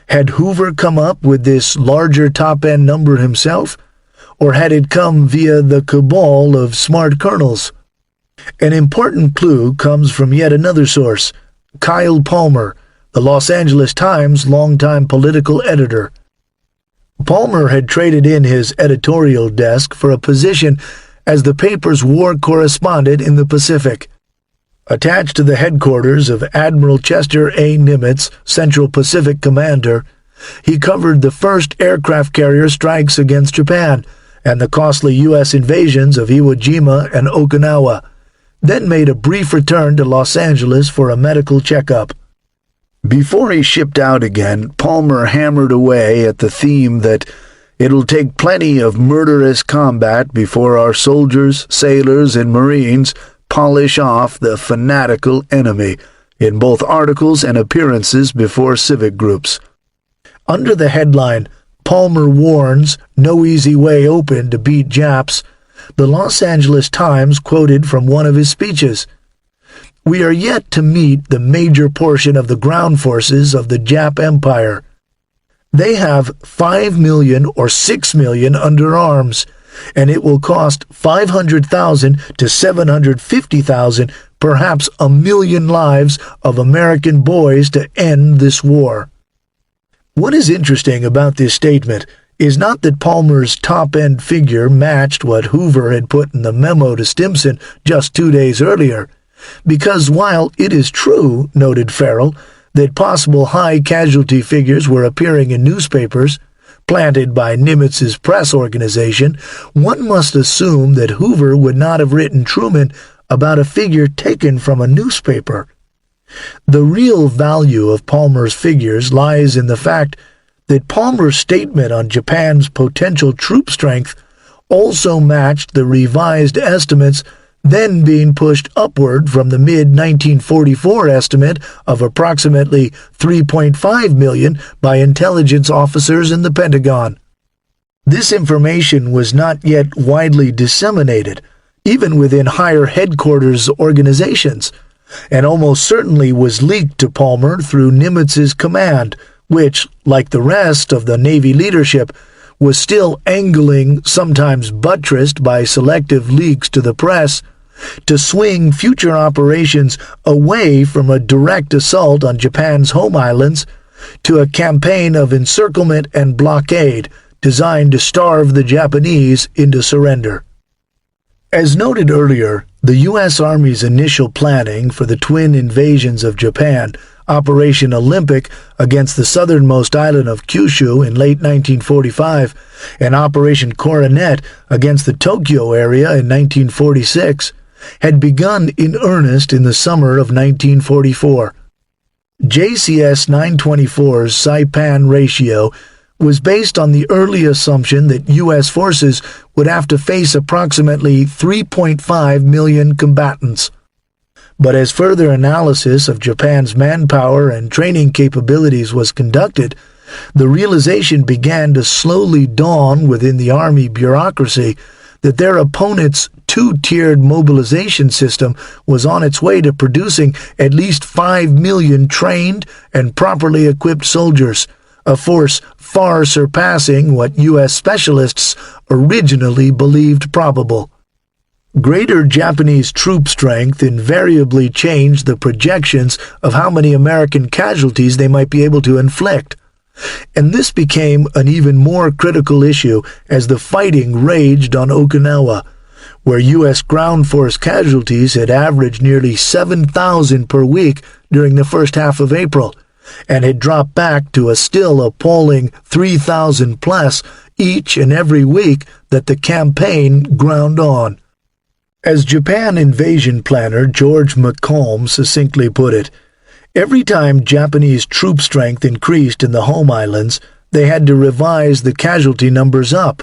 S2: Had Hoover come up with this larger top-end number himself, or had it come via the cabal of smart colonels? An important clue comes from yet another source, Kyle Palmer, the Los Angeles Times longtime political editor. Palmer had traded in his editorial desk for a position as the paper's war correspondent in the Pacific. Attached to the headquarters of Admiral Chester A. Nimitz, Central Pacific Commander, he covered the first aircraft carrier strikes against Japan and the costly U.S. invasions of Iwo Jima and Okinawa, then made a brief return to Los Angeles for a medical checkup. Before he shipped out again, Palmer hammered away at the theme that it'll take plenty of murderous combat before our soldiers, sailors, and Marines polish off the fanatical enemy in both articles and appearances before civic groups. Under the headline, "Palmer warns, no easy way open to beat Japs," the Los Angeles Times quoted from one of his speeches. "We are yet to meet the major portion of the ground forces of the Jap Empire. They have 5 million or 6 million under arms, and it will cost 500,000 to 750,000, perhaps 1,000,000 lives of American boys to end this war." What is interesting about this statement is not that Palmer's top-end figure matched what Hoover had put in the memo to Stimson just 2 days earlier, because while it is true, noted Farrell, that possible high-casualty figures were appearing in newspapers, planted by Nimitz's press organization, one must assume that Hoover would not have written Truman about a figure taken from a newspaper. The real value of Palmer's figures lies in the fact that Palmer's statement on Japan's potential troop strength also matched the revised estimates then being pushed upward from the mid-1944 estimate of approximately 3.5 million by intelligence officers in the Pentagon. This information was not yet widely disseminated, even within higher headquarters organizations, and almost certainly was leaked to Palmer through Nimitz's command, which, like the rest of the Navy leadership, was still angling, sometimes buttressed by selective leaks to the press, to swing future operations away from a direct assault on Japan's home islands to a campaign of encirclement and blockade designed to starve the Japanese into surrender. As noted earlier, the U.S. Army's initial planning for the twin invasions of Japan, Operation Olympic against the southernmost island of Kyushu in late 1945 and Operation Coronet against the Tokyo area in 1946, had begun in earnest in the summer of 1944. JCS 924's Saipan ratio was based on the early assumption that U.S. forces would have to face approximately 3.5 million combatants. But as further analysis of Japan's manpower and training capabilities was conducted, the realization began to slowly dawn within the Army bureaucracy that their opponents' two-tiered mobilization system was on its way to producing at least 5 million trained and properly equipped soldiers, a force far surpassing what U.S. specialists originally believed probable. Greater Japanese troop strength invariably changed the projections of how many American casualties they might be able to inflict, and this became an even more critical issue as the fighting raged on Okinawa, where U.S. ground force casualties had averaged nearly 7,000 per week during the first half of April, and had dropped back to a still appalling 3,000 plus each and every week that the campaign ground on. As Japan invasion planner George McComb succinctly put it, every time Japanese troop strength increased in the home islands, they had to revise the casualty numbers up.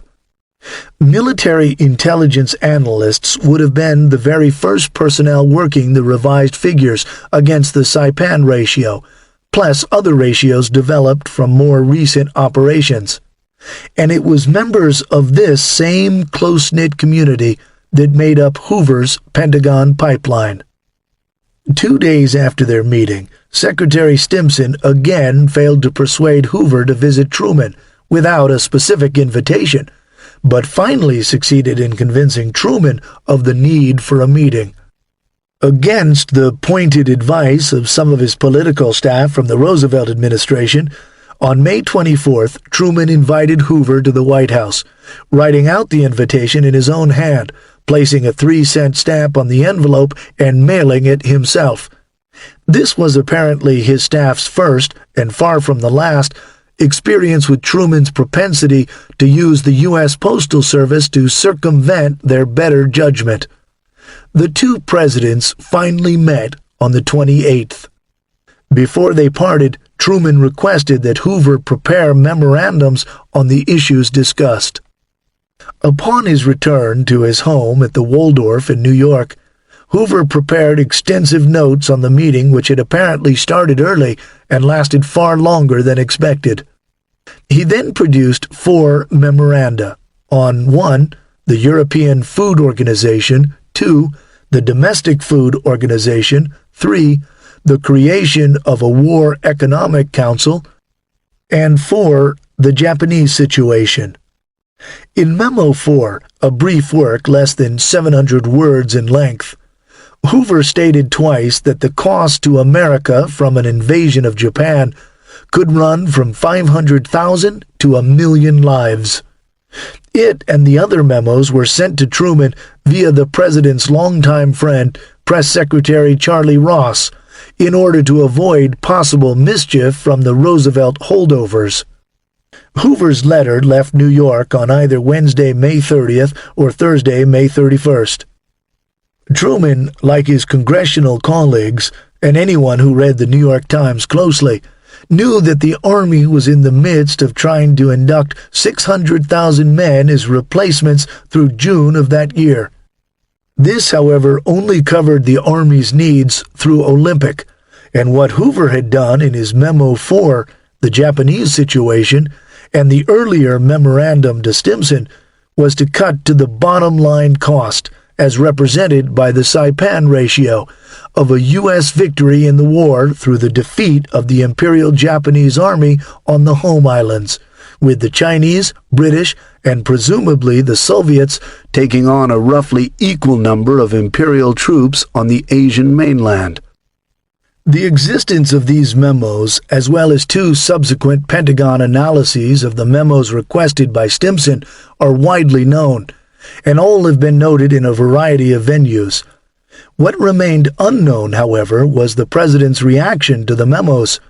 S2: Military intelligence analysts would have been the very first personnel working the revised figures against the Saipan ratio, plus other ratios developed from more recent operations. And it was members of this same close-knit community that made up Hoover's Pentagon pipeline. 2 days after their meeting, Secretary Stimson again failed to persuade Hoover to visit Truman without a specific invitation, but finally succeeded in convincing Truman of the need for a meeting. Against the pointed advice of some of his political staff from the Roosevelt administration, on May 24th, Truman invited Hoover to the White House, writing out the invitation in his own hand, placing a 3-cent stamp on the envelope and mailing it himself. This was apparently his staff's first, and far from the last, experience with Truman's propensity to use the U.S. Postal Service to circumvent their better judgment. The two presidents finally met on the 28th. Before they parted, Truman requested that Hoover prepare memorandums on the issues discussed. Upon his return to his home at the Waldorf in New York, Hoover prepared extensive notes on the meeting, which had apparently started early and lasted far longer than expected. He then produced 4 memoranda on 1. The European Food Organization, 2. The Domestic Food Organization, 3. The creation of a War Economic Council, and 4. The Japanese situation. In Memo 4, a brief work less than 700 words in length, Hoover stated twice that the cost to America from an invasion of Japan could run from 500,000 to 1,000,000 lives. It and the other memos were sent to Truman via the president's longtime friend, Press Secretary Charlie Ross, in order to avoid possible mischief from the Roosevelt holdovers. Hoover's letter left New York on either Wednesday, May 30th or Thursday, May 31st. Truman, like his congressional colleagues and anyone who read the New York Times closely, knew that the Army was in the midst of trying to induct 600,000 men as replacements through June of that year. This, however, only covered the Army's needs through Olympic, and what Hoover had done in his Memo 4, the Japanese situation, and the earlier memorandum to Stimson, was to cut to the bottom-line cost, as represented by the Saipan ratio, of a U.S. victory in the war through the defeat of the Imperial Japanese Army on the home islands, with the Chinese, British, and presumably the Soviets taking on a roughly equal number of Imperial troops on the Asian mainland. The existence of these memos, as well as 2 subsequent Pentagon analyses of the memos requested by Stimson, are widely known, and all have been noted in a variety of venues. What remained unknown, however, was the president's reaction to the memos,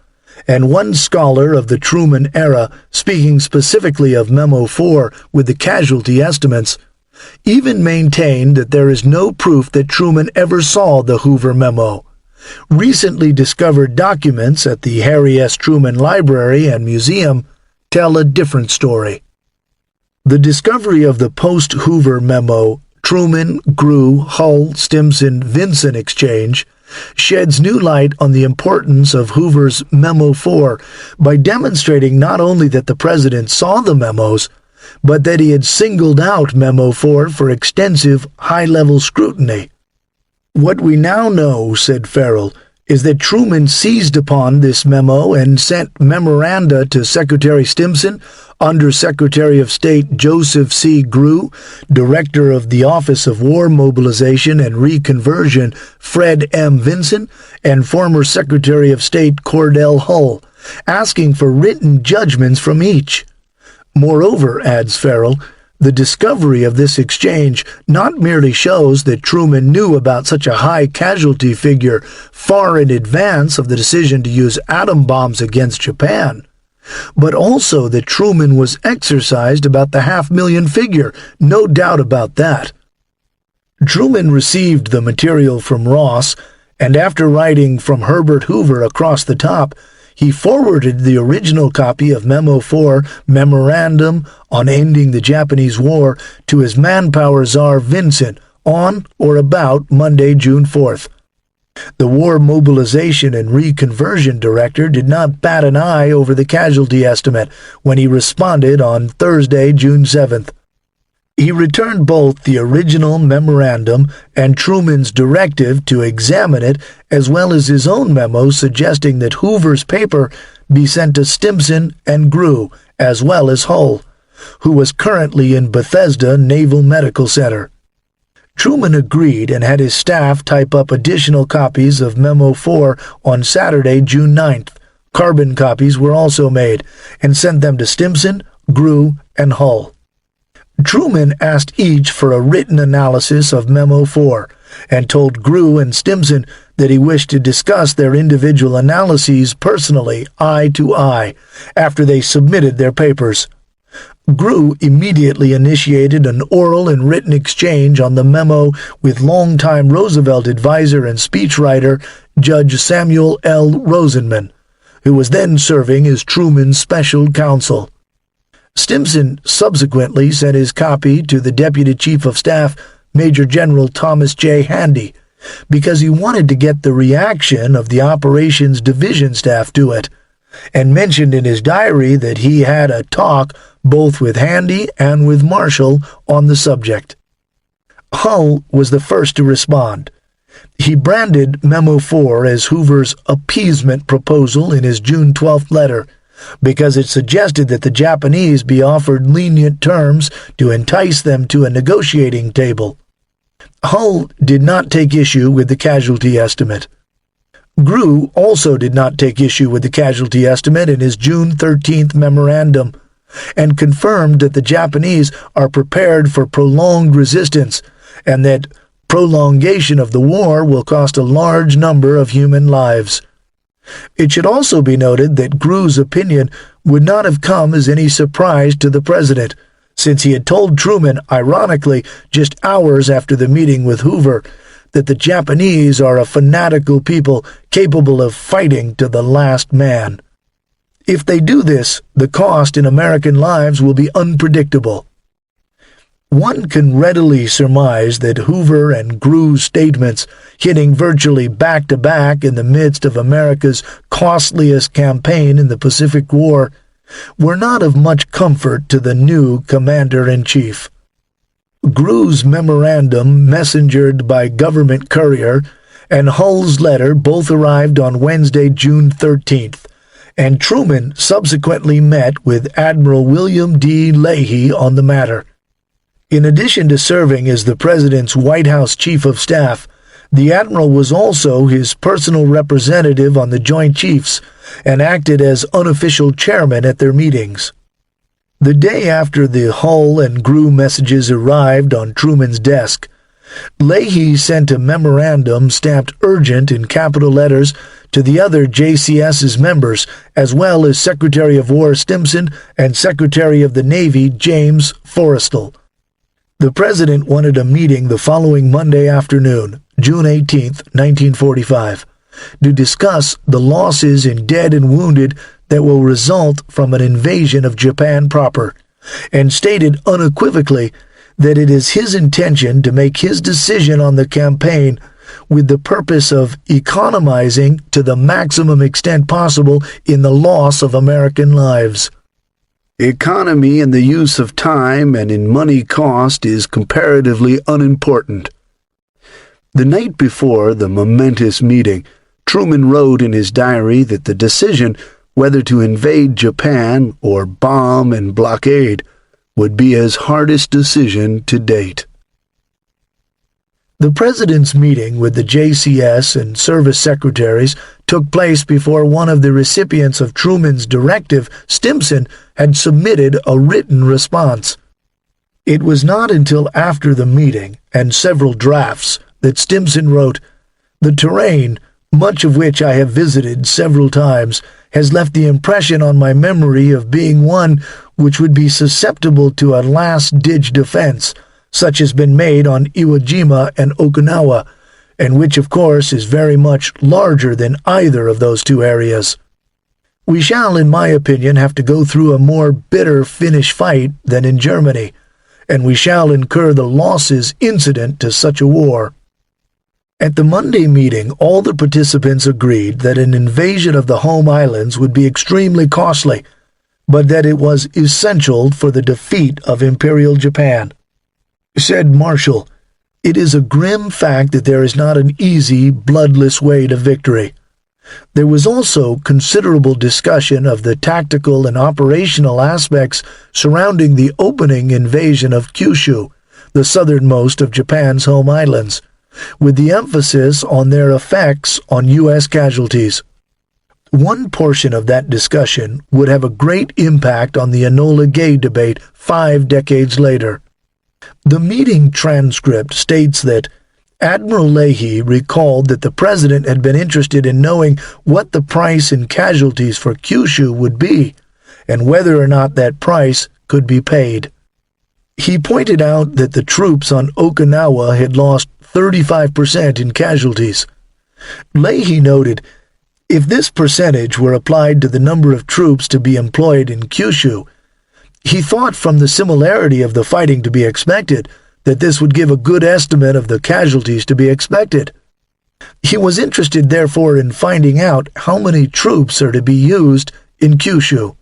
S2: and one scholar of the Truman era, speaking specifically of Memo 4 with the casualty estimates, even maintained that there is no proof that Truman ever saw the Hoover memo. Recently discovered documents at the Harry S. Truman Library and Museum tell a different story. The discovery of the post-Hoover memo, Truman, Grew, Hull, Stimson, Vinson exchange, sheds new light on the importance of Hoover's Memo 4 by demonstrating not only that the president saw the memos, but that he had singled out Memo 4 for extensive, high-level scrutiny. "What we now know," said Farrell, "is that Truman seized upon this memo and sent memoranda to Secretary Stimson, Under-Secretary of State Joseph C. Grew, Director of the Office of War Mobilization and Reconversion Fred M. Vinson, and former Secretary of State Cordell Hull, asking for written judgments from each. Moreover," adds Farrell, "the discovery of this exchange not merely shows that Truman knew about such a high casualty figure far in advance of the decision to use atom bombs against Japan, but also that Truman was exercised about the 500,000 figure, no doubt about that." Truman received the material from Ross, and after writing "from Herbert Hoover" across the top, he forwarded the original copy of Memo 4, Memorandum on Ending the Japanese War, to his manpower czar Vincent on or about Monday, June 4th. The War Mobilization and Reconversion Director did not bat an eye over the casualty estimate when he responded on Thursday, June 7th. He returned both the original memorandum and Truman's directive to examine it, as well as his own memo suggesting that Hoover's paper be sent to Stimson and Grew, as well as Hull, who was currently in Bethesda Naval Medical Center. Truman agreed and had his staff type up additional copies of Memo 4 on Saturday, June 9th. Carbon copies were also made and sent them to Stimson, Grew, and Hull. Truman asked each for a written analysis of Memo 4 and told Grew and Stimson that he wished to discuss their individual analyses personally, eye to eye, after they submitted their papers. Grew immediately initiated an oral and written exchange on the memo with longtime Roosevelt advisor and speechwriter Judge Samuel L. Rosenman, who was then serving as Truman's special counsel. Stimson subsequently sent his copy to the Deputy Chief of Staff, Major General Thomas J. Handy, because he wanted to get the reaction of the Operations Division staff to it, and mentioned in his diary that he had a talk both with Handy and with Marshall on the subject. Hull was the first to respond. He branded Memo 4 as Hoover's appeasement proposal in his June 12th letter, because it suggested that the Japanese be offered lenient terms to entice them to a negotiating table. Hull did not take issue with the casualty estimate. Grew also did not take issue with the casualty estimate in his June 13th memorandum, and confirmed that the Japanese are prepared for prolonged resistance, and that prolongation of the war will cost a large number of human lives. It should also be noted that Grew's opinion would not have come as any surprise to the president, since he had told Truman, ironically, just hours after the meeting with Hoover, that the Japanese are a fanatical people capable of fighting to the last man. If they do this, the cost in American lives will be unpredictable. One can readily surmise that Hoover and Grew's statements, hitting virtually back-to-back in the midst of America's costliest campaign in the Pacific War, were not of much comfort to the new Commander-in-Chief. Grew's memorandum, messengered by government courier, and Hull's letter both arrived on Wednesday, June 13th, and Truman subsequently met with Admiral William D. Leahy on the matter. In addition to serving as the President's White House Chief of Staff, the Admiral was also his personal representative on the Joint Chiefs and acted as unofficial chairman at their meetings. The day after the Hull and Grew messages arrived on Truman's desk, Leahy sent a memorandum stamped urgent in capital letters to the other JCS's members, as well as Secretary of War Stimson and Secretary of the Navy James Forrestal. The President wanted a meeting the following Monday afternoon, June 18, 1945, to discuss the losses in dead and wounded that will result from an invasion of Japan proper, and stated unequivocally that it is his intention to make his decision on the campaign with the purpose of economizing to the maximum extent possible in the loss of American lives. Economy in the use of time and in money cost is comparatively unimportant. The night before the momentous meeting, Truman wrote in his diary that the decision whether to invade Japan or bomb and blockade would be his hardest decision to date. The President's meeting with the JCS and service secretaries took place before one of the recipients of Truman's directive, Stimson, had submitted a written response. It was not until after the meeting and several drafts that Stimson wrote, "The terrain, much of which I have visited several times, has left the impression on my memory of being one which would be susceptible to a last-ditch defense, such has been made on Iwo Jima and Okinawa, and which of course is very much larger than either of those two areas. We shall, in my opinion, have to go through a more bitter Finnish fight than in Germany, and we shall incur the losses incident to such a war." At the Monday meeting, all the participants agreed that an invasion of the home islands would be extremely costly, but that it was essential for the defeat of Imperial Japan. Said Marshall, "It is a grim fact that there is not an easy, bloodless way to victory." There was also considerable discussion of the tactical and operational aspects surrounding the opening invasion of Kyushu, the southernmost of Japan's home islands, with the emphasis on their effects on U.S. casualties. One portion of that discussion would have a great impact on the Enola Gay debate 5 decades later. The meeting transcript states that Admiral Leahy recalled that the President had been interested in knowing what the price in casualties for Kyushu would be, and whether or not that price could be paid. He pointed out that the troops on Okinawa had lost 35% in casualties. Leahy noted, "If this percentage were applied to the number of troops to be employed in Kyushu, he thought from the similarity of the fighting to be expected that this would give a good estimate of the casualties to be expected. He was interested, therefore, in finding out how many troops are to be used in Kyushu."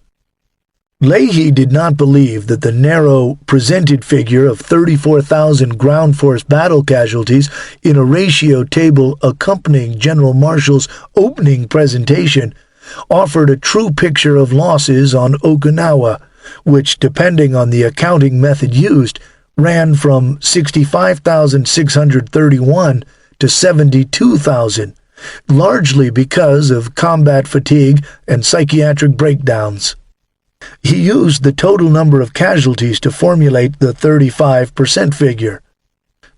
S2: Leahy did not believe that the narrow, presented figure of 34,000 ground force battle casualties in a ratio table accompanying General Marshall's opening presentation offered a true picture of losses on Okinawa, which, depending on the accounting method used, ran from 65,631 to 72,000, largely because of combat fatigue and psychiatric breakdowns. He used the total number of casualties to formulate the 35% figure.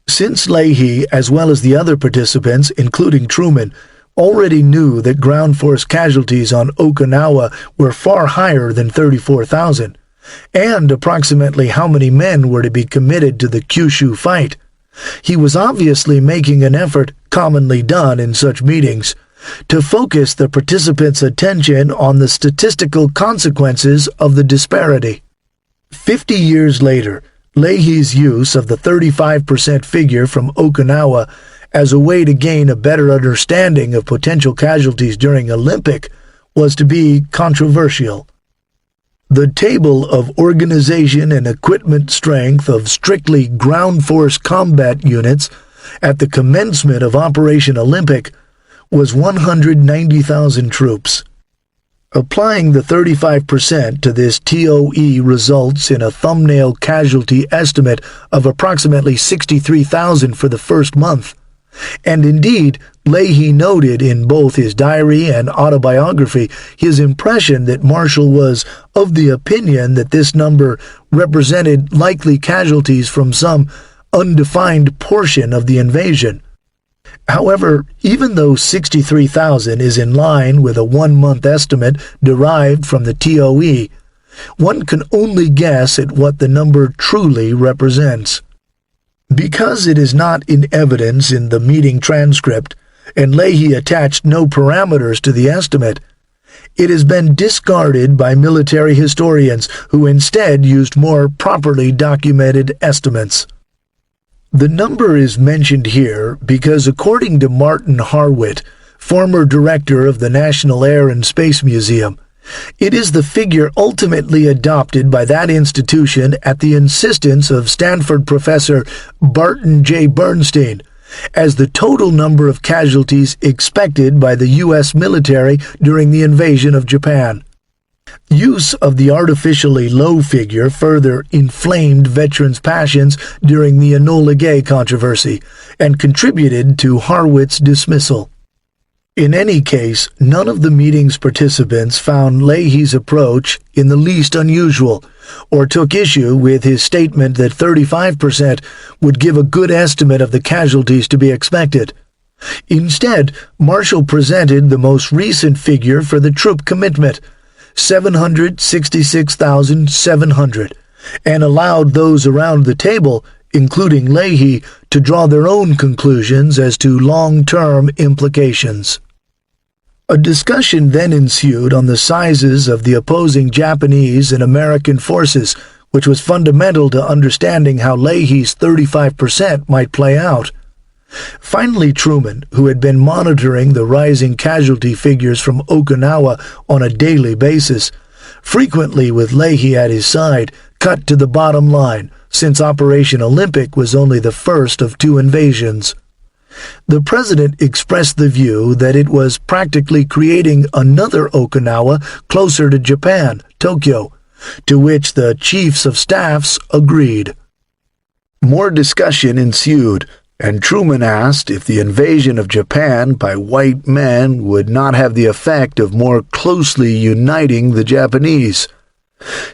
S2: Since Leahy, as well as the other participants, including Truman, already knew that ground force casualties on Okinawa were far higher than 34,000, and approximately how many men were to be committed to the Kyushu fight, he was obviously making an effort, commonly done in such meetings, to focus the participants' attention on the statistical consequences of the disparity. 50 years later, Leahy's use of the 35% figure from Okinawa as a way to gain a better understanding of potential casualties during Olympic was to be controversial. The table of organization and equipment strength of strictly ground force combat units at the commencement of Operation Olympic was 190,000 troops. Applying the 35% to this TOE results in a thumbnail casualty estimate of approximately 63,000 for the first month. And indeed, Leahy noted in both his diary and autobiography his impression that Marshall was of the opinion that this number represented likely casualties from some undefined portion of the invasion. However, even though 63,000 is in line with a 1-month estimate derived from the TOE, one can only guess at what the number truly represents. Because it is not in evidence in the meeting transcript, and Leahy attached no parameters to the estimate, it has been discarded by military historians who instead used more properly documented estimates. The number is mentioned here because, according to Martin Harwitt, former director of the National Air and Space Museum, It is the figure ultimately adopted by that institution at the insistence of Stanford professor Barton J. Bernstein as the total number of casualties expected by the U.S. military during the invasion of Japan. Use of the artificially low figure further inflamed veterans' passions during the Enola Gay controversy and contributed to Harwood's dismissal. In any case, none of the meeting's participants found Leahy's approach in the least unusual, or took issue with his statement that 35% would give a good estimate of the casualties to be expected. Instead, Marshall presented the most recent figure for the troop commitment, 766,700, and allowed those around the table, including Leahy, to draw their own conclusions as to long-term implications. A discussion then ensued on the sizes of the opposing Japanese and American forces, which was fundamental to understanding how Leahy's 35% might play out. Finally, Truman, who had been monitoring the rising casualty figures from Okinawa on a daily basis, frequently with Leahy at his side, cut to the bottom line, since Operation Olympic was only the first of two invasions. The president expressed the view that it was practically creating another Okinawa closer to Japan, Tokyo, to which the chiefs of staffs agreed. More discussion ensued, and Truman asked if the invasion of Japan by white men would not have the effect of more closely uniting the Japanese.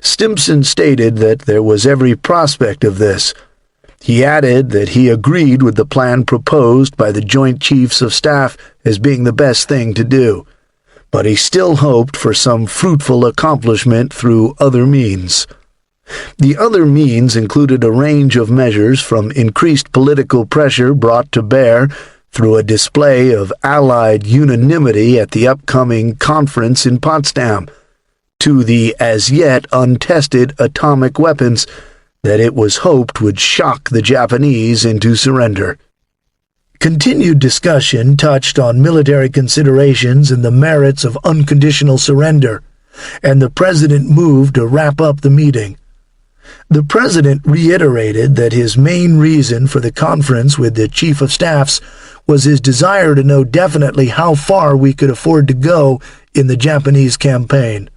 S2: Stimson stated that there was every prospect of this. He added that he agreed with the plan proposed by the Joint Chiefs of Staff as being the best thing to do, but he still hoped for some fruitful accomplishment through other means. The other means included a range of measures from increased political pressure brought to bear through a display of Allied unanimity at the upcoming conference in Potsdam, to the as yet untested atomic weapons that it was hoped would shock the Japanese into surrender. Continued discussion touched on military considerations and the merits of unconditional surrender, and the president moved to wrap up the meeting. The president reiterated that his main reason for the conference with the Chief of Staffs was his desire to know definitely how far we could afford to go in the Japanese campaign.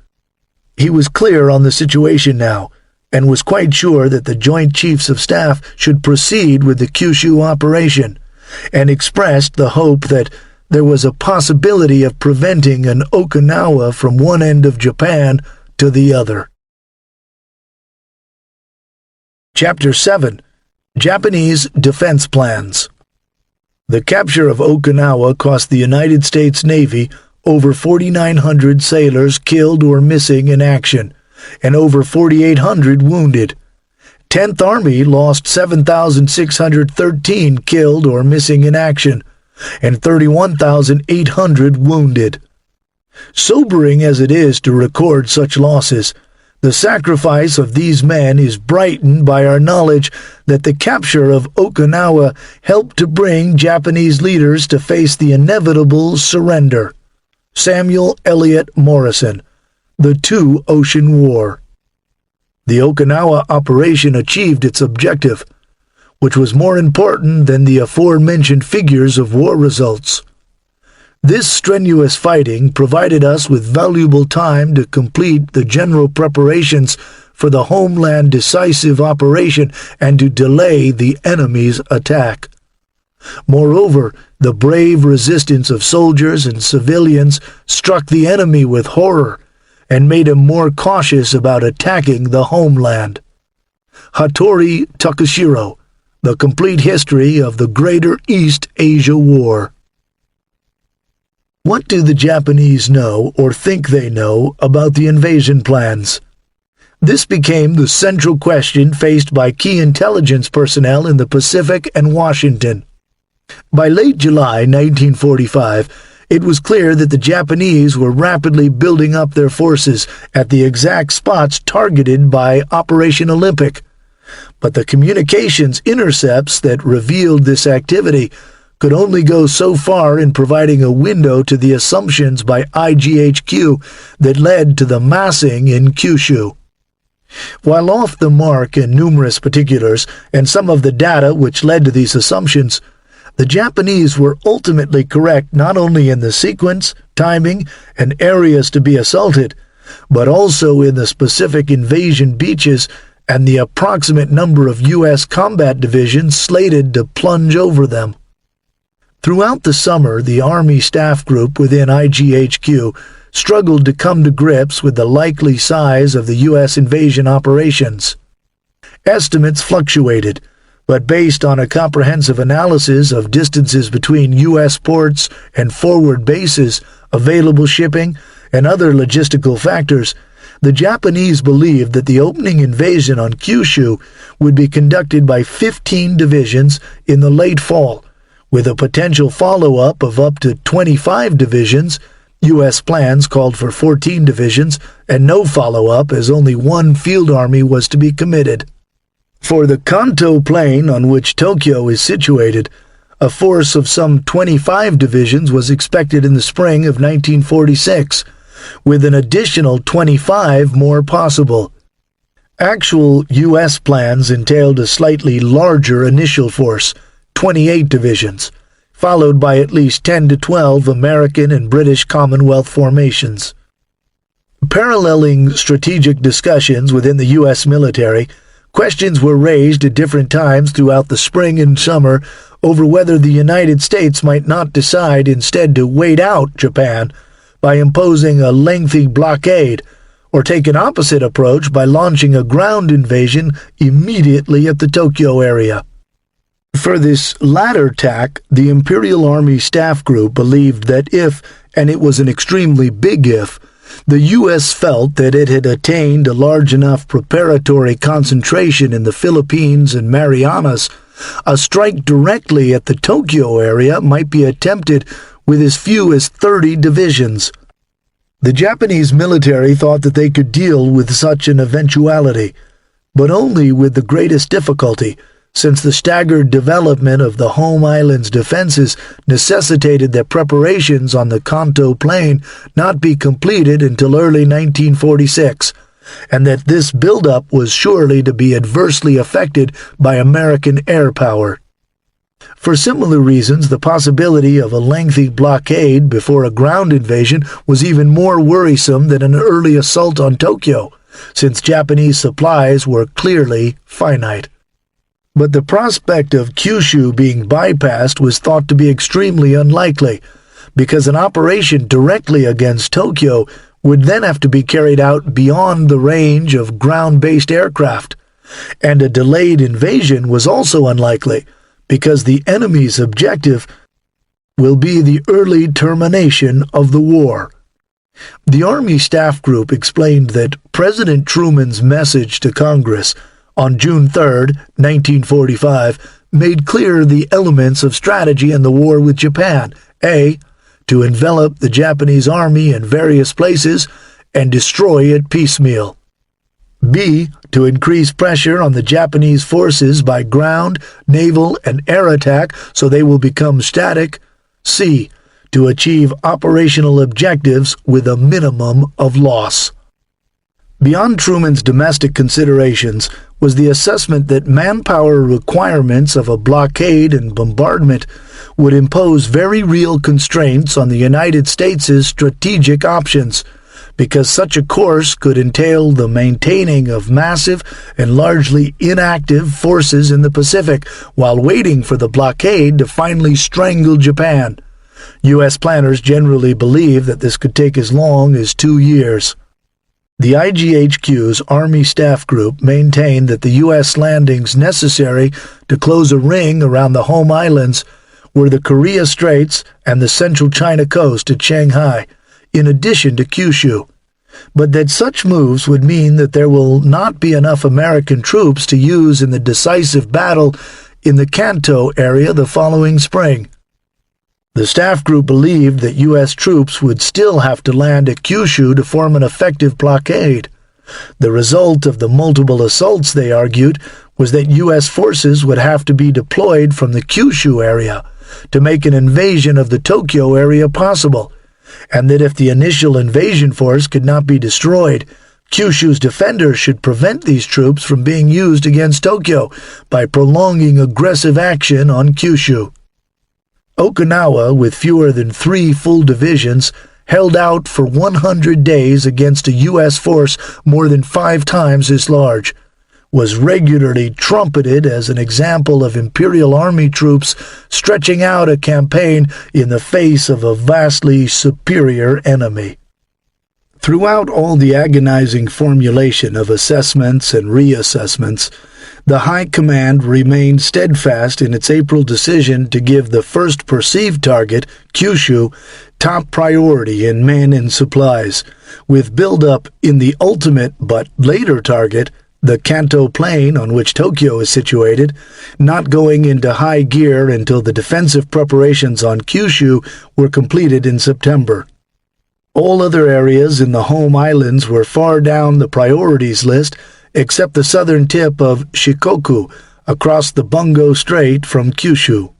S2: He was clear on the situation now, and was quite sure that the Joint Chiefs of Staff should proceed with the Kyushu operation, and expressed the hope that there was a possibility of preventing an Okinawa from one end of Japan to the other. Chapter 7. Japanese Defense Plans. The capture of Okinawa cost the United States Navy over 4,900 sailors killed or missing in action, and over 4,800 wounded. 10th Army lost 7,613 killed or missing in action, and 31,800 wounded. Sobering as it is to record such losses, the sacrifice of these men is brightened by our knowledge that the capture of Okinawa helped to bring Japanese leaders to face the inevitable surrender. Samuel Eliot Morison, The Two-Ocean War. The Okinawa operation achieved its objective, which was more important than the aforementioned figures of war results. This strenuous fighting provided us with valuable time to complete the general preparations for the homeland decisive operation and to delay the enemy's attack. Moreover, the brave resistance of soldiers and civilians struck the enemy with horror and made him more cautious about attacking the homeland. Hattori Takashiro, The Complete History of the Greater East Asia War. What do the Japanese know or think they know about the invasion plans? This became the central question faced by key intelligence personnel in the Pacific and Washington. By late July 1945, it was clear that the Japanese were rapidly building up their forces at the exact spots targeted by Operation Olympic. But the communications intercepts that revealed this activity could only go so far in providing a window to the assumptions by IGHQ that led to the massing in Kyushu. While off the mark in numerous particulars and some of the data which led to these assumptions, the Japanese were ultimately correct not only in the sequence, timing, and areas to be assaulted, but also in the specific invasion beaches and the approximate number of U.S. combat divisions slated to plunge over them. Throughout the summer, the Army staff group within IGHQ struggled to come to grips with the likely size of the U.S. invasion operations. Estimates fluctuated, but based on a comprehensive analysis of distances between U.S. ports and forward bases, available shipping, and other logistical factors, the Japanese believed that the opening invasion on Kyushu would be conducted by 15 divisions in the late fall, with a potential follow-up of up to 25 divisions. U.S. plans called for 14 divisions, and no follow-up as only one field army was to be committed. For the Kanto plain on which Tokyo is situated, a force of some 25 divisions was expected in the spring of 1946, with an additional 25 more possible. Actual U.S. plans entailed a slightly larger initial force, 28 divisions, followed by at least 10 to 12 American and British Commonwealth formations. Paralleling strategic discussions within the U.S. military, questions were raised at different times throughout the spring and summer over whether the United States might not decide instead to wait out Japan by imposing a lengthy blockade, or take an opposite approach by launching a ground invasion immediately at the Tokyo area. For this latter tack, the Imperial Army Staff Group believed that if, and it was an extremely big if, the U.S. felt that it had attained a large enough preparatory concentration in the Philippines and Marianas, a strike directly at the Tokyo area might be attempted with as few as 30 divisions. The Japanese military thought that they could deal with such an eventuality, but only with the greatest difficulty, since the staggered development of the Home Island's defenses necessitated that preparations on the Kanto Plain not be completed until early 1946, and that this buildup was surely to be adversely affected by American air power. For similar reasons, the possibility of a lengthy blockade before a ground invasion was even more worrisome than an early assault on Tokyo, since Japanese supplies were clearly finite. But the prospect of Kyushu being bypassed was thought to be extremely unlikely, because an operation directly against Tokyo would then have to be carried out beyond the range of ground-based aircraft, and a delayed invasion was also unlikely, because the enemy's objective will be the early termination of the war. The Army Staff Group explained that President Truman's message to Congress on June 3, 1945, made clear the elements of strategy in the war with Japan: A, to envelop the Japanese army in various places and destroy it piecemeal; B, to increase pressure on the Japanese forces by ground, naval, and air attack so they will become static; C, to achieve operational objectives with a minimum of loss. Beyond Truman's domestic considerations was the assessment that manpower requirements of a blockade and bombardment would impose very real constraints on the United States' strategic options, because such a course could entail the maintaining of massive and largely inactive forces in the Pacific while waiting for the blockade to finally strangle Japan. U.S. planners generally believe that this could take as long as 2 years. The IGHQ's Army Staff Group maintained that the U.S. landings necessary to close a ring around the Home Islands were the Korea Straits and the central China coast at Shanghai, in addition to Kyushu, but that such moves would mean that there will not be enough American troops to use in the decisive battle in the Kanto area the following spring. The staff group believed that U.S. troops would still have to land at Kyushu to form an effective blockade. The result of the multiple assaults, they argued, was that U.S. forces would have to be deployed from the Kyushu area, to make an invasion of the Tokyo area possible, and that if the initial invasion force could not be destroyed, Kyushu's defenders should prevent these troops from being used against Tokyo by prolonging aggressive action on Kyushu. Okinawa, with fewer than 3 full divisions, held out for 100 days against a U.S. force more than 5 times as large, was regularly trumpeted as an example of Imperial Army troops stretching out a campaign in the face of a vastly superior enemy. Throughout all the agonizing formulation of assessments and reassessments, the High Command remained steadfast in its April decision to give the first perceived target, Kyushu, top priority in men and supplies, with build-up in the ultimate but later target, the Kanto Plain on which Tokyo is situated, not going into high gear until the defensive preparations on Kyushu were completed in September. All other areas in the home islands were far down the priorities list, except the southern tip of Shikoku, across the Bungo Strait from Kyushu.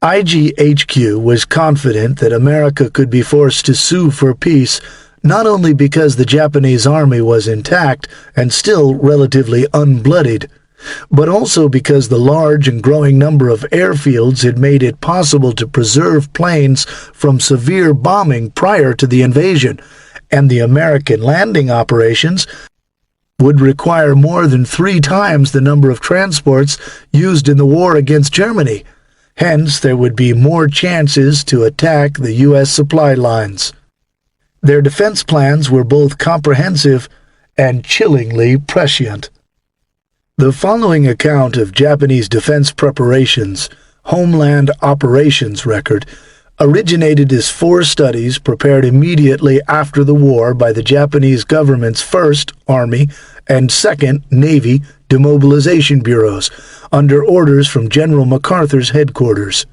S2: IGHQ was confident that America could be forced to sue for peace, not only because the Japanese army was intact and still relatively unbloodied, but also because the large and growing number of airfields had made it possible to preserve planes from severe bombing prior to the invasion, and the American landing operations would require more than 3 times the number of transports used in the war against Germany. Hence, there would be more chances to attack the U.S. supply lines. Their defense plans were both comprehensive and chillingly prescient. The following account of Japanese defense preparations, Homeland Operations Record, originated as 4 studies prepared immediately after the war by the Japanese government's 1st Army and 2nd Navy demobilization bureaus, under orders from General MacArthur's headquarters.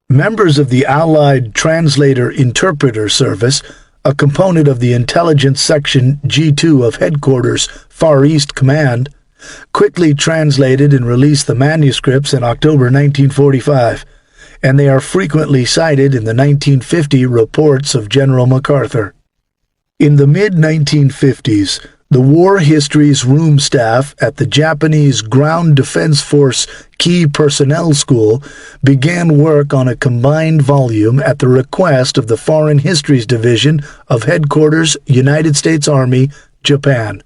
S2: Members of the Allied Translator-Interpreter Service, a component of the Intelligence Section G2 of Headquarters Far East Command, quickly translated and released the manuscripts in October 1945, and they are frequently cited in the 1950 reports of General MacArthur. In the mid-1950s, the War Histories Room staff at the Japanese Ground Defense Force Key Personnel School began work on a combined volume at the request of the Foreign Histories Division of Headquarters, United States Army, Japan.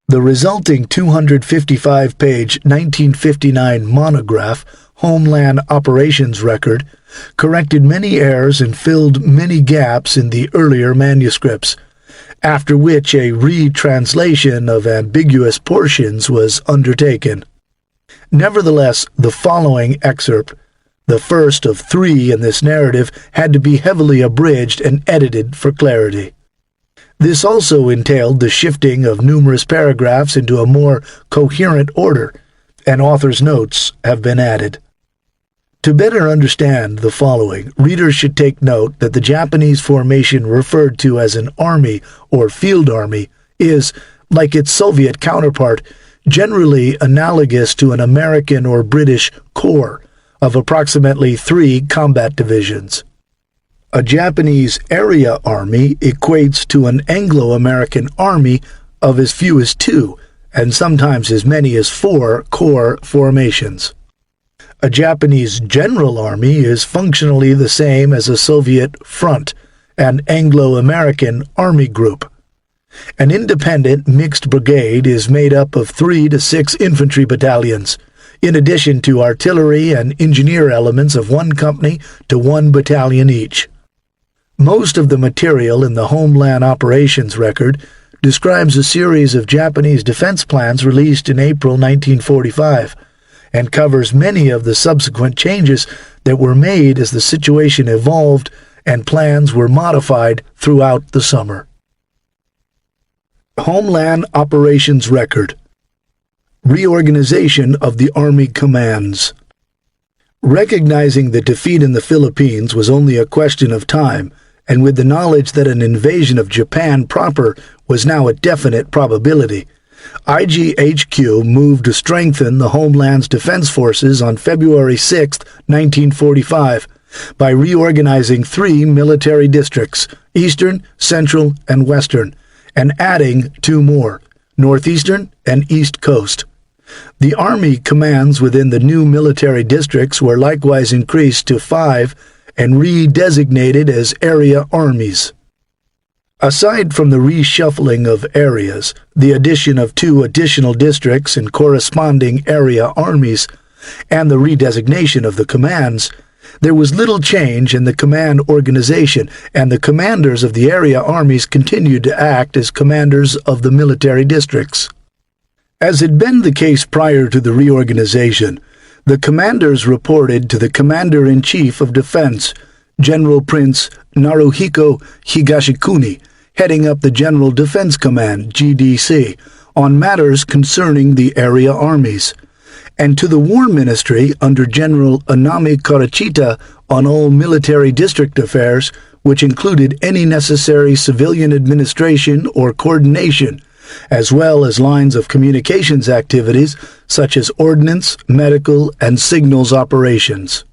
S2: The resulting 255-page 1959 monograph, Homeland Operations Record, corrected many errors and filled many gaps in the earlier manuscripts, after which a retranslation of ambiguous portions was undertaken. Nevertheless, the following excerpt, the first of 3 in this narrative, had to be heavily abridged and edited for clarity. This also entailed the shifting of numerous paragraphs into a more coherent order, and author's notes have been added. To better understand the following, readers should take note that the Japanese formation referred to as an army or field army is, like its Soviet counterpart, generally analogous to an American or British corps of approximately 3 combat divisions. A Japanese area army equates to an Anglo-American army of as few as 2, and sometimes as many as 4 corps formations. A Japanese general army is functionally the same as a Soviet front, an Anglo-American army group. An independent mixed brigade is made up of 3 to 6 infantry battalions, in addition to artillery and engineer elements of 1 company to 1 battalion each. Most of the material in the Homeland Operations Record describes a series of Japanese defense plans released in April 1945, and covers many of the subsequent changes that were made as the situation evolved and plans were modified throughout the summer. Homeland Operations Record. Reorganization of the Army Commands. Recognizing that defeat in the Philippines was only a question of time, and with the knowledge that an invasion of Japan proper was now a definite probability, IGHQ moved to strengthen the homeland's defense forces on February 6, 1945, by reorganizing 3 military districts, Eastern, Central, and Western, and adding 2 more, Northeastern and East Coast. The Army commands within the new military districts were likewise increased to 5 and redesignated as area armies. Aside from the reshuffling of areas, the addition of 2 additional districts and corresponding area armies, and the redesignation of the commands, there was little change in the command organization, and the commanders of the area armies continued to act as commanders of the military districts. As had been the case prior to the reorganization, the commanders reported to the Commander-in-Chief of Defense, General Prince Naruhiko Higashikuni, heading up the General Defense Command, GDC, on matters concerning the area armies, and to the War Ministry under General Anami Karachita on all military district affairs, which included any necessary civilian administration or coordination, as well as lines of communications activities such as ordnance, medical, and signals operations.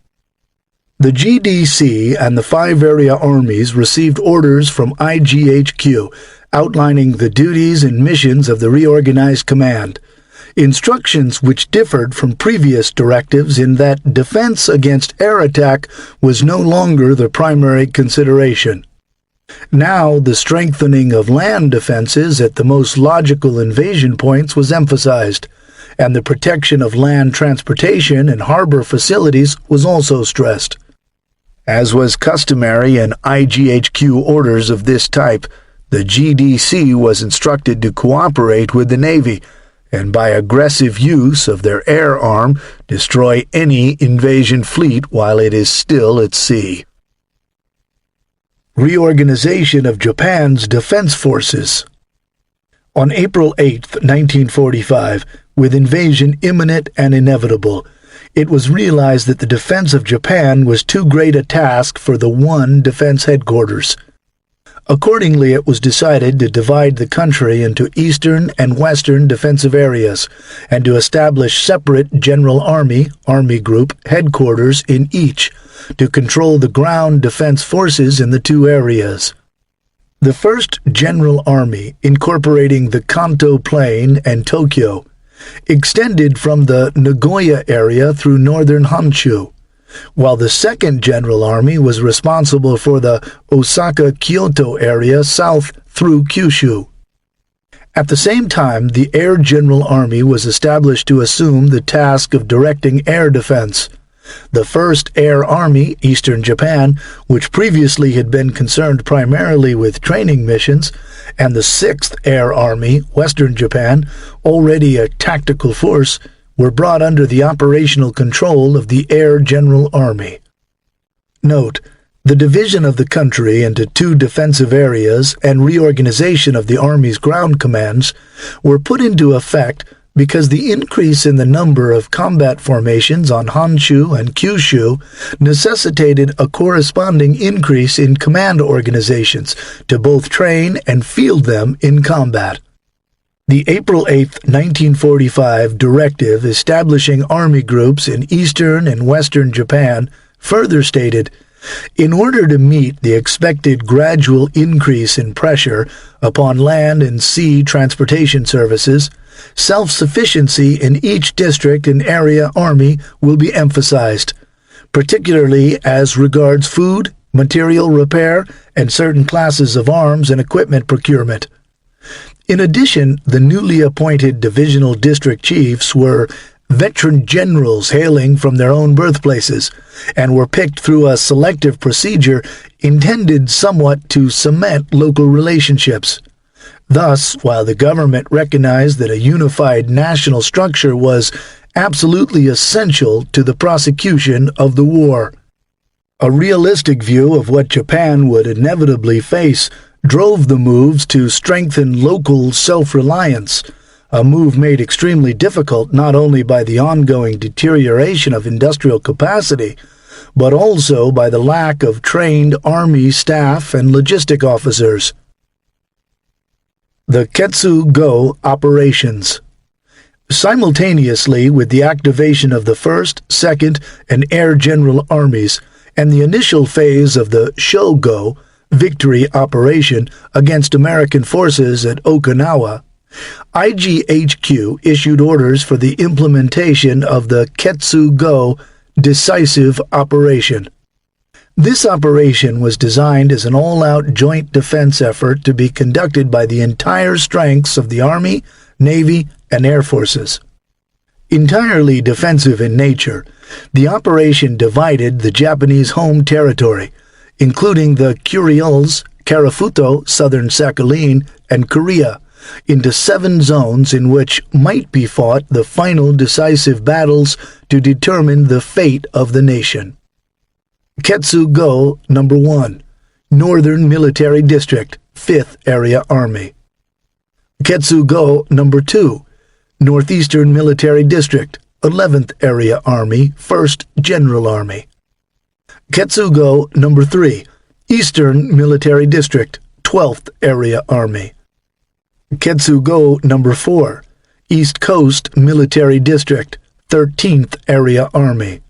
S2: The GDC and the 5 area armies received orders from IGHQ outlining the duties and missions of the reorganized command, instructions which differed from previous directives in that defense against air attack was no longer the primary consideration. Now the strengthening of land defenses at the most logical invasion points was emphasized, and the protection of land transportation and harbor facilities was also stressed. As was customary in IGHQ orders of this type, the GDC was instructed to cooperate with the Navy, and by aggressive use of their air arm, destroy any invasion fleet while it is still at sea. Reorganization of Japan's defense forces. On April 8, 1945, with invasion imminent and inevitable, it was realized that the defense of Japan was too great a task for the one defense headquarters. Accordingly, it was decided to divide the country into eastern and western defensive areas, and to establish separate General Army Group headquarters in each, to control the ground defense forces in the 2 areas. The 1st General Army, incorporating the Kanto Plain and Tokyo, extended from the Nagoya area through northern Honshu, while the 2nd General Army was responsible for the Osaka-Kyoto area south through Kyushu. At the same time, the Air General Army was established to assume the task of directing air defense. The 1st Air Army, Eastern Japan, which previously had been concerned primarily with training missions, and the 6th Air Army, Western Japan, already a tactical force, were brought under the operational control of the Air General Army. Note: the division of the country into 2 defensive areas and reorganization of the Army's ground commands were put into effect because the increase in the number of combat formations on Honshu and Kyushu necessitated a corresponding increase in command organizations to both train and field them in combat. The April 8, 1945 directive establishing army groups in eastern and western Japan further stated, in order to meet the expected gradual increase in pressure upon land and sea transportation services, self-sufficiency in each district and area army will be emphasized, particularly as regards food, material repair, and certain classes of arms and equipment procurement. In addition, the newly appointed divisional district chiefs were veteran generals hailing from their own birthplaces, and were picked through a selective procedure intended somewhat to cement local relationships. Thus, while the government recognized that a unified national structure was absolutely essential to the prosecution of the war, a realistic view of what Japan would inevitably face drove the moves to strengthen local self-reliance, a move made extremely difficult not only by the ongoing deterioration of industrial capacity, but also by the lack of trained Army staff and logistic officers. The Ketsu-go operations. Simultaneously with the activation of the 1st, 2nd, and Air General Armies and the initial phase of the Shogo victory operation against American forces at Okinawa, IGHQ issued orders for the implementation of the Ketsu-go decisive operation. This operation was designed as an all-out joint defense effort to be conducted by the entire strengths of the Army, Navy, and Air Forces. Entirely defensive in nature, the operation divided the Japanese home territory, including the Kuriles, Karafuto, southern Sakhalin, and Korea, into 7 zones in which might be fought the final decisive battles to determine the fate of the nation. Ketsu-go No. 1, Northern Military District, 5th Area Army. Ketsu-go No. 2, Northeastern Military District, 11th Area Army, 1st General Army. Ketsu-go No. 3, Eastern Military District, 12th Area Army. Ketsu-go No. 4, East Coast Military District, 13th Area Army.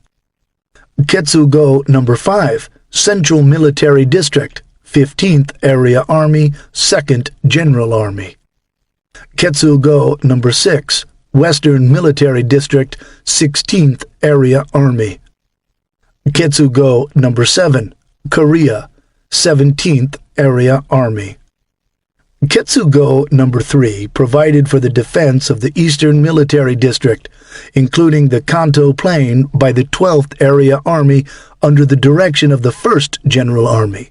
S2: Ketsu-go No. 5, Central Military District, 15th Area Army, 2nd General Army. Ketsu-go No. 6, Western Military District, 16th Area Army. Ketsu-go No. 7, Korea, 17th Area Army. Ketsu-go No. 3 provided for the defense of the Eastern Military District, including the Kanto Plain by the 12th Area Army under the direction of the 1st General Army.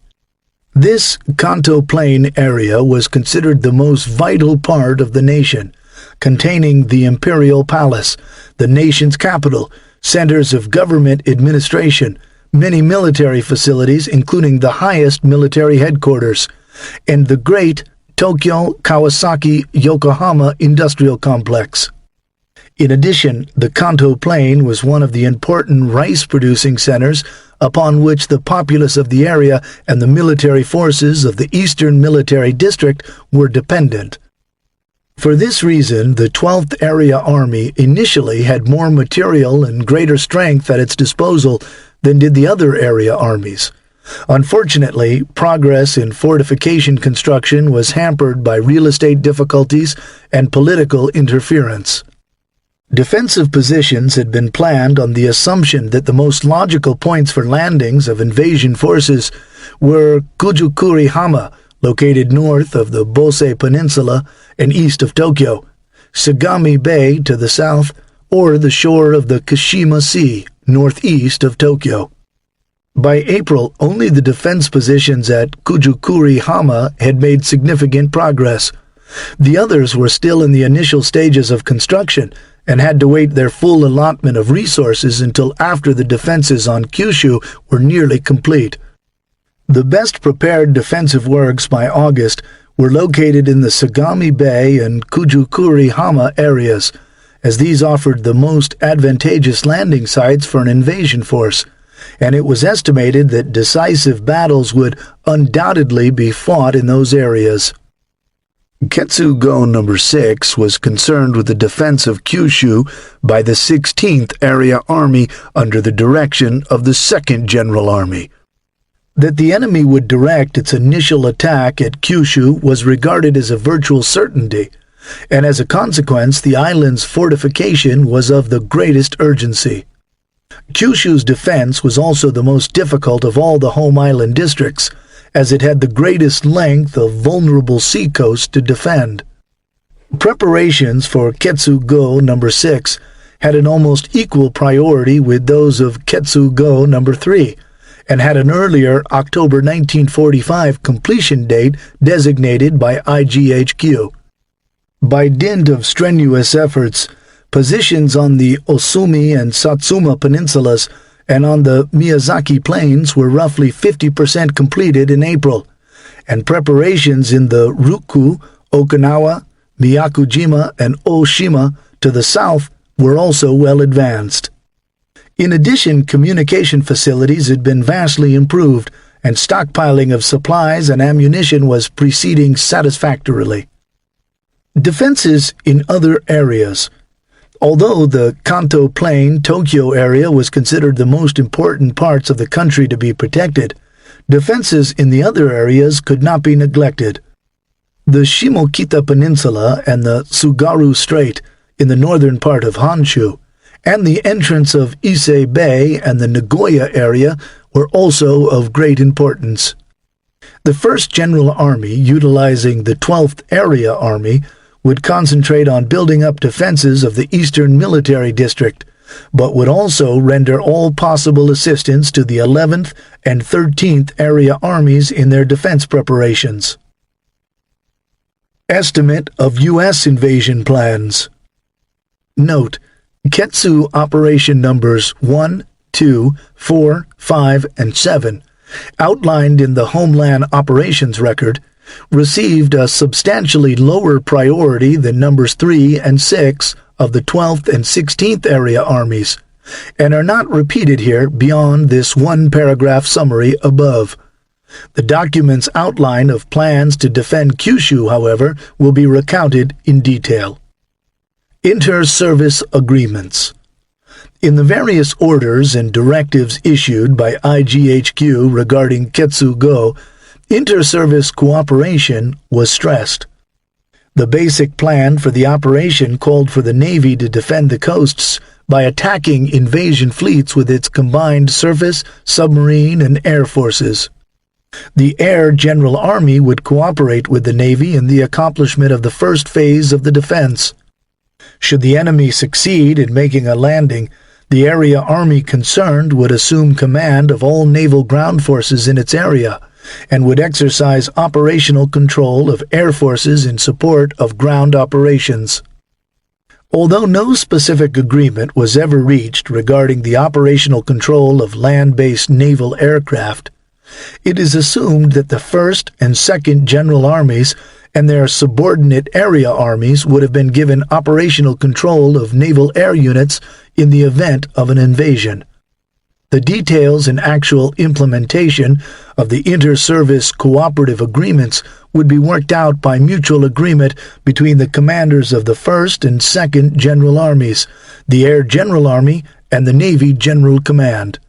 S2: This Kanto Plain area was considered the most vital part of the nation, containing the Imperial Palace, the nation's capital, centers of government administration, many military facilities including the highest military headquarters, and the great Tokyo, Kawasaki, Yokohama Industrial Complex. In addition, the Kanto Plain was one of the important rice-producing centers upon which the populace of the area and the military forces of the Eastern Military District were dependent. For this reason, the 12th Area Army initially had more material and greater strength at its disposal than did the other area armies. Unfortunately, progress in fortification construction was hampered by real estate difficulties and political interference. Defensive positions had been planned on the assumption that the most logical points for landings of invasion forces were Kujukuri-hama, located north of the Bose Peninsula and east of Tokyo, Sagami Bay to the south, or the shore of the Kashima Sea, northeast of Tokyo. By April, only the defense positions at Kujukuri-hama had made significant progress. The others were still in the initial stages of construction and had to wait their full allotment of resources until after the defenses on Kyushu were nearly complete. The best prepared defensive works by August were located in the Sagami Bay and Kujukuri-hama areas, as these offered the most advantageous landing sites for an invasion force, and it was estimated that decisive battles would undoubtedly be fought in those areas. Ketsu-go No. 6 was concerned with the defense of Kyushu by the 16th Area Army under the direction of the 2nd General Army. That the enemy would direct its initial attack at Kyushu was regarded as a virtual certainty, and as a consequence the island's fortification was of the greatest urgency. Kyushu's defense was also the most difficult of all the home island districts, as it had the greatest length of vulnerable seacoast to defend. Preparations for Ketsu-go No. 6 had an almost equal priority with those of Ketsu-go No. 3, and had an earlier October 1945 completion date designated by IGHQ. By dint of strenuous efforts, positions on the Osumi and Satsuma peninsulas and on the Miyazaki Plains were roughly 50% completed in April, and preparations in the Ryukyu, Okinawa, Miyakujima, and Oshima to the south were also well advanced. In addition, communication facilities had been vastly improved, and stockpiling of supplies and ammunition was proceeding satisfactorily. Defenses in other areas. Although the Kanto Plain, Tokyo area was considered the most important parts of the country to be protected, defenses in the other areas could not be neglected. The Shimokita Peninsula and the Tsugaru Strait in the northern part of Honshu, and the entrance of Ise Bay and the Nagoya area were also of great importance. The 1st General Army, utilizing the 12th Area Army, would concentrate on building up defenses of the Eastern Military District, but would also render all possible assistance to the 11th and 13th Area Armies in their defense preparations. Estimate of U.S. invasion plans. Note: Ketsu Operation Numbers 1, 2, 4, 5, and 7, outlined in the Homeland Operations Record, received a substantially lower priority than Numbers 3 and 6 of the 12th and 16th Area Armies, and are not repeated here beyond this one-paragraph summary above. The document's outline of plans to defend Kyushu, however, will be recounted in detail. Inter-Service Agreements. In the various orders and directives issued by IGHQ regarding Ketsu-go, inter-service cooperation was stressed. The basic plan for the operation called for the Navy to defend the coasts by attacking invasion fleets with its combined surface, submarine, and air forces. The Air General Army would cooperate with the Navy in the accomplishment of the first phase of the defense. Should the enemy succeed in making a landing, the Area Army concerned would assume command of all naval ground forces in its area, and would exercise operational control of air forces in support of ground operations. Although no specific agreement was ever reached regarding the operational control of land-based naval aircraft, it is assumed that the 1st and 2nd General Armies and their subordinate area armies would have been given operational control of naval air units in the event of an invasion. The details and actual implementation of the inter-service cooperative agreements would be worked out by mutual agreement between the commanders of the 1st and 2nd General Armies, the Air General Army, and the Navy General Command.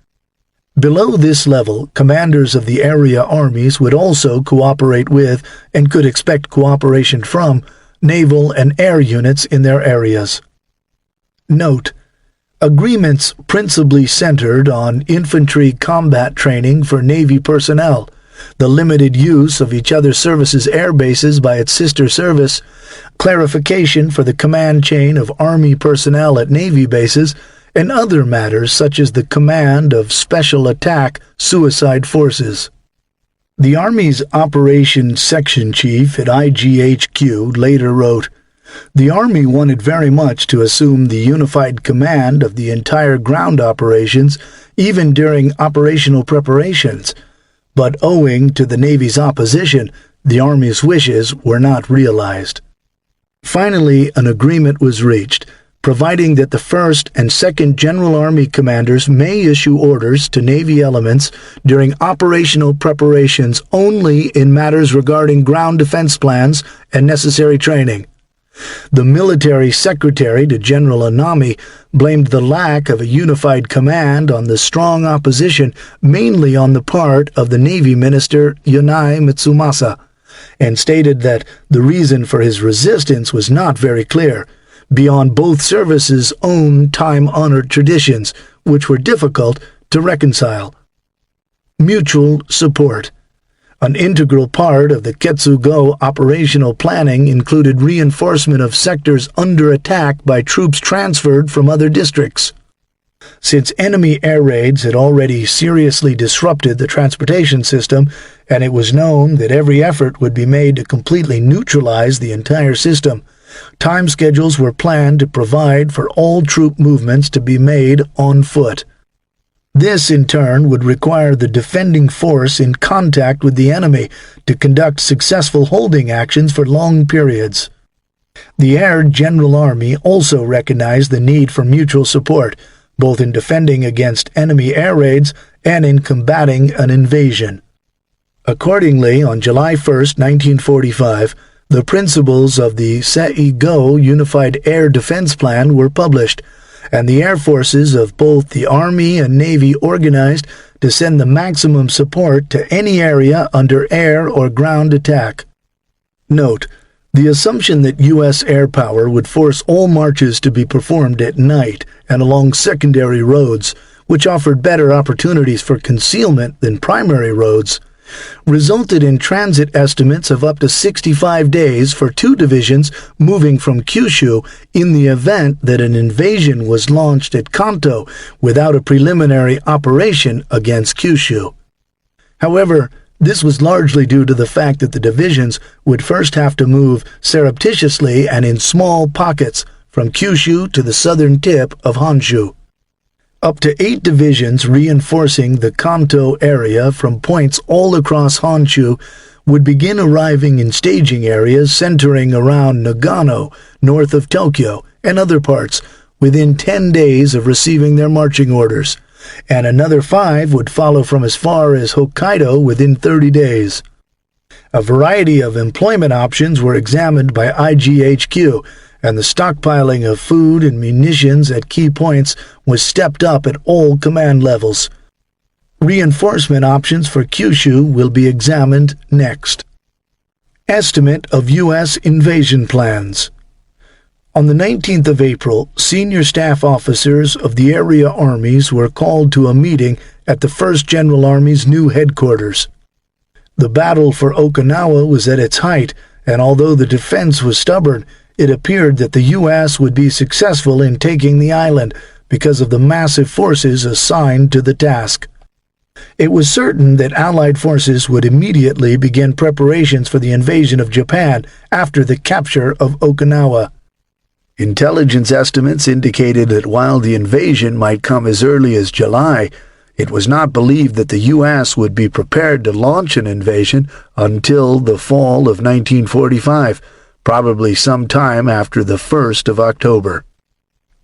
S2: Below this level, commanders of the area armies would also cooperate with, and could expect cooperation from, naval and air units in their areas. Note: agreements principally centered on infantry combat training for Navy personnel, the limited use of each other's service's air bases by its sister service, clarification for the command chain of Army personnel at Navy bases, and other matters such as the command of Special Attack Suicide Forces. The Army's Operations Section Chief at IGHQ later wrote, "The Army wanted very much to assume the unified command of the entire ground operations even during operational preparations, but owing to the Navy's opposition, the Army's wishes were not realized." Finally, an agreement was reached, providing that the 1st and 2nd General Army commanders may issue orders to Navy elements during operational preparations only in matters regarding ground defense plans and necessary training. The military secretary to General Anami blamed the lack of a unified command on the strong opposition mainly on the part of the Navy Minister Yonai Mitsumasa, and stated that the reason for his resistance was not very clear, beyond both services' own time-honored traditions, which were difficult to reconcile. Mutual support. An integral part of the Ketsu-go operational planning included reinforcement of sectors under attack by troops transferred from other districts. Since enemy air raids had already seriously disrupted the transportation system, and it was known that every effort would be made to completely neutralize the entire system, time schedules were planned to provide for all troop movements to be made on foot. This, in turn, would require the defending force in contact with the enemy to conduct successful holding actions for long periods. The Air General Army also recognized the need for mutual support, both in defending against enemy air raids and in combating an invasion. Accordingly, on July 1, 1945, The principles of the Seigo Unified Air Defense Plan were published, and the air forces of both the Army and Navy organized to send the maximum support to any area under air or ground attack. Note: the assumption that U.S. air power would force all marches to be performed at night and along secondary roads, which offered better opportunities for concealment than primary roads, resulted in transit estimates of up to 65 days for two divisions moving from Kyushu in the event that an invasion was launched at Kanto without a preliminary operation against Kyushu. However, this was largely due to the fact that the divisions would first have to move surreptitiously and in small pockets from Kyushu to the southern tip of Honshu. Up to 8 divisions reinforcing the Kanto area from points all across Honshu would begin arriving in staging areas centering around Nagano, north of Tokyo, and other parts within 10 days of receiving their marching orders, and another 5 would follow from as far as Hokkaido within 30 days. A variety of employment options were examined by IGHQ, and the stockpiling of food and munitions at key points was stepped up at all command levels. Reinforcement options for Kyushu will be examined next. Estimate of U.S. invasion plans. On the 19th of April, senior staff officers of the area armies were called to a meeting at the 1st General Army's new headquarters. The battle for Okinawa was at its height, and although the defense was stubborn, it appeared that the U.S. would be successful in taking the island because of the massive forces assigned to the task. It was certain that Allied forces would immediately begin preparations for the invasion of Japan after the capture of Okinawa. Intelligence estimates indicated that while the invasion might come as early as July, it was not believed that the U.S. would be prepared to launch an invasion until the fall of 1945, probably sometime after the 1st of October.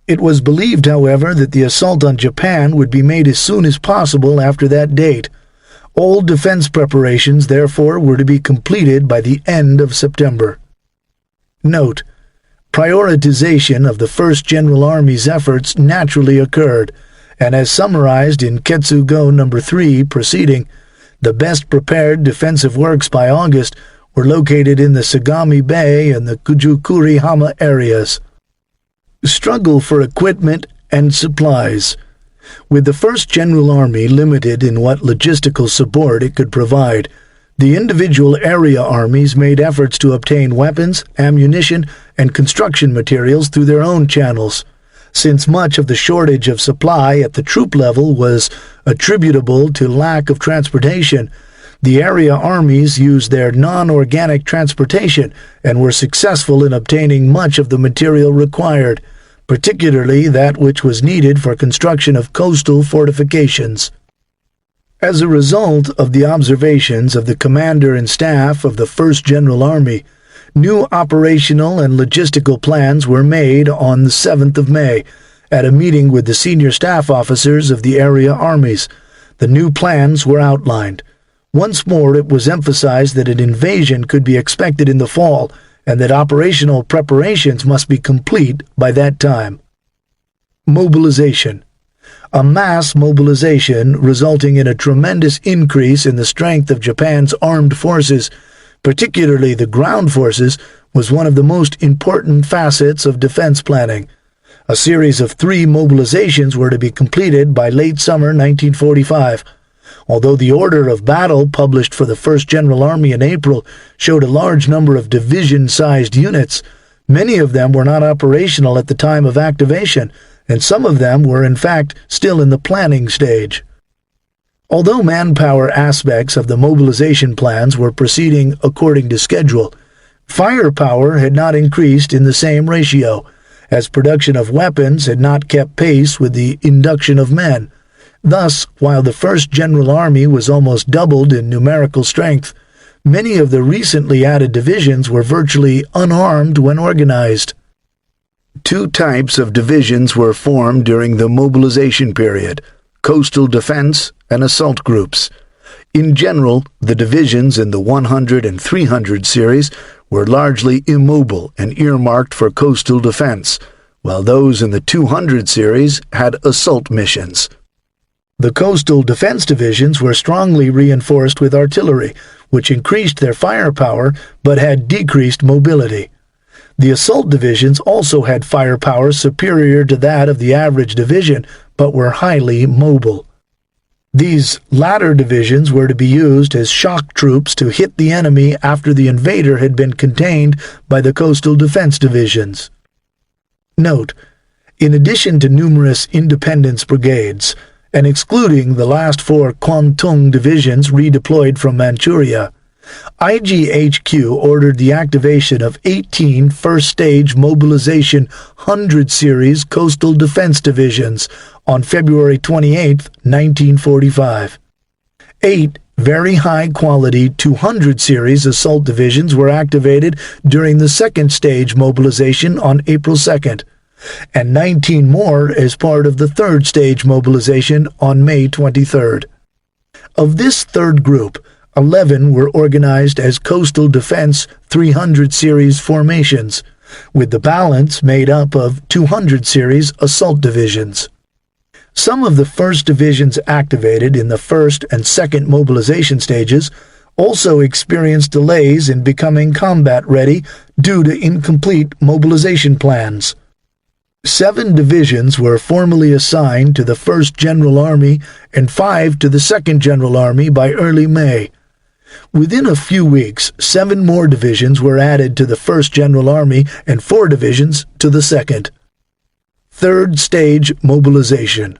S2: It was believed, however, that the assault on Japan would be made as soon as possible after that date. All defense preparations, therefore, were to be completed by the end of September. Note: prioritization of the 1st General Army's efforts naturally occurred, and as summarized in Ketsugo No. 3 preceding, the best prepared defensive works by August were located in the Sagami Bay and the Kujukuri-hama areas. Struggle for equipment and supplies. With the 1st General Army limited in what logistical support it could provide, the individual area armies made efforts to obtain weapons, ammunition, and construction materials through their own channels. Since much of the shortage of supply at the troop level was attributable to lack of transportation, the area armies used their non-organic transportation and were successful in obtaining much of the material required, particularly that which was needed for construction of coastal fortifications. As a result of the observations of the commander-in-staff of the 1st General Army, new operational and logistical plans were made on the 7th of May at a meeting with the senior staff officers of the area armies. The new plans were outlined. Once more it was emphasized that an invasion could be expected in the fall and that operational preparations must be complete by that time. Mobilization. A mass mobilization resulting in a tremendous increase in the strength of Japan's armed forces, particularly the ground forces, was one of the most important facets of defense planning. A series of 3 mobilizations were to be completed by late summer 1945. Although the order of battle published for the 1st General Army in April showed a large number of division-sized units, many of them were not operational at the time of activation, and some of them were in fact still in the planning stage. Although manpower aspects of the mobilization plans were proceeding according to schedule, firepower had not increased in the same ratio, as production of weapons had not kept pace with the induction of men. Thus, while the 1st General Army was almost doubled in numerical strength, many of the recently added divisions were virtually unarmed when organized. 2 types of divisions were formed during the mobilization period: coastal defense and assault groups. In general, the divisions in the 100 and 300 series were largely immobile and earmarked for coastal defense, while those in the 200 series had assault missions. The coastal defense divisions were strongly reinforced with artillery, which increased their firepower but had decreased mobility. The assault divisions also had firepower superior to that of the average division, but were highly mobile. These latter divisions were to be used as shock troops to hit the enemy after the invader had been contained by the coastal defense divisions. Note: in addition to numerous independence brigades, and excluding the last 4 Kwantung divisions redeployed from Manchuria, IGHQ ordered the activation of 18 first-stage mobilization 100 series coastal defense divisions on February 28, 1945. 8 very high-quality 200 series assault divisions were activated during the second-stage mobilization on April 2nd, and 19 more as part of the third-stage mobilization on May 23rd. Of this third group, 11 were organized as Coastal Defense 300 series formations, with the balance made up of 200 series assault divisions. Some of the first divisions activated in the first and second mobilization stages also experienced delays in becoming combat-ready due to incomplete mobilization plans. 7 divisions were formally assigned to the 1st General Army and 5 to the 2nd General Army by early May. Within a few weeks, 7 more divisions were added to the 1st General Army and 4 divisions to the 2nd. Third stage mobilization.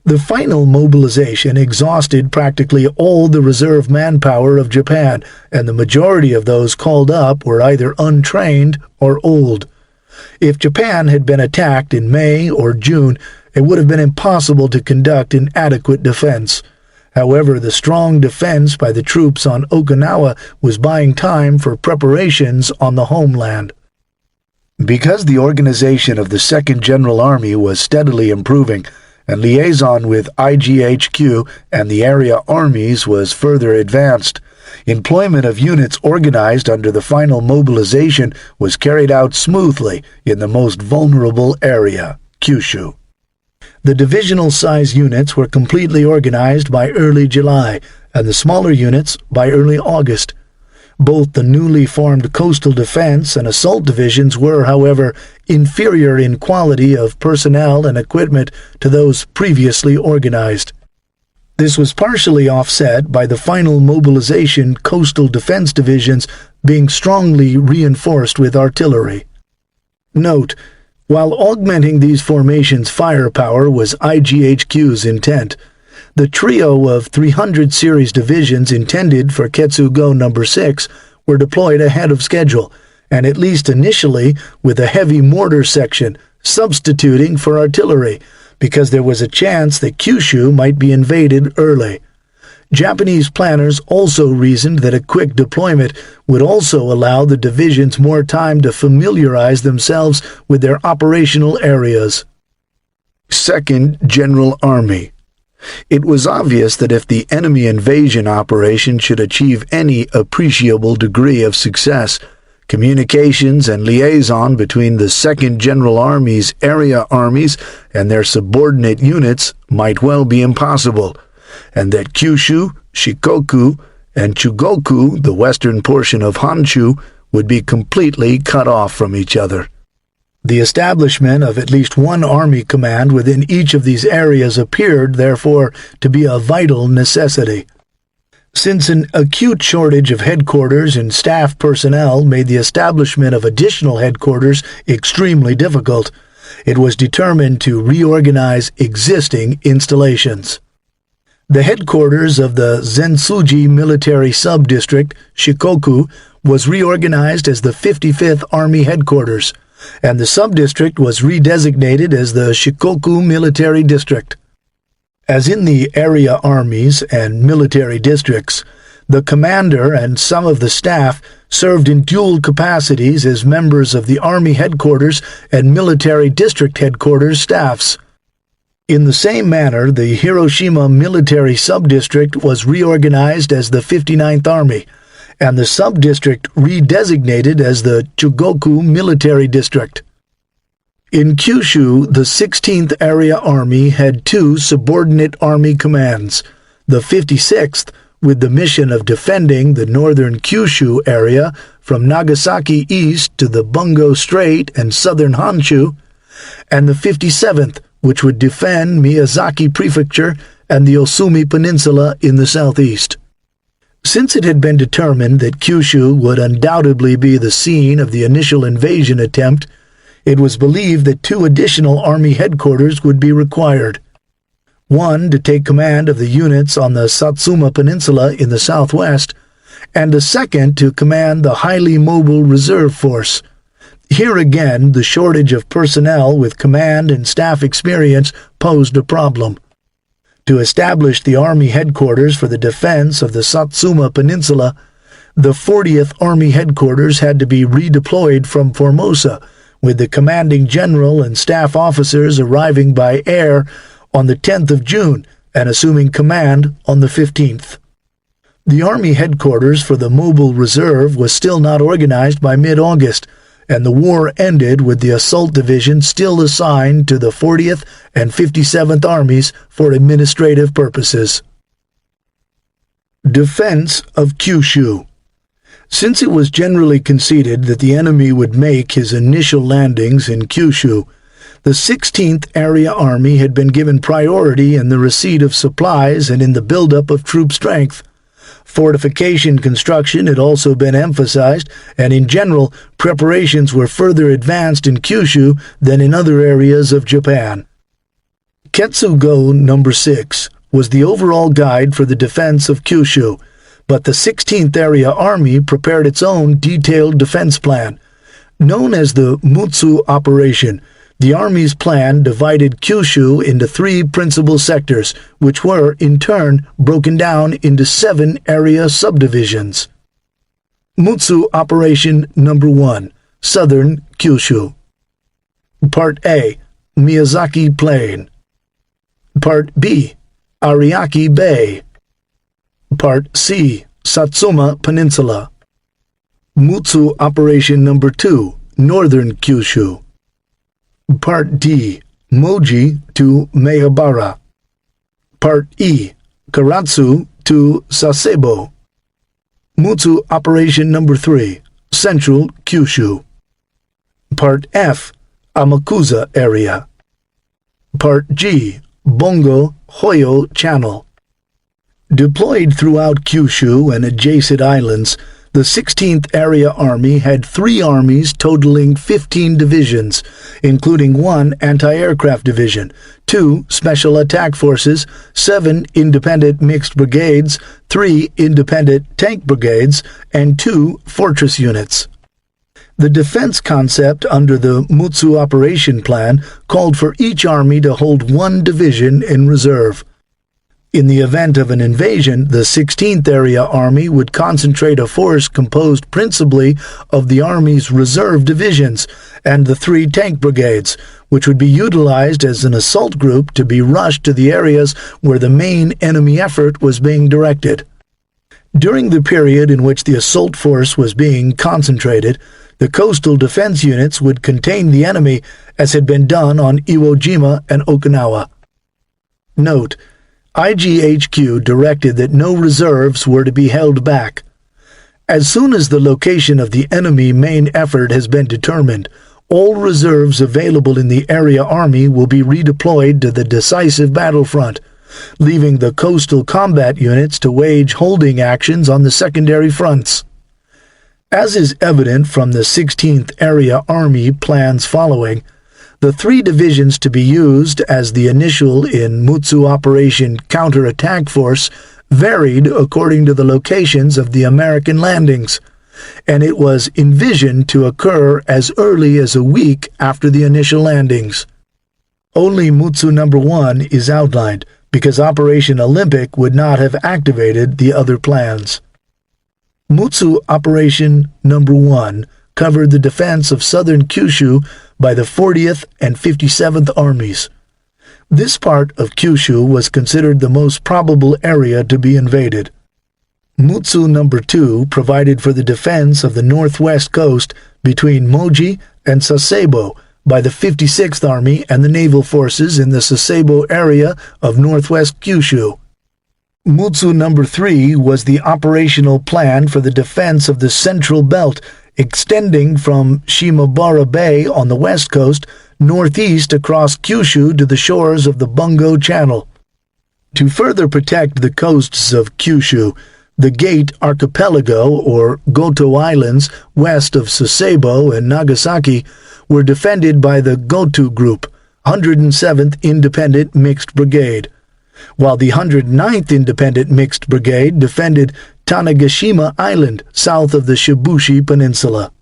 S2: The final mobilization exhausted practically all the reserve manpower of Japan, and the majority of those called up were either untrained or old. If Japan had been attacked in May or June, it would have been impossible to conduct an adequate defense. However, the strong defense by the troops on Okinawa was buying time for preparations on the homeland. Because the organization of the 2nd General Army was steadily improving, and liaison with IGHQ and the area armies was further advanced, employment of units organized under the final mobilization was carried out smoothly in the most vulnerable area, Kyushu. The divisional-size units were completely organized by early July, and the smaller units by early August. Both the newly formed coastal defense and assault divisions were, however, inferior in quality of personnel and equipment to those previously organized. This was partially offset by the final mobilization coastal defense divisions being strongly reinforced with artillery. Note: while augmenting these formations' firepower was IGHQ's intent, the trio of 300 series divisions intended for Ketsugo No. 6 were deployed ahead of schedule, and at least initially with a heavy mortar section, substituting for artillery, because there was a chance that Kyushu might be invaded early. Japanese planners also reasoned that a quick deployment would also allow the divisions more time to familiarize themselves with their operational areas. 2nd General Army. It was obvious that if the enemy invasion operation should achieve any appreciable degree of success, communications and liaison between the 2nd General Army's area armies and their subordinate units might well be impossible, and that Kyushu, Shikoku, and Chugoku, the western portion of Honshu, would be completely cut off from each other. The establishment of at least one army command within each of these areas appeared, therefore, to be a vital necessity. Since an acute shortage of headquarters and staff personnel made the establishment of additional headquarters extremely difficult, it was determined to reorganize existing installations. The headquarters of the Zensuji Military Sub-District, Shikoku, was reorganized as the 55th Army Headquarters, and the sub-district was redesignated as the Shikoku Military District. As in the area armies and military districts, the commander and some of the staff served in dual capacities as members of the Army Headquarters and Military District Headquarters staffs. In the same manner, the Hiroshima Military Sub-District was reorganized as the 59th Army, and the sub-district redesignated as the Chugoku Military District. In Kyushu, the 16th Area Army had two subordinate army commands, the 56th, with the mission of defending the northern Kyushu area from Nagasaki east to the Bungo Strait and southern Honshu, and the 57th, which would defend Miyazaki Prefecture and the Osumi Peninsula in the southeast. Since it had been determined that Kyushu would undoubtedly be the scene of the initial invasion attempt, it was believed that two additional army headquarters would be required. One to take command of the units on the Satsuma Peninsula in the southwest, and a second to command the highly mobile reserve force. Here again, the shortage of personnel with command and staff experience posed a problem. To establish the Army headquarters for the defense of the Satsuma Peninsula, the 40th Army headquarters had to be redeployed from Formosa, with the commanding general and staff officers arriving by air on the 10th of June and assuming command on the 15th. The Army headquarters for the Mobile Reserve was still not organized by mid-August, and the war ended with the assault division still assigned to the 40th and 57th Armies for administrative purposes. Defense of Kyushu. Since it was generally conceded that the enemy would make his initial landings in Kyushu, the 16th Area Army had been given priority in the receipt of supplies and in the buildup of troop strength. Fortification construction had also been emphasized, and in general, preparations were further advanced in Kyushu than in other areas of Japan. Ketsugo No. 6 was the overall guide for the defense of Kyushu, but the 16th Area Army prepared its own detailed defense plan. Known as the Mutsu Operation, the Army's plan divided Kyushu into three principal sectors, which were, in turn, broken down into 7 area subdivisions. Mutsu Operation No. 1, Southern Kyushu. Part A, Miyazaki Plain. Part B, Ariake Bay. Part C, Satsuma Peninsula. Mutsu Operation No. 2, Northern Kyushu. Part D, Moji to Meibara. Part E, Karatsu to Sasebo. Mutsu Operation No. 3, Central Kyushu. Part F, Amakusa Area. Part G, Bongo Hoyo Channel. Deployed throughout Kyushu and adjacent islands, the 16th Area Army had 3 armies totaling 15 divisions, including 1 anti-aircraft division, 2 special attack forces, 7 independent mixed brigades, 3 independent tank brigades, and 2 fortress units. The defense concept under the Mutsu Operation Plan called for each army to hold 1 division in reserve. In the event of an invasion, the 16th Area Army would concentrate a force composed principally of the Army's reserve divisions and the 3 tank brigades, which would be utilized as an assault group to be rushed to the areas where the main enemy effort was being directed. During the period in which the assault force was being concentrated, the coastal defense units would contain the enemy as had been done on Iwo Jima and Okinawa. Note: IGHQ directed that no reserves were to be held back. As soon as the location of the enemy main effort has been determined, all reserves available in the Area Army will be redeployed to the decisive battlefront, leaving the coastal combat units to wage holding actions on the secondary fronts. As is evident from the 16th Area Army plans following, the 3 divisions to be used as the initial in Mutsu Operation Counterattack Force varied according to the locations of the American landings, and it was envisioned to occur as early as a week after the initial landings. Only Mutsu No. 1 is outlined, because Operation Olympic would not have activated the other plans. Mutsu Operation No. 1 covered the defense of southern Kyushu by the 40th and 57th Armies. This part of Kyushu was considered the most probable area to be invaded. Mutsu No. 2 provided for the defense of the northwest coast between Moji and Sasebo by the 56th Army and the naval forces in the Sasebo area of northwest Kyushu. Mutsu No. 3 was the operational plan for the defense of the central belt, extending from Shimabara Bay on the west coast northeast across Kyushu to the shores of the Bungo Channel. To further protect the coasts of Kyushu, the Gate Archipelago, or Goto Islands, west of Sasebo and Nagasaki, were defended by the Goto Group, 107th Independent Mixed Brigade, while the 109th Independent Mixed Brigade defended Tanegashima Island, south of the Shibushi Peninsula.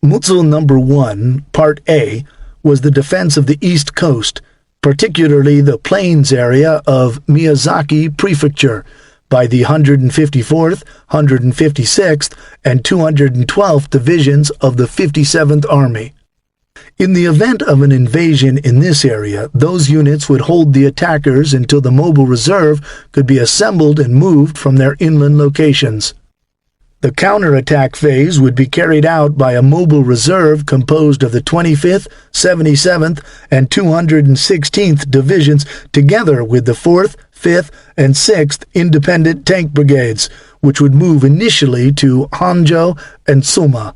S2: Mutsu No. 1, Part A, was the defense of the east coast, particularly the plains area of Miyazaki Prefecture, by the 154th, 156th, and 212th Divisions of the 57th Army. In the event of an invasion in this area, those units would hold the attackers until the mobile reserve could be assembled and moved from their inland locations. The counterattack phase would be carried out by a mobile reserve composed of the 25th, 77th, and 216th Divisions together with the 4th, 5th, and 6th Independent Tank Brigades, which would move initially to Hanjo and Suma.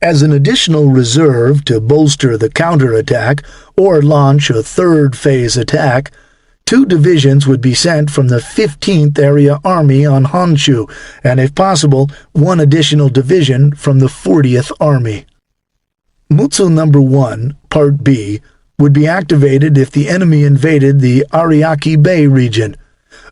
S2: As an additional reserve to bolster the counterattack or launch a third-phase attack, 2 divisions would be sent from the 15th Area Army on Honshu, and if possible, 1 additional division from the 40th Army. Mutsu No. 1, Part B, would be activated if the enemy invaded the Ariake Bay region.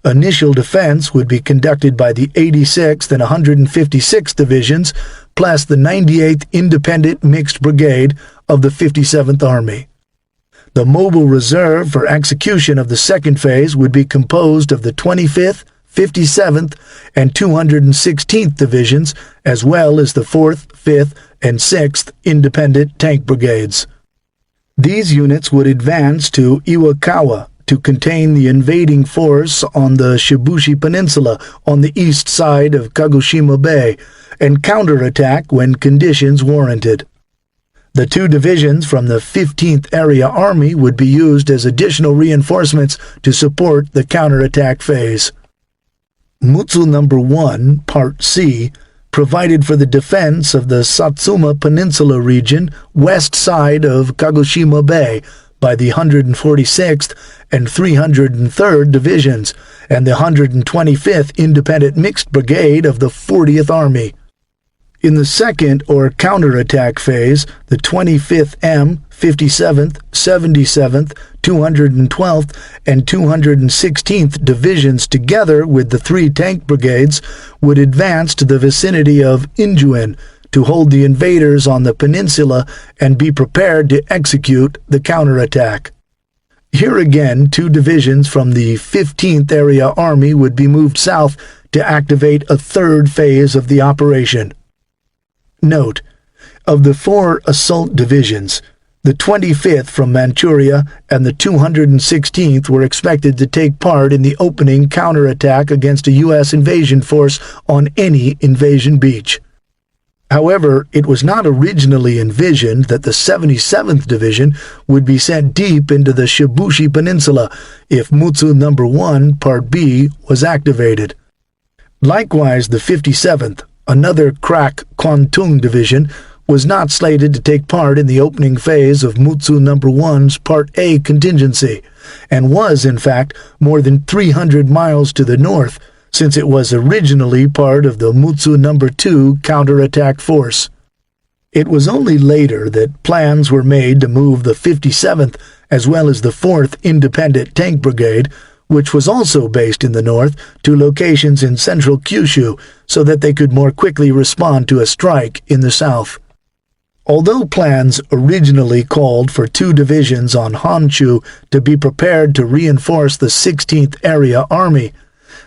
S2: Initial defense would be conducted by the 86th and 156th Divisions, plus the 98th Independent Mixed Brigade of the 57th Army. The mobile reserve for execution of the second phase would be composed of the 25th, 57th, and 216th Divisions, as well as the 4th, 5th, and 6th Independent Tank Brigades. These units would advance to Iwakawa to contain the invading force on the Shibushi Peninsula on the east side of Kagoshima Bay and counterattack when conditions warranted. The 2 divisions from the 15th Area Army would be used as additional reinforcements to support the counterattack phase. Mutsu No. 1, Part C, provided for the defense of the Satsuma Peninsula region west side of Kagoshima Bay by the 146th and 303rd Divisions and the 125th Independent Mixed Brigade of the 40th Army. In the second or counterattack phase, the 25th M, 57th, 77th, 212th, and 216th Divisions together with the 3 tank brigades would advance to the vicinity of Injuin to hold the invaders on the peninsula and be prepared to execute the counterattack. Here again, 2 divisions from the 15th Area Army would be moved south to activate a third phase of the operation. Note: of the 4 assault divisions, the 25th from Manchuria and the 216th were expected to take part in the opening counterattack against a U.S. invasion force on any invasion beach. However, it was not originally envisioned that the 77th Division would be sent deep into the Shibushi Peninsula if Mutsu No. 1, Part B, was activated. Likewise, the 57th, another crack Kwantung Division, was not slated to take part in the opening phase of Mutsu No. 1's Part A contingency, and was, in fact, more than 300 miles to the north, since it was originally part of the Mutsu No. 2 counterattack force. It was only later that plans were made to move the 57th as well as the 4th Independent Tank Brigade, which was also based in the north, to locations in central Kyushu so that they could more quickly respond to a strike in the south. Although plans originally called for 2 divisions on Honshu to be prepared to reinforce the 16th Area Army,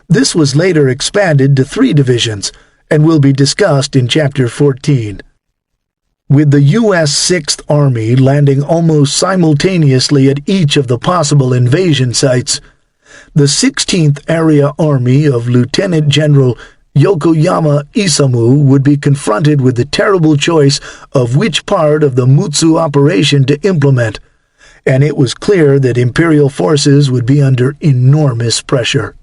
S2: this was later expanded to 3 divisions and will be discussed in Chapter 14. With the U.S. 6th Army landing almost simultaneously at each of the possible invasion sites, The 16th Area Army of Lieutenant General Yokoyama Isamu would be confronted with the terrible choice of which part of the Mutsu operation to implement, and it was clear that Imperial forces would be under enormous pressure.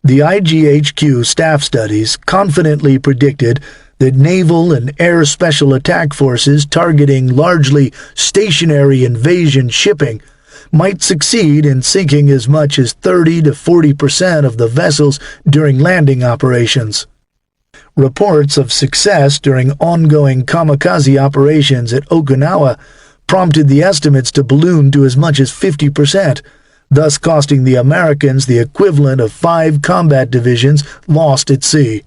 S2: The IGHQ staff studies confidently predicted that naval and air special attack forces targeting largely stationary invasion shipping might succeed in sinking as much as 30 to 40% of the vessels during landing operations. Reports of success during ongoing kamikaze operations at Okinawa prompted the estimates to balloon to as much as 50%, thus costing the Americans the equivalent of 5 combat divisions lost at sea.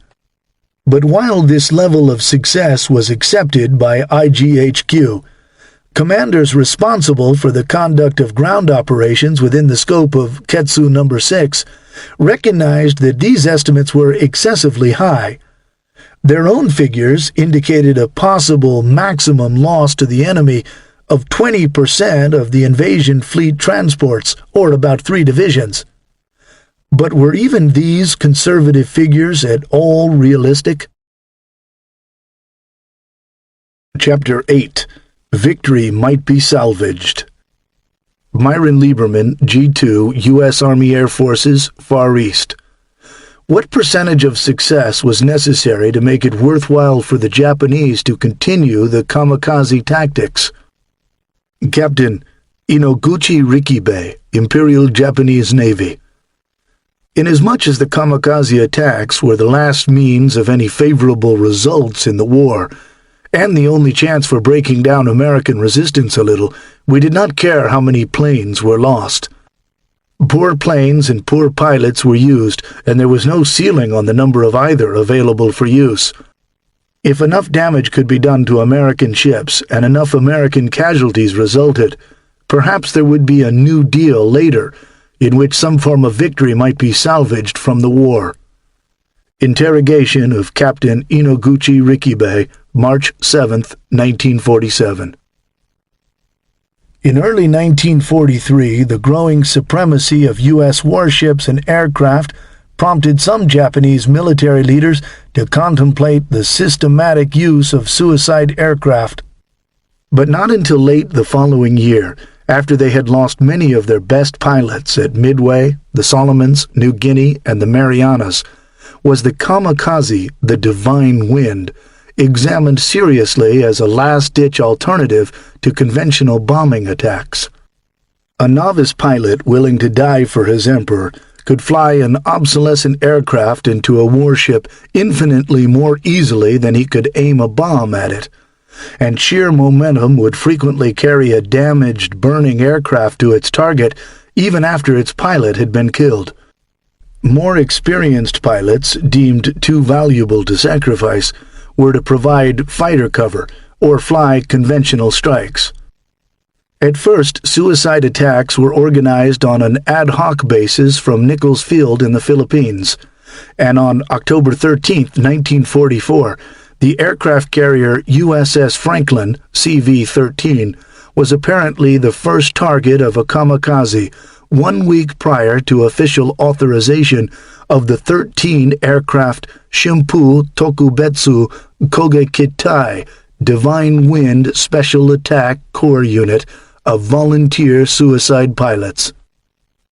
S2: But while this level of success was accepted by IGHQ, commanders responsible for the conduct of ground operations within the scope of Ketsu No. 6 recognized that these estimates were excessively high. Their own figures indicated a possible maximum loss to the enemy of 20% of the invasion fleet transports, or about 3 divisions. But were even these conservative figures at all realistic? Chapter 8. Victory Might Be Salvaged. Myron Lieberman, G2, U.S. Army Air Forces, Far East. What percentage of success was necessary to make it worthwhile for the Japanese to continue the kamikaze tactics? Captain Inoguchi Rikibe, Imperial Japanese Navy. Inasmuch as the kamikaze attacks were the last means of any favorable results in the war, and the only chance for breaking down American resistance a little, we did not care how many planes were lost. Poor planes and poor pilots were used, and there was no ceiling on the number of either available for use. If enough damage could be done to American ships and enough American casualties resulted, perhaps there would be a new deal later, in which some form of victory might be salvaged from the war. Interrogation of Captain Inoguchi Rikibe, March 7, 1947. In early 1943, the growing supremacy of U.S. warships and aircraft prompted some Japanese military leaders to contemplate the systematic use of suicide aircraft. But not until late the following year, after they had lost many of their best pilots at Midway, the Solomons, New Guinea, and the Marianas, was the kamikaze, the divine wind, examined seriously as a last-ditch alternative to conventional bombing attacks. A novice pilot willing to die for his emperor could fly an obsolescent aircraft into a warship infinitely more easily than he could aim a bomb at it, and sheer momentum would frequently carry a damaged, burning aircraft to its target even after its pilot had been killed. More experienced pilots, deemed too valuable to sacrifice, were to provide fighter cover or fly conventional strikes. At first, suicide attacks were organized on an ad hoc basis from Nichols Field in the Philippines, and on October 13, 1944, the aircraft carrier USS Franklin, CV-13, was apparently the first target of a kamikaze 1 week prior to official authorization of the 13 aircraft Shimpu Tokubetsu Koge-Kitai Divine Wind Special Attack Corps Unit of volunteer suicide pilots.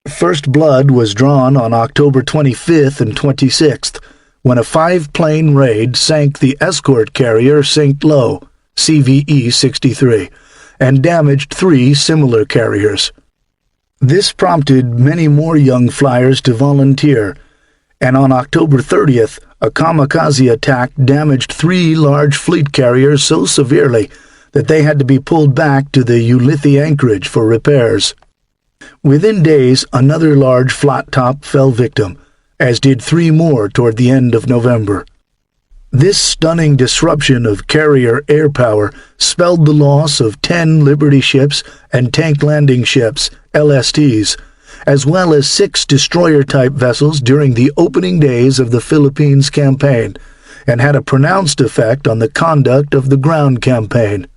S2: First blood was drawn on October 25th and 26th, when a 5-plane raid sank the escort carrier St. Lo, CVE-63, and damaged 3 similar carriers. This prompted many more young flyers to volunteer, and on October 30th, a kamikaze attack damaged 3 large fleet carriers so severely that they had to be pulled back to the Ulithi anchorage for repairs. Within days, another large flat-top fell victim, as did 3 more toward the end of November. This stunning disruption of carrier air power spelled the loss of 10 Liberty ships and tank landing ships, LSTs, as well as 6 destroyer-type vessels during the opening days of the Philippines campaign, and had a pronounced effect on the conduct of the ground campaign.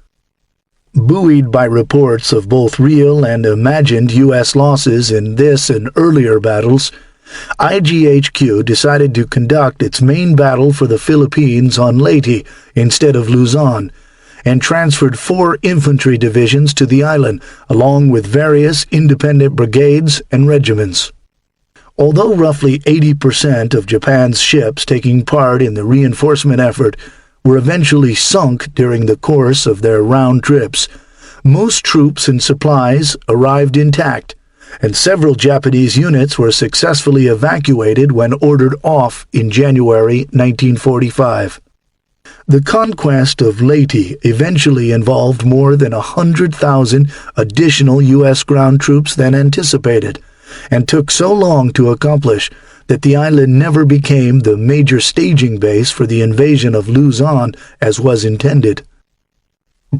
S2: Buoyed by reports of both real and imagined U.S. losses in this and earlier battles, IGHQ decided to conduct its main battle for the Philippines on Leyte instead of Luzon, and transferred 4 infantry divisions to the island, along with various independent brigades and regiments. Although roughly 80% of Japan's ships taking part in the reinforcement effort were eventually sunk during the course of their round trips, most troops and supplies arrived intact, and several Japanese units were successfully evacuated when ordered off in January 1945. The conquest of Leyte eventually involved more than 100,000 additional U.S. ground troops than anticipated, and took so long to accomplish that the island never became the major staging base for the invasion of Luzon as was intended.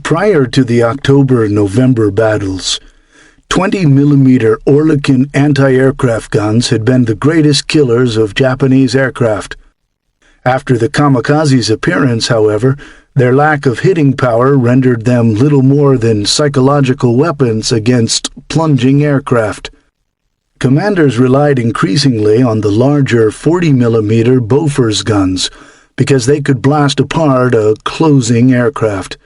S2: Prior to the October-November battles, 20mm Oerlikon anti-aircraft guns had been the greatest killers of Japanese aircraft. After the kamikazes' appearance, however, their lack of hitting power rendered them little more than psychological weapons against plunging aircraft. Commanders relied increasingly on the larger 40mm Bofors guns because they could blast apart a closing aircraft.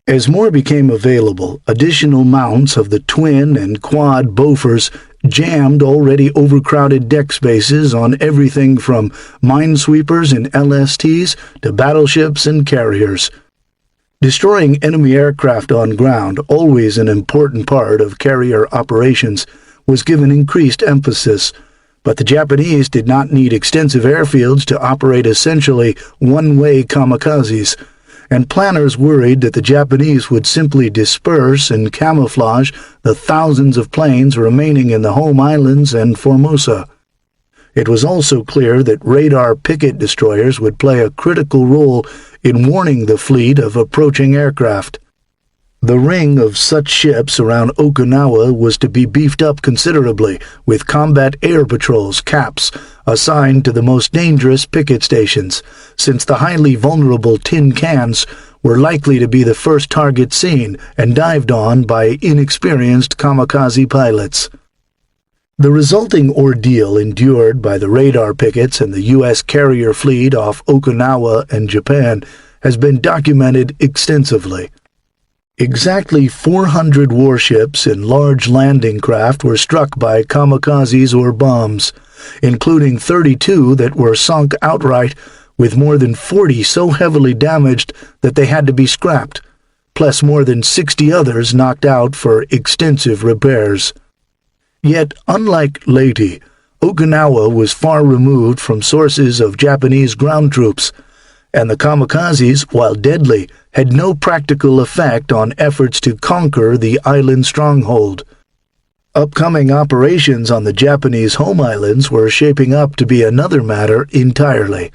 S2: As more became available, additional mounts of the twin and quad Bofors jammed already overcrowded deck spaces on everything from minesweepers and LSTs to battleships and carriers. Destroying enemy aircraft on ground, always an important part of carrier operations, was given increased emphasis, but the Japanese did not need extensive airfields to operate essentially one-way kamikazes, and planners worried that the Japanese would simply disperse and camouflage the thousands of planes remaining in the home islands and Formosa. It was also clear that radar picket destroyers would play a critical role in warning the fleet of approaching aircraft. The ring of such ships around Okinawa was to be beefed up considerably, with combat air patrols, CAPs, assigned to the most dangerous picket stations, since the highly vulnerable tin cans were likely to be the first target seen and dived on by inexperienced kamikaze pilots. The resulting ordeal endured by the radar pickets and the U.S. carrier fleet off Okinawa and Japan has been documented extensively. Exactly 400 warships and large landing craft were struck by kamikazes or bombs, including 32 that were sunk outright, with more than 40 so heavily damaged that they had to be scrapped, plus more than 60 others knocked out for extensive repairs. Yet, unlike Leyte, Okinawa was far removed from sources of Japanese ground troops, and the kamikazes, while deadly, had no practical effect on efforts to conquer the island stronghold. Upcoming operations on the Japanese home islands were shaping up to be another matter entirely.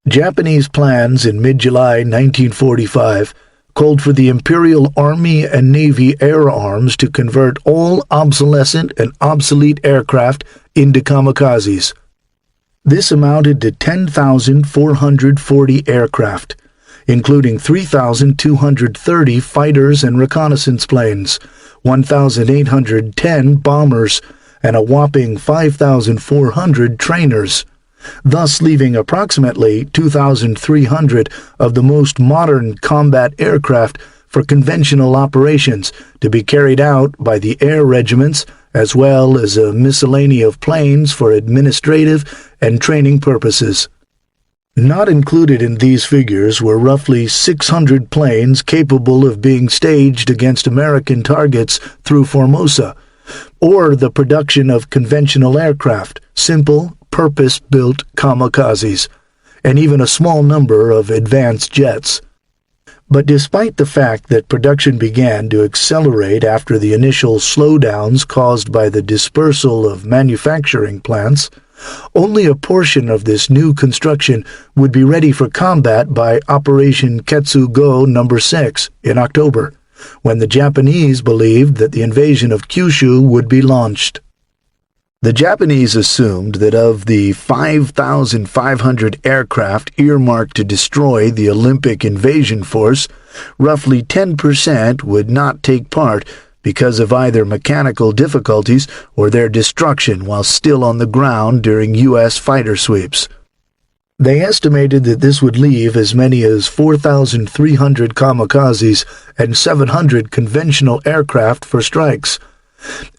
S2: Japanese plans in mid-July 1945 called for the Imperial Army and Navy air arms to convert all obsolescent and obsolete aircraft into kamikazes. This amounted to 10,440 aircraft, including 3,230 fighters and reconnaissance planes, 1,810 bombers, and a whopping 5,400 trainers, thus leaving approximately 2,300 of the most modern combat aircraft for conventional operations to be carried out by the air regiments, as well as a miscellany of planes for administrative and training purposes. Not included in these figures were roughly 600 planes capable of being staged against American targets through Formosa, or the production of conventional aircraft, simple, purpose-built kamikazes, and even a small number of advanced jets. But despite the fact that production began to accelerate after the initial slowdowns caused by the dispersal of manufacturing plants, only a portion of this new construction would be ready for combat by Operation Ketsugo No. 6 in October, when the Japanese believed that the invasion of Kyushu would be launched. The Japanese assumed that of the 5,500 aircraft earmarked to destroy the Olympic invasion force, Roughly 10% would not take part because of either mechanical difficulties or their destruction while still on the ground during U.S. fighter sweeps. They estimated that this would leave as many as 4,300 kamikazes and 700 conventional aircraft for strikes.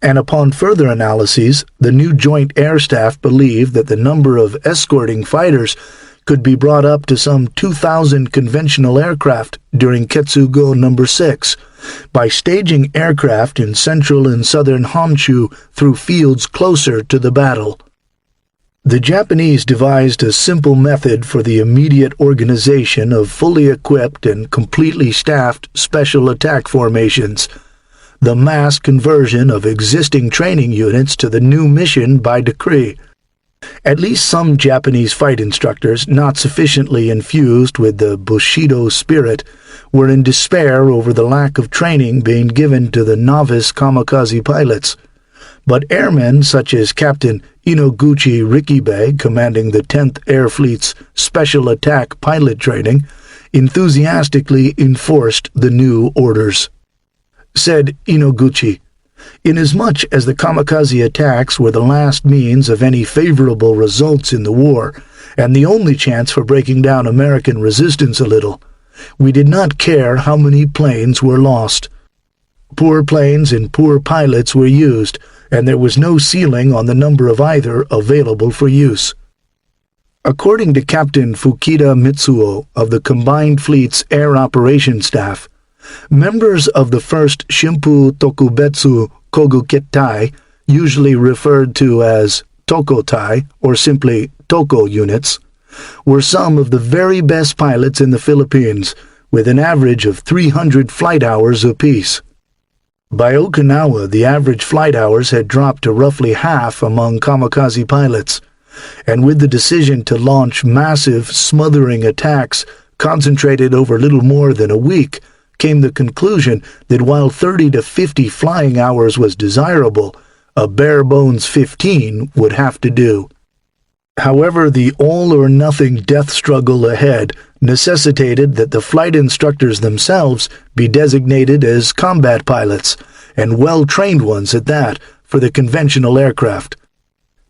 S2: And upon further analyses, the new Joint Air Staff believed that the number of escorting fighters could be brought up to some 2,000 conventional aircraft during Ketsugo No. 6 by staging aircraft in central and southern Honshu through fields closer to the battle. The Japanese devised a simple method for the immediate organization of fully equipped and completely staffed special attack formations, the mass conversion of existing training units to the new mission by decree. At least some Japanese fight instructors, not sufficiently infused with the Bushido spirit, were in despair over the lack of training being given to the novice kamikaze pilots. But airmen such as Captain Inoguchi Rikibe, commanding the 10th Air Fleet's Special Attack Pilot Training, enthusiastically enforced the new orders. Said Inoguchi, "Inasmuch as the kamikaze attacks were the last means of any favorable results in the war, and the only chance for breaking down American resistance a little, we did not care how many planes were lost. Poor planes and poor pilots were used, and there was no ceiling on the number of either available for use." According to Captain Fukida Mitsuo of the Combined Fleet's Air Operations Staff, members of the 1st Shimpu Tokubetsu Koguketai, usually referred to as Tokotai or simply Toko units, were some of the very best pilots in the Philippines, with an average of 300 flight hours apiece. By Okinawa, the average flight hours had dropped to roughly half among kamikaze pilots, and with the decision to launch massive, smothering attacks concentrated over little more than a week, came the conclusion that while 30 to 50 flying hours was desirable, a bare-bones 15 would have to do. However, the all-or-nothing death struggle ahead necessitated that the flight instructors themselves be designated as combat pilots, and well-trained ones at that, for the conventional aircraft.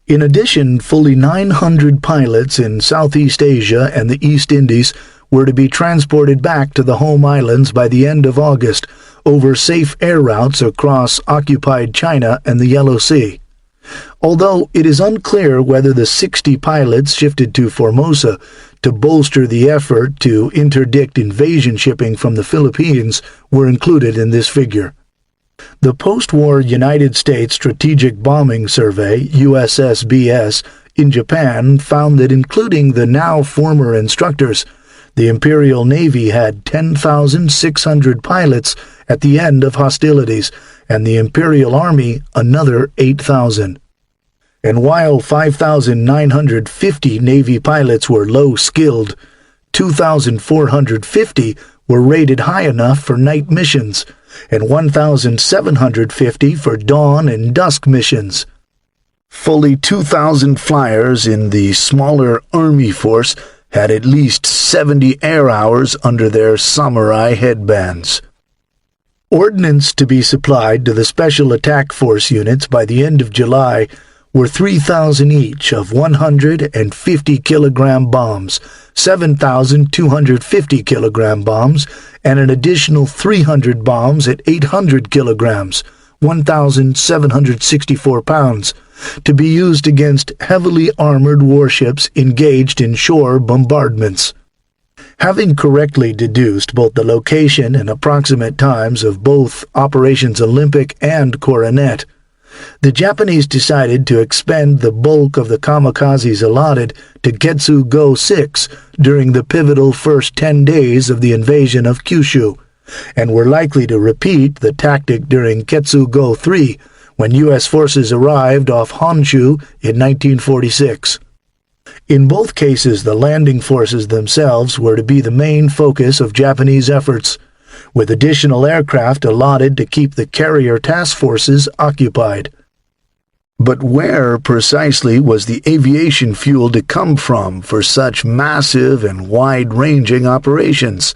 S2: In addition, fully 900 pilots in Southeast Asia and the East Indies were to be transported back to the home islands by the end of August over safe air routes across occupied China and the Yellow Sea. Although it is unclear whether the 60 pilots shifted to Formosa to bolster the effort to interdict invasion shipping from the Philippines were included in this figure. The post-war United States Strategic Bombing Survey, USSBS, in Japan found that including the now former instructors, the Imperial Navy had 10,600 pilots at the end of hostilities, and the Imperial Army another 8,000. And while 5,950 Navy pilots were low-skilled, 2,450 were rated high enough for night missions, and 1,750 for dawn and dusk missions. Fully 2,000 flyers in the smaller Army force had at least 70 air hours under their samurai headbands. Ordnance to be supplied to the Special Attack Force units by the end of July were 3,000 each of 150-kilogram bombs, 7,250 kilogram bombs, and an additional 300 bombs at 800 kilograms, 1,764 pounds, to be used against heavily armored warships engaged in shore bombardments. Having correctly deduced both the location and approximate times of both Operations Olympic and Coronet, the Japanese decided to expend the bulk of the kamikazes allotted to Ketsugo 6 during the pivotal first 10 days of the invasion of Kyushu, and were likely to repeat the tactic during Ketsugo 3 when U.S. forces arrived off Honshu in 1946. In both cases, the landing forces themselves were to be the main focus of Japanese efforts, with additional aircraft allotted to keep the carrier task forces occupied. But where precisely was the aviation fuel to come from for such massive and wide-ranging operations?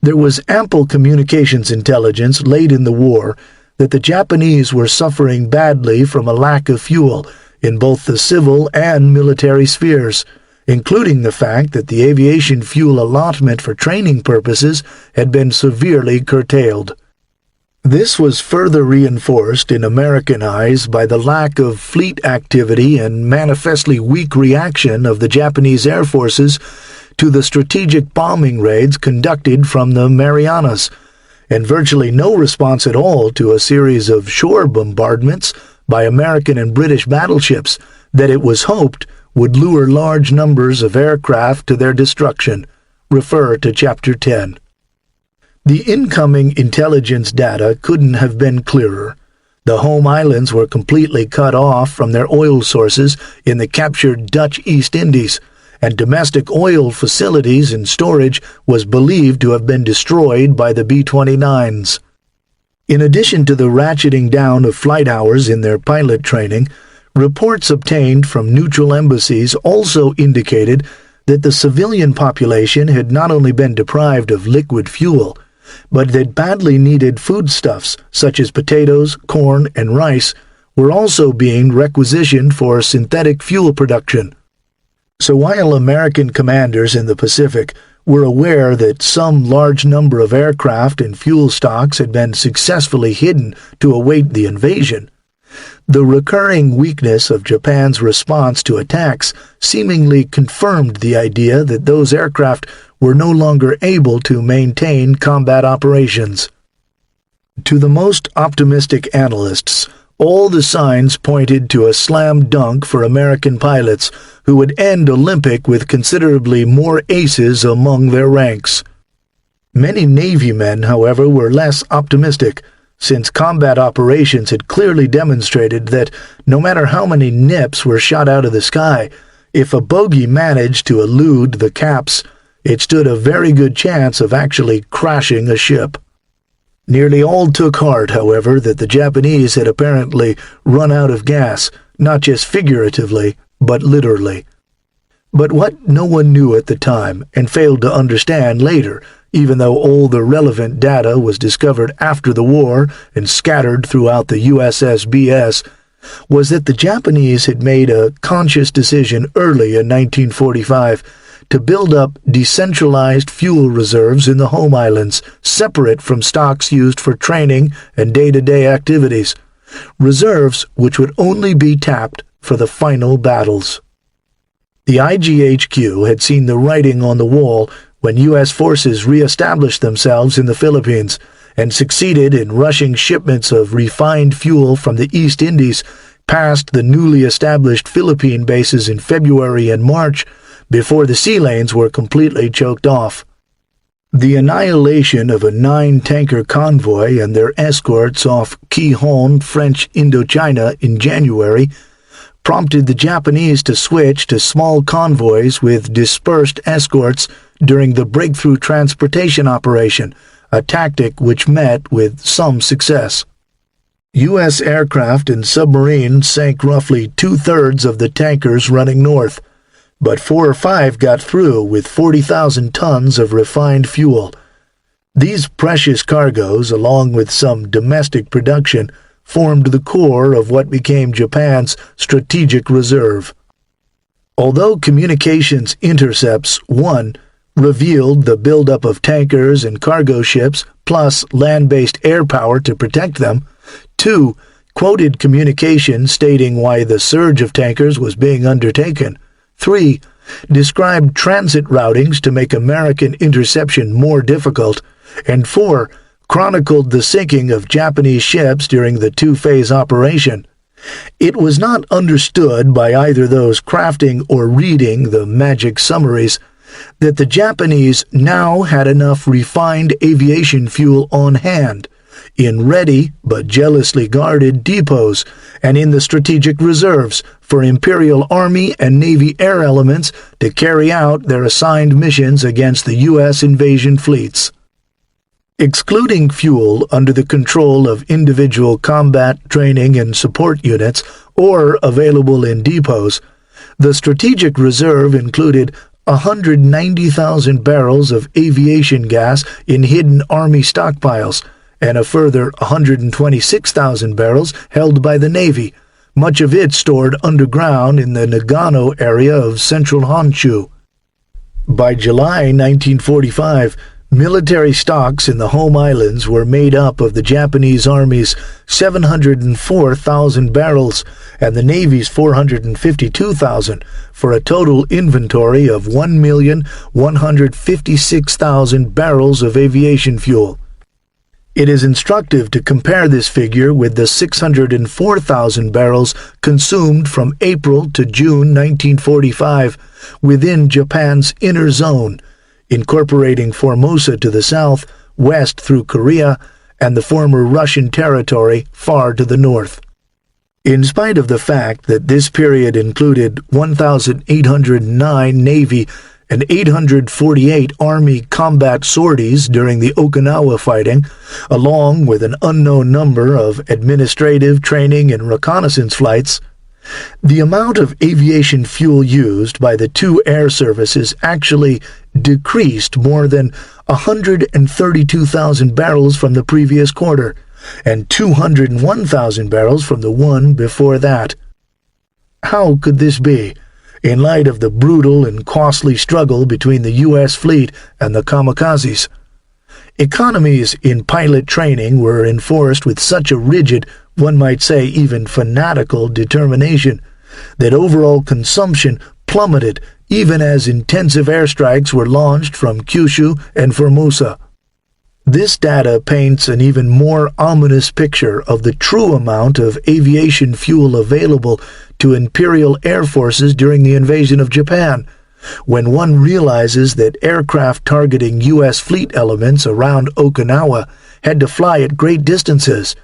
S2: There was ample communications intelligence late in the war that the Japanese were suffering badly from a lack of fuel in both the civil and military spheres, including the fact that the aviation fuel allotment for training purposes had been severely curtailed. This was further reinforced in American eyes by the lack of fleet activity and manifestly weak reaction of the Japanese air forces to the strategic bombing raids conducted from the Marianas, and virtually no response at all to a series of shore bombardments by American and British battleships that it was hoped would lure large numbers of aircraft to their destruction. Refer to Chapter 10. The incoming intelligence data couldn't have been clearer. The home islands were completely cut off from their oil sources in the captured Dutch East Indies, and domestic oil facilities and storage was believed to have been destroyed by the B-29s. In addition to the ratcheting down of flight hours in their pilot training, reports obtained from neutral embassies also indicated that the civilian population had not only been deprived of liquid fuel, but that badly needed foodstuffs such as potatoes, corn, and rice were also being requisitioned for synthetic fuel production. So while American commanders in the Pacific were aware that some large number of aircraft and fuel stocks had been successfully hidden to await the invasion, the recurring weakness of Japan's response to attacks seemingly confirmed the idea that those aircraft were no longer able to maintain combat operations. To the most optimistic analysts, all the signs pointed to a slam dunk for American pilots who would end Olympic with considerably more aces among their ranks. Many Navy men, however, were less optimistic, since combat operations had clearly demonstrated that no matter how many nips were shot out of the sky, if a bogey managed to elude the caps, it stood a very good chance of actually crashing a ship. Nearly all took heart, however, that the Japanese had apparently run out of gas, not just figuratively, but literally. But what no one knew at the time, and failed to understand later, even though all the relevant data was discovered after the war and scattered throughout the USS-BS, was that the Japanese had made a conscious decision early in 1945 to build up decentralized fuel reserves in the home islands, separate from stocks used for training and day-to-day activities, reserves which would only be tapped for the final battles. The IGHQ had seen the writing on the wall when U.S. forces re-established themselves in the Philippines and succeeded in rushing shipments of refined fuel from the East Indies past the newly established Philippine bases in February and March, before the sea lanes were completely choked off. The annihilation of a 9-tanker convoy and their escorts off Quijón, French Indochina in January prompted the Japanese to switch to small convoys with dispersed escorts during the breakthrough transportation operation, a tactic which met with some success. U.S. aircraft and submarines sank roughly 2/3 of the tankers running north, but 4 or 5 got through with 40,000 tons of refined fuel. These precious cargoes, along with some domestic production, formed the core of what became Japan's strategic reserve. Although communications intercepts 1 revealed the buildup of tankers and cargo ships plus land-based air power to protect them, 2 quoted communications stating why the surge of tankers was being undertaken, 3 described transit routings to make American interception more difficult, and 4 chronicled the sinking of Japanese ships during the 2-phase operation. It was not understood by either those crafting or reading the magic summaries that the Japanese now had enough refined aviation fuel on hand, in ready but jealously guarded depots and in the strategic reserves for Imperial Army and Navy air elements to carry out their assigned missions against the U.S. invasion fleets. Excluding fuel under the control of individual combat, training, and support units or available in depots, the strategic reserve included 190,000 barrels of aviation gas in hidden Army stockpiles, and a further 126,000 barrels held by the Navy, much of it stored underground in the Nagano area of central Honshu. By July 1945, military stocks in the home islands were made up of the Japanese Army's 704,000 barrels and the Navy's 452,000, for a total inventory of 1,156,000 barrels of aviation fuel. It is instructive to compare this figure with the 604,000 barrels consumed from April to June 1945 within Japan's inner zone, incorporating Formosa to the south, west through Korea, and the former Russian territory far to the north. In spite of the fact that this period included 1,809 Navy and 848 Army combat sorties during the Okinawa fighting, along with an unknown number of administrative, training, and reconnaissance flights, the amount of aviation fuel used by the two air services actually decreased more than 132,000 barrels from the previous quarter, and 201,000 barrels from the one before that. How could this be, in light of the brutal and costly struggle between the U.S. fleet and the kamikazes? Economies in pilot training were enforced with such a rigid, one might say even fanatical determination, that overall consumption plummeted even as intensive airstrikes were launched from Kyushu and Formosa. This data paints an even more ominous picture of the true amount of aviation fuel available to Imperial Air Forces during the invasion of Japan, when one realizes that aircraft targeting U.S. fleet elements around Okinawa had to fly at great distances,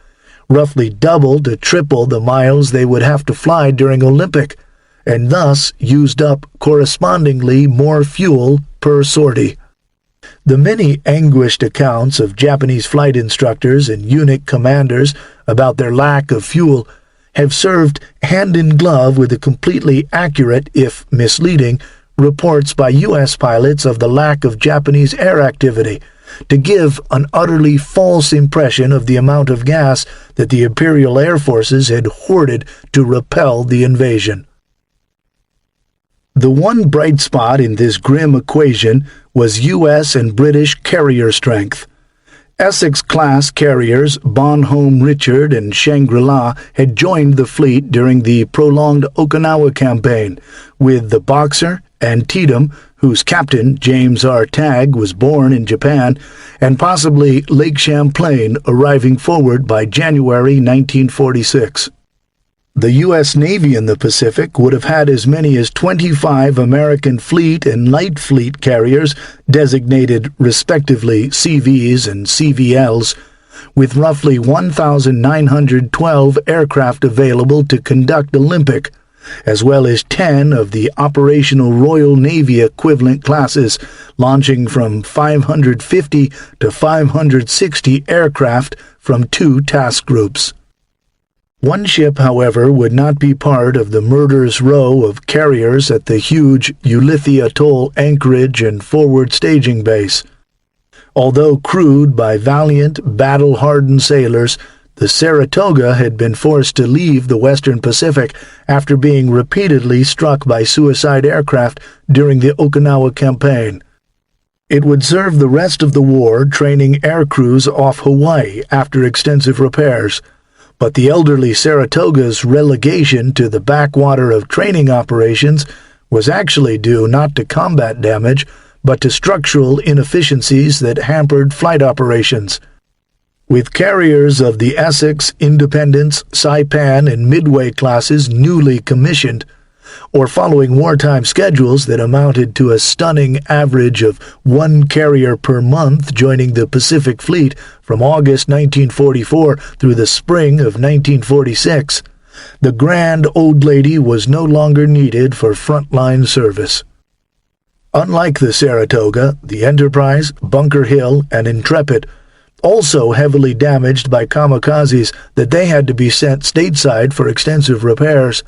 S2: roughly double to triple the miles they would have to fly during Olympic, and thus used up correspondingly more fuel per sortie. The many anguished accounts of Japanese flight instructors and unit commanders about their lack of fuel have served hand in glove with the completely accurate, if misleading, reports by U.S. pilots of the lack of Japanese air activity, to give an utterly false impression of the amount of gas that the Imperial Air Forces had hoarded to repel the invasion. The one bright spot in this grim equation was U.S. and British carrier strength. Essex-class carriers Bonhomme Richard and Shangri-La had joined the fleet during the prolonged Okinawa campaign, with the Boxer, Antietam, whose captain, James R. Tagg, was born in Japan, and possibly Lake Champlain arriving forward by January 1946. The U.S. Navy in the Pacific would have had as many as 25 American Fleet and Light Fleet carriers, designated respectively CVs and CVLs, with roughly 1,912 aircraft available to conduct Olympic, as well as 10 of the operational Royal Navy equivalent classes, launching from 550 to 560 aircraft from two task groups. One ship, however, would not be part of the murderous row of carriers at the huge Ulithi Atoll anchorage and forward staging base. Although crewed by valiant, battle-hardened sailors, the Saratoga had been forced to leave the Western Pacific after being repeatedly struck by suicide aircraft during the Okinawa campaign. It would serve the rest of the war training air crews off Hawaii after extensive repairs, but the elderly Saratoga's relegation to the backwater of training operations was actually due not to combat damage, but to structural inefficiencies that hampered flight operations. With carriers of the Essex, Independence, Saipan, and Midway classes newly commissioned, or following wartime schedules that amounted to a stunning average of one carrier per month joining the Pacific Fleet from August 1944 through the spring of 1946, the grand old lady was no longer needed for frontline service. Unlike the Saratoga, the Enterprise, Bunker Hill, and Intrepid, also heavily damaged by kamikazes that they had to be sent stateside for extensive repairs,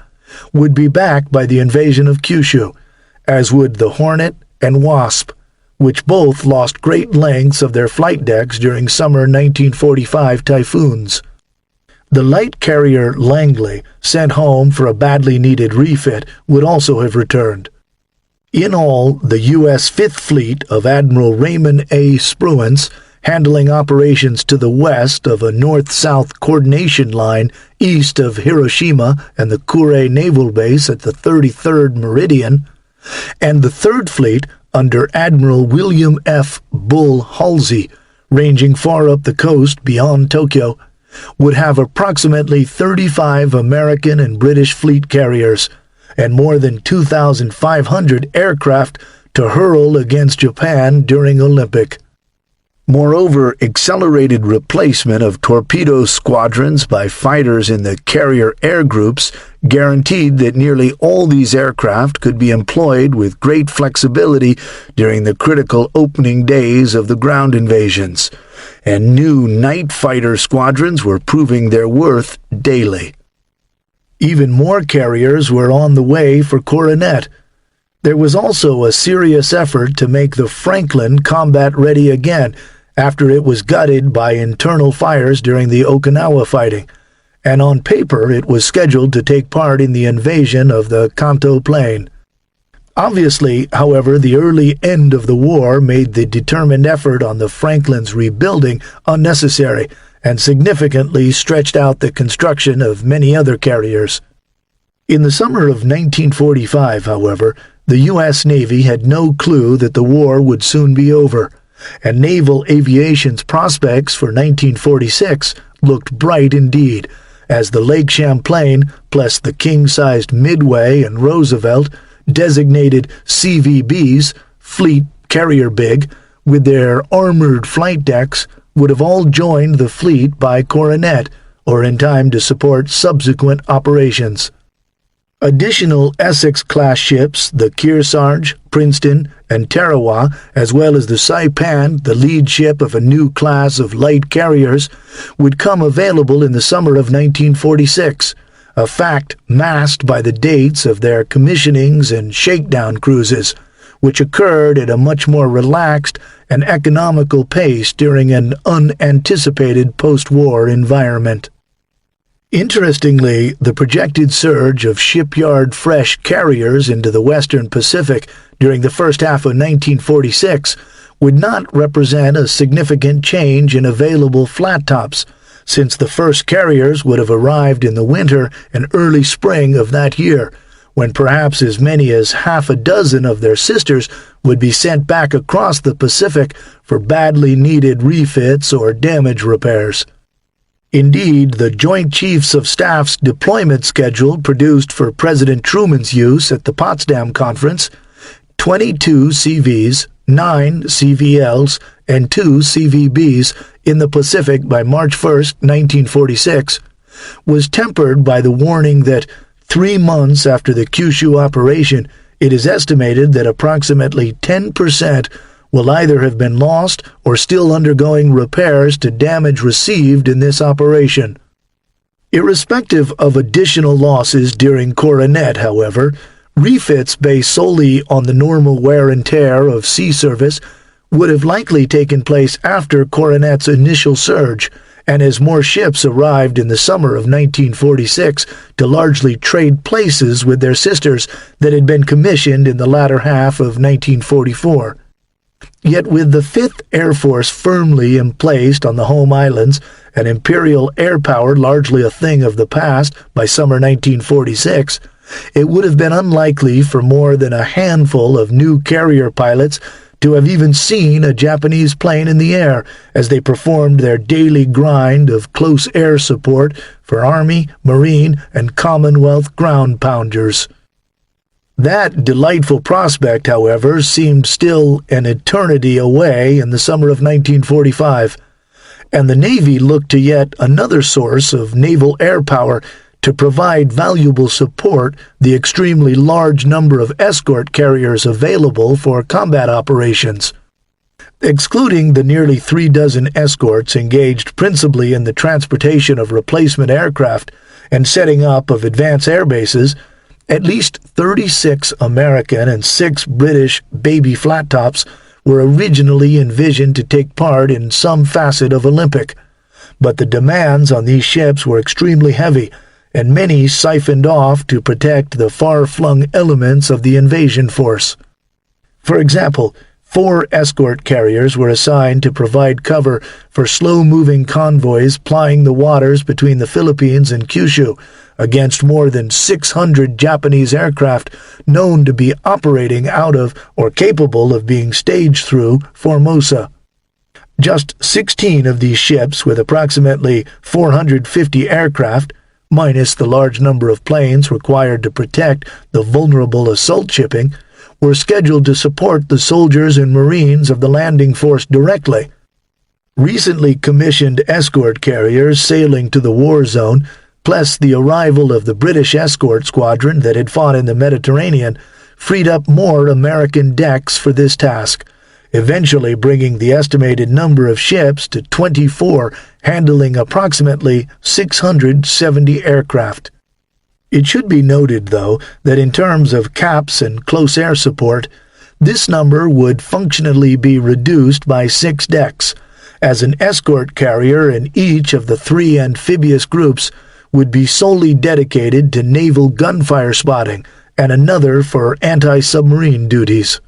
S2: would be back by the invasion of Kyushu, as would the Hornet and Wasp, which both lost great lengths of their flight decks during summer 1945 typhoons. The light carrier Langley, sent home for a badly needed refit, would also have returned. In all, the U.S. Fifth Fleet of Admiral Raymond A. Spruance, handling operations to the west of a north-south coordination line east of Hiroshima and the Kure Naval Base at the 33rd Meridian, and the Third Fleet under Admiral William F. Bull Halsey, ranging far up the coast beyond Tokyo, would have approximately 35 American and British fleet carriers and more than 2,500 aircraft to hurl against Japan during Olympic. Moreover, accelerated replacement of torpedo squadrons by fighters in the carrier air groups guaranteed that nearly all these aircraft could be employed with great flexibility during the critical opening days of the ground invasions, and new night fighter squadrons were proving their worth daily. Even more carriers were on the way for Coronet. There was also a serious effort to make the Franklin combat-ready again after it was gutted by internal fires during the Okinawa fighting, and on paper it was scheduled to take part in the invasion of the Kanto Plain. Obviously, however, the early end of the war made the determined effort on the Franklin's rebuilding unnecessary and significantly stretched out the construction of many other carriers. In the summer of 1945, however, the U.S. Navy had no clue that the war would soon be over, and naval aviation's prospects for 1946 looked bright indeed, as the Lake Champlain, plus the king-sized Midway and Roosevelt, designated CVBs, Fleet Carrier Big, with their armored flight decks, would have all joined the fleet by Coronet, or in time to support subsequent operations. Additional Essex-class ships, the Kearsarge, Princeton, and Tarawa, as well as the Saipan, the lead ship of a new class of light carriers, would come available in the summer of 1946, a fact masked by the dates of their commissionings and shakedown cruises, which occurred at a much more relaxed and economical pace during an unanticipated post-war environment. Interestingly, the projected surge of shipyard fresh carriers into the Western Pacific during the first half of 1946 would not represent a significant change in available flat tops, since the first carriers would have arrived in the winter and early spring of that year, when perhaps as many as half a dozen of their sisters would be sent back across the Pacific for badly needed refits or damage repairs. Indeed, the Joint Chiefs of Staff's deployment schedule produced for President Truman's use at the Potsdam Conference, 22 CVs, 9 CVLs, and 2 CVBs in the Pacific by March 1, 1946, was tempered by the warning that 3 months after the Kyushu operation, it is estimated that approximately 10% will either have been lost or still undergoing repairs to damage received in this operation. Irrespective of additional losses during Coronet, however, refits based solely on the normal wear and tear of sea service would have likely taken place after Coronet's initial surge, and as more ships arrived in the summer of 1946 to largely trade places with their sisters that had been commissioned in the latter half of 1944. Yet with the 5th Air Force firmly emplaced on the home islands and Imperial air power largely a thing of the past by summer 1946, it would have been unlikely for more than a handful of new carrier pilots to have even seen a Japanese plane in the air as they performed their daily grind of close air support for Army, Marine, and Commonwealth ground pounders. That delightful prospect, however, seemed still an eternity away in the summer of 1945, and the Navy looked to yet another source of naval air power to provide valuable support the extremely large number of escort carriers available for combat operations. Excluding the nearly 3 dozen escorts engaged principally in the transportation of replacement aircraft and setting up of advance air bases, At least 36 American and 6 British baby flat-tops were originally envisioned to take part in some facet of Olympic, but the demands on these ships were extremely heavy, and many siphoned off to protect the far-flung elements of the invasion force. For example, 4 escort carriers were assigned to provide cover for slow-moving convoys plying the waters between the Philippines and Kyushu against more than 600 Japanese aircraft known to be operating out of or capable of being staged through Formosa. Just 16 of these ships, with approximately 450 aircraft, minus the large number of planes required to protect the vulnerable assault shipping, were scheduled to support the soldiers and Marines of the landing force directly. Recently commissioned escort carriers sailing to the war zone, plus the arrival of the British escort squadron that had fought in the Mediterranean, freed up more American decks for this task, eventually bringing the estimated number of ships to 24, handling approximately 670 aircraft. It should be noted, though, that in terms of caps and close air support, this number would functionally be reduced by 6 decks, as an escort carrier in each of the 3 amphibious groups would be solely dedicated to naval gunfire spotting and another for anti-submarine duties.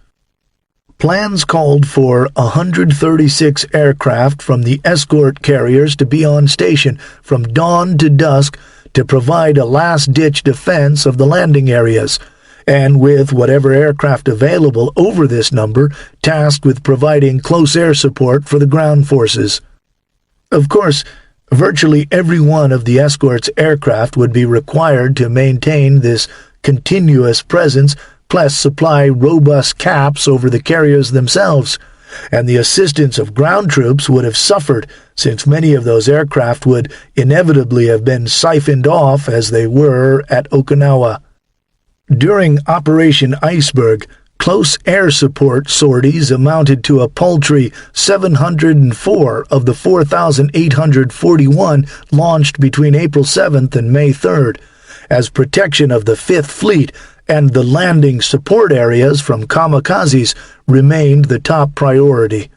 S2: Plans called for 136 aircraft from the escort carriers to be on station from dawn to dusk to provide a last-ditch defense of the landing areas, and with whatever aircraft available over this number tasked with providing close air support for the ground forces. Of course, virtually every one of the escort's aircraft would be required to maintain this continuous presence, plus supply robust caps over the carriers themselves, and the assistance of ground troops would have suffered, since many of those aircraft would inevitably have been siphoned off as they were at Okinawa. During Operation Iceberg, close air support sorties amounted to a paltry 704 of the 4,841 launched between April 7th and May 3rd, as protection of the 5th Fleet and the landing support areas from kamikazes remained the top priority.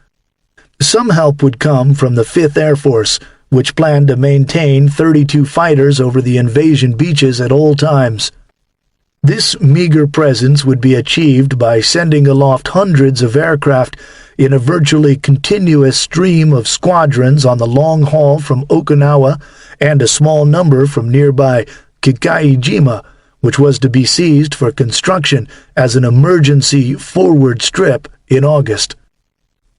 S2: Some help would come from the 5th Air Force, which planned to maintain 32 fighters over the invasion beaches at all times. This meager presence would be achieved by sending aloft hundreds of aircraft in a virtually continuous stream of squadrons on the long haul from Okinawa and a small number from nearby Kikaijima, which was to be seized for construction as an emergency forward strip in August.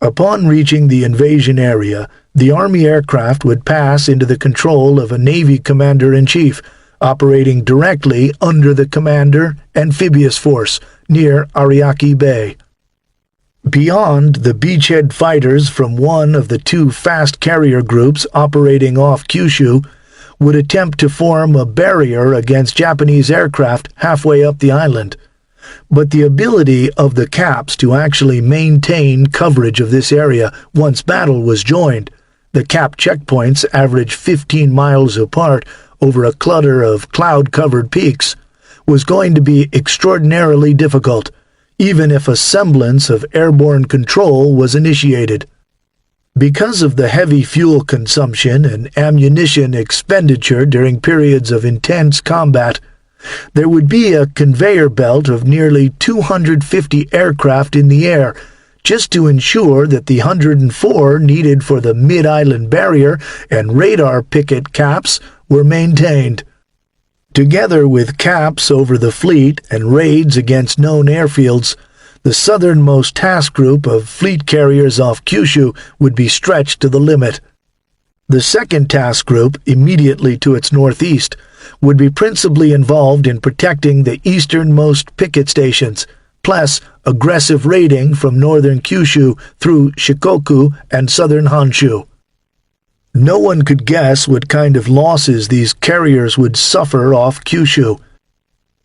S2: Upon reaching the invasion area, the Army aircraft would pass into the control of a Navy Commander-in-Chief, operating directly under the Commander Amphibious Force near Ariake Bay. Beyond, the beachhead fighters from one of the 2 fast carrier groups operating off Kyushu would attempt to form a barrier against Japanese aircraft halfway up the island. But the ability of the caps to actually maintain coverage of this area once battle was joined, the cap checkpoints averaged 15 miles apart over a clutter of cloud-covered peaks, was going to be extraordinarily difficult, even if a semblance of airborne control was initiated. Because of the heavy fuel consumption and ammunition expenditure during periods of intense combat, there would be a conveyor belt of nearly 250 aircraft in the air just to ensure that the 104 needed for the mid-island barrier and radar picket caps were maintained. Together with caps over the fleet and raids against known airfields, the southernmost task group of fleet carriers off Kyushu would be stretched to the limit. The second task group, immediately to its northeast, would be principally involved in protecting the easternmost picket stations, plus aggressive raiding from northern Kyushu through Shikoku and southern Honshu. No one could guess what kind of losses these carriers would suffer off Kyushu.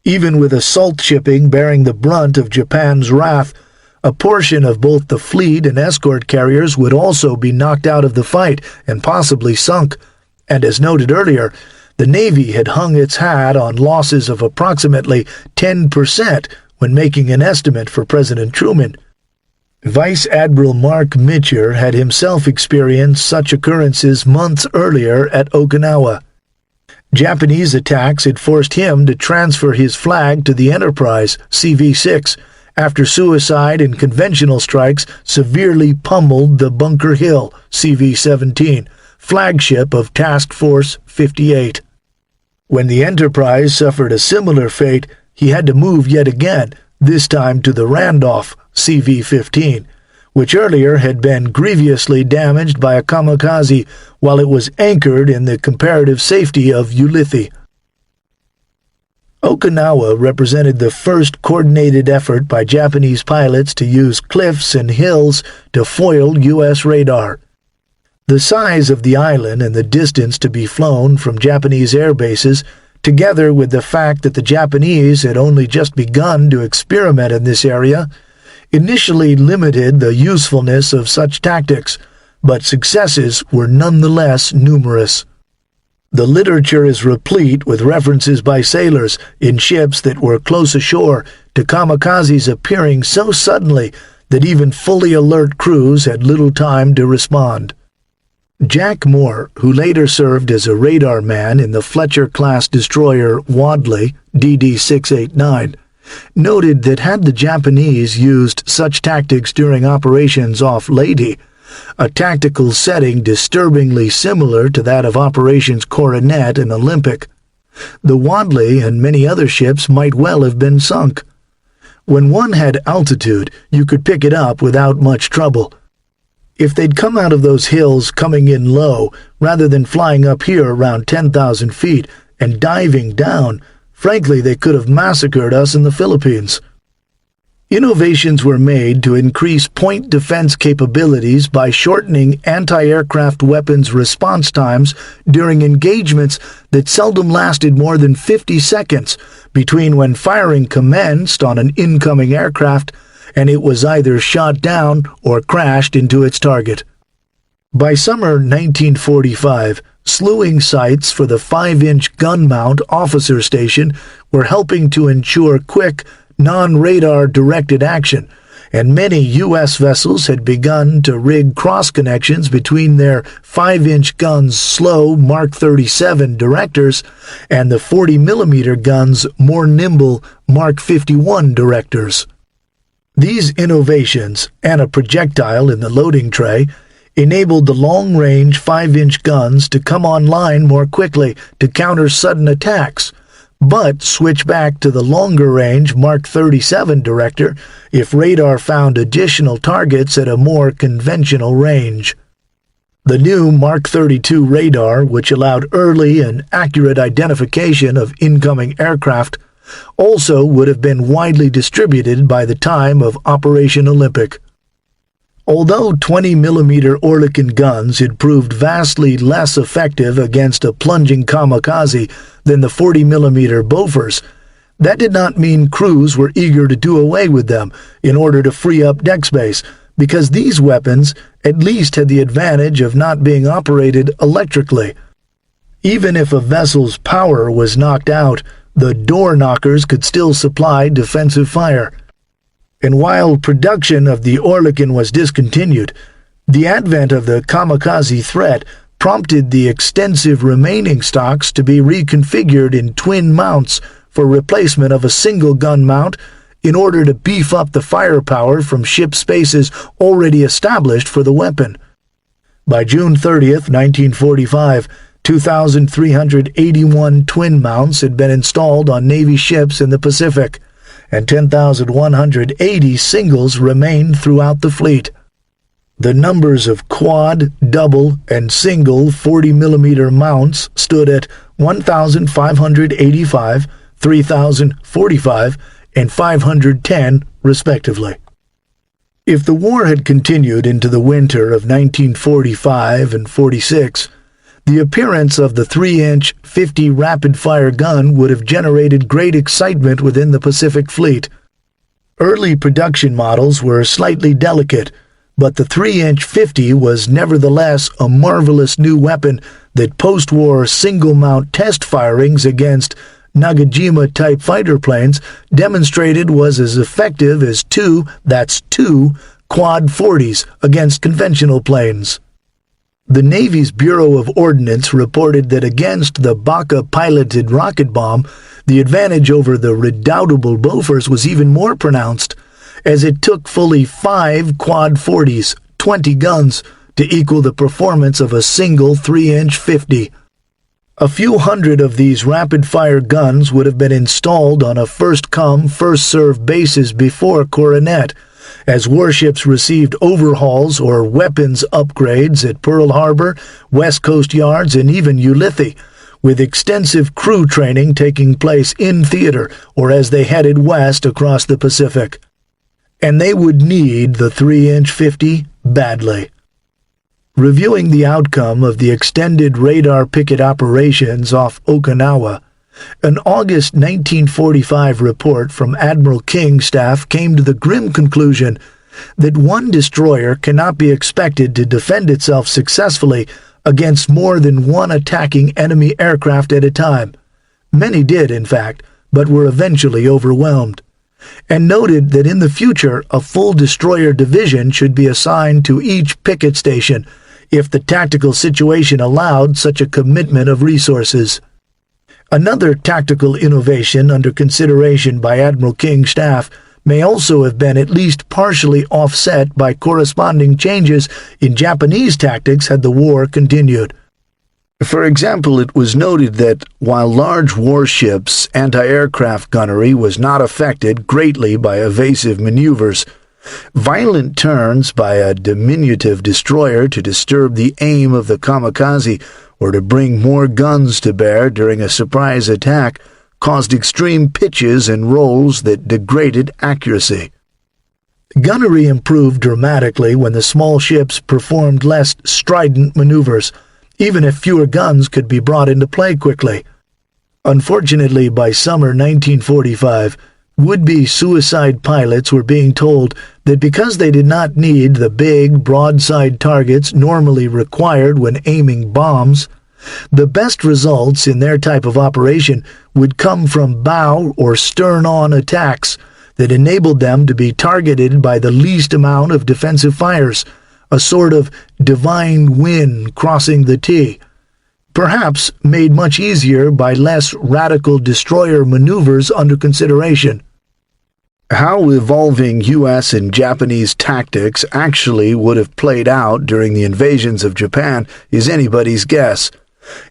S2: Even with assault shipping bearing the brunt of Japan's wrath, a portion of both the fleet and escort carriers would also be knocked out of the fight and possibly sunk, and as noted earlier, The Navy had hung its hat on losses of approximately 10% when making an estimate for President Truman. Vice Admiral Mark Mitcher had himself experienced such occurrences months earlier at Okinawa. Japanese attacks had forced him to transfer his flag to the Enterprise, CV-6, after suicide and conventional strikes severely pummeled the Bunker Hill, CV-17, flagship of Task Force 58. When the Enterprise suffered a similar fate, he had to move yet again, this time to the Randolph, CV-15, which earlier had been grievously damaged by a kamikaze while it was anchored in the comparative safety of Ulithi. Okinawa represented the first coordinated effort by Japanese pilots to use cliffs and hills to foil U.S. radar. The size of the island and the distance to be flown from Japanese air bases, together with the fact that the Japanese had only just begun to experiment in this area, initially limited the usefulness of such tactics, but successes were nonetheless numerous. The literature is replete with references by sailors in ships that were close ashore to kamikazes appearing so suddenly that even fully alert crews had little time to respond. Jack Moore, who later served as a radar man in the Fletcher-class destroyer Wadley, DD-689, noted that had the Japanese used such tactics during operations off Leyte, a tactical setting disturbingly similar to that of Operations Coronet and Olympic, the Wadley and many other ships might well have been sunk. When one had altitude, you could pick it up without much trouble. If they'd come out of those hills coming in low, rather than flying up here around 10,000 feet and diving down, frankly, they could have massacred us in the Philippines. Innovations were made to increase point defense capabilities by shortening anti-aircraft weapons response times during engagements that seldom lasted more than 50 seconds between when firing commenced on an incoming aircraft and it was either shot down or crashed into its target. By summer 1945, slewing sights for the 5-inch gun mount officer station were helping to ensure quick, non-radar directed action, and many U.S. vessels had begun to rig cross-connections between their 5-inch guns' slow Mark 37 directors and the 40mm guns' more nimble Mark 51 directors. These innovations, and a projectile in the loading tray, enabled the long-range 5-inch guns to come online more quickly to counter sudden attacks, but switch back to the longer-range Mark 37 director if radar found additional targets at a more conventional range. The new Mark 32 radar, which allowed early and accurate identification of incoming aircraft, also would have been widely distributed by the time of Operation Olympic. Although 20mm Oerlikon guns had proved vastly less effective against a plunging kamikaze than the 40mm Bofors, that did not mean crews were eager to do away with them in order to free up deck space, because these weapons at least had the advantage of not being operated electrically. Even if a vessel's power was knocked out, the door knockers could still supply defensive fire. And while production of the Oerlikon was discontinued, the advent of the kamikaze threat prompted the extensive remaining stocks to be reconfigured in twin mounts for replacement of a single gun mount in order to beef up the firepower from ship spaces already established for the weapon. By June 30th, 1945, 2,381 twin mounts had been installed on Navy ships in the Pacific, and 10,180 singles remained throughout the fleet. The numbers of quad, double, and single 40mm mounts stood at 1,585, 3,045, and 510, respectively. If the war had continued into the winter of 1945 and 46, the appearance of the 3-inch 50 rapid-fire gun would have generated great excitement within the Pacific Fleet. Early production models were slightly delicate, but the 3-inch 50 was nevertheless a marvelous new weapon that post-war single-mount test firings against Nagajima-type fighter planes demonstrated was as effective as two Quad 40s against conventional planes. The Navy's Bureau of Ordnance reported that against the Baka-piloted rocket bomb, the advantage over the redoubtable Bofors was even more pronounced, as it took fully 5 Quad 40s, 20 guns, to equal the performance of a single 3-inch 50. A few hundred of these rapid-fire guns would have been installed on a first-come, first-served basis before Coronet, as warships received overhauls or weapons upgrades at Pearl Harbor, West Coast Yards, and even Ulithi, with extensive crew training taking place in theater or as they headed west across the Pacific. And they would need the 3-inch 50 badly. Reviewing the outcome of the extended radar picket operations off Okinawa, an August 1945 report from Admiral King's staff came to the grim conclusion that one destroyer cannot be expected to defend itself successfully against more than one attacking enemy aircraft at a time. Many did, in fact, but were eventually overwhelmed, and noted that in the future a full destroyer division should be assigned to each picket station if the tactical situation allowed such a commitment of resources. Another tactical innovation under consideration by Admiral King's staff may also have been at least partially offset by corresponding changes in Japanese tactics had the war continued. For example, it was noted that while large warships' anti-aircraft gunnery was not affected greatly by evasive maneuvers, violent turns by a diminutive destroyer to disturb the aim of the kamikaze or to bring more guns to bear during a surprise attack caused extreme pitches and rolls that degraded accuracy. Gunnery improved dramatically when the small ships performed less strident maneuvers, even if fewer guns could be brought into play quickly. Unfortunately, by summer 1945, would-be suicide pilots were being told that because they did not need the big, broadside targets normally required when aiming bombs, the best results in their type of operation would come from bow or stern-on attacks that enabled them to be targeted by the least amount of defensive fires, a sort of divine wind crossing the T, perhaps made much easier by less radical destroyer maneuvers under consideration. How evolving U.S. and Japanese tactics actually would have played out during the invasions of Japan is anybody's guess,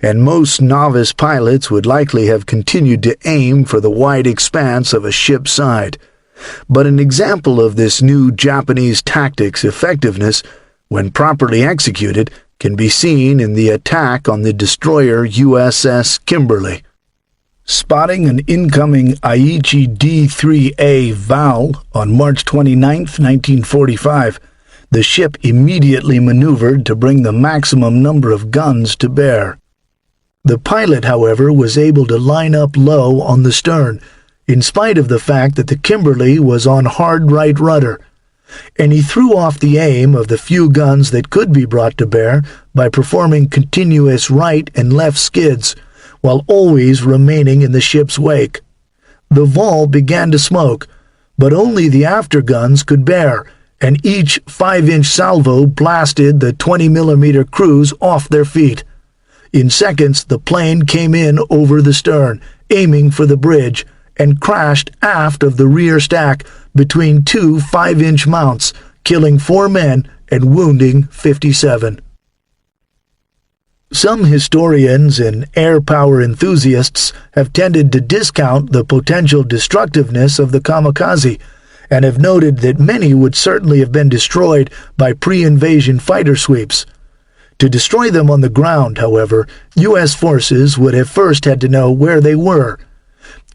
S2: and most novice pilots would likely have continued to aim for the wide expanse of a ship's side. But an example of this new Japanese tactics' effectiveness, when properly executed, can be seen in the attack on the destroyer USS Kimberley. Spotting an incoming Aichi D-3A Val on March 29, 1945, the ship immediately maneuvered to bring the maximum number of guns to bear. The pilot, however, was able to line up low on the stern, in spite of the fact that the Kimberley was on hard right rudder, and he threw off the aim of the few guns that could be brought to bear by performing continuous right and left skids, while always remaining in the ship's wake. The Val began to smoke, but only the afterguns could bear, and each 5-inch salvo blasted the 20mm crews off their feet. In seconds, the plane came in over the stern, aiming for the bridge, and crashed aft of the rear stack between two 5-inch mounts, killing 4 men and wounding 57. Some historians and air power enthusiasts have tended to discount the potential destructiveness of the kamikaze, and have noted that many would certainly have been destroyed by pre-invasion fighter sweeps. To destroy them on the ground, however, U.S. forces would have first had to know where they were.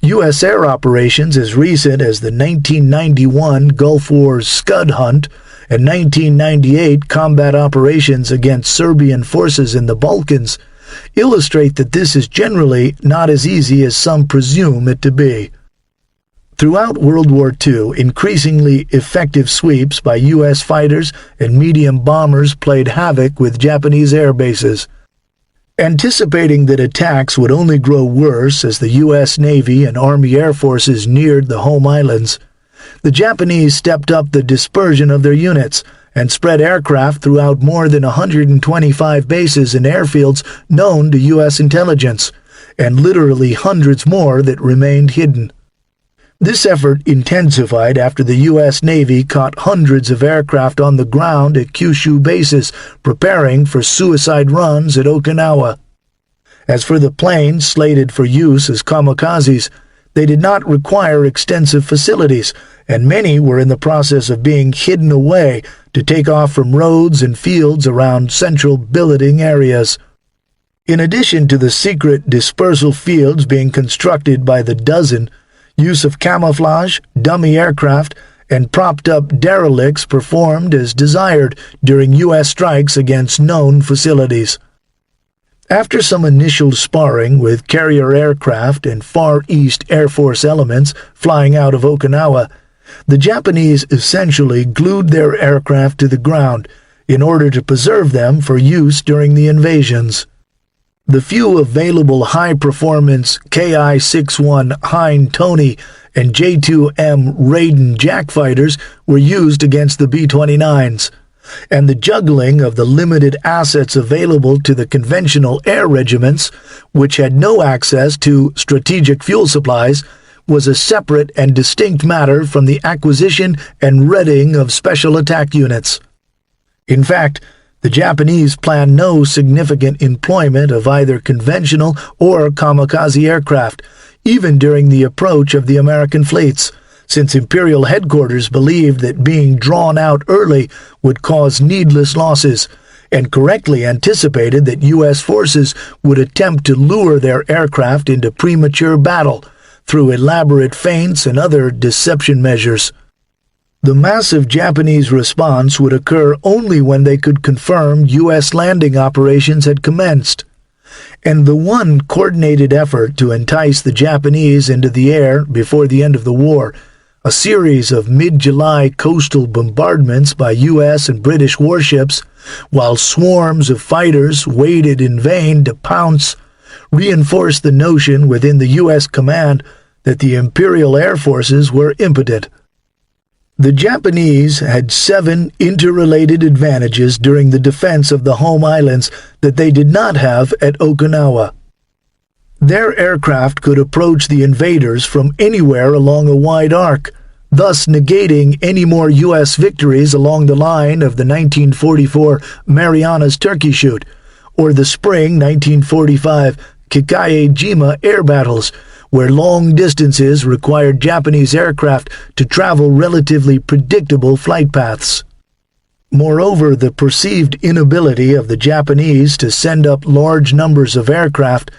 S2: U.S. air operations as recent as the 1991 Gulf War Scud Hunt and 1998 combat operations against Serbian forces in the Balkans illustrate that this is generally not as easy as some presume it to be. Throughout World War II, increasingly effective sweeps by U.S. fighters and medium bombers played havoc with Japanese air bases. Anticipating that attacks would only grow worse as the U.S. Navy and Army Air Forces neared the home islands, the Japanese stepped up the dispersion of their units and spread aircraft throughout more than 125 bases and airfields known to U.S. intelligence, and literally hundreds more that remained hidden. This effort intensified after the U.S. Navy caught hundreds of aircraft on the ground at Kyushu bases, preparing for suicide runs at Okinawa. As for the planes slated for use as kamikazes, they did not require extensive facilities, and many were in the process of being hidden away to take off from roads and fields around central billeting areas. In addition to the secret dispersal fields being constructed by the dozen, use of camouflage, dummy aircraft, and propped-up derelicts performed as desired during U.S. strikes against known facilities. After some initial sparring with carrier aircraft and Far East Air Force elements flying out of Okinawa, the Japanese essentially glued their aircraft to the ground in order to preserve them for use during the invasions. The few available high-performance Ki-61 Hein Tony and J-2M Raiden Jack fighters were used against the B-29s, and the juggling of the limited assets available to the conventional air regiments, which had no access to strategic fuel supplies, was a separate and distinct matter from the acquisition and readying of special attack units. In fact, the Japanese planned no significant employment of either conventional or kamikaze aircraft, even during the approach of the American fleets, since Imperial headquarters believed that being drawn out early would cause needless losses, and correctly anticipated that U.S. forces would attempt to lure their aircraft into premature battle through elaborate feints and other deception measures. The massive Japanese response would occur only when they could confirm U.S. landing operations had commenced, and the one coordinated effort to entice the Japanese into the air before the end of the war, a series of mid-July coastal bombardments by U.S. and British warships, while swarms of fighters waited in vain to pounce, reinforced the notion within the U.S. command that the Imperial Air Forces were impotent. The Japanese had 7 interrelated advantages during the defense of the home islands that they did not have at Okinawa. Their aircraft could approach the invaders from anywhere along a wide arc, thus negating any more U.S. victories along the line of the 1944 Marianas Turkey Shoot or the spring 1945 Kikei-jima air battles, where long distances required Japanese aircraft to travel relatively predictable flight paths. Moreover, the perceived inability of the Japanese to send up large numbers of aircraft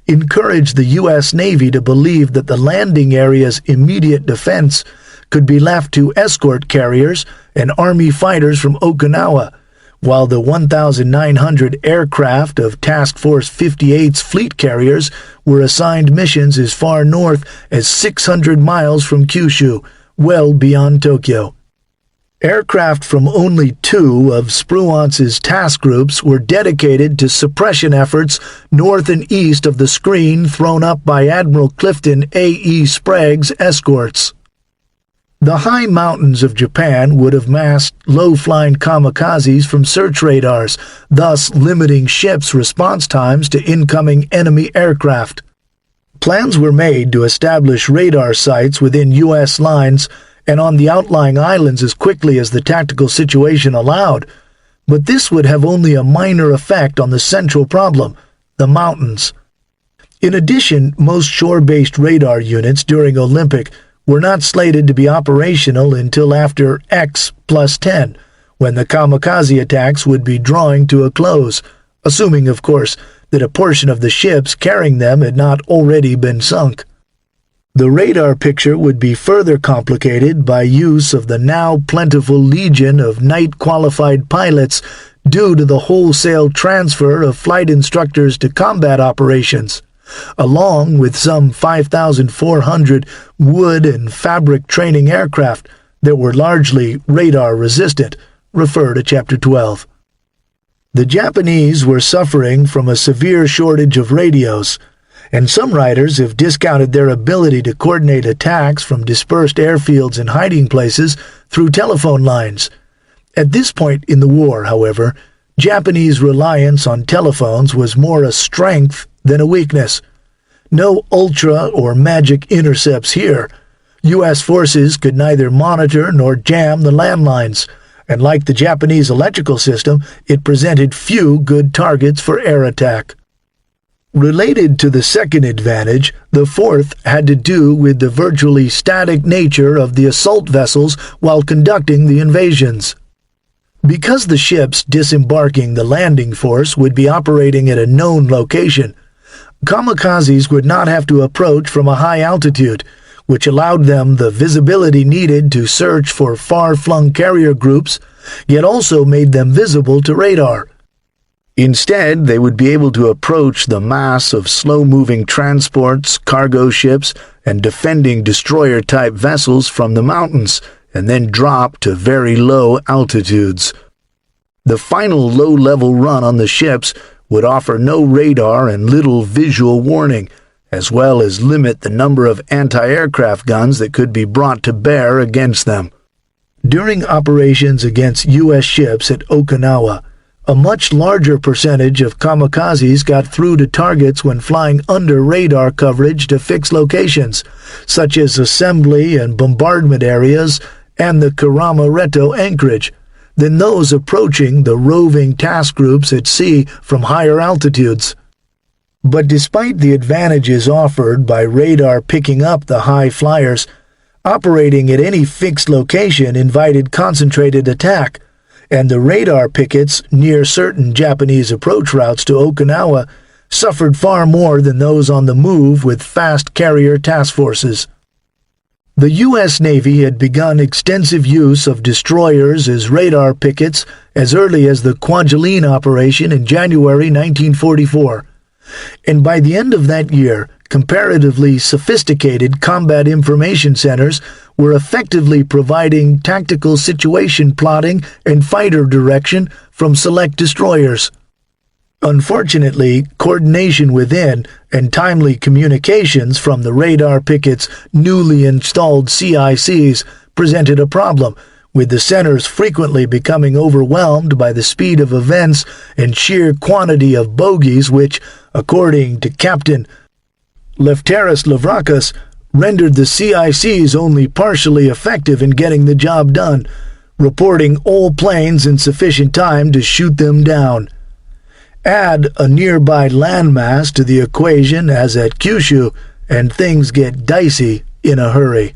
S2: encouraged the U.S. Navy to believe that the landing area's immediate defense could be left to escort carriers and Army fighters from Okinawa, while the 1,900 aircraft of Task Force 58's fleet carriers were assigned missions as far north as 600 miles from Kyushu, well beyond Tokyo. Aircraft from only 2 of Spruance's task groups were dedicated to suppression efforts north and east of the screen thrown up by Admiral Clifton A.E. Sprague's escorts. The high mountains of Japan would have masked low-flying kamikazes from search radars, thus limiting ships' response times to incoming enemy aircraft. Plans were made to establish radar sites within U.S. lines and on the outlying islands as quickly as the tactical situation allowed, but this would have only a minor effect on the central problem, the mountains. In addition, most shore-based radar units during Olympic were not slated to be operational until after X+10, when the kamikaze attacks would be drawing to a close, assuming, of course, that a portion of the ships carrying them had not already been sunk. The radar picture would be further complicated by use of the now plentiful legion of night-qualified pilots due to the wholesale transfer of flight instructors to combat operations, along with some 5,400 wood and fabric training aircraft that were largely radar-resistant. Refer to Chapter 12. The Japanese were suffering from a severe shortage of radios, and some writers have discounted their ability to coordinate attacks from dispersed airfields and hiding places through telephone lines. At this point in the war, however, Japanese reliance on telephones was more a strength than a weakness. No ultra or magic intercepts here. U.S. forces could neither monitor nor jam the landlines, and like the Japanese electrical system, it presented few good targets for air attack. Related to the second advantage, the fourth had to do with the virtually static nature of the assault vessels while conducting the invasions. Because the ships disembarking the landing force would be operating at a known location, kamikazes would not have to approach from a high altitude, which allowed them the visibility needed to search for far-flung carrier groups, yet also made them visible to radar. Instead, they would be able to approach the mass of slow-moving transports, cargo ships, and defending destroyer-type vessels from the mountains, and then drop to very low altitudes. The final low-level run on the ships would offer no radar and little visual warning, as well as limit the number of anti-aircraft guns that could be brought to bear against them. During operations against U.S. ships at Okinawa, a much larger percentage of kamikazes got through to targets when flying under radar coverage to fixed locations, such as assembly and bombardment areas and the Karamoreto anchorage, than those approaching the roving task groups at sea from higher altitudes. But despite the advantages offered by radar picking up the high flyers, operating at any fixed location invited concentrated attack, and the radar pickets near certain Japanese approach routes to Okinawa suffered far more than those on the move with fast carrier task forces. The U.S. Navy had begun extensive use of destroyers as radar pickets as early as the Kwajalein operation in January 1944, and by the end of that year, comparatively sophisticated combat information centers were effectively providing tactical situation plotting and fighter direction from select destroyers. Unfortunately, coordination within and timely communications from the radar pickets' newly installed CICs presented a problem, with the centers frequently becoming overwhelmed by the speed of events and sheer quantity of bogies which, according to Captain Lefteris Lavrakas, rendered the CICs only partially effective in getting the job done, reporting all planes in sufficient time to shoot them down. Add a nearby landmass to the equation as at Kyushu, and things get dicey in a hurry.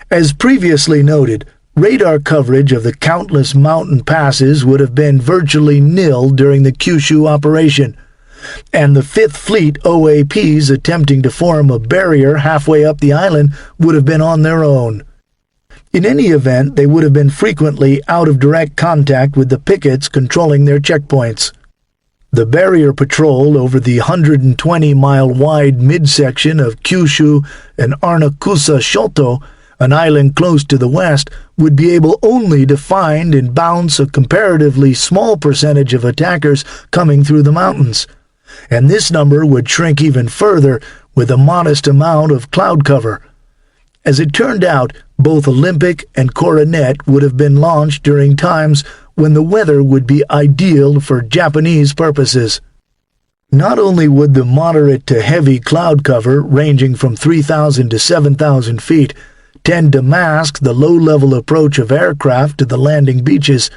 S2: As previously noted, radar coverage of the countless mountain passes would have been virtually nil during the Kyushu operation, and the Fifth Fleet OAPs attempting to form a barrier halfway up the island would have been on their own. In any event, they would have been frequently out of direct contact with the pickets controlling their checkpoints. The barrier patrol over the 120-mile-wide midsection of Kyushu and Arnakusa Shoto, an island close to the west, would be able only to find and bounce a comparatively small percentage of attackers coming through the mountains, and this number would shrink even further with a modest amount of cloud cover. As it turned out, both Olympic and Coronet would have been launched during times when the weather would be ideal for Japanese purposes. Not only would the moderate to heavy cloud cover, ranging from 3,000 to 7,000 feet, tend to mask the low-level approach of aircraft to the landing beaches,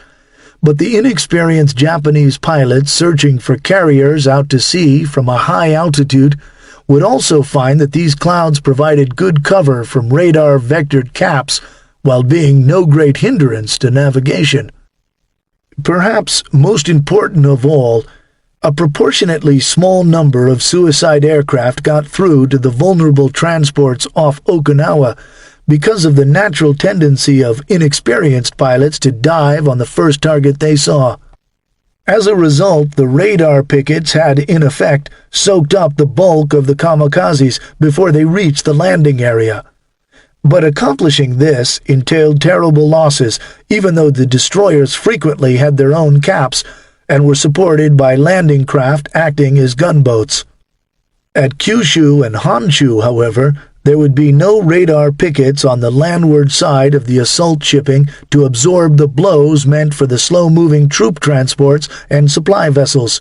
S2: but the inexperienced Japanese pilots searching for carriers out to sea from a high altitude would also find that these clouds provided good cover from radar-vectored caps while being no great hindrance to navigation. Perhaps most important of all, a proportionately small number of suicide aircraft got through to the vulnerable transports off Okinawa because of the natural tendency of inexperienced pilots to dive on the first target they saw. As a result, the radar pickets had, in effect, soaked up the bulk of the kamikazes before they reached the landing area. But accomplishing this entailed terrible losses, even though the destroyers frequently had their own caps and were supported by landing craft acting as gunboats. At Kyushu and Honshu, however, there would be no radar pickets on the landward side of the assault shipping to absorb the blows meant for the slow-moving troop transports and supply vessels,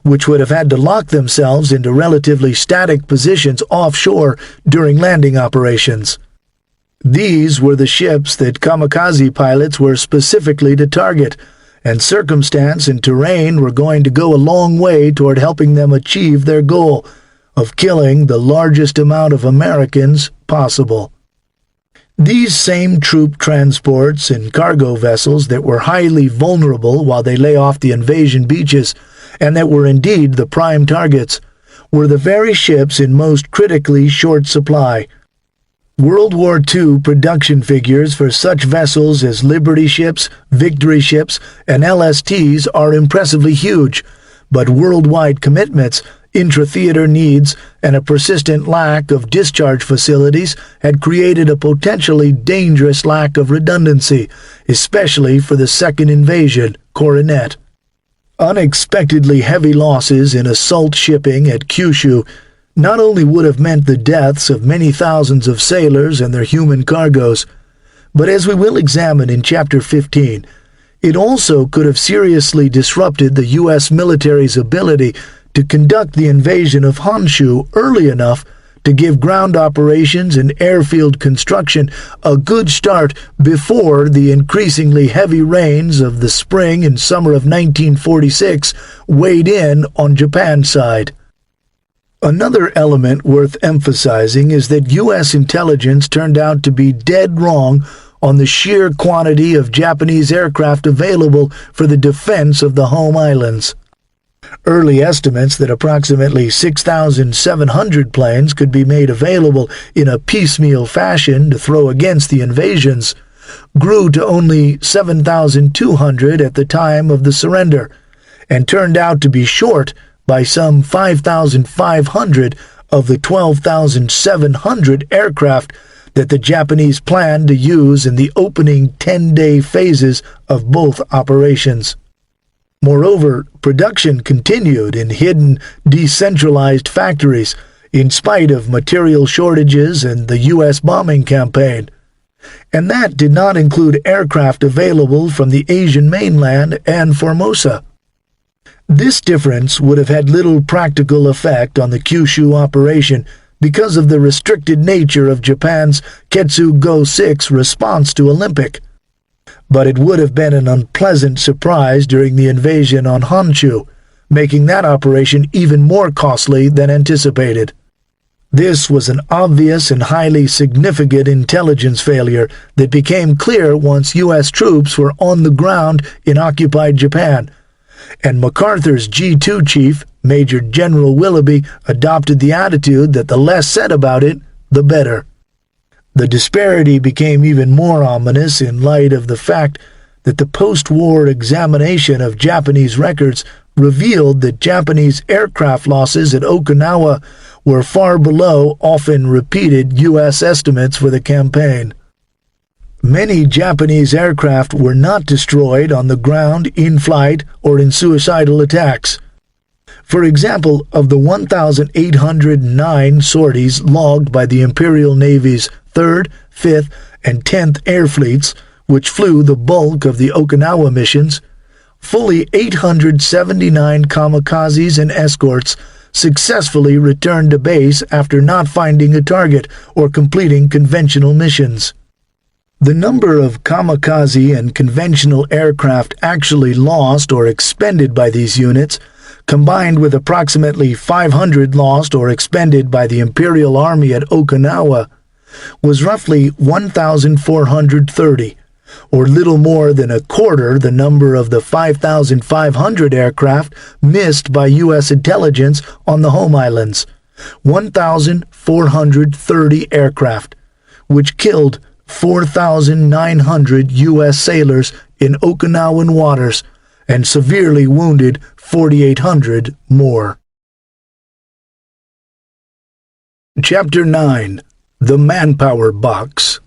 S2: which would have had to lock themselves into relatively static positions offshore during landing operations. These were the ships that kamikaze pilots were specifically to target, and circumstance and terrain were going to go a long way toward helping them achieve their goal of killing the largest amount of Americans possible. These same troop transports and cargo vessels that were highly vulnerable while they lay off the invasion beaches, and that were indeed the prime targets, were the very ships in most critically short supply. World War II production figures for such vessels as Liberty ships, Victory ships, and LSTs are impressively huge, but worldwide commitments, intra-theater needs, and a persistent lack of discharge facilities had created a potentially dangerous lack of redundancy, especially for the second invasion, Coronet. Unexpectedly heavy losses in assault shipping at Kyushu not only would have meant the deaths of many thousands of sailors and their human cargoes, but as we will examine in Chapter 15, it also could have seriously disrupted the U.S. military's ability to conduct the invasion of Honshu early enough to give ground operations and airfield construction a good start before the increasingly heavy rains of the spring and summer of 1946 weighed in on Japan's side. Another element worth emphasizing is that U.S. intelligence turned out to be dead wrong on the sheer quantity of Japanese aircraft available for the defense of the home islands. Early estimates that approximately 6,700 planes could be made available in a piecemeal fashion to throw against the invasions grew to only 7,200 at the time of the surrender, and turned out to be short by some 5,500 of the 12,700 aircraft that the Japanese planned to use in the opening 10-day phases of both operations. Moreover, production continued in hidden, decentralized factories in spite of material shortages and the U.S. bombing campaign. And that did not include aircraft available from the Asian mainland and Formosa. This difference would have had little practical effect on the Kyushu operation because of the restricted nature of Japan's Ketsu-Go-6 response to Olympic. But it would have been an unpleasant surprise during the invasion on Honshu, making that operation even more costly than anticipated. This was an obvious and highly significant intelligence failure that became clear once U.S. troops were on the ground in occupied Japan, and MacArthur's G2 chief, Major General Willoughby, adopted the attitude that the less said about it, the better. The disparity became even more ominous in light of the fact that the post-war examination of Japanese records revealed that Japanese aircraft losses at Okinawa were far below often repeated U.S. estimates for the campaign. Many Japanese aircraft were not destroyed on the ground, in flight, or in suicidal attacks. For example, of the 1,809 sorties logged by the Imperial Navy's 3rd, 5th, and 10th Air Fleets, which flew the bulk of the Okinawa missions, fully 879 kamikazes and escorts successfully returned to base after not finding a target or completing conventional missions. The number of kamikaze and conventional aircraft actually lost or expended by these units, combined with approximately 500 lost or expended by the Imperial Army at Okinawa, was roughly 1,430, or little more than a quarter the number of the 5,500 aircraft missed by U.S. intelligence on the home islands. 1,430 aircraft, which killed 4,900 U.S. sailors in Okinawan waters and severely wounded 4,800 more. Chapter 9. The Manpower Box.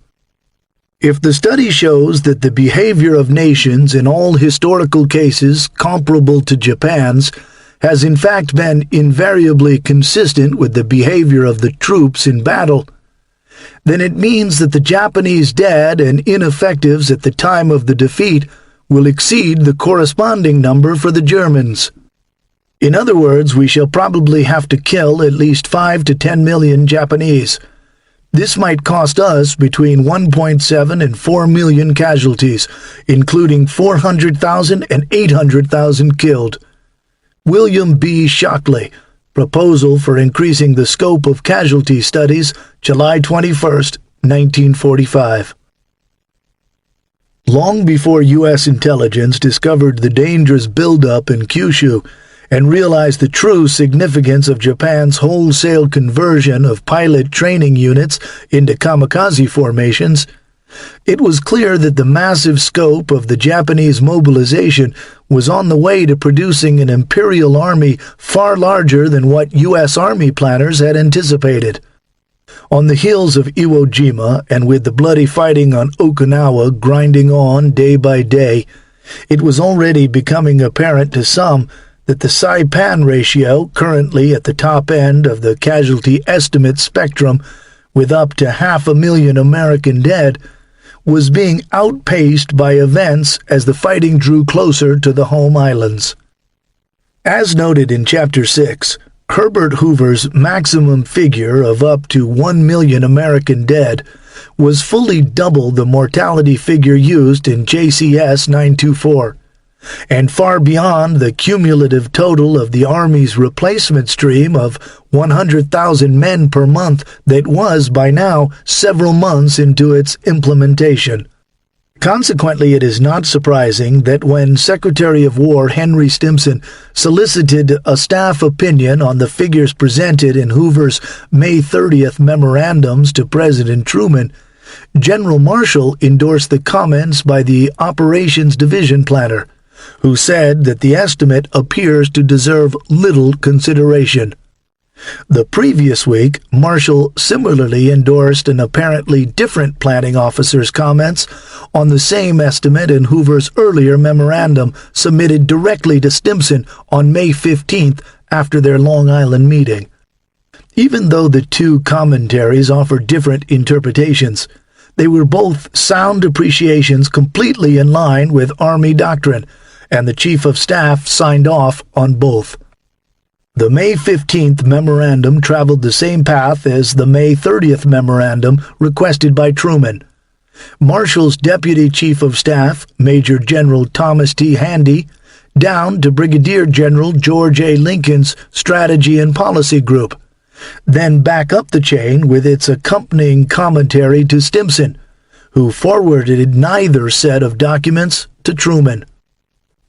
S2: If the study shows that the behavior of nations in all historical cases comparable to Japan's has in fact been invariably consistent with the behavior of the troops in battle, then it means that the Japanese dead and ineffectives at the time of the defeat will exceed the corresponding number for the Germans. In other words, we shall probably have to kill at least 5 to 10 million Japanese. This might cost us between 1.7 and 4 million casualties, including 400,000 and 800,000 killed. William B. Shockley, Proposal for Increasing the Scope of Casualty Studies, July 21, 1945. Long before U.S. intelligence discovered the dangerous buildup in Kyushu and realized the true significance of Japan's wholesale conversion of pilot training units into kamikaze formations, it was clear that the massive scope of the Japanese mobilization was on the way to producing an imperial army far larger than what U.S. Army planners had anticipated. On the hills of Iwo Jima, and with the bloody fighting on Okinawa grinding on day by day, it was already becoming apparent to some that the Saipan ratio, currently at the top end of the casualty estimate spectrum with up to 500,000 American dead, was being outpaced by events as the fighting drew closer to the home islands. As noted in Chapter 6, Herbert Hoover's maximum figure of up to 1 million American dead was fully double the mortality figure used in JCS 924, and far beyond the cumulative total of the Army's replacement stream of 100,000 men per month that was by now several months into its implementation. Consequently, it is not surprising that when Secretary of War Henry Stimson solicited a staff opinion on the figures presented in Hoover's May 30th memorandums to President Truman, General Marshall endorsed the comments by the Operations Division Planner, who said that the estimate appears to deserve little consideration. The previous week, Marshall similarly endorsed an apparently different planning officer's comments on the same estimate in Hoover's earlier memorandum submitted directly to Stimson on May 15th after their Long Island meeting. Even though the two commentaries offered different interpretations, they were both sound appreciations completely in line with Army doctrine, and the Chief of Staff signed off on both. The May 15th memorandum traveled the same path as the May 30th memorandum requested by Truman. Marshall's Deputy Chief of Staff, Major General Thomas T. Handy, down to Brigadier General George A. Lincoln's Strategy and Policy Group, then back up the chain with its accompanying commentary to Stimson, who forwarded neither set of documents to Truman.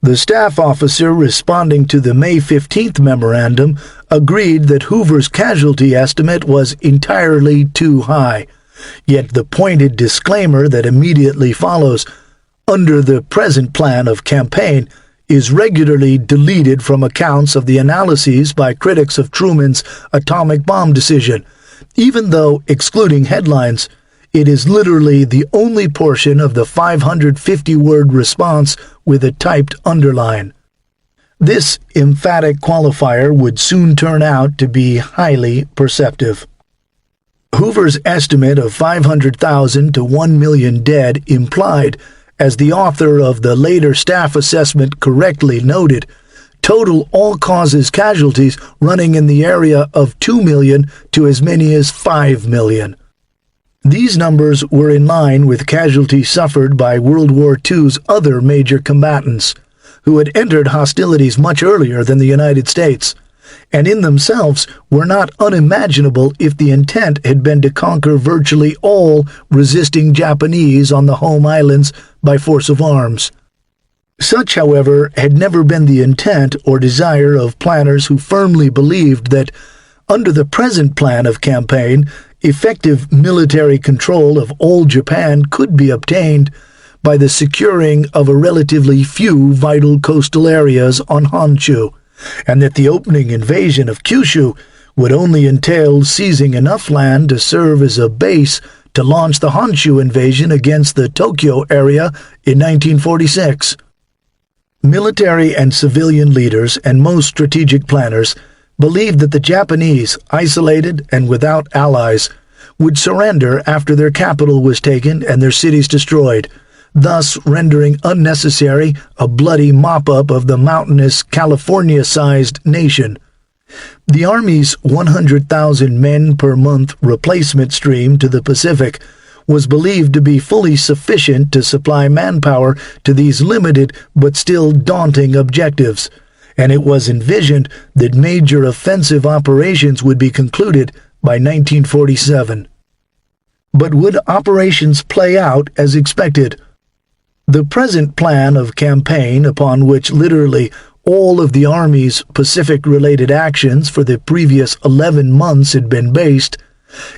S2: The staff officer responding to the May 15th memorandum agreed that Hoover's casualty estimate was entirely too high, yet the pointed disclaimer that immediately follows, "under the present plan of campaign," is regularly deleted from accounts of the analyses by critics of Truman's atomic bomb decision, even though, excluding headlines, it is literally the only portion of the 550-word response with a typed underline. This emphatic qualifier would soon turn out to be highly perceptive. Hoover's estimate of 500,000 to 1 million dead implied, as the author of the later staff assessment correctly noted, total all-causes casualties running in the area of 2 million to as many as 5 million. These numbers were in line with casualties suffered by World War II's other major combatants, who had entered hostilities much earlier than the United States, and in themselves were not unimaginable if the intent had been to conquer virtually all resisting Japanese on the home islands by force of arms. Such, however, had never been the intent or desire of planners who firmly believed that, under the present plan of campaign, effective military control of all Japan could be obtained, by the securing of a relatively few vital coastal areas on Honshu, and that the opening invasion of Kyushu would only entail seizing enough land to serve as a base to launch the Honshu invasion against the Tokyo area in 1946. Military and civilian leaders and most strategic planners believed that the Japanese, isolated and without allies, would surrender after their capital was taken and their cities destroyed, thus rendering unnecessary a bloody mop-up of the mountainous California-sized nation. The Army's 100,000 men per month replacement stream to the Pacific was believed to be fully sufficient to supply manpower to these limited but still daunting objectives, and it was envisioned that major offensive operations would be concluded by 1947. But would operations play out as expected? The present plan of campaign, upon which literally all of the Army's Pacific-related actions for the previous 11 months had been based,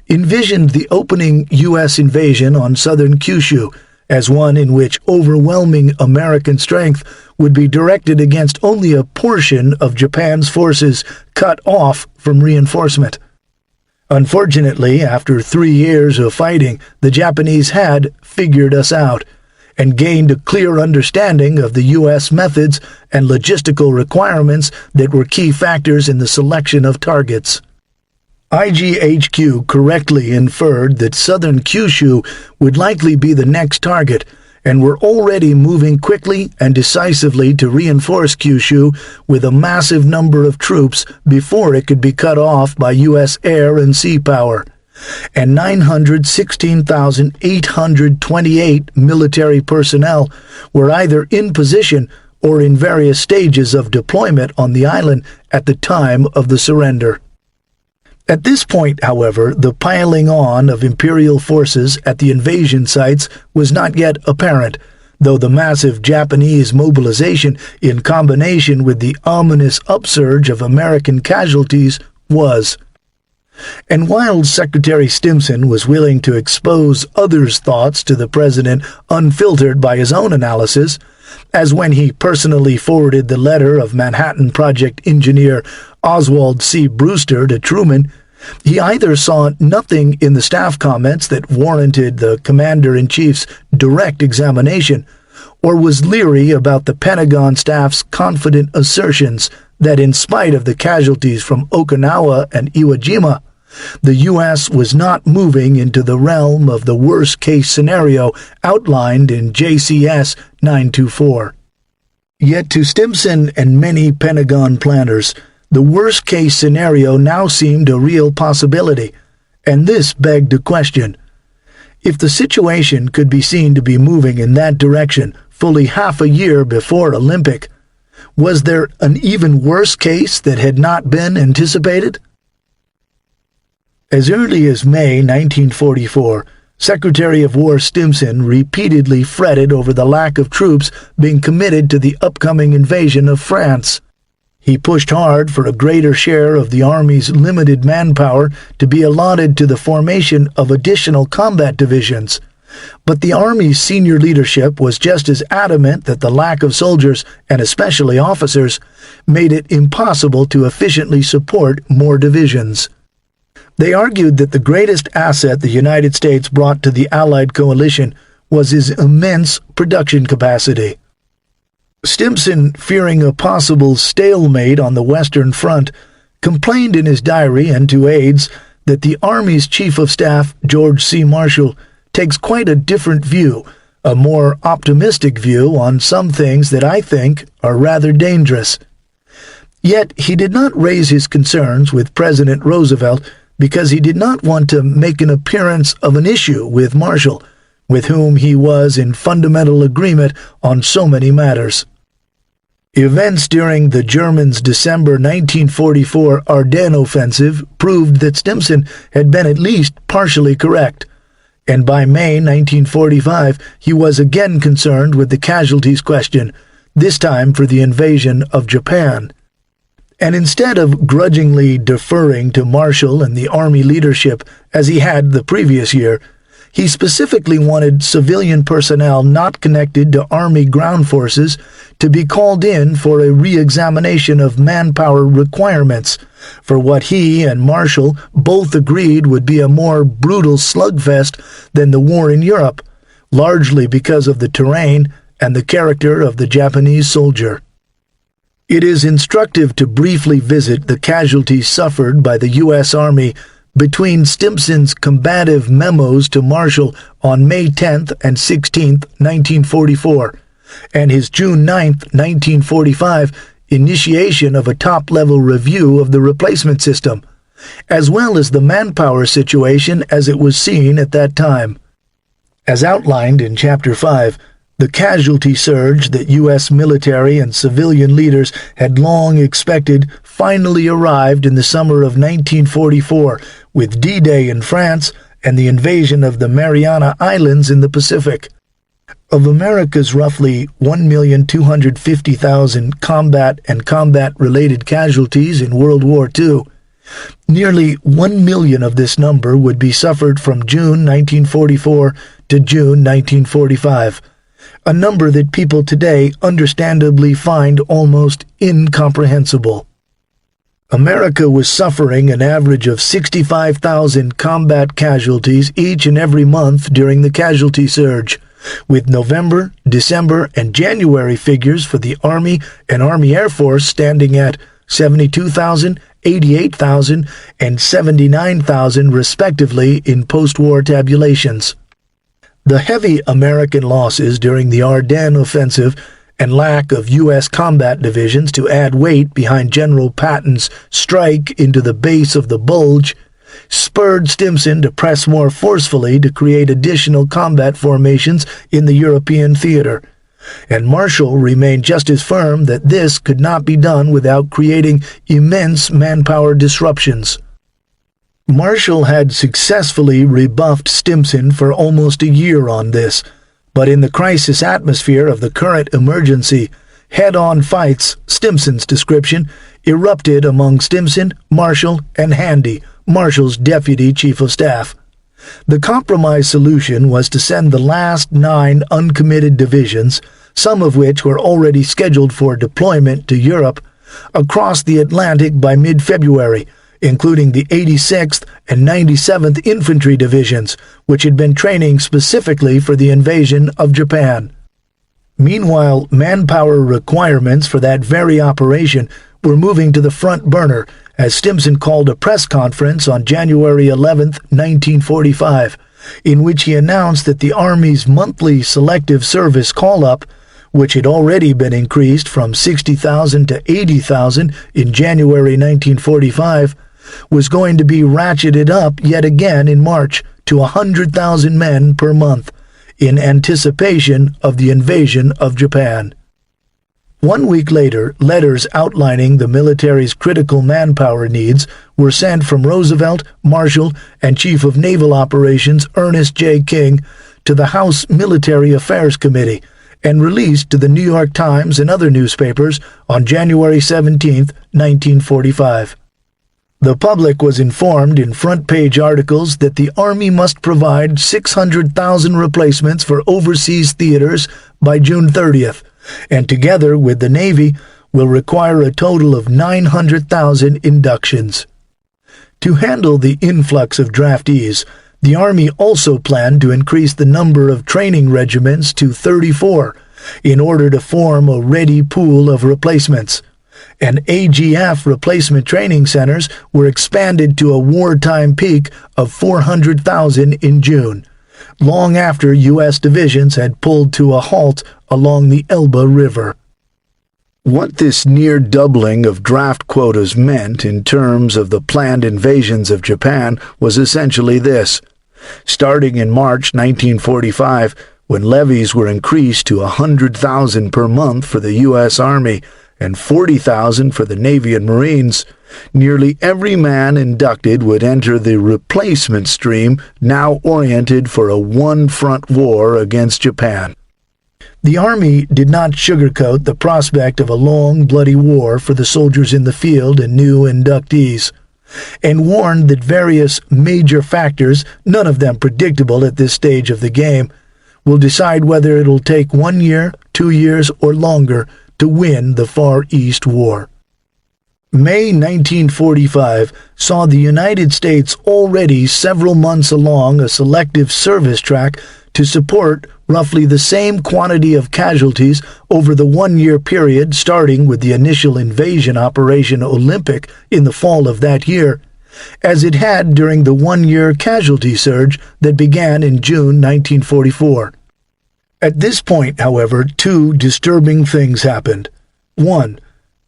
S2: envisioned the opening U.S. invasion on southern Kyushu as one in which overwhelming American strength would be directed against only a portion of Japan's forces cut off from reinforcement. Unfortunately, after 3 years of fighting, the Japanese had figured us out and gained a clear understanding of the U.S. methods and logistical requirements that were key factors in the selection of targets. IGHQ correctly inferred that southern Kyushu would likely be the next target, and were already moving quickly and decisively to reinforce Kyushu with a massive number of troops before it could be cut off by U.S. air and sea power. And 916,828 military personnel were either in position or in various stages of deployment on the island at the time of the surrender. At this point, however, the piling on of Imperial forces at the invasion sites was not yet apparent, though the massive Japanese mobilization in combination with the ominous upsurge of American casualties was. And while Secretary Stimson was willing to expose others' thoughts to the President unfiltered by his own analysis, as when he personally forwarded the letter of Manhattan Project engineer Oswald C. Brewster to Truman, he either saw nothing in the staff comments that warranted the Commander-in-Chief's direct examination, or was leery about the Pentagon staff's confident assertions that in spite of the casualties from Okinawa and Iwo Jima, the U.S. was not moving into the realm of the worst-case scenario outlined in JCS 924. Yet to Stimson and many Pentagon planners, the worst-case scenario now seemed a real possibility, and this begged a question. If the situation could be seen to be moving in that direction fully half a year before Olympic, was there an even worse case that had not been anticipated? As early as May 1944, Secretary of War Stimson repeatedly fretted over the lack of troops being committed to the upcoming invasion of France. He pushed hard for a greater share of the Army's limited manpower to be allotted to the formation of additional combat divisions, but the Army's senior leadership was just as adamant that the lack of soldiers, and especially officers, made it impossible to efficiently support more divisions. They argued that the greatest asset the United States brought to the Allied coalition was his immense production capacity. Stimson, fearing a possible stalemate on the Western Front, complained in his diary and to aides that the Army's Chief of Staff, George C. Marshall, takes quite a different view, a more optimistic view on some things that I think are rather dangerous. Yet he did not raise his concerns with President Roosevelt because he did not want to make an appearance of an issue with Marshall, with whom he was in fundamental agreement on so many matters. Events during the Germans' December 1944 Ardennes offensive proved that Stimson had been at least partially correct, and by May 1945 he was again concerned with the casualties question, this time for the invasion of Japan. And instead of grudgingly deferring to Marshall and the Army leadership as he had the previous year, He specifically wanted civilian personnel not connected to Army ground forces to be called in for a re-examination of manpower requirements for what he and Marshall both agreed would be a more brutal slugfest than the war in Europe, largely because of the terrain and the character of the Japanese soldier. It is instructive to briefly visit the casualties suffered by the U.S. Army between Stimson's combative memos to Marshall on May 10 and 16, 1944, and his June 9, 1945, initiation of a top-level review of the replacement system, as well as the manpower situation as it was seen at that time. As outlined in Chapter 5, the casualty surge that U.S. military and civilian leaders had long expected finally arrived in the summer of 1944, with D-Day in France and the invasion of the Mariana Islands in the Pacific. Of America's roughly 1,250,000 combat and combat-related casualties in World War II, nearly 1 million of this number would be suffered from June 1944 to June 1945, a number that people today understandably find almost incomprehensible. America was suffering an average of 65,000 combat casualties each and every month during the casualty surge, with November, December, and January figures for the Army and Army Air Force standing at 72,000, 88,000, and 79,000 respectively in post-war tabulations. The heavy American losses during the Ardennes offensive and lack of U.S. combat divisions to add weight behind General Patton's strike into the base of the Bulge spurred Stimson to press more forcefully to create additional combat formations in the European theater, and Marshall remained just as firm that this could not be done without creating immense manpower disruptions. Marshall had successfully rebuffed Stimson for almost a year on this, but in the crisis atmosphere of the current emergency, head-on fights, Stimson's description, erupted among Stimson, Marshall, and Handy, Marshall's deputy chief of staff. The compromise solution was to send the last 9 uncommitted divisions, some of which were already scheduled for deployment to Europe, across the Atlantic by mid-February, including the 86th and 97th Infantry Divisions, which had been training specifically for the invasion of Japan. Meanwhile, manpower requirements for that very operation were moving to the front burner as Stimson called a press conference on January 11, 1945, in which he announced that the Army's monthly selective service call-up, which had already been increased from 60,000 to 80,000 in January 1945, was going to be ratcheted up yet again in March to 100,000 men per month, in anticipation of the invasion of Japan. 1 week later, letters outlining the military's critical manpower needs were sent from Roosevelt, Marshall, and Chief of Naval Operations Ernest J. King to the House Military Affairs Committee and released to the New York Times and other newspapers on January 17, 1945. The public was informed in front-page articles that the Army must provide 600,000 replacements for overseas theaters by June 30th, and together with the Navy will require a total of 900,000 inductions. To handle the influx of draftees, the Army also planned to increase the number of training regiments to 34 in order to form a ready pool of replacements, and AGF replacement training centers were expanded to a wartime peak of 400,000 in June, long after U.S. divisions had pulled to a halt along the Elbe River. What this near doubling of draft quotas meant in terms of the planned invasions of Japan was essentially this. Starting in March 1945, when levies were increased to 100,000 per month for the U.S. Army and 40,000 for the Navy and Marines, nearly every man inducted would enter the replacement stream now oriented for a one-front war against Japan. The Army did not sugarcoat the prospect of a long, bloody war for the soldiers in the field and new inductees. and warned that various major factors, none of them predictable at this stage of the game, will decide whether it'll take 1 year, 2 years, or longer to win the Far East War. May 1945 saw the United States already several months along a selective service track to support roughly the same quantity of casualties over the 1-year period starting with the initial invasion Operation Olympic in the fall of that year, as it had during the 1-year casualty surge that began in June 1944. At this point, however, two disturbing things happened. One,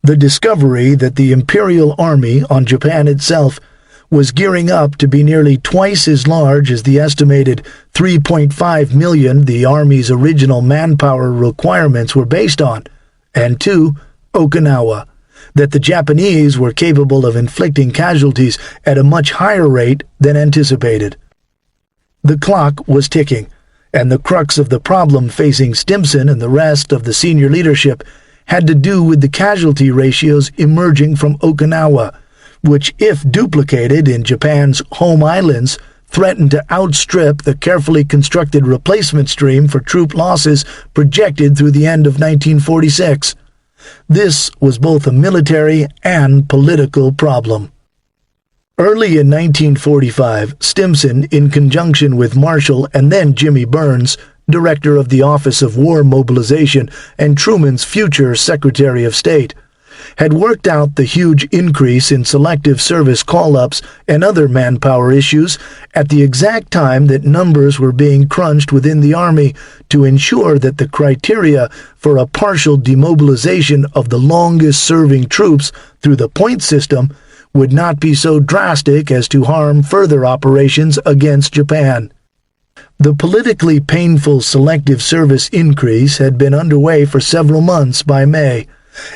S2: the discovery that the Imperial Army on Japan itself was gearing up to be nearly twice as large as the estimated 3.5 million the Army's original manpower requirements were based on, and two, Okinawa, that the Japanese were capable of inflicting casualties at a much higher rate than anticipated. The clock was ticking, and the crux of the problem facing Stimson and the rest of the senior leadership had to do with the casualty ratios emerging from Okinawa, which, if duplicated in Japan's home islands, threatened to outstrip the carefully constructed replacement stream for troop losses projected through the end of 1946. This was both a military and political problem. Early in 1945, Stimson, in conjunction with Marshall and then Jimmy Burns, director of the Office of War Mobilization and Truman's future Secretary of State, had worked out the huge increase in selective service call-ups and other manpower issues at the exact time that numbers were being crunched within the Army to ensure that the criteria for a partial demobilization of the longest-serving troops through the point system would not be so drastic as to harm further operations against Japan. The politically painful selective service increase had been underway for several months by May,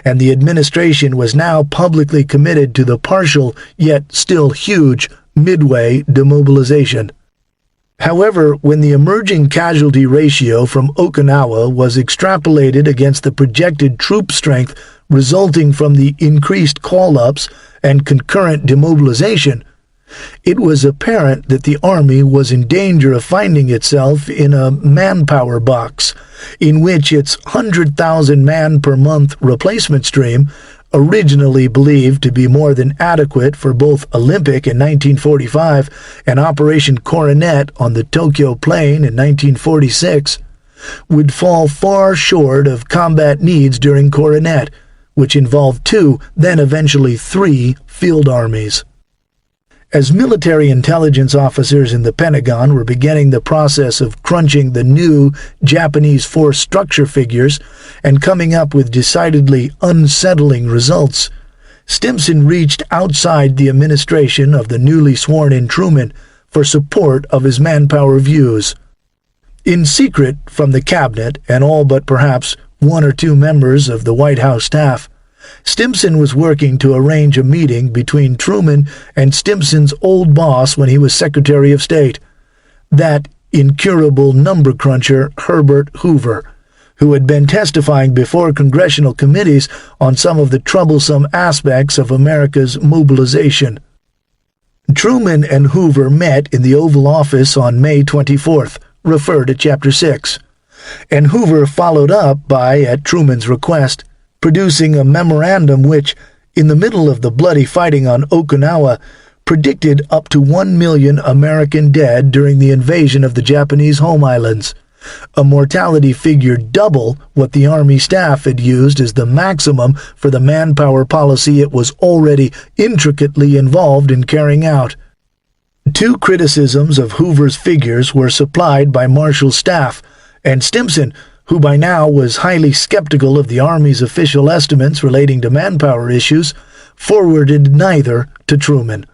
S2: and the administration was now publicly committed to the partial, yet still huge, midway demobilization. However, when the emerging casualty ratio from Okinawa was extrapolated against the projected troop strength resulting from the increased call-ups and concurrent demobilization, it was apparent that the Army was in danger of finding itself in a manpower box, in which its 100,000 man per month replacement stream, originally believed to be more than adequate for both Olympic in 1945 and Operation Coronet on the Tokyo Plain in 1946, would fall far short of combat needs during Coronet, which involved 2, then eventually 3, field armies. As military intelligence officers in the Pentagon were beginning the process of crunching the new Japanese force structure figures and coming up with decidedly unsettling results, Stimson reached outside the administration of the newly sworn-in Truman for support of his manpower views. In secret from the cabinet and all but perhaps 1 or 2 members of the White House staff, Stimson was working to arrange a meeting between Truman and Stimson's old boss when he was Secretary of State, that incurable number cruncher Herbert Hoover, who had been testifying before congressional committees on some of the troublesome aspects of America's mobilization. Truman and Hoover met in the Oval Office on May 24th, refer to Chapter 6, and Hoover followed up by, at Truman's request, producing a memorandum which, in the middle of the bloody fighting on Okinawa, predicted up to 1 million American dead during the invasion of the Japanese home islands, a mortality figure double what the Army staff had used as the maximum for the manpower policy it was already intricately involved in carrying out. 2 criticisms of Hoover's figures were supplied by Marshall's staff, and Stimson, who by now was highly skeptical of the Army's official estimates relating to manpower issues, forwarded neither to Truman.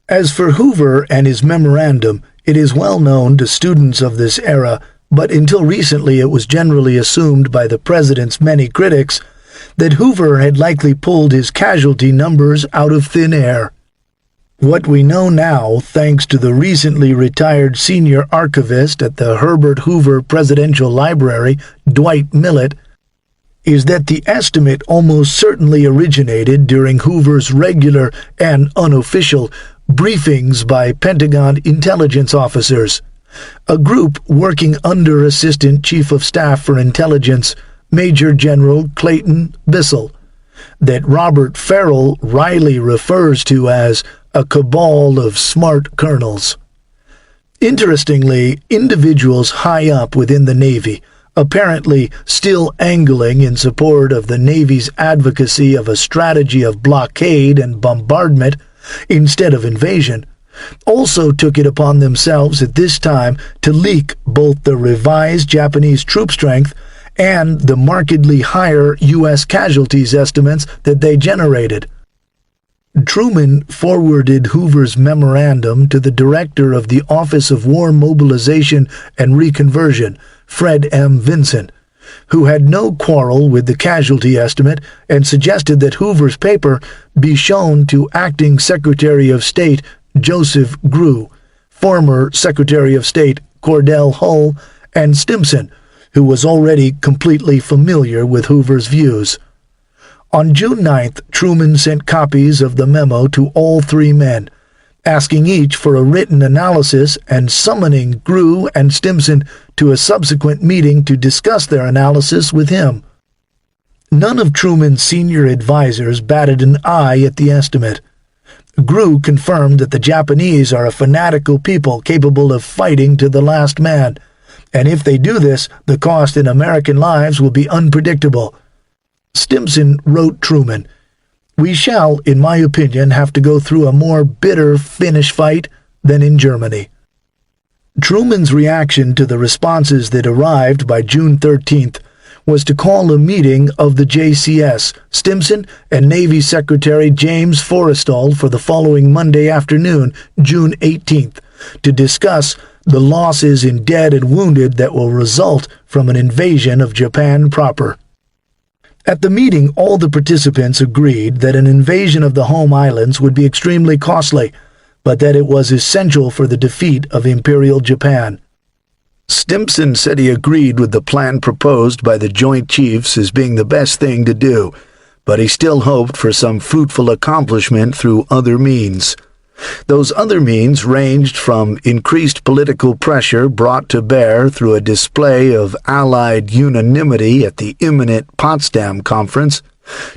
S2: As for Hoover and his memorandum, it is well known to students of this era, but until recently it was generally assumed by the President's many critics, that Hoover had likely pulled his casualty numbers out of thin air. What we know now, thanks to the recently retired senior archivist at the Herbert Hoover Presidential Library, Dwight Millett, is that the estimate almost certainly originated during Hoover's regular and unofficial briefings by Pentagon intelligence officers, a group working under Assistant Chief of Staff for Intelligence Major General Clayton Bissell, that Robert Farrell wryly refers to as a cabal of smart colonels. Interestingly, individuals high up within the Navy, apparently still angling in support of the Navy's advocacy of a strategy of blockade and bombardment instead of invasion, also took it upon themselves at this time to leak both the revised Japanese troop strength and the markedly higher U.S. casualties estimates that they generated. Truman forwarded Hoover's memorandum to the director of the Office of War Mobilization and Reconversion, Fred M. Vinson, who had no quarrel with the casualty estimate and suggested that Hoover's paper be shown to Acting Secretary of State Joseph Grew, former Secretary of State Cordell Hull, and Stimson, who was already completely familiar with Hoover's views. On June 9th, Truman sent copies of the memo to all three men, asking each for a written analysis and summoning Grew and Stimson to a subsequent meeting to discuss their analysis with him. None of Truman's senior advisers batted an eye at the estimate. Grew confirmed that the Japanese are a fanatical people capable of fighting to the last man, and if they do this, the cost in American lives will be unpredictable. Stimson wrote Truman, "We shall, in my opinion, have to go through a more bitter Finnish fight than in Germany." Truman's reaction to the responses that arrived by June 13th was to call a meeting of the JCS, Stimson, and Navy Secretary James Forrestal for the following Monday afternoon, June 18th, to discuss the losses in dead and wounded that will result from an invasion of Japan proper. At the meeting, all the participants agreed that an invasion of the home islands would be extremely costly, but that it was essential for the defeat of Imperial Japan. Stimson said he agreed with the plan proposed by the Joint Chiefs as being the best thing to do, but he still hoped for some fruitful accomplishment through other means. Those other means ranged from increased political pressure brought to bear through a display of Allied unanimity at the imminent Potsdam Conference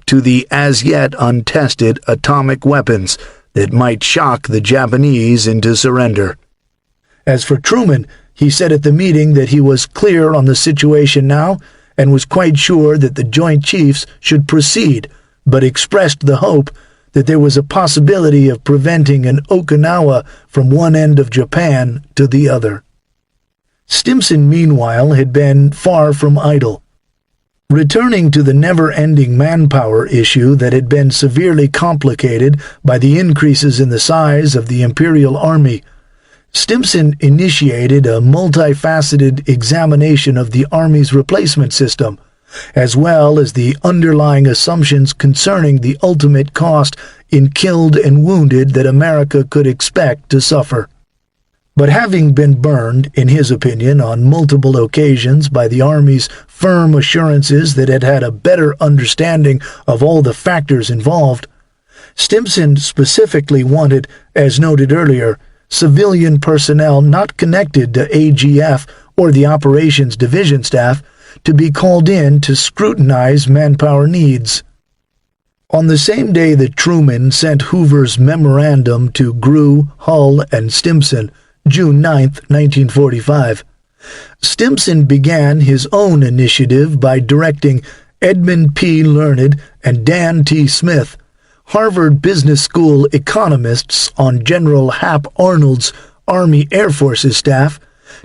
S2: to the as-yet untested atomic weapons that might shock the Japanese into surrender. As for Truman, he said at the meeting that he was clear on the situation now and was quite sure that the Joint Chiefs should proceed, but expressed the hope that there was a possibility of preventing an Okinawa from one end of Japan to the other. Stimson, meanwhile, had been far from idle. Returning to the never-ending manpower issue that had been severely complicated by the increases in the size of the Imperial Army, Stimson initiated a multifaceted examination of the Army's replacement system, as well as the underlying assumptions concerning the ultimate cost in killed and wounded that America could expect to suffer. But having been burned, in his opinion, on multiple occasions by the Army's firm assurances that it had a better understanding of all the factors involved, Stimson specifically wanted, as noted earlier, civilian personnel not connected to AGF or the Operations Division staff to be called in to scrutinize manpower needs. On the same day that Truman sent Hoover's memorandum to Grew, Hull, and Stimson, June 9, 1945, Stimson began his own initiative by directing Edmund P. Learned and Dan T. Smith, Harvard Business School economists on General Hap Arnold's Army Air Forces staff,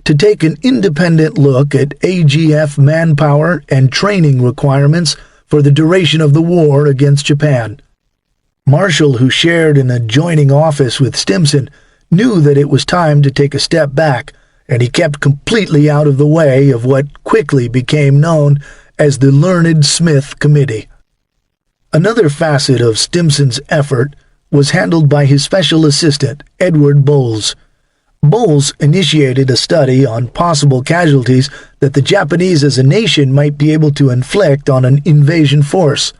S2: to take an independent look at AGF manpower and training requirements for the duration of the war against Japan. Marshall, who shared an adjoining office with Stimson, knew that it was time to take a step back, and he kept completely out of the way of what quickly became known as the Learned Smith Committee. Another facet of Stimson's effort was handled by his special assistant, Edward Bowles. Bowles initiated a study on possible casualties that the Japanese as a nation might be able to inflict on an invasion force.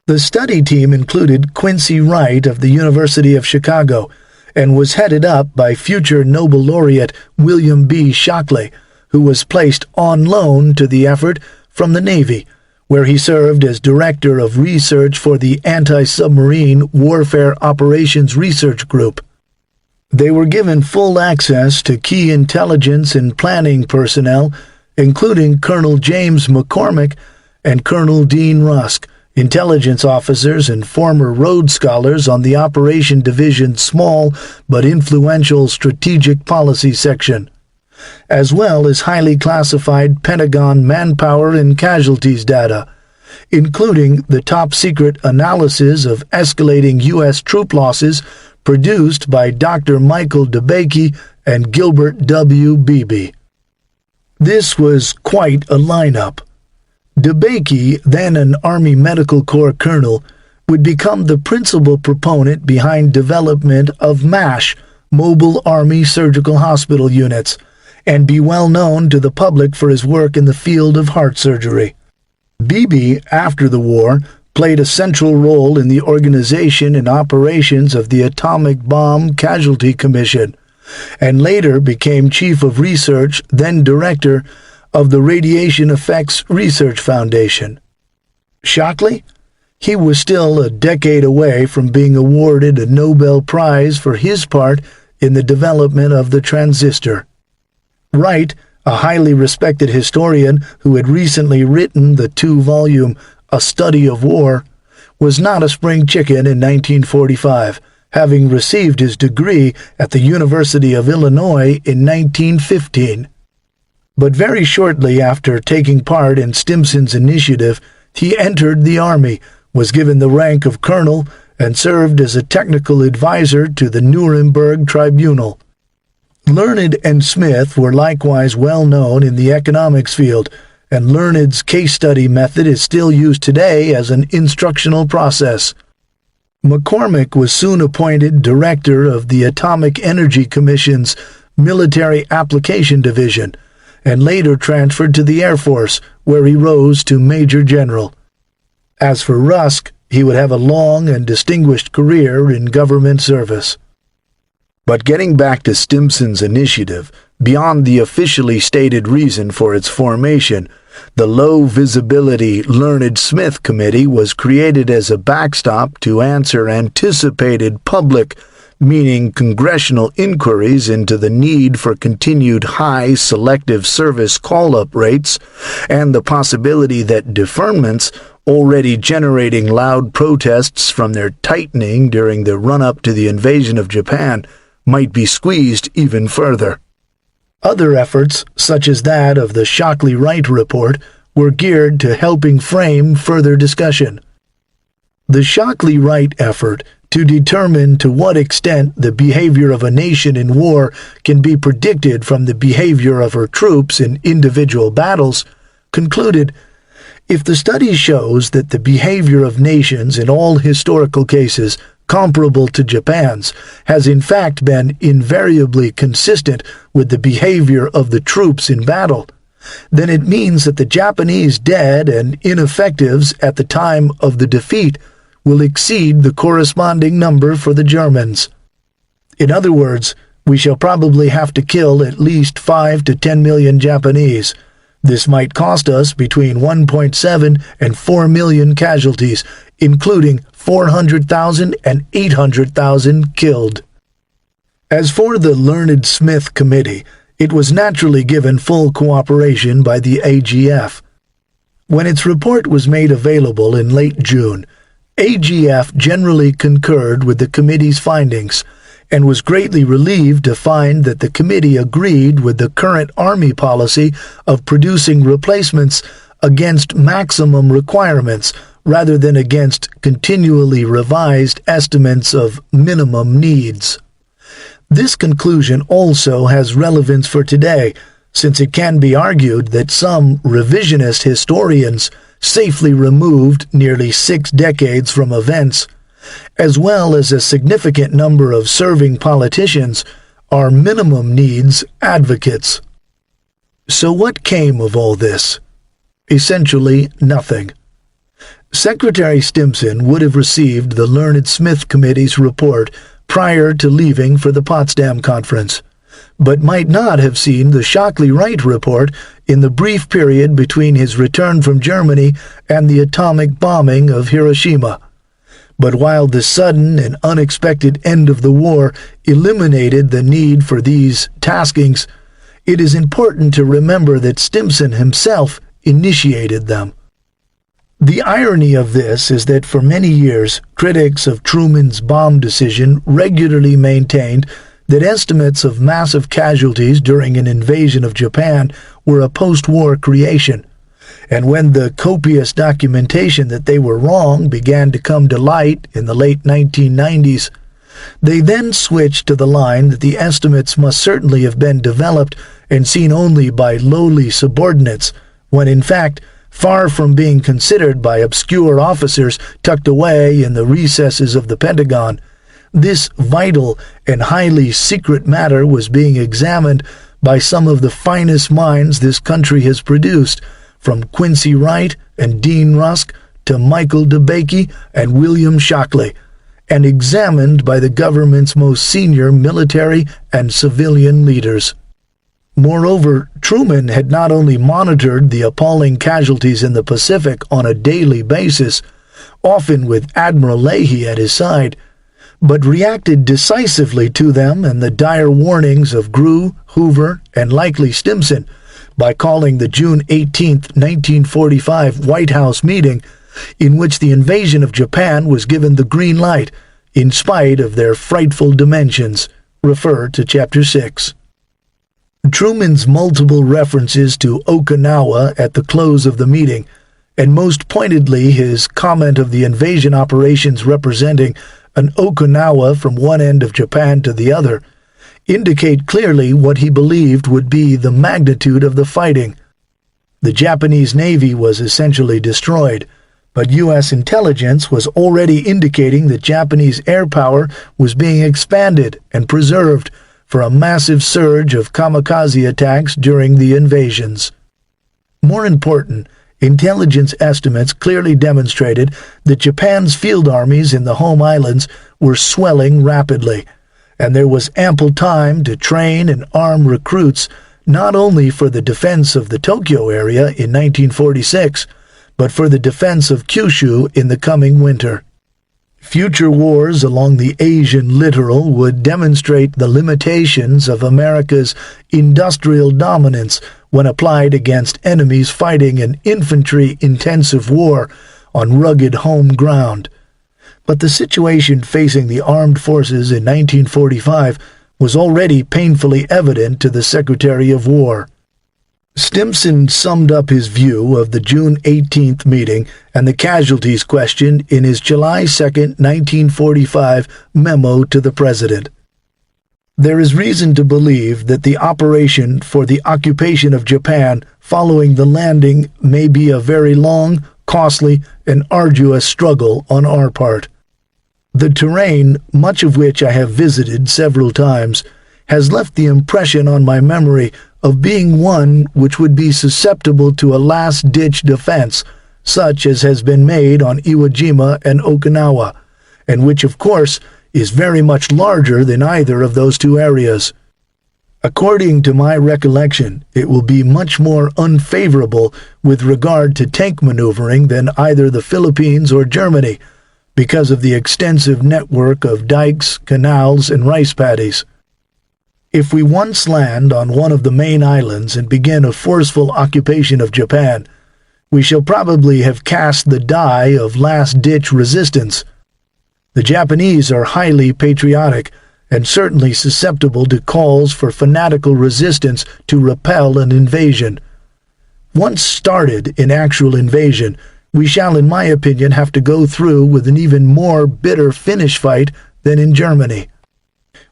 S2: The study team included Quincy Wright of the University of Chicago and was headed up by future Nobel laureate William B. Shockley, who was placed on loan to the effort from the Navy, where he served as Director of Research for the Anti-Submarine Warfare Operations Research Group. They were given full access to key intelligence and planning personnel, including Colonel James McCormick and Colonel Dean Rusk, intelligence officers and former Rhodes Scholars on the Operation Division's small but influential Strategic Policy section, as well as highly classified Pentagon manpower and casualties data, including the top-secret analysis of escalating U.S. troop losses produced by Dr. Michael DeBakey and Gilbert W. Beebe. This was quite a lineup. DeBakey, then an Army Medical Corps colonel, would become the principal proponent behind development of MASH, Mobile Army Surgical Hospital Units, and be well known to the public for his work in the field of heart surgery. Beebe, after the war, played a central role in the organization and operations of the Atomic Bomb Casualty Commission, and later became Chief of Research, then Director of the Radiation Effects Research Foundation. Shockley? He was still a decade away from being awarded a Nobel Prize for his part in the development of the transistor. Wright, a highly respected historian who had recently written the 2-volume A Study of War, was not a spring chicken in 1945, having received his degree at the University of Illinois in 1915. But very shortly after taking part in Stimson's initiative, he entered the Army, was given the rank of colonel, and served as a technical advisor to the Nuremberg Tribunal. Learned and Smith were likewise well known in the economics field, and Learned's case study method is still used today as an instructional process. McCormick was soon appointed director of the Atomic Energy Commission's Military Application Division, and later transferred to the Air Force, where he rose to Major General. As for Rusk, he would have a long and distinguished career in government service. But getting back to Stimson's initiative, beyond the officially stated reason for its formation, the low-visibility Learned Smith Committee was created as a backstop to answer anticipated public, meaning congressional inquiries into the need for continued high selective service call-up rates and the possibility that deferments, already generating loud protests from their tightening during the run-up to the invasion of Japan, might be squeezed even further. Other efforts, such as that of the Shockley-Wright report, were geared to helping frame further discussion. The Shockley-Wright effort to determine to what extent the behavior of a nation in war can be predicted from the behavior of her troops in individual battles concluded, if the study shows that the behavior of nations in all historical cases comparable to Japan's has in fact been invariably consistent with the behavior of the troops in battle, then it means that the Japanese dead and ineffectives at the time of the defeat will exceed the corresponding number for the Germans. In other words, we shall probably have to kill at least 5 to 10 million Japanese. This might cost us between 1.7 and 4 million casualties, including 400,000 and 800,000 killed. As for the Learned Smith Committee, it was naturally given full cooperation by the AGF. When its report was made available in late June, AGF generally concurred with the committee's findings and was greatly relieved to find that the committee agreed with the current Army policy of producing replacements against maximum requirements rather than against continually revised estimates of minimum needs. This conclusion also has relevance for today, since it can be argued that some revisionist historians safely removed nearly 6 decades from events, as well as a significant number of serving politicians, are minimum needs advocates. So what came of all this? Essentially nothing. Secretary Stimson would have received the Learned Smith Committee's report prior to leaving for the Potsdam Conference, but might not have seen the Shockley-Wright report in the brief period between his return from Germany and the atomic bombing of Hiroshima. But while the sudden and unexpected end of the war eliminated the need for these taskings, it is important to remember that Stimson himself initiated them. The irony of this is that for many years, critics of Truman's bomb decision regularly maintained that estimates of massive casualties during an invasion of Japan were a post-war creation, and when the copious documentation that they were wrong began to come to light in the late 1990s, they then switched to the line that the estimates must certainly have been developed and seen only by lowly subordinates, when in fact, far from being considered by obscure officers tucked away in the recesses of the Pentagon, this vital and highly secret matter was being examined by some of the finest minds this country has produced, from Quincy Wright and Dean Rusk to Michael DeBakey and William Shockley, and examined by the government's most senior military and civilian leaders. Moreover, Truman had not only monitored the appalling casualties in the Pacific on a daily basis, often with Admiral Leahy at his side, but reacted decisively to them and the dire warnings of Grew, Hoover, and likely Stimson by calling the June 18, 1945 White House meeting, in which the invasion of Japan was given the green light, in spite of their frightful dimensions. Refer to Chapter 6. Truman's multiple references to Okinawa at the close of the meeting, and most pointedly his comment of the invasion operations representing an Okinawa from one end of Japan to the other, indicate clearly what he believed would be the magnitude of the fighting. The Japanese Navy was essentially destroyed, but U.S. intelligence was already indicating that Japanese air power was being expanded and preserved for a massive surge of kamikaze attacks during the invasions. More important, intelligence estimates clearly demonstrated that Japan's field armies in the home islands were swelling rapidly, and there was ample time to train and arm recruits not only for the defense of the Tokyo area in 1946, but for the defense of Kyushu in the coming winter. Future wars along the Asian littoral would demonstrate the limitations of America's industrial dominance when applied against enemies fighting an infantry-intensive war on rugged home ground. But the situation facing the armed forces in 1945 was already painfully evident to the Secretary of War. Stimson summed up his view of the June 18th meeting and the casualties question in his July 2, 1945 memo to the President. There is reason to believe that the operation for the occupation of Japan following the landing may be a very long, costly, and arduous struggle on our part. The terrain, much of which I have visited several times, has left the impression on my memory of being one which would be susceptible to a last-ditch defense, such as has been made on Iwo Jima and Okinawa, and which, of course, is very much larger than either of those two areas. According to my recollection, it will be much more unfavorable with regard to tank maneuvering than either the Philippines or Germany, because of the extensive network of dikes, canals, and rice paddies. If we once land on one of the main islands and begin a forceful occupation of Japan, we shall probably have cast the die of last-ditch resistance. The Japanese are highly patriotic and certainly susceptible to calls for fanatical resistance to repel an invasion. Once started in actual invasion, we shall, in my opinion, have to go through with an even more bitter finish fight than in Germany.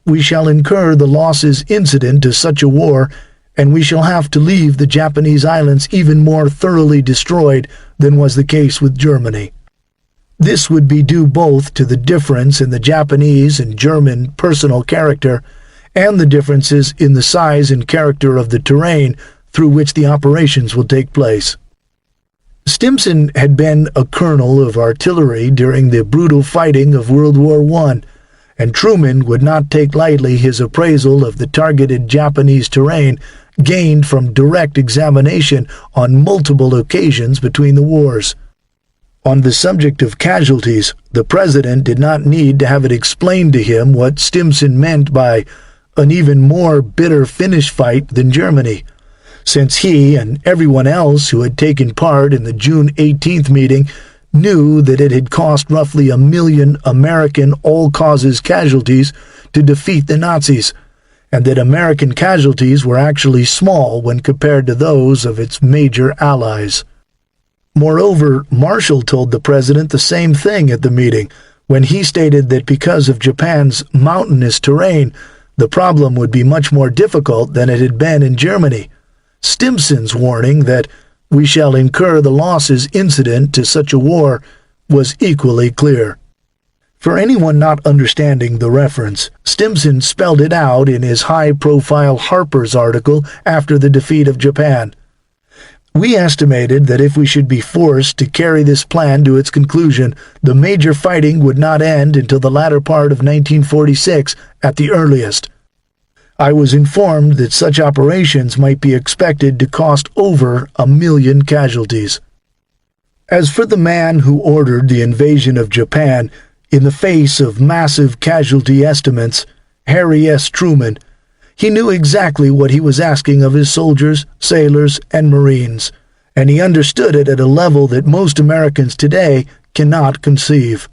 S2: We shall incur the losses incident to such a war, and we shall have to leave the Japanese islands even more thoroughly destroyed than was the case with Germany. This would be due both to the difference in the Japanese and German personal character and the differences in the size and character of the terrain through which the operations will take place. Stimson had been a colonel of artillery during the brutal fighting of World War I, and Truman would not take lightly his appraisal of the targeted Japanese terrain gained from direct examination on multiple occasions between the wars. On the subject of casualties, the president did not need to have it explained to him what Stimson meant by an even more bitter finish fight than Germany, since he and everyone else who had taken part in the June 18th meeting knew that it had cost roughly 1 million American all-causes casualties to defeat the Nazis, and that American casualties were actually small when compared to those of its major allies. Moreover, Marshall told the president the same thing at the meeting, when he stated that because of Japan's mountainous terrain, the problem would be much more difficult than it had been in Germany. Stimson's warning that we shall incur the losses incident to such a war was equally clear. For anyone not understanding the reference, Stimson spelled it out in his high-profile Harper's article after the defeat of Japan. We estimated that if we should be forced to carry this plan to its conclusion, the major fighting would not end until the latter part of 1946 at the earliest. I was informed that such operations might be expected to cost over 1 million casualties. As for the man who ordered the invasion of Japan, in the face of massive casualty estimates, Harry S. Truman, he knew exactly what he was asking of his soldiers, sailors, and Marines, and he understood it at a level that most Americans today cannot conceive.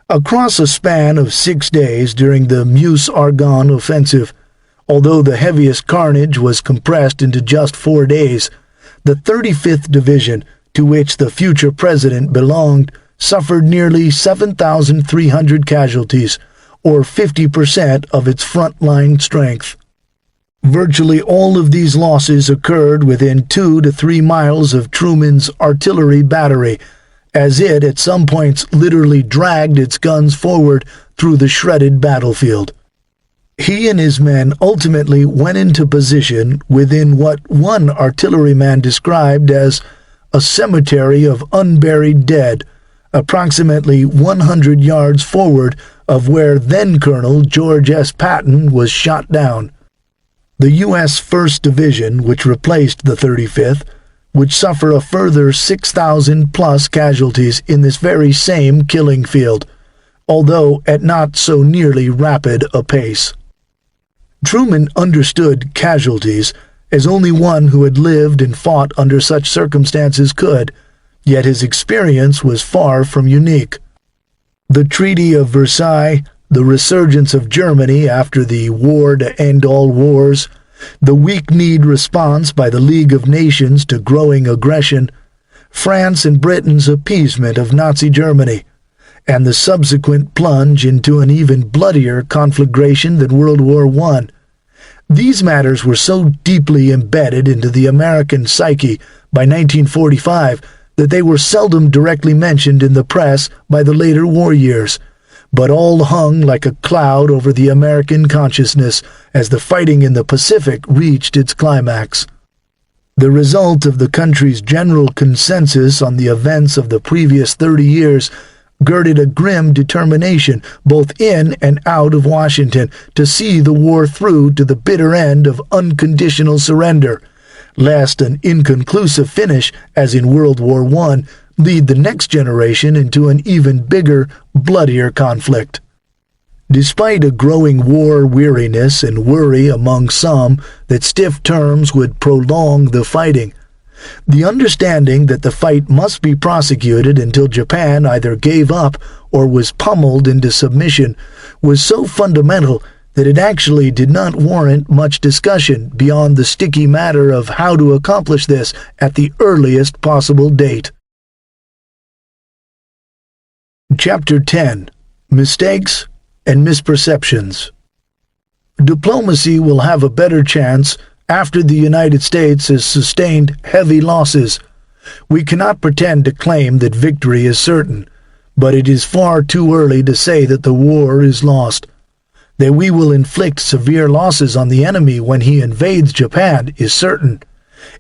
S2: Across a span of 6 days during the Meuse-Argonne offensive, although the heaviest carnage was compressed into just 4 days, the 35th Division, to which the future president belonged, suffered nearly 7,300 casualties, or 50% of its front-line strength. Virtually all of these losses occurred within 2 to 3 miles of Truman's artillery battery, as it at some points literally dragged its guns forward through the shredded battlefield. He and his men ultimately went into position within what one artilleryman described as a cemetery of unburied dead, approximately 100 yards forward of where then-Colonel George S. Patton was shot down. The U.S. 1st Division, which replaced the 35th, would suffer a further 6,000-plus casualties in this very same killing field, although at not so nearly rapid a pace. Truman understood casualties as only one who had lived and fought under such circumstances could, yet his experience was far from unique. The Treaty of Versailles, the resurgence of Germany after the war to end all wars, the weak-kneed response by the League of Nations to growing aggression, France and Britain's appeasement of Nazi Germany, and the subsequent plunge into an even bloodier conflagration than World War I. These matters were so deeply embedded into the American psyche by 1945 that they were seldom directly mentioned in the press by the later war years, but all hung like a cloud over the American consciousness as the fighting in the Pacific reached its climax. The result of the country's general consensus on the events of the previous 30 years girded a grim determination both in and out of Washington to see the war through to the bitter end of unconditional surrender, lest an inconclusive finish, as in World War I, lead the next generation into an even bigger, bloodier conflict. Despite a growing war weariness and worry among some that stiff terms would prolong the fighting, the understanding that the fight must be prosecuted until Japan either gave up or was pummeled into submission was so fundamental that it actually did not warrant much discussion beyond the sticky matter of how to accomplish this at the earliest possible date. Chapter 10. Mistakes and Misperceptions. Diplomacy will have a better chance after the United States has sustained heavy losses. We cannot pretend to claim that victory is certain, but it is far too early to say that the war is lost. That we will inflict severe losses on the enemy when he invades Japan is certain,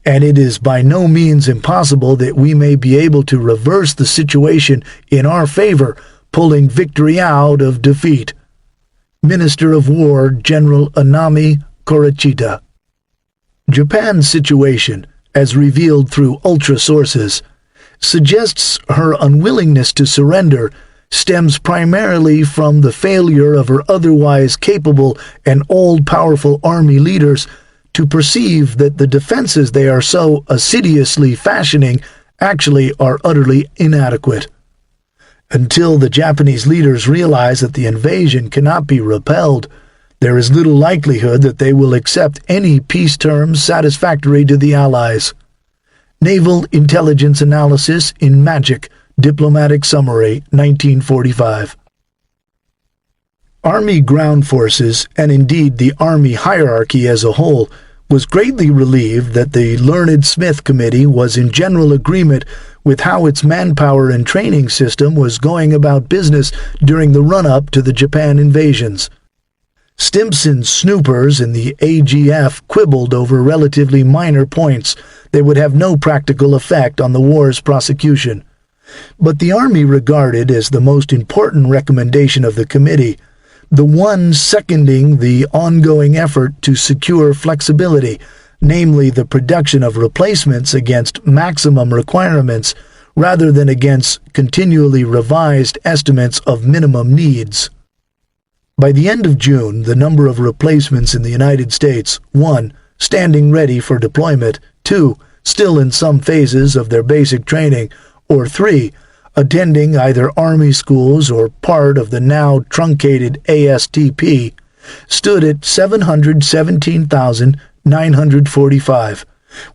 S2: and it is by no means impossible that we may be able to reverse the situation in our favor, pulling victory out of defeat. Minister of War General Anami Korochita. Japan's situation, as revealed through ultra sources, suggests her unwillingness to surrender stems primarily from the failure of her otherwise capable and all-powerful army leaders to perceive that the defenses they are so assiduously fashioning actually are utterly inadequate. Until the Japanese leaders realize that the invasion cannot be repelled, there is little likelihood that they will accept any peace terms satisfactory to the Allies. Naval Intelligence Analysis in Magic, Diplomatic Summary, 1945. Army ground forces, and indeed the Army hierarchy as a whole, was greatly relieved that the Learned Smith Committee was in general agreement with how its manpower and training system was going about business during the run-up to the Japan invasions. Stimson's snoopers in the AGF quibbled over relatively minor points that would have no practical effect on the war's prosecution. But the Army regarded as the most important recommendation of the committee the one seconding the ongoing effort to secure flexibility, namely the production of replacements against maximum requirements rather than against continually revised estimates of minimum needs. By the end of June, the number of replacements in the United States, 1, standing ready for deployment, 2, still in some phases of their basic training, or 3, attending either Army schools or part of the now truncated ASTP, stood at 717,945,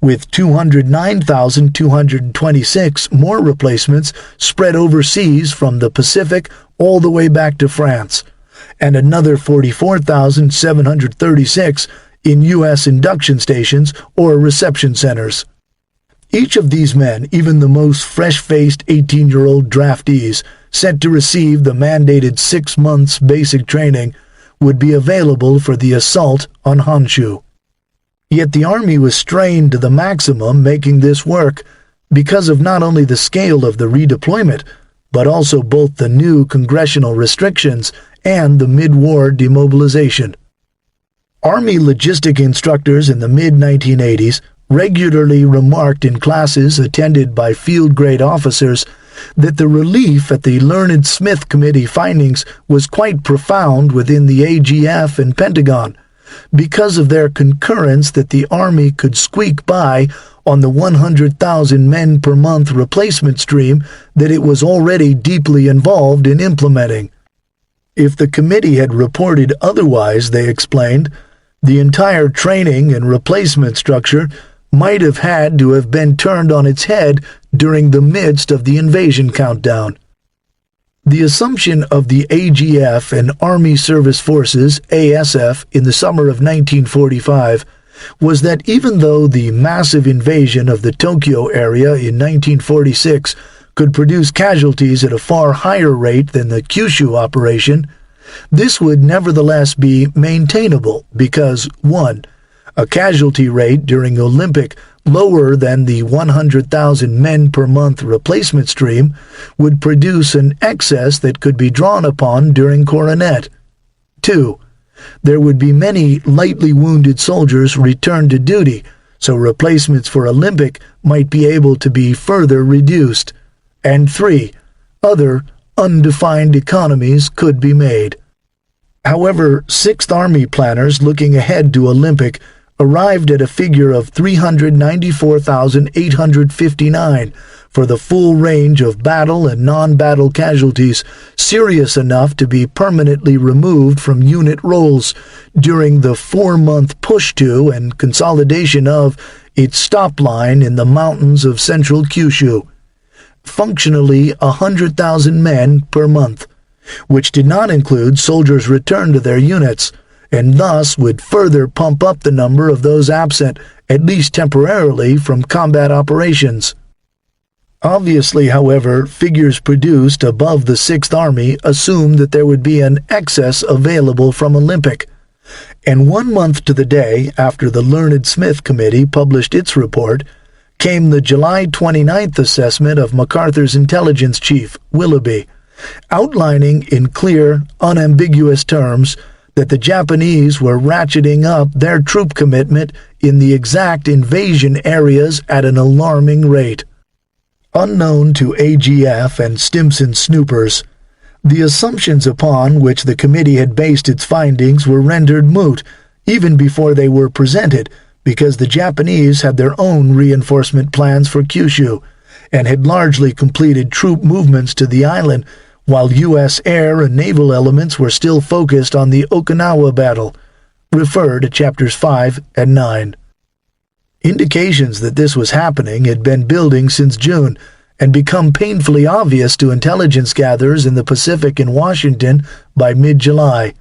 S2: with 209,226 more replacements spread overseas from the Pacific all the way back to France, and another 44,736 in U.S. induction stations or reception centers. Each of these men, even the most fresh-faced 18-year-old draftees sent to receive the mandated 6 months basic training, would be available for the assault on Honshu. Yet the Army was strained to the maximum making this work because of not only the scale of the redeployment, but also both the new congressional restrictions and the mid-war demobilization. Army logistic instructors in the mid-1980s regularly remarked in classes attended by field-grade officers that the relief at the Learned Smith Committee findings was quite profound within the AGF and Pentagon, because of their concurrence that the Army could squeak by on the 100,000 men per month replacement stream that it was already deeply involved in implementing. If the committee had reported otherwise, they explained, the entire training and replacement structure might have had to have been turned on its head during the midst of the invasion countdown. The assumption of the AGF and Army Service Forces, ASF, in the summer of 1945 was that even though the massive invasion of the Tokyo area in 1946 could produce casualties at a far higher rate than the Kyushu operation, this would nevertheless be maintainable because, 1, a casualty rate during Olympic lower than the 100,000 men per month replacement stream would produce an excess that could be drawn upon during Coronet. 2, there would be many lightly wounded soldiers returned to duty, so replacements for Olympic might be able to be further reduced. And 3, other undefined economies could be made. However, 6th Army planners looking ahead to Olympic arrived at a figure of 394,859 for the full range of battle and non-battle casualties serious enough to be permanently removed from unit rolls during the 4-month push to and consolidation of its stop line in the mountains of central Kyushu. Functionally 100,000 men per month, which did not include soldiers returned to their units, and thus would further pump up the number of those absent, at least temporarily, from combat operations. Obviously, however, figures produced above the Sixth Army assumed that there would be an excess available from Olympic. And 1 month to the day after the Learned Smith Committee published its report, came the July 29th assessment of MacArthur's intelligence chief, Willoughby, outlining in clear, unambiguous terms that the Japanese were ratcheting up their troop commitment in the exact invasion areas at an alarming rate. Unknown to AGF and Stimson snoopers, the assumptions upon which the committee had based its findings were rendered moot even before they were presented, because the Japanese had their own reinforcement plans for Kyushu and had largely completed troop movements to the island, while U.S. air and naval elements were still focused on the Okinawa battle. Refer to chapters 5 and 9. Indications that this was happening had been building since June and become painfully obvious to intelligence gatherers in the Pacific and Washington by mid-July.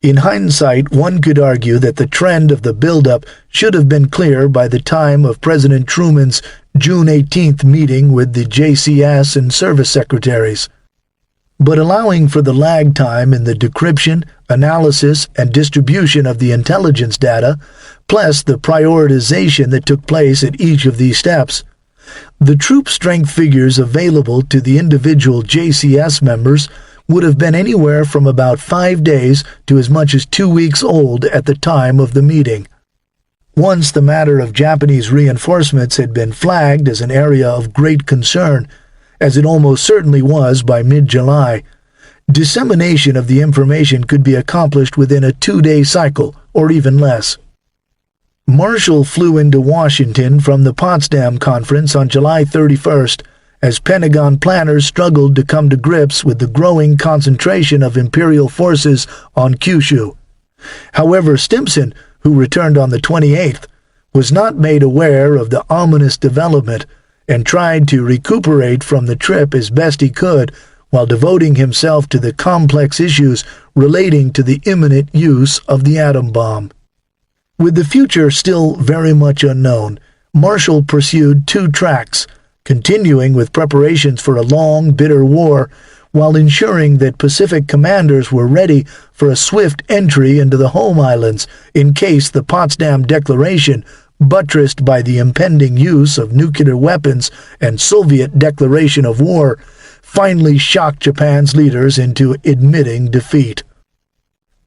S2: In hindsight, one could argue that the trend of the buildup should have been clear by the time of President Truman's June 18th meeting with the JCS and service secretaries. But allowing for the lag time in the decryption, analysis, and distribution of the intelligence data, plus the prioritization that took place at each of these steps, the troop strength figures available to the individual JCS members would have been anywhere from about 5 days to as much as 2 weeks old at the time of the meeting. Once the matter of Japanese reinforcements had been flagged as an area of great concern, as it almost certainly was by mid-July, dissemination of the information could be accomplished within a 2-day cycle, or even less. Marshall flew into Washington from the Potsdam Conference on July 31st, as Pentagon planners struggled to come to grips with the growing concentration of Imperial forces on Kyushu. However, Stimson, who returned on the 28th, was not made aware of the ominous development and tried to recuperate from the trip as best he could while devoting himself to the complex issues relating to the imminent use of the atom bomb. With the future still very much unknown, Marshall pursued 2 tracks, continuing with preparations for a long, bitter war, while ensuring that Pacific commanders were ready for a swift entry into the home islands in case the Potsdam Declaration, buttressed by the impending use of nuclear weapons and Soviet declaration of war, finally shocked Japan's leaders into admitting defeat.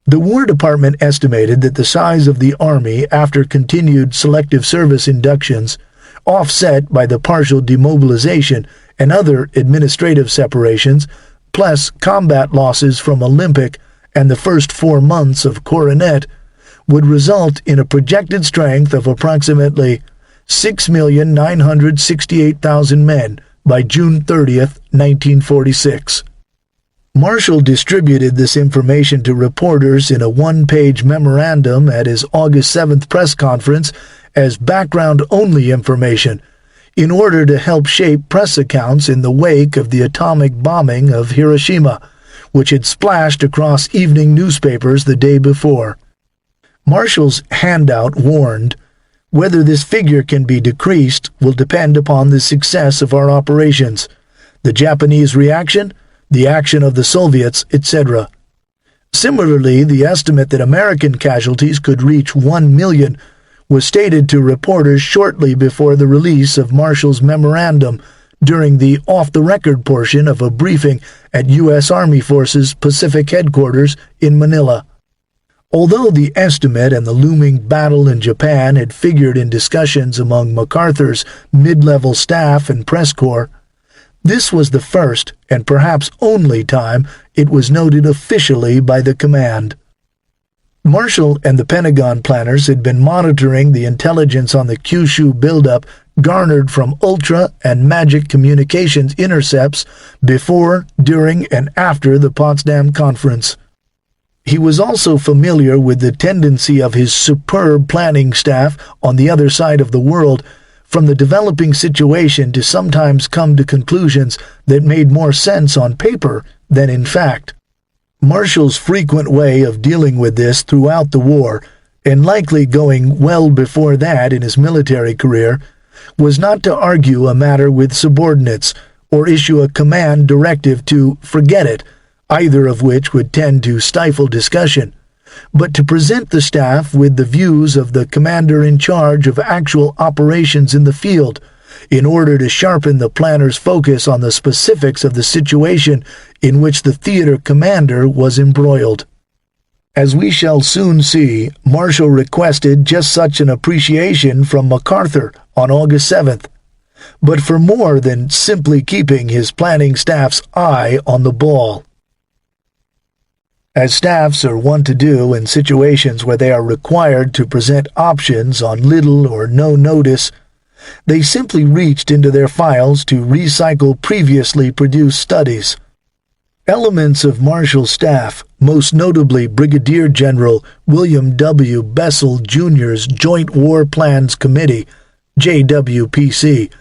S2: The War Department estimated that the size of the Army after continued selective service inductions, offset by the partial demobilization and other administrative separations, plus combat losses from Olympic and the first 4 months of Coronet, would result in a projected strength of approximately 6,968,000 men by June 30, 1946. Marshall distributed this information to reporters in a 1-page memorandum at his August 7th press conference as background-only information, in order to help shape press accounts in the wake of the atomic bombing of Hiroshima, which had splashed across evening newspapers the day before. Marshall's handout warned, "Whether this figure can be decreased will depend upon the success of our operations, the Japanese reaction, the action of the Soviets, etc." Similarly, the estimate that American casualties could reach 1 million was stated to reporters shortly before the release of Marshall's memorandum during the off-the-record portion of a briefing at U.S. Army Forces Pacific Headquarters in Manila. Although the estimate and the looming battle in Japan had figured in discussions among MacArthur's mid-level staff and press corps, this was the first and perhaps only time it was noted officially by the command. Marshall and the Pentagon planners had been monitoring the intelligence on the Kyushu buildup garnered from Ultra and Magic communications intercepts before, during, and after the Potsdam Conference. He was also familiar with the tendency of his superb planning staff on the other side of the world from the developing situation to sometimes come to conclusions that made more sense on paper than in fact. Marshall's frequent way of dealing with this throughout the war, and likely going well before that in his military career, was not to argue a matter with subordinates or issue a command directive to forget it, either of which would tend to stifle discussion, but to present the staff with the views of the commander in charge of actual operations in the field, in order to sharpen the planner's focus on the specifics of the situation in which the theater commander was embroiled. As we shall soon see, Marshall requested just such an appreciation from MacArthur on August 7th, but for more than simply keeping his planning staff's eye on the ball. As staffs are wont to do in situations where they are required to present options on little or no notice, they simply reached into their files to recycle previously produced studies. Elements of Marshall's staff, most notably Brigadier General William W. Bessel Jr.'s Joint War Plans Committee, JWPC,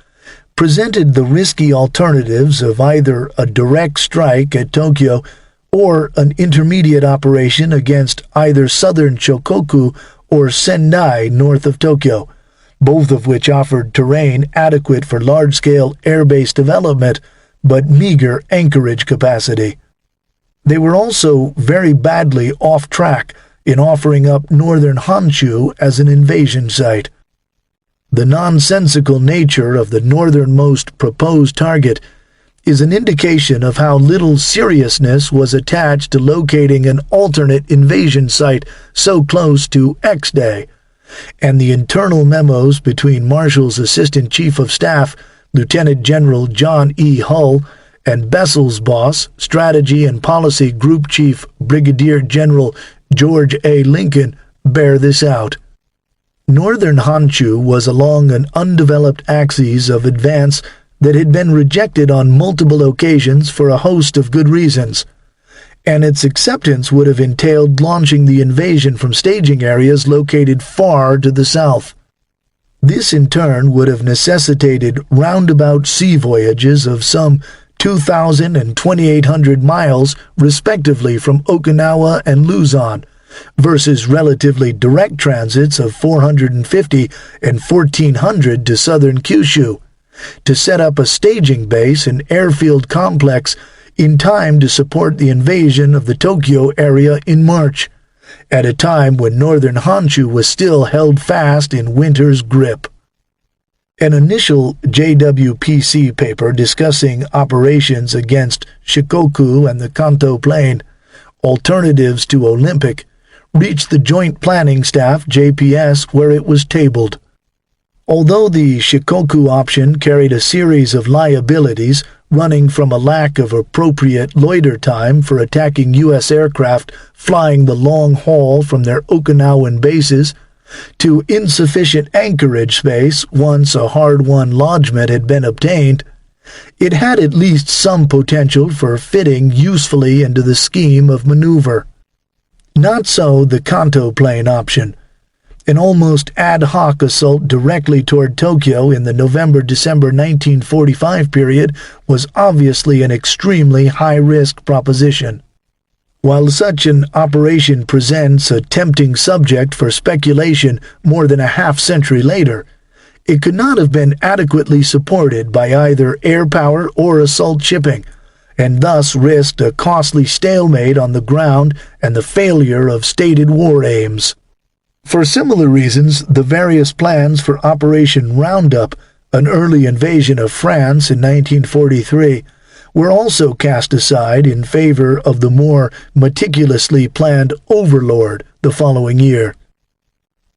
S2: presented the risky alternatives of either a direct strike at Tokyo or an intermediate operation against either southern Shikoku or Sendai north of Tokyo, both of which offered terrain adequate for large-scale air-base development but meager anchorage capacity. They were also very badly off track in offering up northern Honshu as an invasion site. The nonsensical nature of the northernmost proposed target is an indication of how little seriousness was attached to locating an alternate invasion site so close to X-Day, and the internal memos between Marshall's Assistant Chief of Staff, Lieutenant General John E. Hull, and Bessel's boss, Strategy and Policy Group Chief Brigadier General George A. Lincoln, bear this out. Northern Honshu was along an undeveloped axis of advance that had been rejected on multiple occasions for a host of good reasons, and its acceptance would have entailed launching the invasion from staging areas located far to the south. This in turn would have necessitated roundabout sea voyages of some 2,000 and 2,800 miles respectively from Okinawa and Luzon, versus relatively direct transits of 450 and 1,400 to southern Kyushu, to set up a staging base and airfield complex in time to support the invasion of the Tokyo area in March, at a time when northern Honshu was still held fast in winter's grip. An initial JWPC paper discussing operations against Shikoku and the Kanto Plain, alternatives to Olympic, reached the Joint Planning Staff JPS, where it was tabled. Although the Shikoku option carried a series of liabilities running from a lack of appropriate loiter time for attacking U.S. aircraft flying the long haul from their Okinawan bases, to insufficient anchorage space once a hard-won lodgment had been obtained, it had at least some potential for fitting usefully into the scheme of maneuver. Not so the Kanto Plain option. An almost ad hoc assault directly toward Tokyo in the November-December 1945 period was obviously an extremely high-risk proposition. While such an operation presents a tempting subject for speculation more than a half-century later, it could not have been adequately supported by either air power or assault shipping, and thus risked a costly stalemate on the ground and the failure of stated war aims. For similar reasons, the various plans for Operation Roundup, an early invasion of France in 1943, were also cast aside in favor of the more meticulously planned Overlord the following year.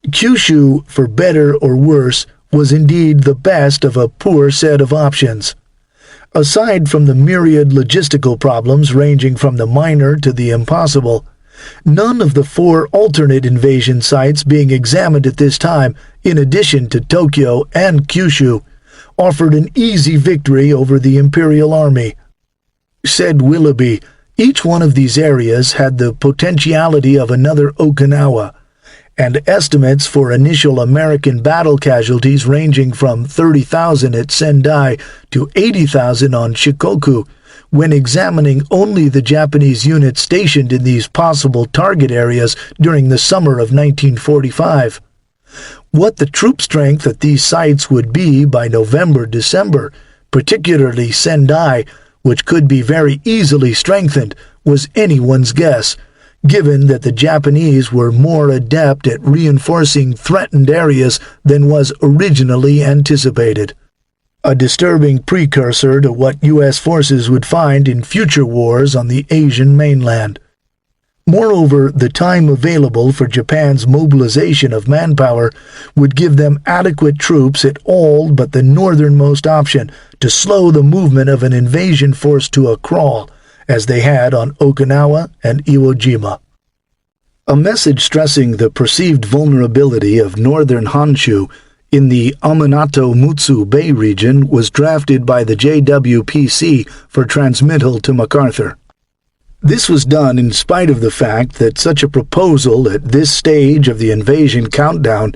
S2: Kyushu, for better or worse, was indeed the best of a poor set of options. Aside from the myriad logistical problems ranging from the minor to the impossible, none of the 4 alternate invasion sites being examined at this time, in addition to Tokyo and Kyushu, offered an easy victory over the Imperial Army. Said Willoughby, each one of these areas had the potentiality of another Okinawa, and estimates for initial American battle casualties ranging from 30,000 at Sendai to 80,000 on Shikoku, when examining only the Japanese units stationed in these possible target areas during the summer of 1945. What the troop strength at these sites would be by November-December, particularly Sendai, which could be very easily strengthened, was anyone's guess, given that the Japanese were more adept at reinforcing threatened areas than was originally anticipated. A disturbing precursor to what U.S. forces would find in future wars on the Asian mainland. Moreover, the time available for Japan's mobilization of manpower would give them adequate troops at all but the northernmost option to slow the movement of an invasion force to a crawl, as they had on Okinawa and Iwo Jima. A message stressing the perceived vulnerability of northern Honshu in the Aminato-Mutsu Bay region was drafted by the JWPC for transmittal to MacArthur. This was done in spite of the fact that such a proposal at this stage of the invasion countdown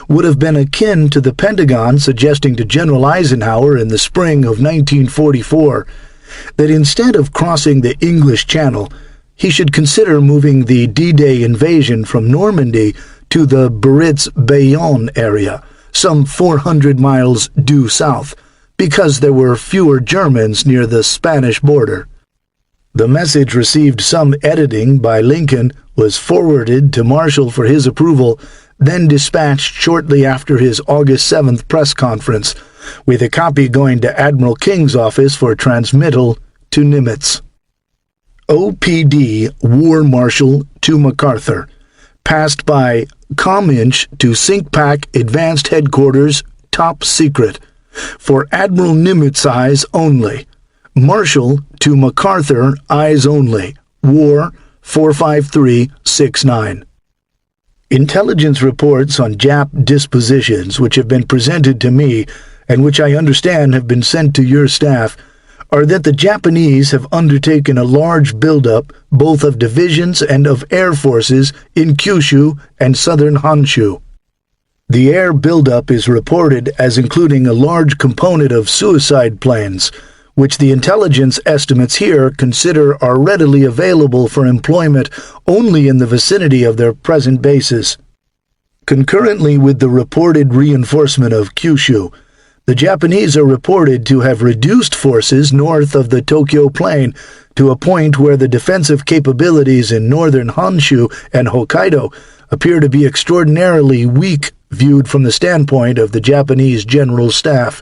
S2: would have been akin to the Pentagon suggesting to General Eisenhower in the spring of 1944 that instead of crossing the English Channel, he should consider moving the D-Day invasion from Normandy to the Biarritz-Bayonne area, some 400 miles due south, because there were fewer Germans near the Spanish border. The message received some editing by Lincoln, was forwarded to Marshall for his approval, then dispatched shortly after his August 7th press conference, with a copy going to Admiral King's office for transmittal to Nimitz. OPD War Marshal to MacArthur, passed by Cominch to SINCPAC Advanced Headquarters, top secret, for Admiral Nimitz eyes only. Marshal to MacArthur eyes only. War 45369. Intelligence reports on Jap dispositions which have been presented to me and which I understand have been sent to your staff are that the Japanese have undertaken a large buildup both of divisions and of air forces in Kyushu and southern Honshu. The air buildup is reported as including a large component of suicide planes, which the intelligence estimates here consider are readily available for employment only in the vicinity of their present bases. Concurrently with the reported reinforcement of Kyushu, the Japanese are reported to have reduced forces north of the Tokyo Plain to a point where the defensive capabilities in northern Honshu and Hokkaido appear to be extraordinarily weak viewed from the standpoint of the Japanese General Staff.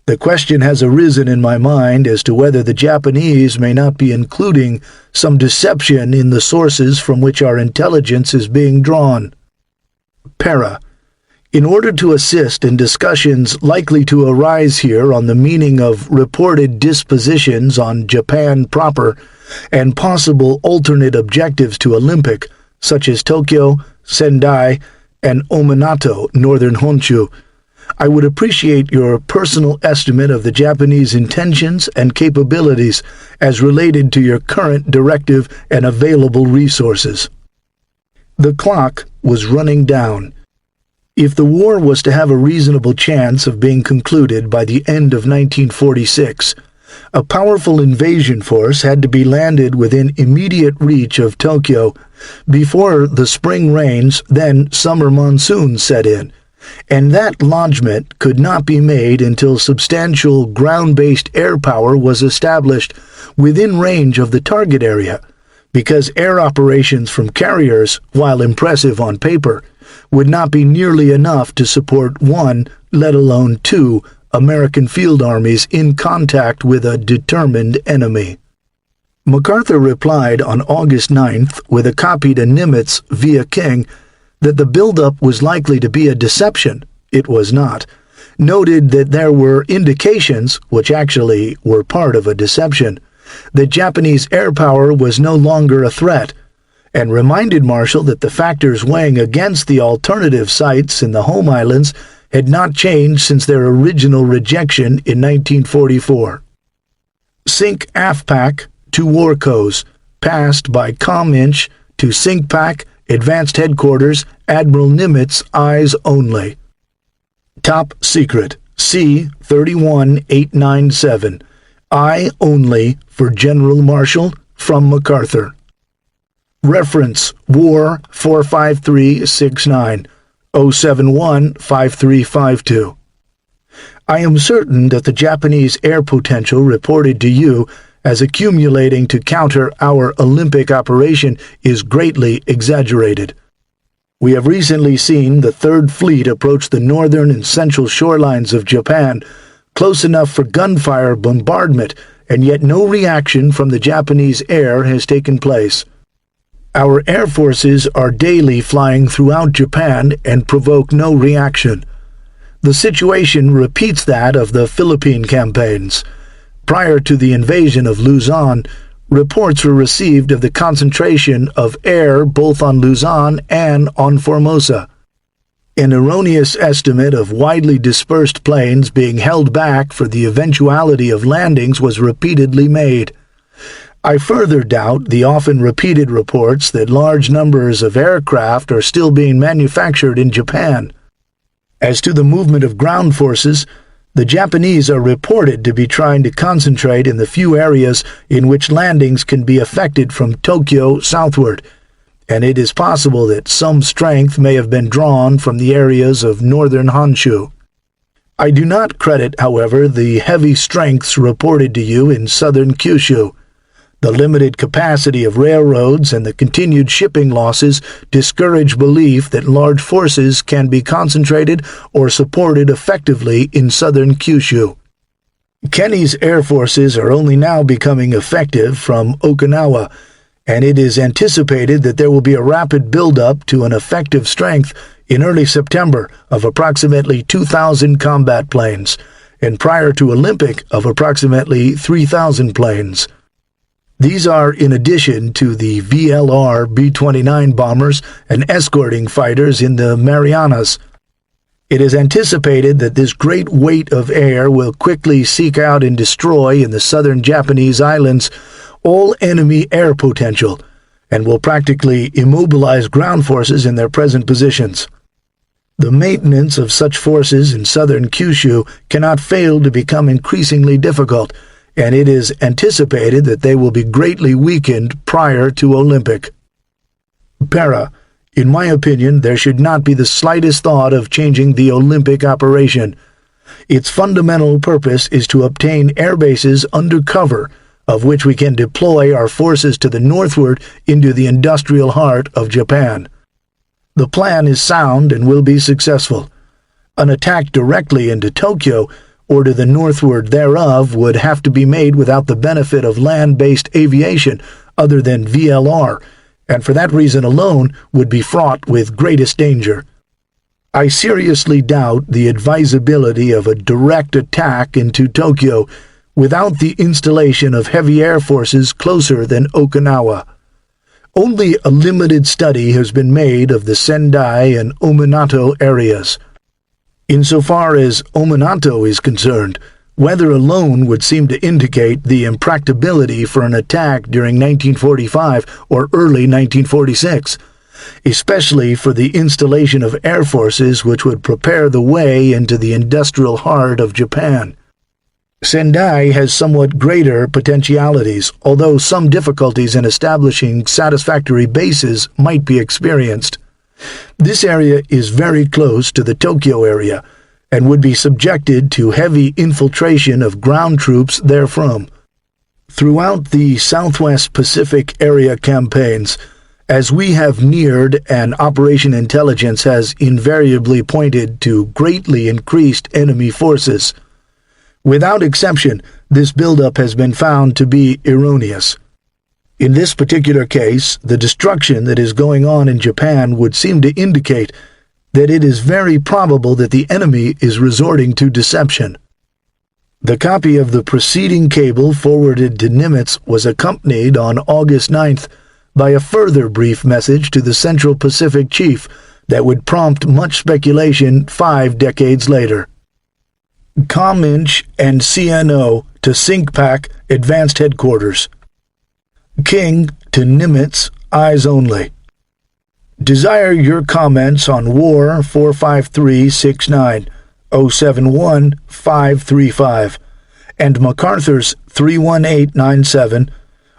S2: The question has arisen in my mind as to whether the Japanese may not be including some deception in the sources from which our intelligence is being drawn. Para. In order to assist in discussions likely to arise here on the meaning of reported dispositions on Japan proper and possible alternate objectives to Olympic, such as Tokyo, Sendai, and Ominato, northern Honshu, I would appreciate your personal estimate of the Japanese intentions and capabilities as related to your current directive and available resources. The clock was running down. If the war was to have a reasonable chance of being concluded by the end of 1946, a powerful invasion force had to be landed within immediate reach of Tokyo before the spring rains, then summer monsoons set in, and that lodgment could not be made until substantial ground-based air power was established within range of the target area, because air operations from carriers, while impressive on paper, would not be nearly enough to support one, let alone two, American field armies in contact with a determined enemy. MacArthur replied on August 9th with a copy to Nimitz via King that the buildup was likely to be a deception. It was not. Noted that there were indications, which actually were part of a deception, that Japanese air power was no longer a threat, and reminded Marshall that the factors weighing against the alternative sites in the Home Islands had not changed since their original rejection in 1944. Sink AFPAC to Warcos, passed by Cominch to SINCPAC Advanced Headquarters, Admiral Nimitz eyes only. Top secret, C31897, eye only for General Marshall from MacArthur. Reference, War 45369, 071-5352. I am certain that the Japanese air potential reported to you as accumulating to counter our Olympic operation is greatly exaggerated. We have recently seen the Third Fleet approach the northern and central shorelines of Japan, close enough for gunfire bombardment, and yet no reaction from the Japanese air has taken place. Our air forces are daily flying throughout Japan and provoke no reaction. The situation repeats that of the Philippine campaigns. Prior to the invasion of Luzon, reports were received of the concentration of air both on Luzon and on Formosa. An erroneous estimate of widely dispersed planes being held back for the eventuality of landings was repeatedly made. I further doubt the often repeated reports that large numbers of aircraft are still being manufactured in Japan. As to the movement of ground forces, the Japanese are reported to be trying to concentrate in the few areas in which landings can be effected from Tokyo southward, and it is possible that some strength may have been drawn from the areas of northern Honshu. I do not credit, however, the heavy strengths reported to you in southern Kyushu. The limited capacity of railroads and the continued shipping losses discourage belief that large forces can be concentrated or supported effectively in southern Kyushu. Kenny's air forces are only now becoming effective from Okinawa, and it is anticipated that there will be a rapid buildup to an effective strength in early September of approximately 2,000 combat planes, and prior to Olympic of approximately 3,000 planes. These are in addition to the VLR B-29 bombers and escorting fighters in the Marianas. It is anticipated that this great weight of air will quickly seek out and destroy in the southern Japanese islands all enemy air potential, and will practically immobilize ground forces in their present positions. The maintenance of such forces in southern Kyushu cannot fail to become increasingly difficult, and it is anticipated that they will be greatly weakened prior to Olympic. Para, in my opinion, there should not be the slightest thought of changing the Olympic operation. Its fundamental purpose is to obtain air bases under cover, of which we can deploy our forces to the northward into the industrial heart of Japan. The plan is sound and will be successful. An attack directly into Tokyo or to the northward thereof would have to be made without the benefit of land-based aviation other than VLR, and for that reason alone would be fraught with greatest danger. I seriously doubt the advisability of a direct attack into Tokyo without the installation of heavy air forces closer than Okinawa. Only a limited study has been made of the Sendai and Ominato areas. Insofar as Ominato is concerned, weather alone would seem to indicate the impracticability for an attack during 1945 or early 1946, especially for the installation of air forces which would prepare the way into the industrial heart of Japan. Sendai has somewhat greater potentialities, although some difficulties in establishing satisfactory bases might be experienced. This area is very close to the Tokyo area, and would be subjected to heavy infiltration of ground troops therefrom. Throughout the Southwest Pacific area campaigns, as we have neared and Operation Intelligence has invariably pointed to greatly increased enemy forces. Without exception, this buildup has been found to be erroneous. In this particular case, the destruction that is going on in Japan would seem to indicate that it is very probable that the enemy is resorting to deception. The copy of the preceding cable forwarded to Nimitz was accompanied on August 9th by a further brief message to the Central Pacific Chief that would prompt much speculation 5 decades later. COMINCH and CNO to SINCPAC Advanced Headquarters. King to Nimitz, eyes only. Desire your comments on War 45369 071 535 and MacArthur's 31897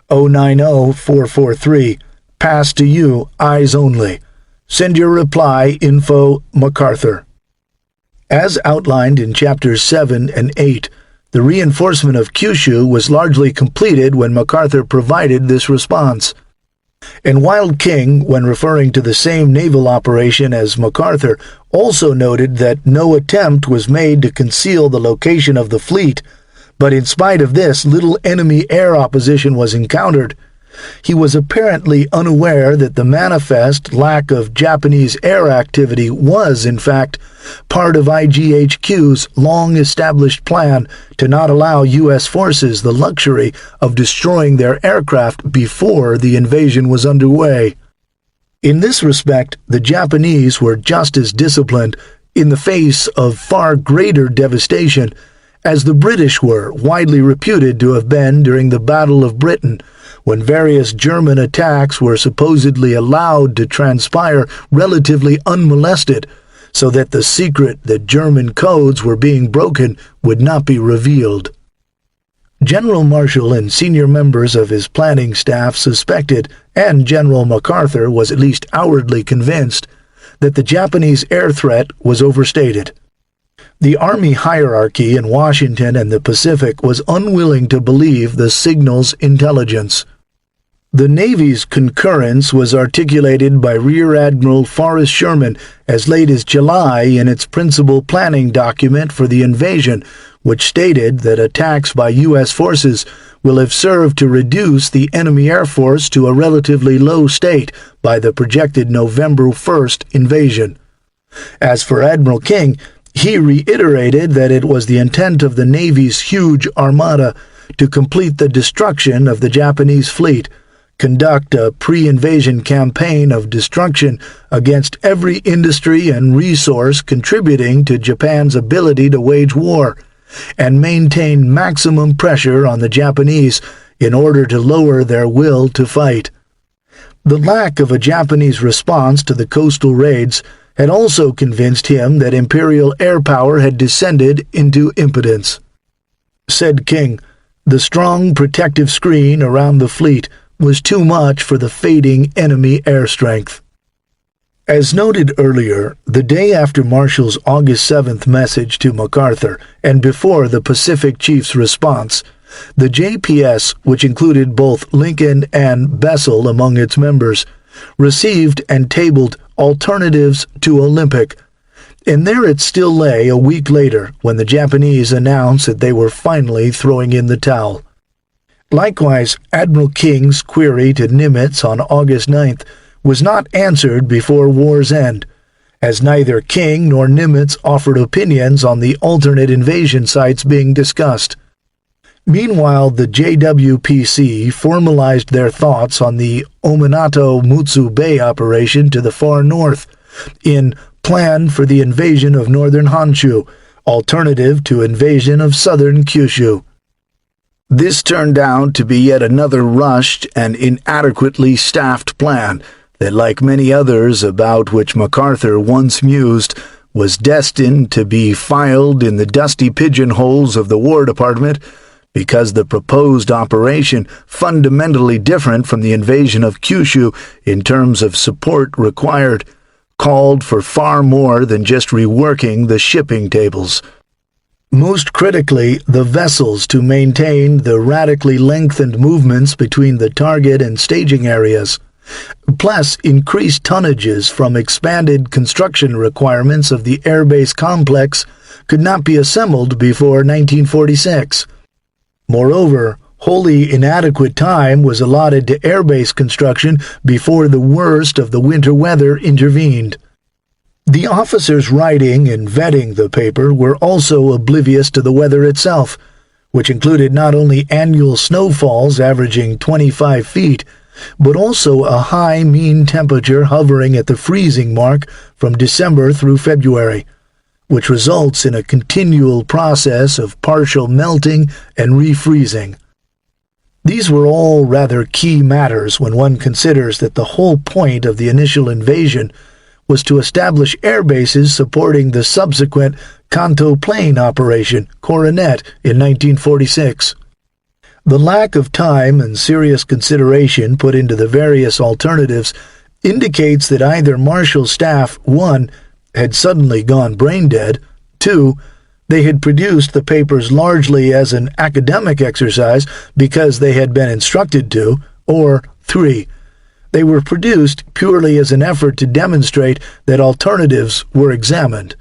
S2: 090 443. Pass to you, eyes only. Send your reply info MacArthur. As outlined in Chapters 7 and 8, the reinforcement of Kyushu was largely completed when MacArthur provided this response. And while King, when referring to the same naval operation as MacArthur, also noted that no attempt was made to conceal the location of the fleet, but in spite of this, little enemy air opposition was encountered, he was apparently unaware that the manifest lack of Japanese air activity was, in fact, part of IGHQ's long-established plan to not allow U.S. forces the luxury of destroying their aircraft before the invasion was underway. In this respect, the Japanese were just as disciplined in the face of far greater devastation as the British were widely reputed to have been during the Battle of Britain, when various German attacks were supposedly allowed to transpire relatively unmolested, so that the secret that German codes were being broken would not be revealed. General Marshall and senior members of his planning staff suspected, and General MacArthur was at least outwardly convinced, that the Japanese air threat was overstated. The Army hierarchy in Washington and the Pacific was unwilling to believe the signal's intelligence. The Navy's concurrence was articulated by Rear Admiral Forrest Sherman as late as July in its principal planning document for the invasion, which stated that attacks by U.S. forces will have served to reduce the enemy air force to a relatively low state by the projected November 1st invasion. As for Admiral King, he reiterated that it was the intent of the Navy's huge armada to complete the destruction of the Japanese fleet, conduct a pre-invasion campaign of destruction against every industry and resource contributing to Japan's ability to wage war, and maintain maximum pressure on the Japanese in order to lower their will to fight. The lack of a Japanese response to the coastal raids had also convinced him that Imperial air power had descended into impotence. Said King, the strong protective screen around the fleet was too much for the fading enemy air strength. As noted earlier, the day after Marshall's August 7th message to MacArthur and before the Pacific Chief's response, the JPS, which included both Lincoln and Bessel among its members, received and tabled alternatives to Olympic, and there it still lay a week later when the Japanese announced that they were finally throwing in the towel. Likewise, Admiral King's query to Nimitz on August 9th was not answered before war's end, as neither King nor Nimitz offered opinions on the alternate invasion sites being discussed. Meanwhile, the JWPC formalized their thoughts on the Ominato-Mutsu Bay operation to the far north in Plan for the Invasion of Northern Honshu, alternative to invasion of southern Kyushu. This turned out to be yet another rushed and inadequately staffed plan that, like many others about which MacArthur once mused, was destined to be filed in the dusty pigeonholes of the War Department because the proposed operation, fundamentally different from the invasion of Kyushu in terms of support required, called for far more than just reworking the shipping tables. Most critically, the vessels to maintain the radically lengthened movements between the target and staging areas, plus increased tonnages from expanded construction requirements of the airbase complex, could not be assembled before 1946. Moreover, wholly inadequate time was allotted to airbase construction before the worst of the winter weather intervened. The officers writing and vetting the paper were also oblivious to the weather itself, which included not only annual snowfalls averaging 25 feet, but also a high mean temperature hovering at the freezing mark from December through February, which results in a continual process of partial melting and refreezing. These were all rather key matters when one considers that the whole point of the initial invasion was to establish air bases supporting the subsequent Kanto Plain operation, Coronet, in 1946. The lack of time and serious consideration put into the various alternatives indicates that either Marshall Staff, 1, had suddenly gone brain-dead, 2, they had produced the papers largely as an academic exercise because they had been instructed to, or 3, they were produced purely as an effort to demonstrate that alternatives were examined.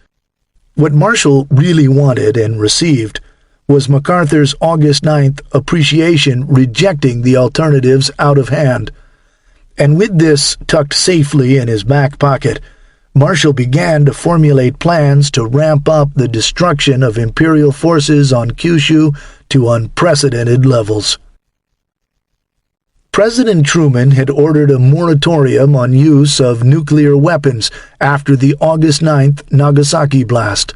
S2: What Marshall really wanted and received was MacArthur's August 9th appreciation rejecting the alternatives out of hand. And with this tucked safely in his back pocket, Marshall began to formulate plans to ramp up the destruction of Imperial forces on Kyushu to unprecedented levels. President Truman had ordered a moratorium on use of nuclear weapons after the August 9th Nagasaki blast.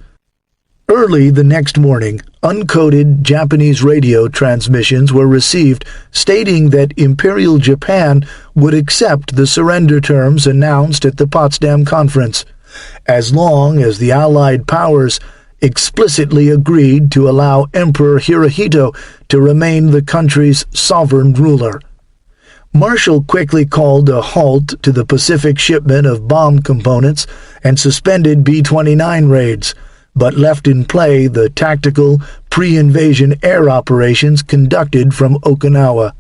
S2: Early the next morning, uncoded Japanese radio transmissions were received stating that Imperial Japan would accept the surrender terms announced at the Potsdam Conference, as long as the Allied powers explicitly agreed to allow Emperor Hirohito to remain the country's sovereign ruler. Marshall quickly called a halt to the Pacific shipment of bomb components and suspended B-29 raids, but left in play the tactical, pre-invasion air operations conducted from Okinawa.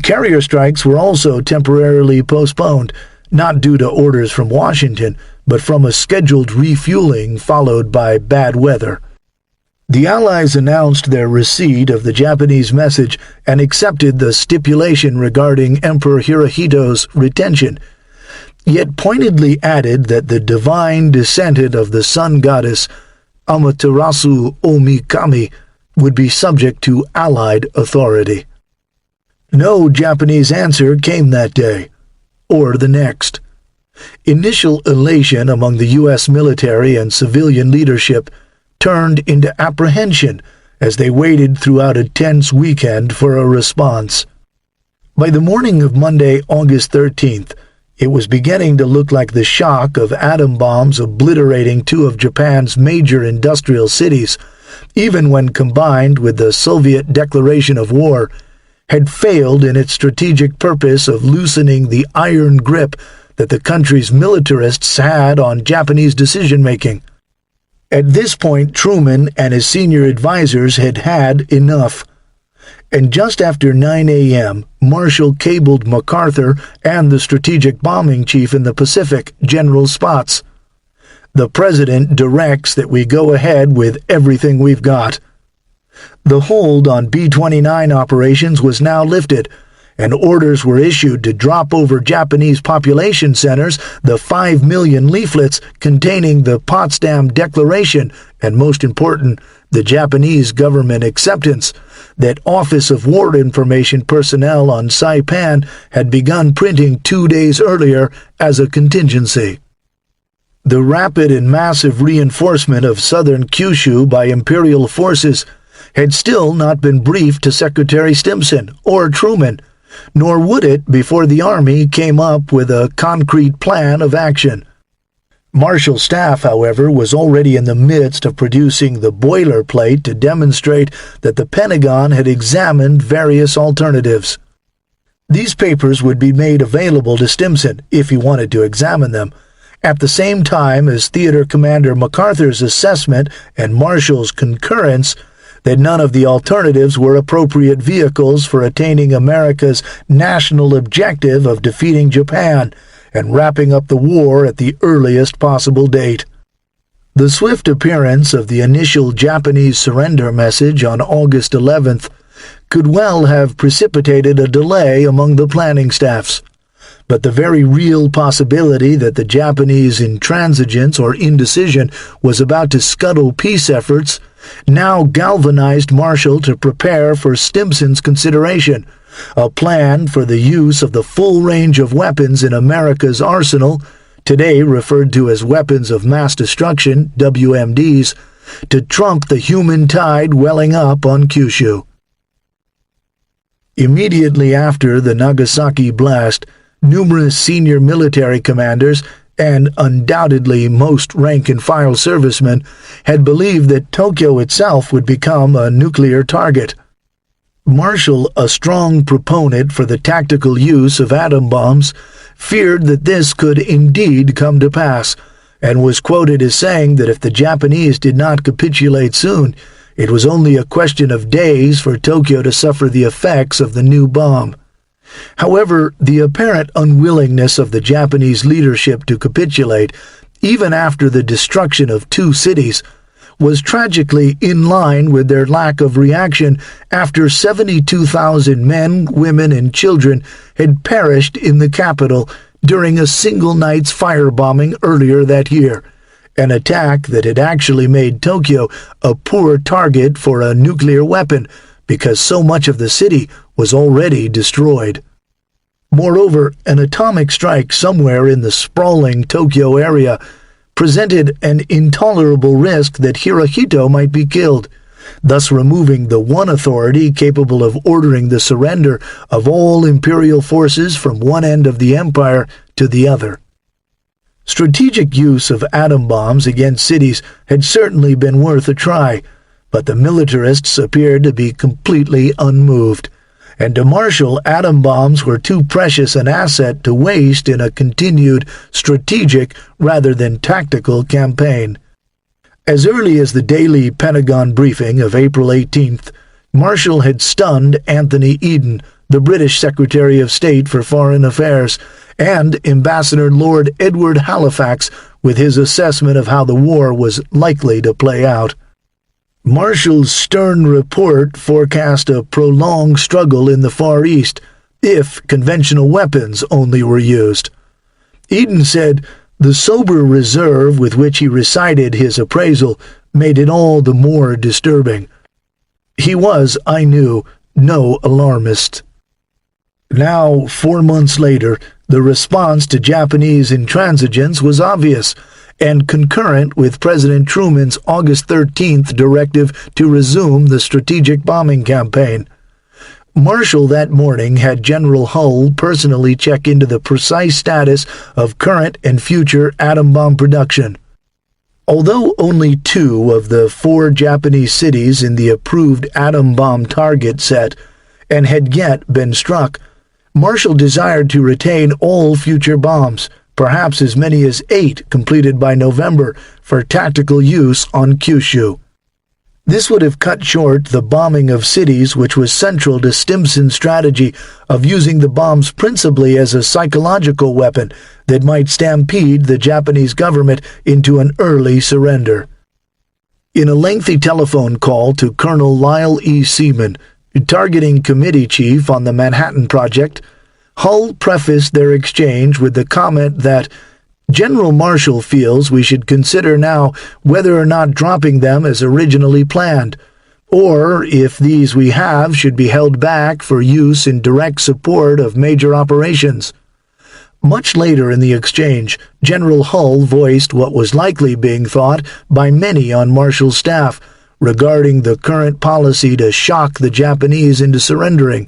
S2: Carrier strikes were also temporarily postponed, not due to orders from Washington, but from a scheduled refueling followed by bad weather. The Allies announced their receipt of the Japanese message and accepted the stipulation regarding Emperor Hirohito's retention, yet pointedly added that the divine descendant of the sun goddess Amaterasu Omikami would be subject to Allied authority. No Japanese answer came that day, or the next. Initial elation among the U.S. military and civilian leadership turned into apprehension as they waited throughout a tense weekend for a response. By the morning of Monday, August 13th, it was beginning to look like the shock of atom bombs obliterating two of Japan's major industrial cities, even when combined with the Soviet declaration of war, had failed in its strategic purpose of loosening the iron grip that the country's militarists had on Japanese decision-making. At this point, Truman and his senior advisors had had enough. And just after 9 a.m., Marshall cabled MacArthur and the strategic bombing chief in the Pacific, General Spaatz. The president directs that we go ahead with everything we've got. The hold on B-29 operations was now lifted, and orders were issued to drop over Japanese population centers the 5 million leaflets containing the Potsdam Declaration and, most important, the Japanese government acceptance that Office of War Information personnel on Saipan had begun printing 2 days earlier as a contingency. The rapid and massive reinforcement of southern Kyushu by Imperial forces had still not been briefed to Secretary Stimson or Truman, nor would it before the Army came up with a concrete plan of action. Marshall's staff, however, was already in the midst of producing the boilerplate to demonstrate that the Pentagon had examined various alternatives. These papers would be made available to Stimson if he wanted to examine them, at the same time as Theater Commander MacArthur's assessment and Marshall's concurrence that none of the alternatives were appropriate vehicles for attaining America's national objective of defeating Japan and wrapping up the war at the earliest possible date. The swift appearance of the initial Japanese surrender message on August 11th could well have precipitated a delay among the planning staffs, but the very real possibility that the Japanese intransigence or indecision was about to scuttle peace efforts now galvanized Marshall to prepare for Stimson's consideration, a plan for the use of the full range of weapons in America's arsenal, today referred to as weapons of mass destruction, WMDs, to trump the human tide welling up on Kyushu. Immediately after the Nagasaki blast, numerous senior military commanders and undoubtedly most rank-and-file servicemen had believed that Tokyo itself would become a nuclear target. Marshall, a strong proponent for the tactical use of atom bombs, feared that this could indeed come to pass, and was quoted as saying that if the Japanese did not capitulate soon, it was only a question of days for Tokyo to suffer the effects of the new bomb. However, the apparent unwillingness of the Japanese leadership to capitulate, even after the destruction of two cities, was tragically in line with their lack of reaction after 72,000 men, women, and children had perished in the capital during a single night's firebombing earlier that year, an attack that had actually made Tokyo a poor target for a nuclear weapon because so much of the city was already destroyed. Moreover, an atomic strike somewhere in the sprawling Tokyo area presented an intolerable risk that Hirohito might be killed, thus removing the one authority capable of ordering the surrender of all imperial forces from one end of the empire to the other. Strategic use of atom bombs against cities had certainly been worth a try, but the militarists appeared to be completely unmoved, and to Marshall, atom bombs were too precious an asset to waste in a continued strategic rather than tactical campaign. As early as the daily Pentagon briefing of April 18th, Marshall had stunned Anthony Eden, the British Secretary of State for Foreign Affairs, and Ambassador Lord Edward Halifax with his assessment of how the war was likely to play out. Marshall's stern report forecast a prolonged struggle in the Far East, if conventional weapons only were used. Eden said the sober reserve with which he recited his appraisal made it all the more disturbing. He was, I knew, no alarmist. Now, 4 months later, the response to Japanese intransigence was obvious, and concurrent with President Truman's August 13th directive to resume the strategic bombing campaign. Marshall that morning had General Hull personally check into the precise status of current and future atom bomb production. Although only 2 of the 4 Japanese cities in the approved atom bomb target set and had yet been struck, Marshall desired to retain all future bombs, perhaps as many as 8 completed by November, for tactical use on Kyushu. This would have cut short the bombing of cities, which was central to Stimson's strategy of using the bombs principally as a psychological weapon that might stampede the Japanese government into an early surrender. In a lengthy telephone call to Colonel Lyle E. Seaman, targeting committee chief on the Manhattan Project, Hull prefaced their exchange with the comment that General Marshall feels we should consider now whether or not dropping them as originally planned, or if these we have should be held back for use in direct support of major operations. Much later in the exchange, General Hull voiced what was likely being thought by many on Marshall's staff regarding the current policy to shock the Japanese into surrendering.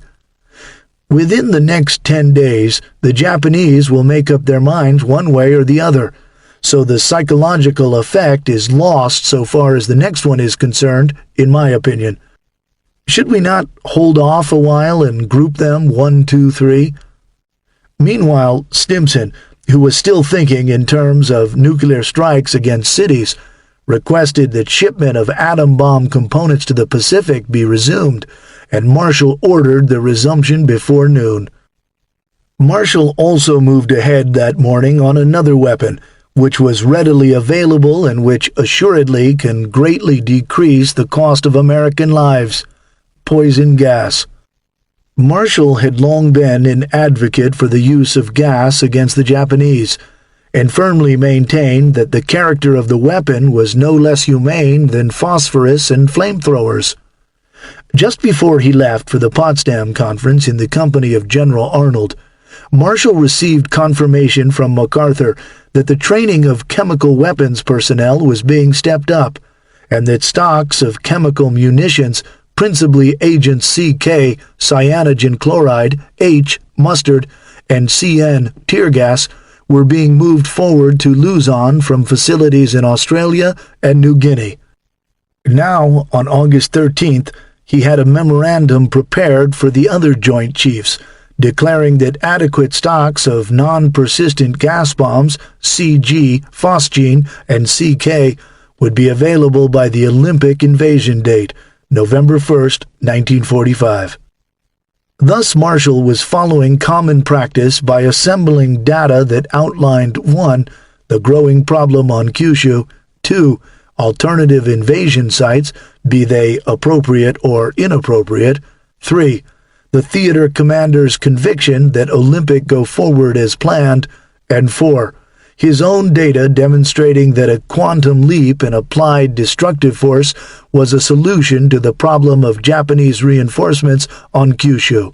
S2: Within the next 10 days, the Japanese will make up their minds one way or the other, so the psychological effect is lost so far as the next one is concerned, in my opinion. Should we not hold off a while and group them 1, 2, 3? Meanwhile, Stimson, who was still thinking in terms of nuclear strikes against cities, requested that shipment of atom bomb components to the Pacific be resumed, and Marshall ordered the resumption before noon. Marshall also moved ahead that morning on another weapon, which was readily available and which assuredly can greatly decrease the cost of American lives: poison gas. Marshall had long been an advocate for the use of gas against the Japanese, and firmly maintained that the character of the weapon was no less humane than phosphorus and flamethrowers. Just before he left for the Potsdam Conference in the company of General Arnold, Marshall received confirmation from MacArthur that the training of chemical weapons personnel was being stepped up, and that stocks of chemical munitions, principally agents CK, cyanogen chloride, H, mustard, and CN, tear gas, were being moved forward to Luzon from facilities in Australia and New Guinea. Now, on August 13th, he had a memorandum prepared for the other Joint Chiefs, declaring that adequate stocks of non-persistent gas bombs CG, phosgene, and CK would be available by the Olympic invasion date, November 1st, 1945. Thus Marshall was following common practice by assembling data that outlined 1. The growing problem on Kyushu, 2. Alternative invasion sites, be they appropriate or inappropriate, 3. The theater commander's conviction that Olympic go forward as planned, and 4. His own data demonstrating that a quantum leap in applied destructive force was a solution to the problem of Japanese reinforcements on Kyushu.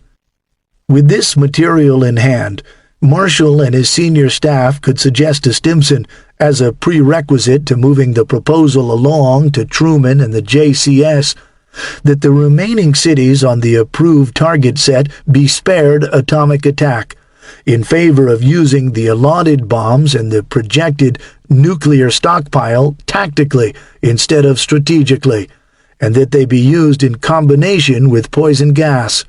S2: With this material in hand, Marshall and his senior staff could suggest to Stimson, as a prerequisite to moving the proposal along to Truman and the JCS, that the remaining cities on the approved target set be spared atomic attack, in favor of using the allotted bombs and the projected nuclear stockpile tactically instead of strategically, and that they be used in combination with poison gas.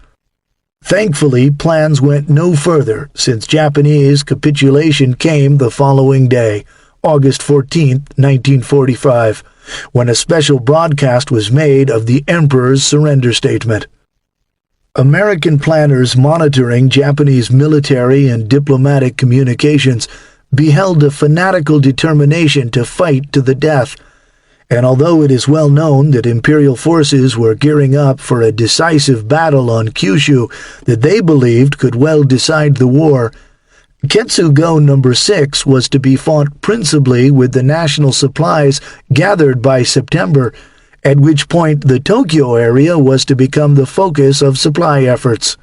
S2: Thankfully, plans went no further, since Japanese capitulation came the following day, August 14, 1945, when a special broadcast was made of the Emperor's surrender statement. American planners monitoring Japanese military and diplomatic communications beheld a fanatical determination to fight to the death, and although it is well known that Imperial forces were gearing up for a decisive battle on Kyushu that they believed could well decide the war, Ketsugo No. 6 was to be fought principally with the national supplies gathered by September, at which point the Tokyo area was to become the focus of supply efforts.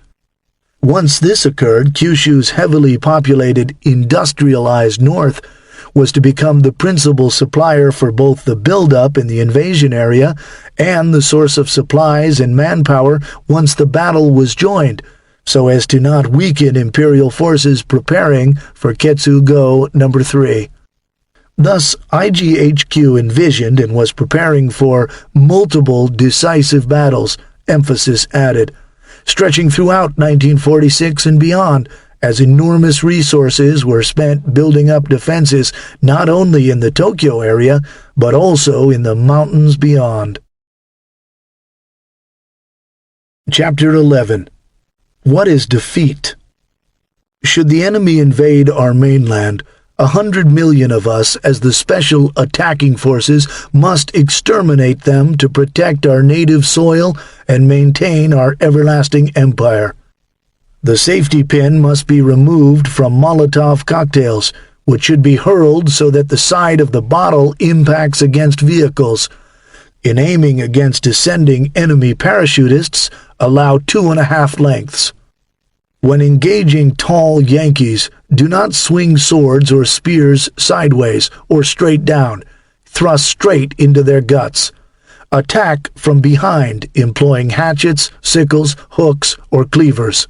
S2: Once this occurred, Kyushu's heavily populated, industrialized north was to become the principal supplier for both the buildup in the invasion area and the source of supplies and manpower once the battle was joined, so as to not weaken Imperial forces preparing for Ketsugo No. 3. Thus, IGHQ envisioned and was preparing for multiple decisive battles, emphasis added, stretching throughout 1946 and beyond, as enormous resources were spent building up defenses not only in the Tokyo area, but also in the mountains beyond. Chapter 11. What is defeat? Should the enemy invade our mainland, 100 million of us, as the special attacking forces, must exterminate them to protect our native soil and maintain our everlasting empire. The safety pin must be removed from Molotov cocktails, which should be hurled so that the side of the bottle impacts against vehicles. In aiming against descending enemy parachutists, allow 2.5 lengths. When engaging tall Yankees, do not swing swords or spears sideways or straight down. Thrust straight into their guts. Attack from behind, employing hatchets, sickles, hooks, or cleavers.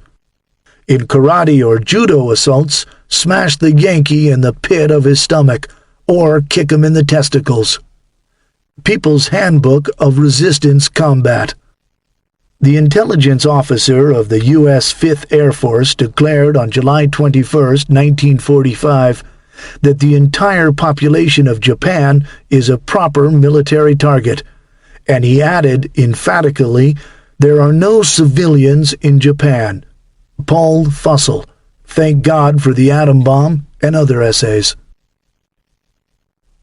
S2: In karate or judo assaults, smash the Yankee in the pit of his stomach, or kick him in the testicles. People's Handbook of Resistance Combat. The intelligence officer of the U.S. 5th Air Force declared on July 21, 1945, that the entire population of Japan is a proper military target, and he added emphatically, "There are no civilians in Japan." Paul Fussell, Thank God for the Atom Bomb, and other essays.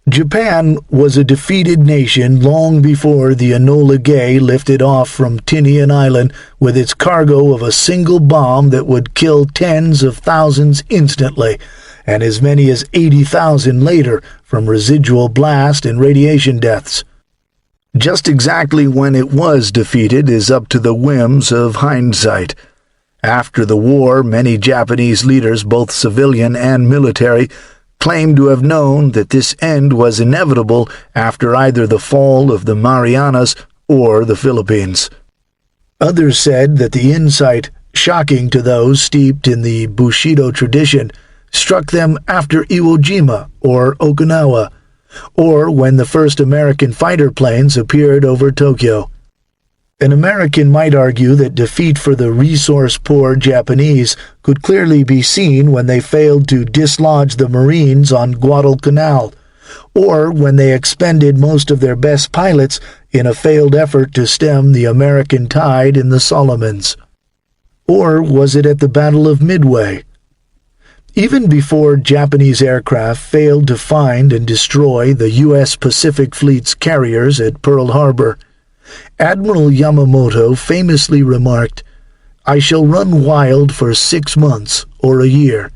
S2: Japan was a defeated nation long before the Enola Gay lifted off from Tinian Island with its cargo of a single bomb that would kill tens of thousands instantly, and as many as 80,000 later from residual blast and radiation deaths. Just exactly when it was defeated is up to the whims of hindsight. After the war, many Japanese leaders, both civilian and military, claimed to have known that this end was inevitable after either the fall of the Marianas or the Philippines. Others said that the insight, shocking to those steeped in the Bushido tradition, struck them after Iwo Jima or Okinawa, or when the first American fighter planes appeared over Tokyo. An American might argue that defeat for the resource-poor Japanese could clearly be seen when they failed to dislodge the Marines on Guadalcanal, or when they expended most of their best pilots in a failed effort to stem the American tide in the Solomons. Or was it at the Battle of Midway? Even before Japanese aircraft failed to find and destroy the U.S. Pacific Fleet's carriers at Pearl Harbor, Admiral Yamamoto famously remarked, "I shall run wild for 6 months or a year,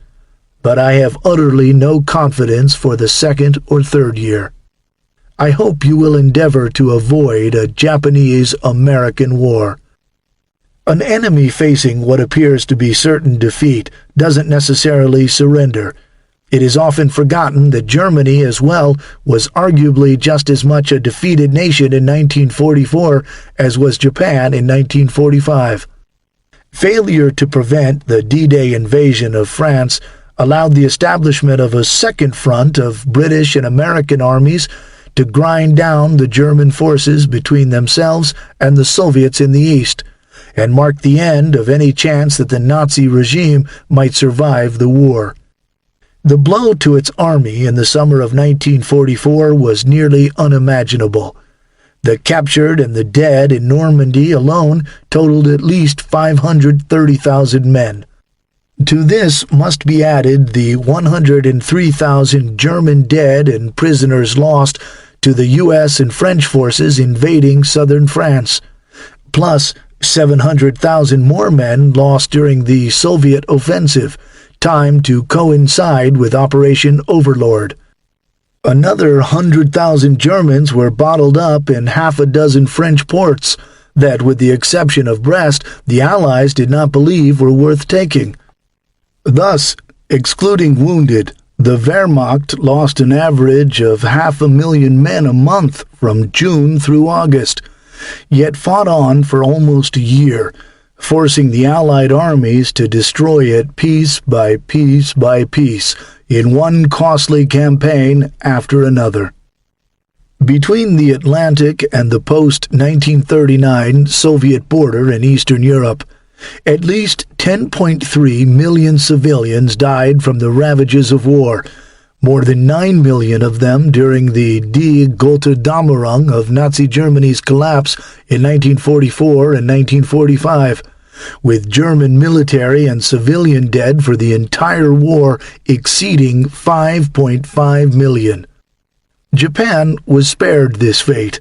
S2: but I have utterly no confidence for the second or third year. I hope you will endeavor to avoid a Japanese-American war." An enemy facing what appears to be certain defeat doesn't necessarily surrender. It is often forgotten that Germany as well was arguably just as much a defeated nation in 1944 as was Japan in 1945. Failure to prevent the D-Day invasion of France allowed the establishment of a second front of British and American armies to grind down the German forces between themselves and the Soviets in the East, and marked the end of any chance that the Nazi regime might survive the war. The blow to its army in the summer of 1944 was nearly unimaginable. The captured and the dead in Normandy alone totaled at least 530,000 men. To this must be added the 103,000 German dead and prisoners lost to the U.S. and French forces invading southern France, plus 700,000 more men lost during the Soviet offensive, timed to coincide with Operation Overlord. Another 100,000 Germans were bottled up in half a dozen French ports that, with the exception of Brest, the Allies did not believe were worth taking. Thus, excluding wounded, the Wehrmacht lost an average of 500,000 men a month from June through August, yet fought on for almost a year, forcing the Allied armies to destroy it piece by piece by piece in one costly campaign after another. Between the Atlantic and the post-1939 Soviet border in Eastern Europe, at least 10.3 million civilians died from the ravages of war, more than 9 million of them during the Die Gotterdammerung of Nazi Germany's collapse in 1944 and 1945, with German military and civilian dead for the entire war exceeding 5.5 million. Japan was spared this fate.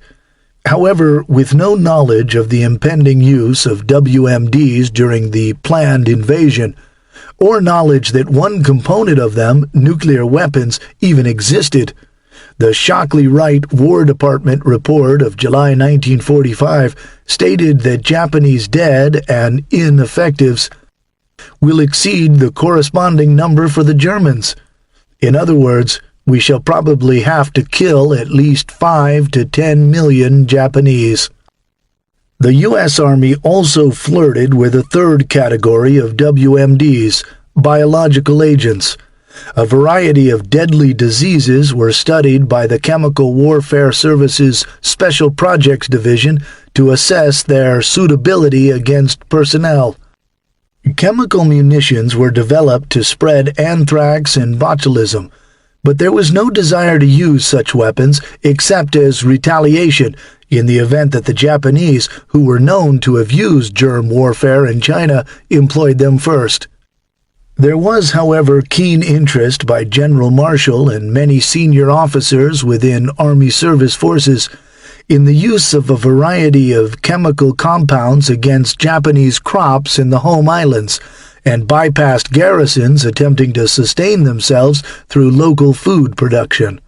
S2: However, with no knowledge of the impending use of WMDs during the planned invasion, or knowledge that one component of them, nuclear weapons, even existed, the Shockley Wright War Department report of July 1945 stated that Japanese dead and ineffectives will exceed the corresponding number for the Germans. In other words, we shall probably have to kill at least 5 to 10 million Japanese. The U.S. Army also flirted with a third category of WMDs, biological agents. A variety of deadly diseases were studied by the Chemical Warfare Service's Special Projects Division to assess their suitability against personnel. Chemical munitions were developed to spread anthrax and botulism, but there was no desire to use such weapons except as retaliation in the event that the Japanese, who were known to have used germ warfare in China, employed them first. There was, however, keen interest by General Marshall and many senior officers within Army Service Forces in the use of a variety of chemical compounds against Japanese crops in the home islands, and bypassed garrisons attempting to sustain themselves through local food production.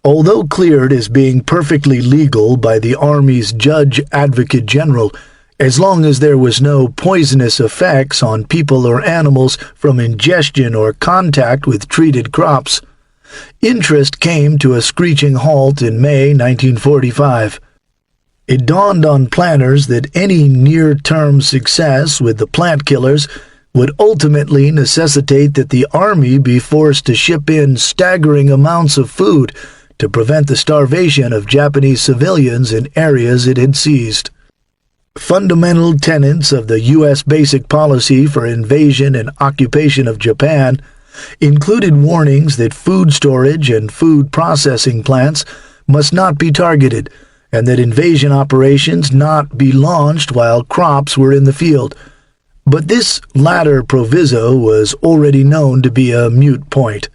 S2: Although cleared as being perfectly legal by the Army's Judge Advocate General, as long as there was no poisonous effects on people or animals from ingestion or contact with treated crops, interest came to a screeching halt in May 1945. It dawned on planners that any near-term success with the plant killers would ultimately necessitate that the Army be forced to ship in staggering amounts of food to prevent the starvation of Japanese civilians in areas it had seized. Fundamental tenets of the U.S. basic policy for invasion and occupation of Japan included warnings that food storage and food processing plants must not be targeted, and that invasion operations not be launched while crops were in the field. But this latter proviso was already known to be a moot point.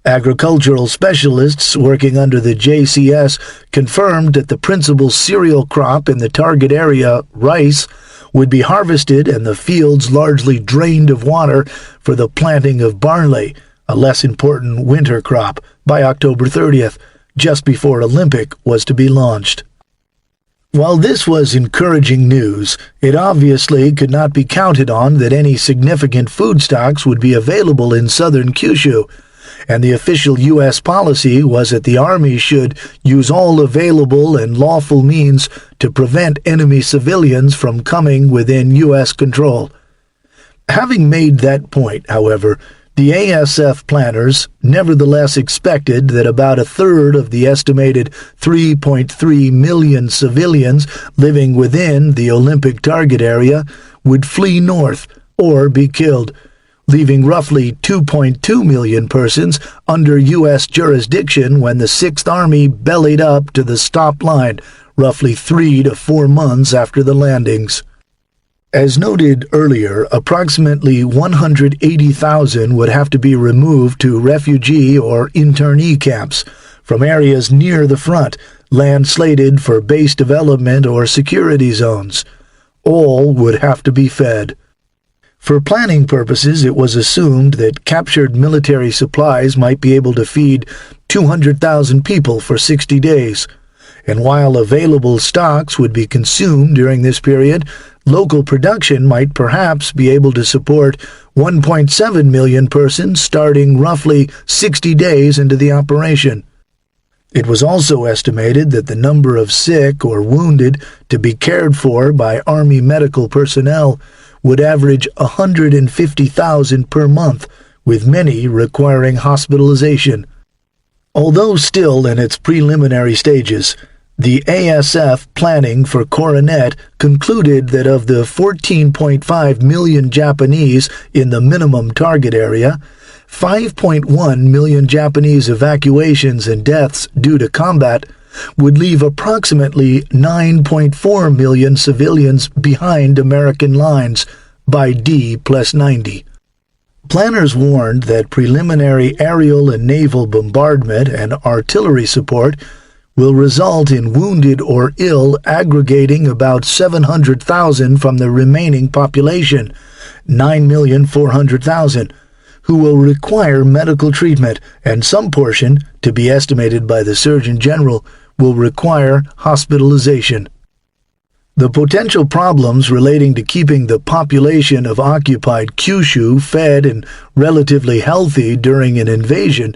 S2: Agricultural specialists working under the JCS confirmed that the principal cereal crop in the target area, rice, would be harvested and the fields largely drained of water for the planting of barley, a less important winter crop, by October 30th, just before Olympic was to be launched. While this was encouraging news, it obviously could not be counted on that any significant food stocks would be available in southern Kyushu, and the official U.S. policy was that the Army should use all available and lawful means to prevent enemy civilians from coming within U.S. control. Having made that point, however, the ASF planners nevertheless expected that about a third of the estimated 3.3 million civilians living within the Olympic target area would flee north or be killed, leaving roughly 2.2 million persons under U.S. jurisdiction when the Sixth Army bellied up to the stop line roughly 3 to 4 months after the landings. As noted earlier, approximately 180,000 would have to be removed to refugee or internee camps from areas near the front, land slated for base development or security zones. All would have to be fed. For planning purposes, it was assumed that captured military supplies might be able to feed 200,000 people for 60 days. And while available stocks would be consumed during this period, local production might perhaps be able to support 1.7 million persons starting roughly 60 days into the operation. It was also estimated that the number of sick or wounded to be cared for by Army medical personnel would average 150,000 per month, with many requiring hospitalization. Although still in its preliminary stages, the ASF planning for Coronet concluded that of the 14.5 million Japanese in the minimum target area, 5.1 million Japanese evacuations and deaths due to combat would leave approximately 9.4 million civilians behind American lines by D+90. Planners warned that preliminary aerial and naval bombardment and artillery support will result in wounded or ill aggregating about 700,000 from the remaining population, 9,400,000, who will require medical treatment, and some portion, to be estimated by the Surgeon General, will require hospitalization. The potential problems relating to keeping the population of occupied Kyushu fed and relatively healthy during an invasion,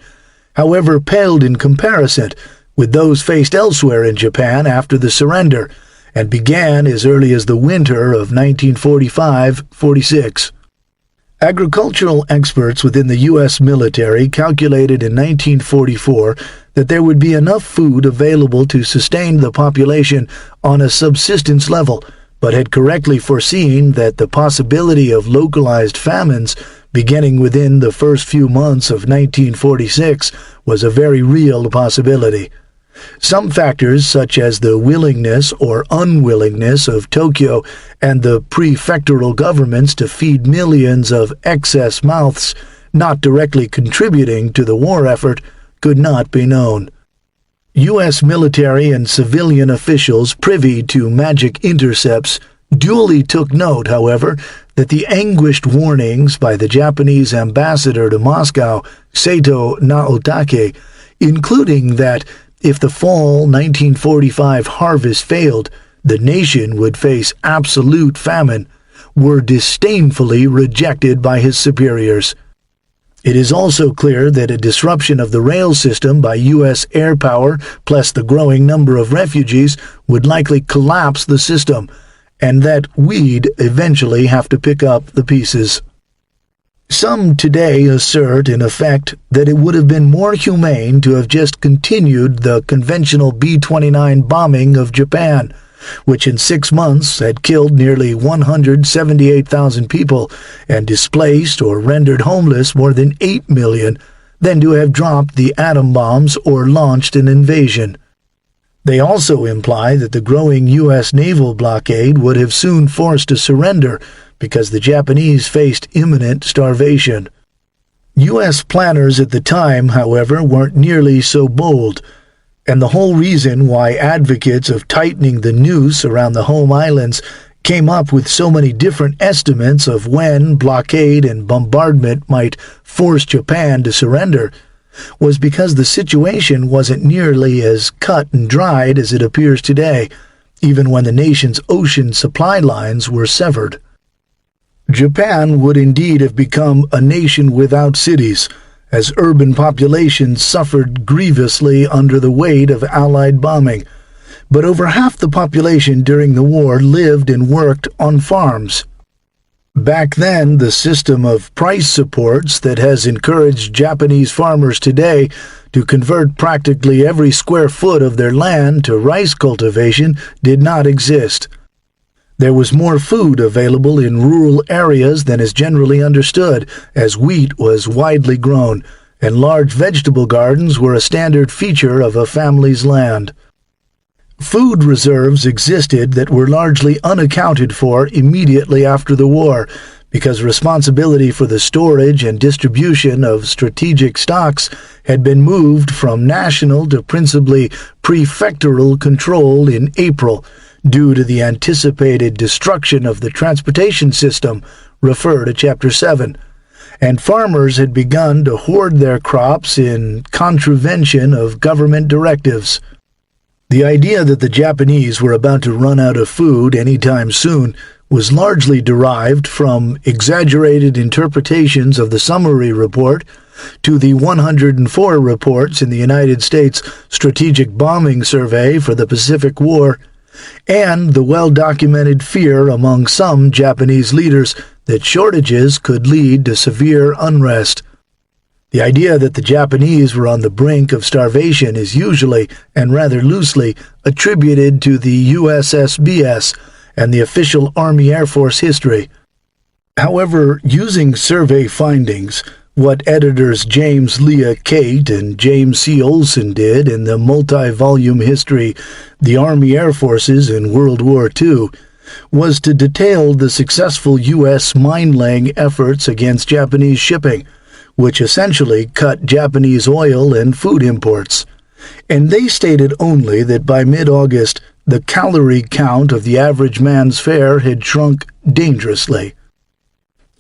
S2: however, paled in comparison with those faced elsewhere in Japan after the surrender, and began as early as the winter of 1945-46. Agricultural experts within the U.S. military calculated in 1944 that there would be enough food available to sustain the population on a subsistence level, but had correctly foreseen that the possibility of localized famines beginning within the first few months of 1946 was a very real possibility. Some factors, such as the willingness or unwillingness of Tokyo and the prefectural governments to feed millions of excess mouths, not directly contributing to the war effort, could not be known. U.S. military and civilian officials privy to magic intercepts duly took note, however, that the anguished warnings by the Japanese ambassador to Moscow, Sato Naotake, including that if the fall 1945 harvest failed, the nation would face absolute famine, were disdainfully rejected by his superiors. It is also clear that a disruption of the rail system by U.S. air power, plus the growing number of refugees, would likely collapse the system, and that we'd eventually have to pick up the pieces. Some today assert, in effect, that it would have been more humane to have just continued the conventional B-29 bombing of Japan, which in 6 months had killed nearly 178,000 people and displaced or rendered homeless more than 8 million, than to have dropped the atom bombs or launched an invasion. They also imply that the growing U.S. naval blockade would have soon forced a surrender because the Japanese faced imminent starvation. U.S. planners at the time, however, weren't nearly so bold, and the whole reason why advocates of tightening the noose around the home islands came up with so many different estimates of when blockade and bombardment might force Japan to surrender was because the situation wasn't nearly as cut and dried as it appears today, even when the nation's ocean supply lines were severed. Japan would indeed have become a nation without cities, as urban populations suffered grievously under the weight of Allied bombing, but over half the population during the war lived and worked on farms. Back then, the system of price supports that has encouraged Japanese farmers today to convert practically every square foot of their land to rice cultivation did not exist. There was more food available in rural areas than is generally understood, as wheat was widely grown, and large vegetable gardens were a standard feature of a family's land. Food reserves existed that were largely unaccounted for immediately after the war, because responsibility for the storage and distribution of strategic stocks had been moved from national to principally prefectural control in April, due to the anticipated destruction of the transportation system, refer to Chapter 7, and farmers had begun to hoard their crops in contravention of government directives. The idea that the Japanese were about to run out of food anytime soon was largely derived from exaggerated interpretations of the summary report to the 104 reports in the United States Strategic Bombing Survey for the Pacific War, and the well-documented fear among some Japanese leaders that shortages could lead to severe unrest. The idea that the Japanese were on the brink of starvation is usually, and rather loosely, attributed to the USSBS and the official Army Air Force history. However, using survey findings, what editors James Leah Cate and James C. Olson did in the multi-volume history The Army Air Forces in World War II, was to detail the successful U.S. mine-laying efforts against Japanese shipping, which essentially cut Japanese oil and food imports. And they stated only that by mid-August, the calorie count of the average man's fare had shrunk dangerously.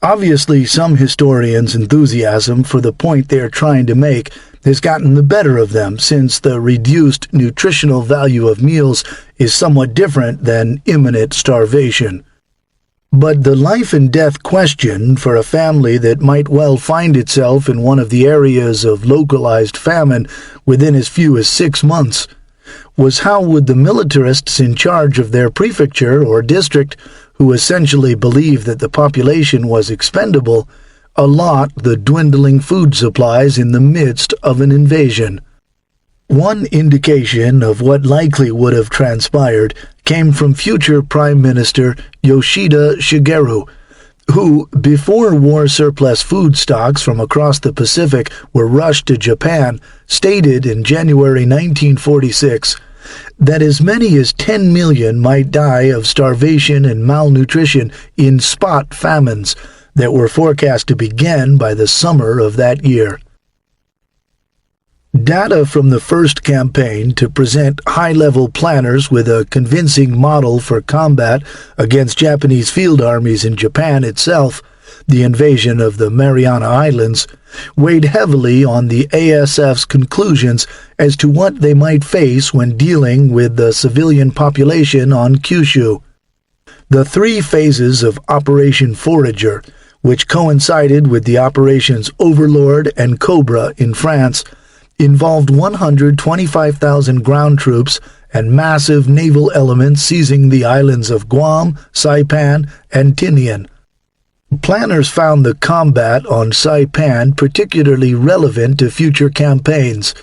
S2: Obviously, some historians' enthusiasm for the point they are trying to make has gotten the better of them, since the reduced nutritional value of meals is somewhat different than imminent starvation. But the life and death question for a family that might well find itself in one of the areas of localized famine within as few as 6 months was how would the militarists in charge of their prefecture or district, who essentially believed that the population was expendable, allot the dwindling food supplies in the midst of an invasion. One indication of what likely would have transpired came from future Prime Minister Yoshida Shigeru, who, before war surplus food stocks from across the Pacific were rushed to Japan, stated in January 1946 that as many as 10 million might die of starvation and malnutrition in spot famines that were forecast to begin by the summer of that year. Data from the first campaign to present high-level planners with a convincing model for combat against Japanese field armies in Japan itself, the invasion of the Mariana Islands, weighed heavily on the ASF's conclusions as to what they might face when dealing with the civilian population on Kyushu. The 3 phases of Operation Forager, which coincided with the Operations Overlord and Cobra in France, involved 125,000 ground troops and massive naval elements seizing the islands of Guam, Saipan, and Tinian. Planners found the combat on Saipan particularly relevant to future campaigns,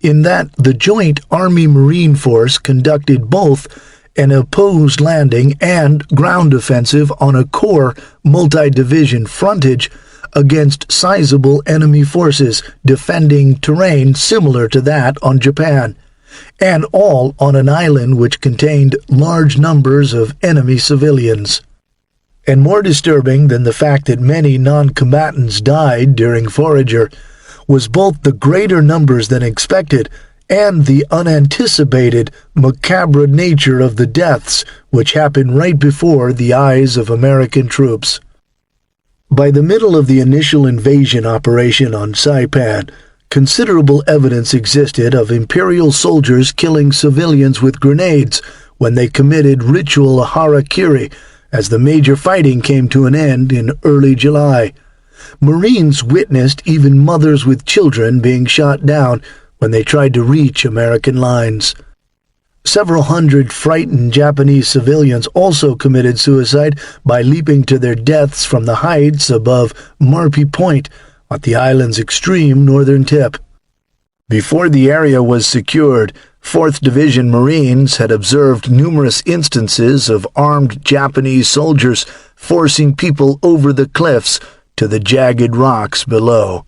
S2: in that the joint Army-Marine Force conducted both an opposed landing and ground offensive on a core multi-division frontage against sizable enemy forces defending terrain similar to that on Japan, and all on an island which contained large numbers of enemy civilians. And more disturbing than the fact that many non-combatants died during Forager was both the greater numbers than expected and the unanticipated, macabre nature of the deaths which happened right before the eyes of American troops. By the middle of the initial invasion operation on Saipan, considerable evidence existed of Imperial soldiers killing civilians with grenades when they committed ritual harakiri as the major fighting came to an end in early July. Marines witnessed even mothers with children being shot down when they tried to reach American lines. Several hundred frightened Japanese civilians also committed suicide by leaping to their deaths from the heights above Marpi Point at the island's extreme northern tip. Before the area was secured, 4th Division Marines had observed numerous instances of armed Japanese soldiers forcing people over the cliffs to the jagged rocks below.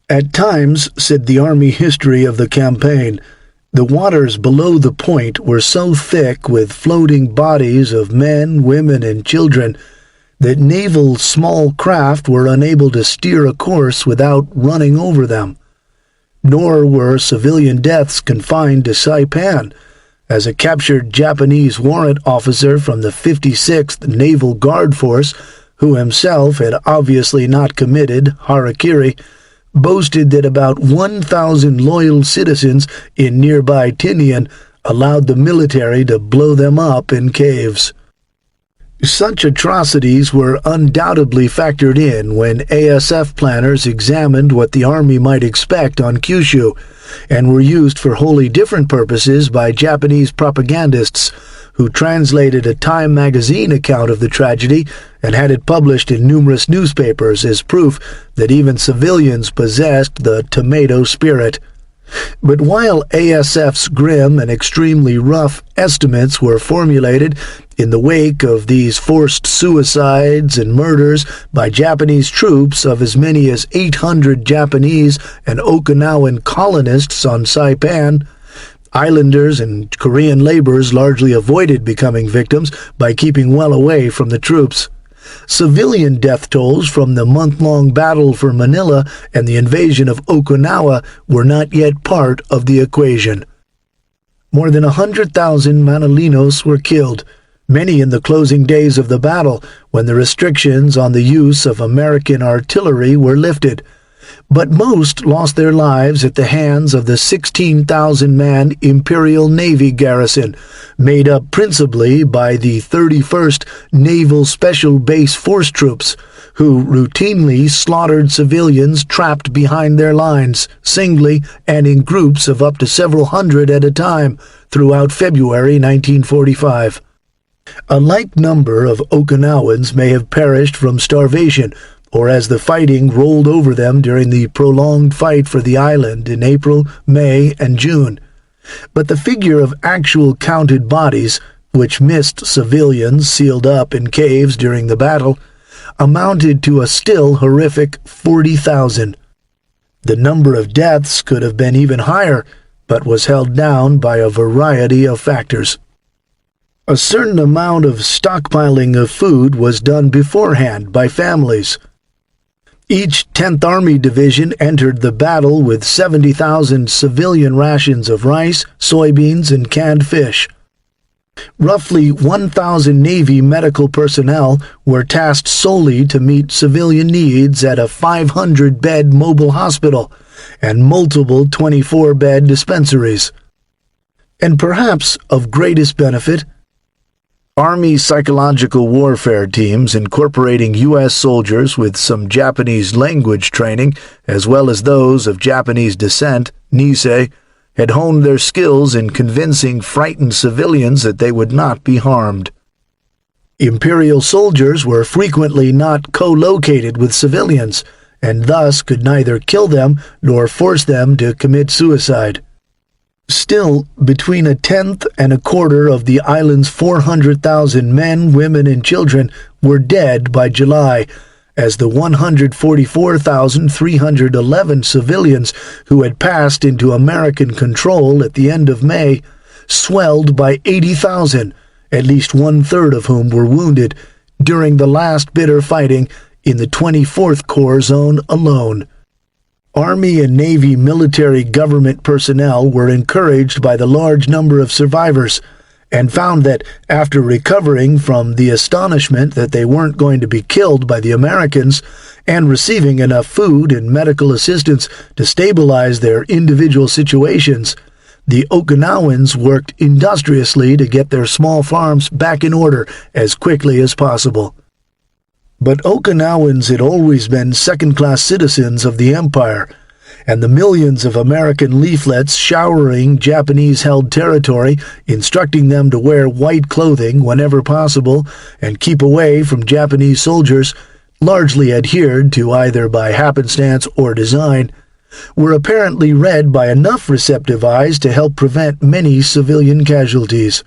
S2: At times, said the Army history of the campaign, the waters below the point were so thick with floating bodies of men, women, and children that naval small craft were unable to steer a course without running over them. Nor were civilian deaths confined to Saipan, as a captured Japanese warrant officer from the 56th Naval Guard Force, who himself had obviously not committed harakiri, boasted that about 1,000 loyal citizens in nearby Tinian allowed the military to blow them up in caves. Such atrocities were undoubtedly factored in when ASF planners examined what the Army might expect on Kyushu, and were used for wholly different purposes by Japanese propagandists who translated a Time magazine account of the tragedy and had it published in numerous newspapers as proof that even civilians possessed the tomato spirit. But while ASF's grim and extremely rough estimates were formulated in the wake of these forced suicides and murders by Japanese troops of as many as 800 Japanese and Okinawan colonists on Saipan, islanders and Korean laborers largely avoided becoming victims by keeping well away from the troops. Civilian death tolls from the month-long battle for Manila and the invasion of Okinawa were not yet part of the equation. More than 100,000 Manilinos were killed, many in the closing days of the battle when the restrictions on the use of American artillery were lifted. But most lost their lives at the hands of the 16,000-man Imperial Navy garrison, made up principally by the 31st Naval Special Base Force troops, who routinely slaughtered civilians trapped behind their lines, singly and in groups of up to several hundred at a time, throughout February 1945. A like number of Okinawans may have perished from starvation, or as the fighting rolled over them during the prolonged fight for the island in April, May, and June. But the figure of actual counted bodies, which missed civilians sealed up in caves during the battle, amounted to a still horrific 40,000. The number of deaths could have been even higher, but was held down by a variety of factors. A certain amount of stockpiling of food was done beforehand by families. Each 10th Army Division entered the battle with 70,000 civilian rations of rice, soybeans, and canned fish. Roughly 1,000 Navy medical personnel were tasked solely to meet civilian needs at a 500-bed mobile hospital and multiple 24-bed dispensaries. And perhaps of greatest benefit, Army psychological warfare teams incorporating U.S. soldiers with some Japanese language training, as well as those of Japanese descent, Nisei, had honed their skills in convincing frightened civilians that they would not be harmed. Imperial soldiers were frequently not co-located with civilians, and thus could neither kill them nor force them to commit suicide. Still, between a tenth and a quarter of the island's 400,000 men, women, and children were dead by July, as the 144,311 civilians who had passed into American control at the end of May swelled by 80,000, at least one-third of whom were wounded, during the last bitter fighting in the 24th Corps Zone alone. Army and Navy military government personnel were encouraged by the large number of survivors, and found that after recovering from the astonishment that they weren't going to be killed by the Americans and receiving enough food and medical assistance to stabilize their individual situations, the Okinawans worked industriously to get their small farms back in order as quickly as possible. But Okinawans had always been second-class citizens of the empire, and the millions of American leaflets showering Japanese-held territory, instructing them to wear white clothing whenever possible and keep away from Japanese soldiers, largely adhered to either by happenstance or design, were apparently read by enough receptive eyes to help prevent many civilian casualties.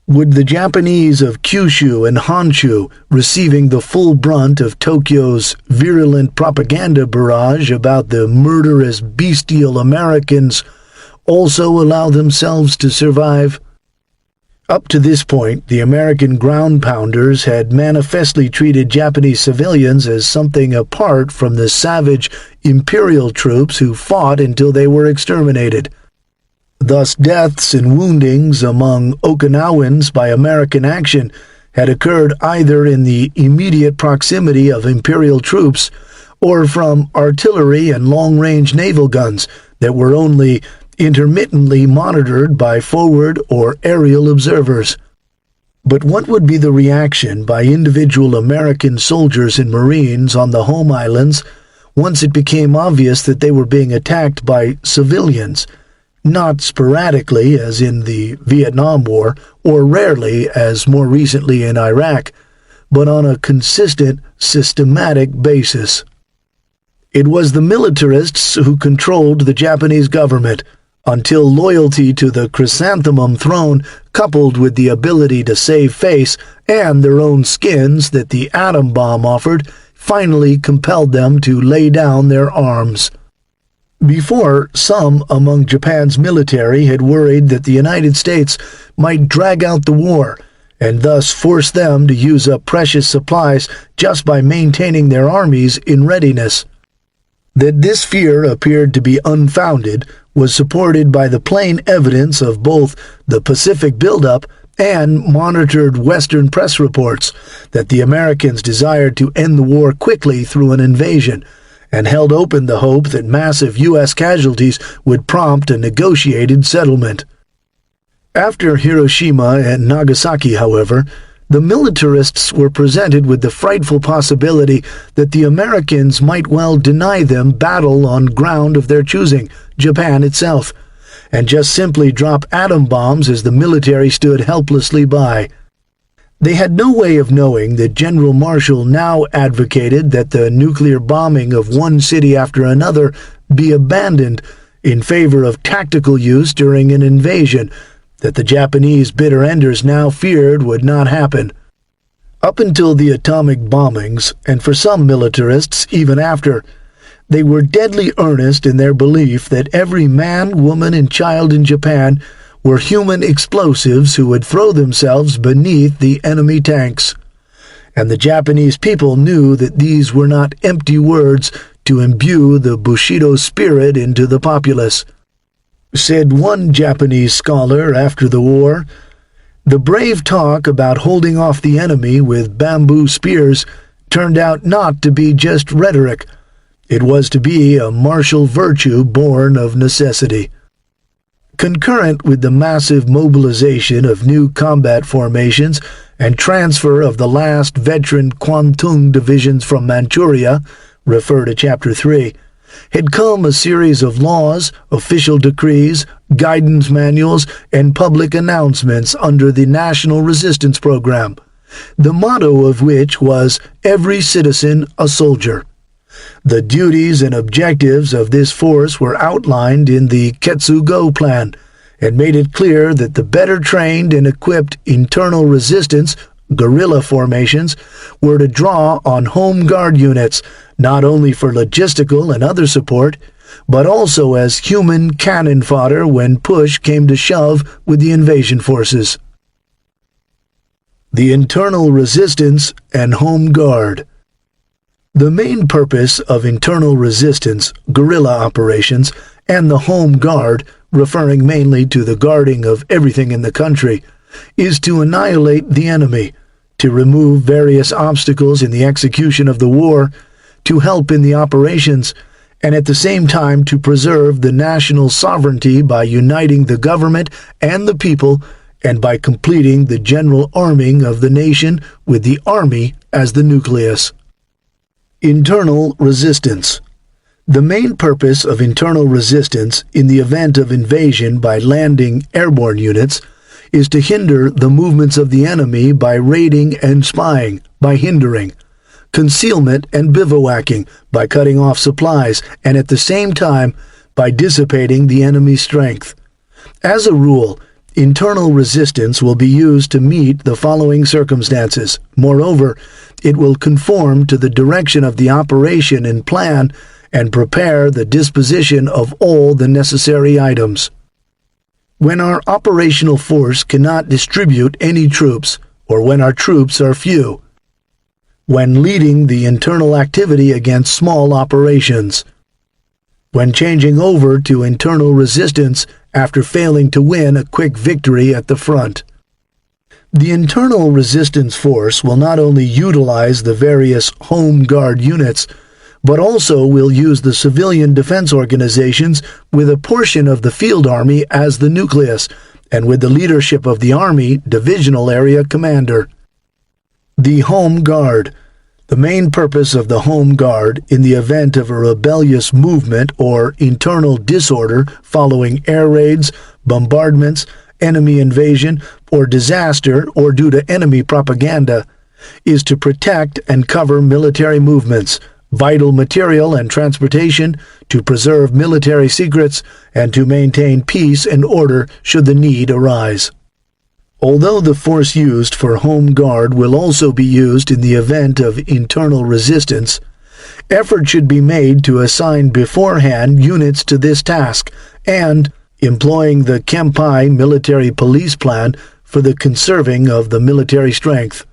S2: Would the Japanese of Kyushu and Honshu, receiving the full brunt of Tokyo's virulent propaganda barrage about the murderous, bestial Americans, also allow themselves to survive? Up to this point, the American ground pounders had manifestly treated Japanese civilians as something apart from the savage Imperial troops who fought until they were exterminated. Thus, deaths and woundings among Okinawans by American action had occurred either in the immediate proximity of Imperial troops or from artillery and long-range naval guns that were only intermittently monitored by forward or aerial observers. But what would be the reaction by individual American soldiers and Marines on the home islands once it became obvious that they were being attacked by civilians? Not sporadically, as in the Vietnam War, or rarely, as more recently in Iraq, but on a consistent, systematic basis. It was the militarists who controlled the Japanese government, until loyalty to the chrysanthemum throne, coupled with the ability to save face and their own skins that the atom bomb offered, finally compelled them to lay down their arms. Before, some among Japan's military had worried that the United States might drag out the war, and thus force them to use up precious supplies just by maintaining their armies in readiness. That this fear appeared to be unfounded was supported by the plain evidence of both the Pacific buildup and monitored Western press reports that the Americans desired to end the war quickly through an invasion, and held open the hope that massive U.S. casualties would prompt a negotiated settlement. After Hiroshima and Nagasaki, however, the militarists were presented with the frightful possibility that the Americans might well deny them battle on ground of their choosing, Japan itself, and just simply drop atom bombs as the military stood helplessly by. They had no way of knowing that General Marshall now advocated that the nuclear bombing of one city after another be abandoned in favor of tactical use during an invasion that the Japanese bitter enders now feared would not happen. Up until the atomic bombings, and for some militarists even after, they were deadly earnest in their belief that every man, woman, and child in Japan were human explosives who would throw themselves beneath the enemy tanks. And the Japanese people knew that these were not empty words to imbue the Bushido spirit into the populace. Said one Japanese scholar after the war, "The brave talk about holding off the enemy with bamboo spears turned out not to be just rhetoric. It was to be a martial virtue born of necessity." Concurrent with the massive mobilization of new combat formations and transfer of the last veteran Kwantung divisions from Manchuria, refer to Chapter 3, had come a series of laws, official decrees, guidance manuals, and public announcements under the National Resistance Program, the motto of which was "Every citizen a soldier." The duties and objectives of this force were outlined in the Ketsugo Plan, and made it clear that the better trained and equipped internal resistance guerrilla formations were to draw on Home Guard units, not only for logistical and other support, but also as human cannon fodder when push came to shove with the invasion forces. The internal resistance and Home Guard. The main purpose of internal resistance, guerrilla operations, and the Home Guard, referring mainly to the guarding of everything in the country, is to annihilate the enemy, to remove various obstacles in the execution of the war, to help in the operations, and at the same time to preserve the national sovereignty by uniting the government and the people, and by completing the general arming of the nation with the army as the nucleus. Internal resistance. The main purpose of internal resistance in the event of invasion by landing airborne units is to hinder the movements of the enemy by raiding and spying, by hindering, concealment and bivouacking, by cutting off supplies, and at the same time by dissipating the enemy's strength. As a rule, internal resistance will be used to meet the following circumstances. Moreover, it will conform to the direction of the operation and plan and prepare the disposition of all the necessary items. When our operational force cannot distribute any troops, or when our troops are few. When leading the internal activity against small operations. When changing over to internal resistance after failing to win a quick victory at the front. The internal resistance force will not only utilize the various Home Guard units, but also will use the civilian defense organizations with a portion of the field army as the nucleus, and with the leadership of the Army Divisional Area Commander. The Home Guard. The main purpose of the Home Guard in the event of a rebellious movement or internal disorder following air raids, bombardments, enemy invasion, or disaster or due to enemy propaganda, is to protect and cover military movements, vital material and transportation, to preserve military secrets, and to maintain peace and order should the need arise. Although the force used for Home Guard will also be used in the event of internal resistance, effort should be made to assign beforehand units to this task and, employing the Kempai military police plan for the conserving of the military strength.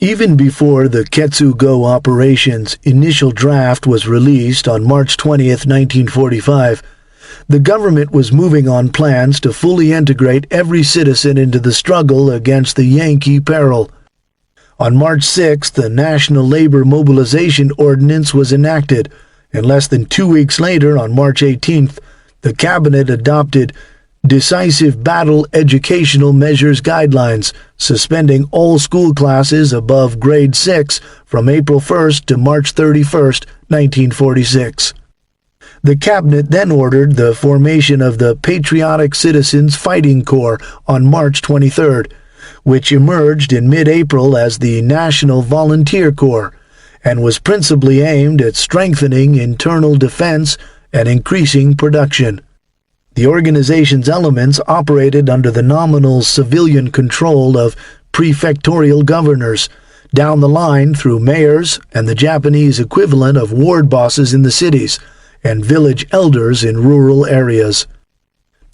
S2: Even before the Ketsugo operation's initial draft was released on March 20, 1945, the government was moving on plans to fully integrate every citizen into the struggle against the Yankee peril. On March 6, the National Labor Mobilization Ordinance was enacted, and less than 2 weeks later, on March 18th, the Cabinet adopted Decisive Battle Educational Measures Guidelines, suspending all school classes above grade 6 from April 1st to March 31st, 1946. The Cabinet then ordered the formation of the Patriotic Citizens Fighting Corps on March 23rd, which emerged in mid-April as the National Volunteer Corps, and was principally aimed at strengthening internal defense and increasing production. The organization's elements operated under the nominal civilian control of prefectorial governors, down the line through mayors and the Japanese equivalent of ward bosses in the cities, and village elders in rural areas.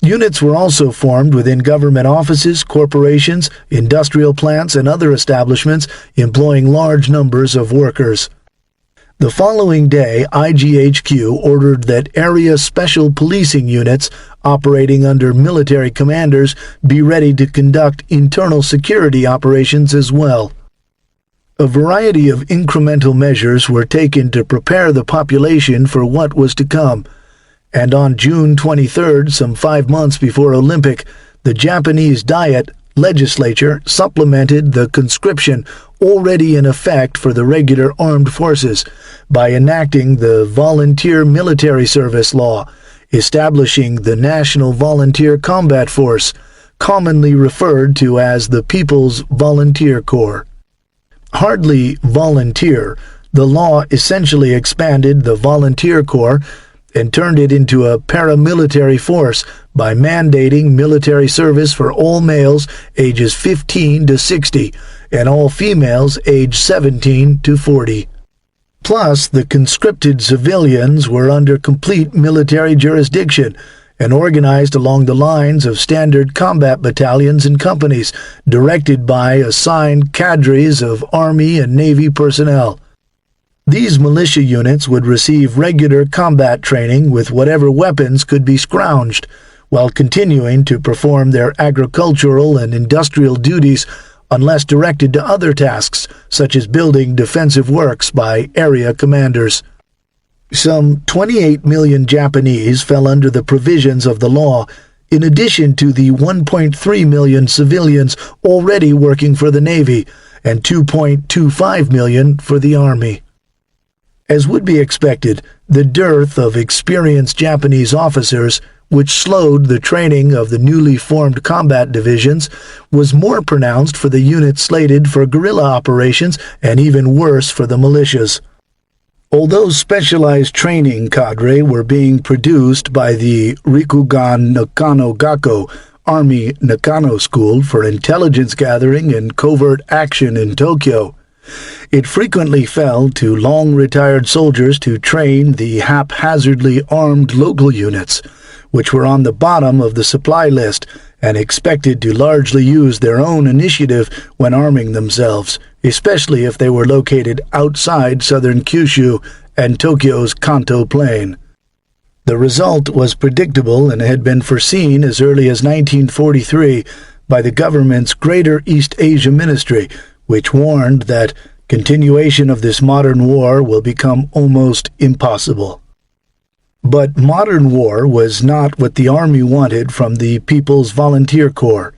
S2: Units were also formed within government offices, corporations, industrial plants, and other establishments employing large numbers of workers. The following day, IGHQ ordered that area special policing units operating under military commanders be ready to conduct internal security operations as well. A variety of incremental measures were taken to prepare the population for what was to come, and on June 23rd, some 5 months before Olympic, the Japanese Diet legislature supplemented the conscription already in effect for the regular armed forces by enacting the Volunteer Military Service Law, establishing the National Volunteer Combat Force, commonly referred to as the People's Volunteer Corps. Hardly volunteer, the law essentially expanded the Volunteer Corps and turned it into a paramilitary force by mandating military service for all males ages 15 to 60 and all females aged 17 to 40. Plus, the conscripted civilians were under complete military jurisdiction and organized along the lines of standard combat battalions and companies, directed by assigned cadres of Army and Navy personnel. These militia units would receive regular combat training with whatever weapons could be scrounged, while continuing to perform their agricultural and industrial duties unless directed to other tasks, such as building defensive works by area commanders. Some 28 million Japanese fell under the provisions of the law, in addition to the 1.3 million civilians already working for the Navy and 2.25 million for the Army. As would be expected, the dearth of experienced Japanese officers, which slowed the training of the newly formed combat divisions, was more pronounced for the units slated for guerrilla operations and even worse for the militias. Although specialized training cadre were being produced by the Rikugan Nakano Gakko Army Nakano School for intelligence gathering and covert action in Tokyo, it frequently fell to long-retired soldiers to train the haphazardly armed local units, which were on the bottom of the supply list and expected to largely use their own initiative when arming themselves, especially if they were located outside southern Kyushu and Tokyo's Kanto Plain. The result was predictable and had been foreseen as early as 1943 by the government's Greater East Asia Ministry, which warned that continuation of this modern war will become almost impossible. But modern war was not what the Army wanted from the People's Volunteer Corps.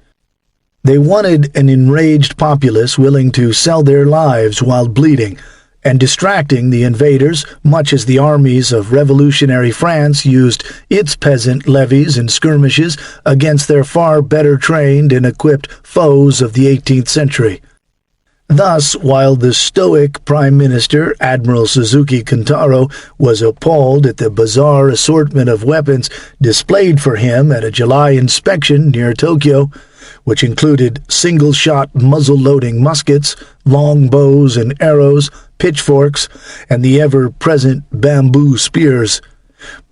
S2: They wanted an enraged populace willing to sell their lives while bleeding and distracting the invaders, much as the armies of revolutionary France used its peasant levies and skirmishes against their far better trained and equipped foes of the 18th century. Thus, while the stoic Prime Minister, Admiral Suzuki Kintaro, was appalled at the bizarre assortment of weapons displayed for him at a July inspection near Tokyo, which included single-shot muzzle-loading muskets, long bows and arrows, pitchforks, and the ever-present bamboo spears,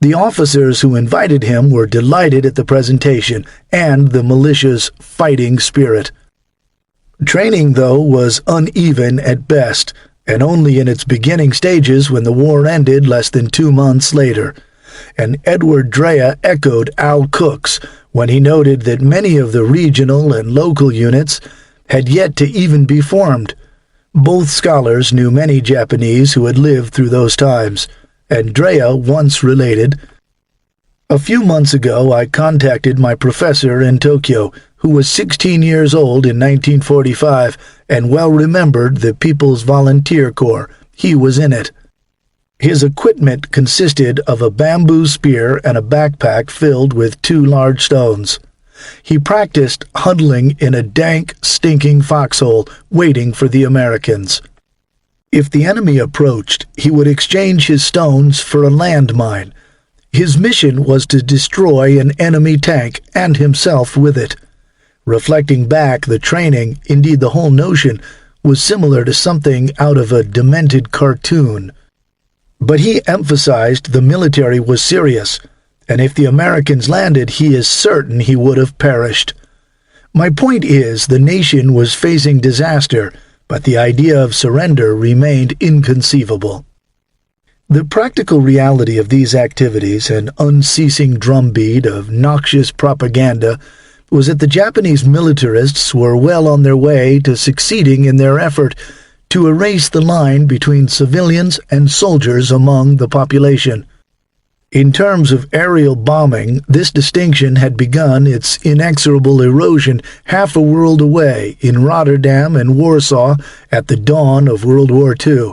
S2: the officers who invited him were delighted at the presentation and the militia's fighting spirit. Training, though, was uneven at best, and only in its beginning stages when the war ended less than 2 months later, and Edward Drea echoed Al Cook's when he noted that many of the regional and local units had yet to even be formed. Both scholars knew many Japanese who had lived through those times, and Drea once related, "A few months ago I contacted my professor in Tokyo, who was 16 years old in 1945 and well remembered the People's Volunteer Corps. He was in it. His equipment consisted of a bamboo spear and a backpack filled with 2 large stones. He practiced huddling in a dank, stinking foxhole, waiting for the Americans. If the enemy approached, he would exchange his stones for a landmine. His mission was to destroy an enemy tank and himself with it. Reflecting back, the training, indeed the whole notion, was similar to something out of a demented cartoon. But he emphasized the military was serious, and if the Americans landed, he is certain he would have perished. My point is, the nation was facing disaster, but the idea of surrender remained inconceivable." The practical reality of these activities, an unceasing drumbeat of noxious propaganda, was that the Japanese militarists were well on their way to succeeding in their effort to erase the line between civilians and soldiers among the population. In terms of aerial bombing, this distinction had begun its inexorable erosion half a world away in Rotterdam and Warsaw at the dawn of World War II,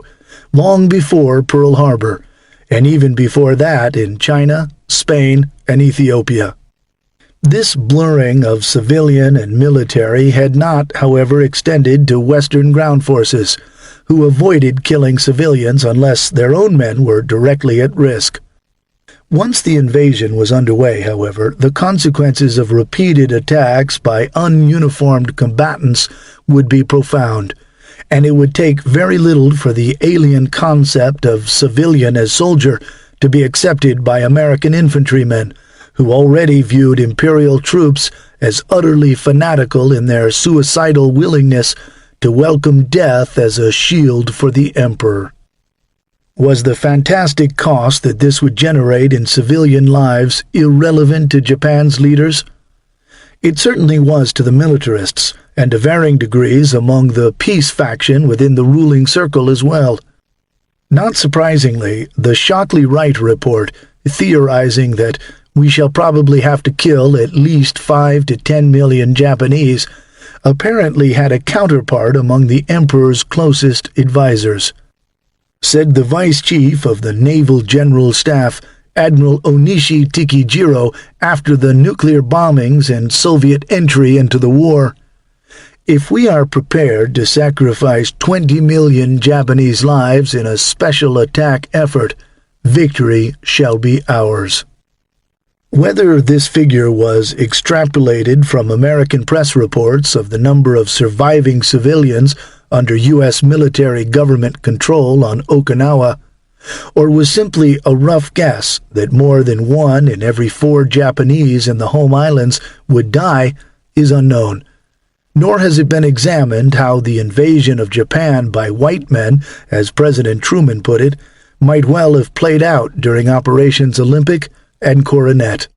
S2: long before Pearl Harbor, and even before that in China, Spain, and Ethiopia. This blurring of civilian and military had not, however, extended to Western ground forces, who avoided killing civilians unless their own men were directly at risk. Once the invasion was underway, however, the consequences of repeated attacks by ununiformed combatants would be profound, and it would take very little for the alien concept of civilian as soldier to be accepted by American infantrymen, who already viewed Imperial troops as utterly fanatical in their suicidal willingness to welcome death as a shield for the Emperor. Was the fantastic cost that this would generate in civilian lives irrelevant to Japan's leaders? It certainly was to the militarists, and to varying degrees among the peace faction within the ruling circle as well. Not surprisingly, the Shockley Wright report, theorizing that we shall probably have to kill at least 5 to 10 million Japanese, apparently had a counterpart among the Emperor's closest advisers. Said the Vice Chief of the Naval General Staff, Admiral Onishi Tikijiro, after the nuclear bombings and Soviet entry into the war, "If we are prepared to sacrifice 20 million Japanese lives in a special attack effort, victory shall be ours." Whether this figure was extrapolated from American press reports of the number of surviving civilians under U.S. military government control on Okinawa, or was simply a rough guess that more than 1 in every 4 Japanese in the home islands would die, is unknown. Nor has it been examined how the invasion of Japan by white men, as President Truman put it, might well have played out during Operations Olympic and Coronet.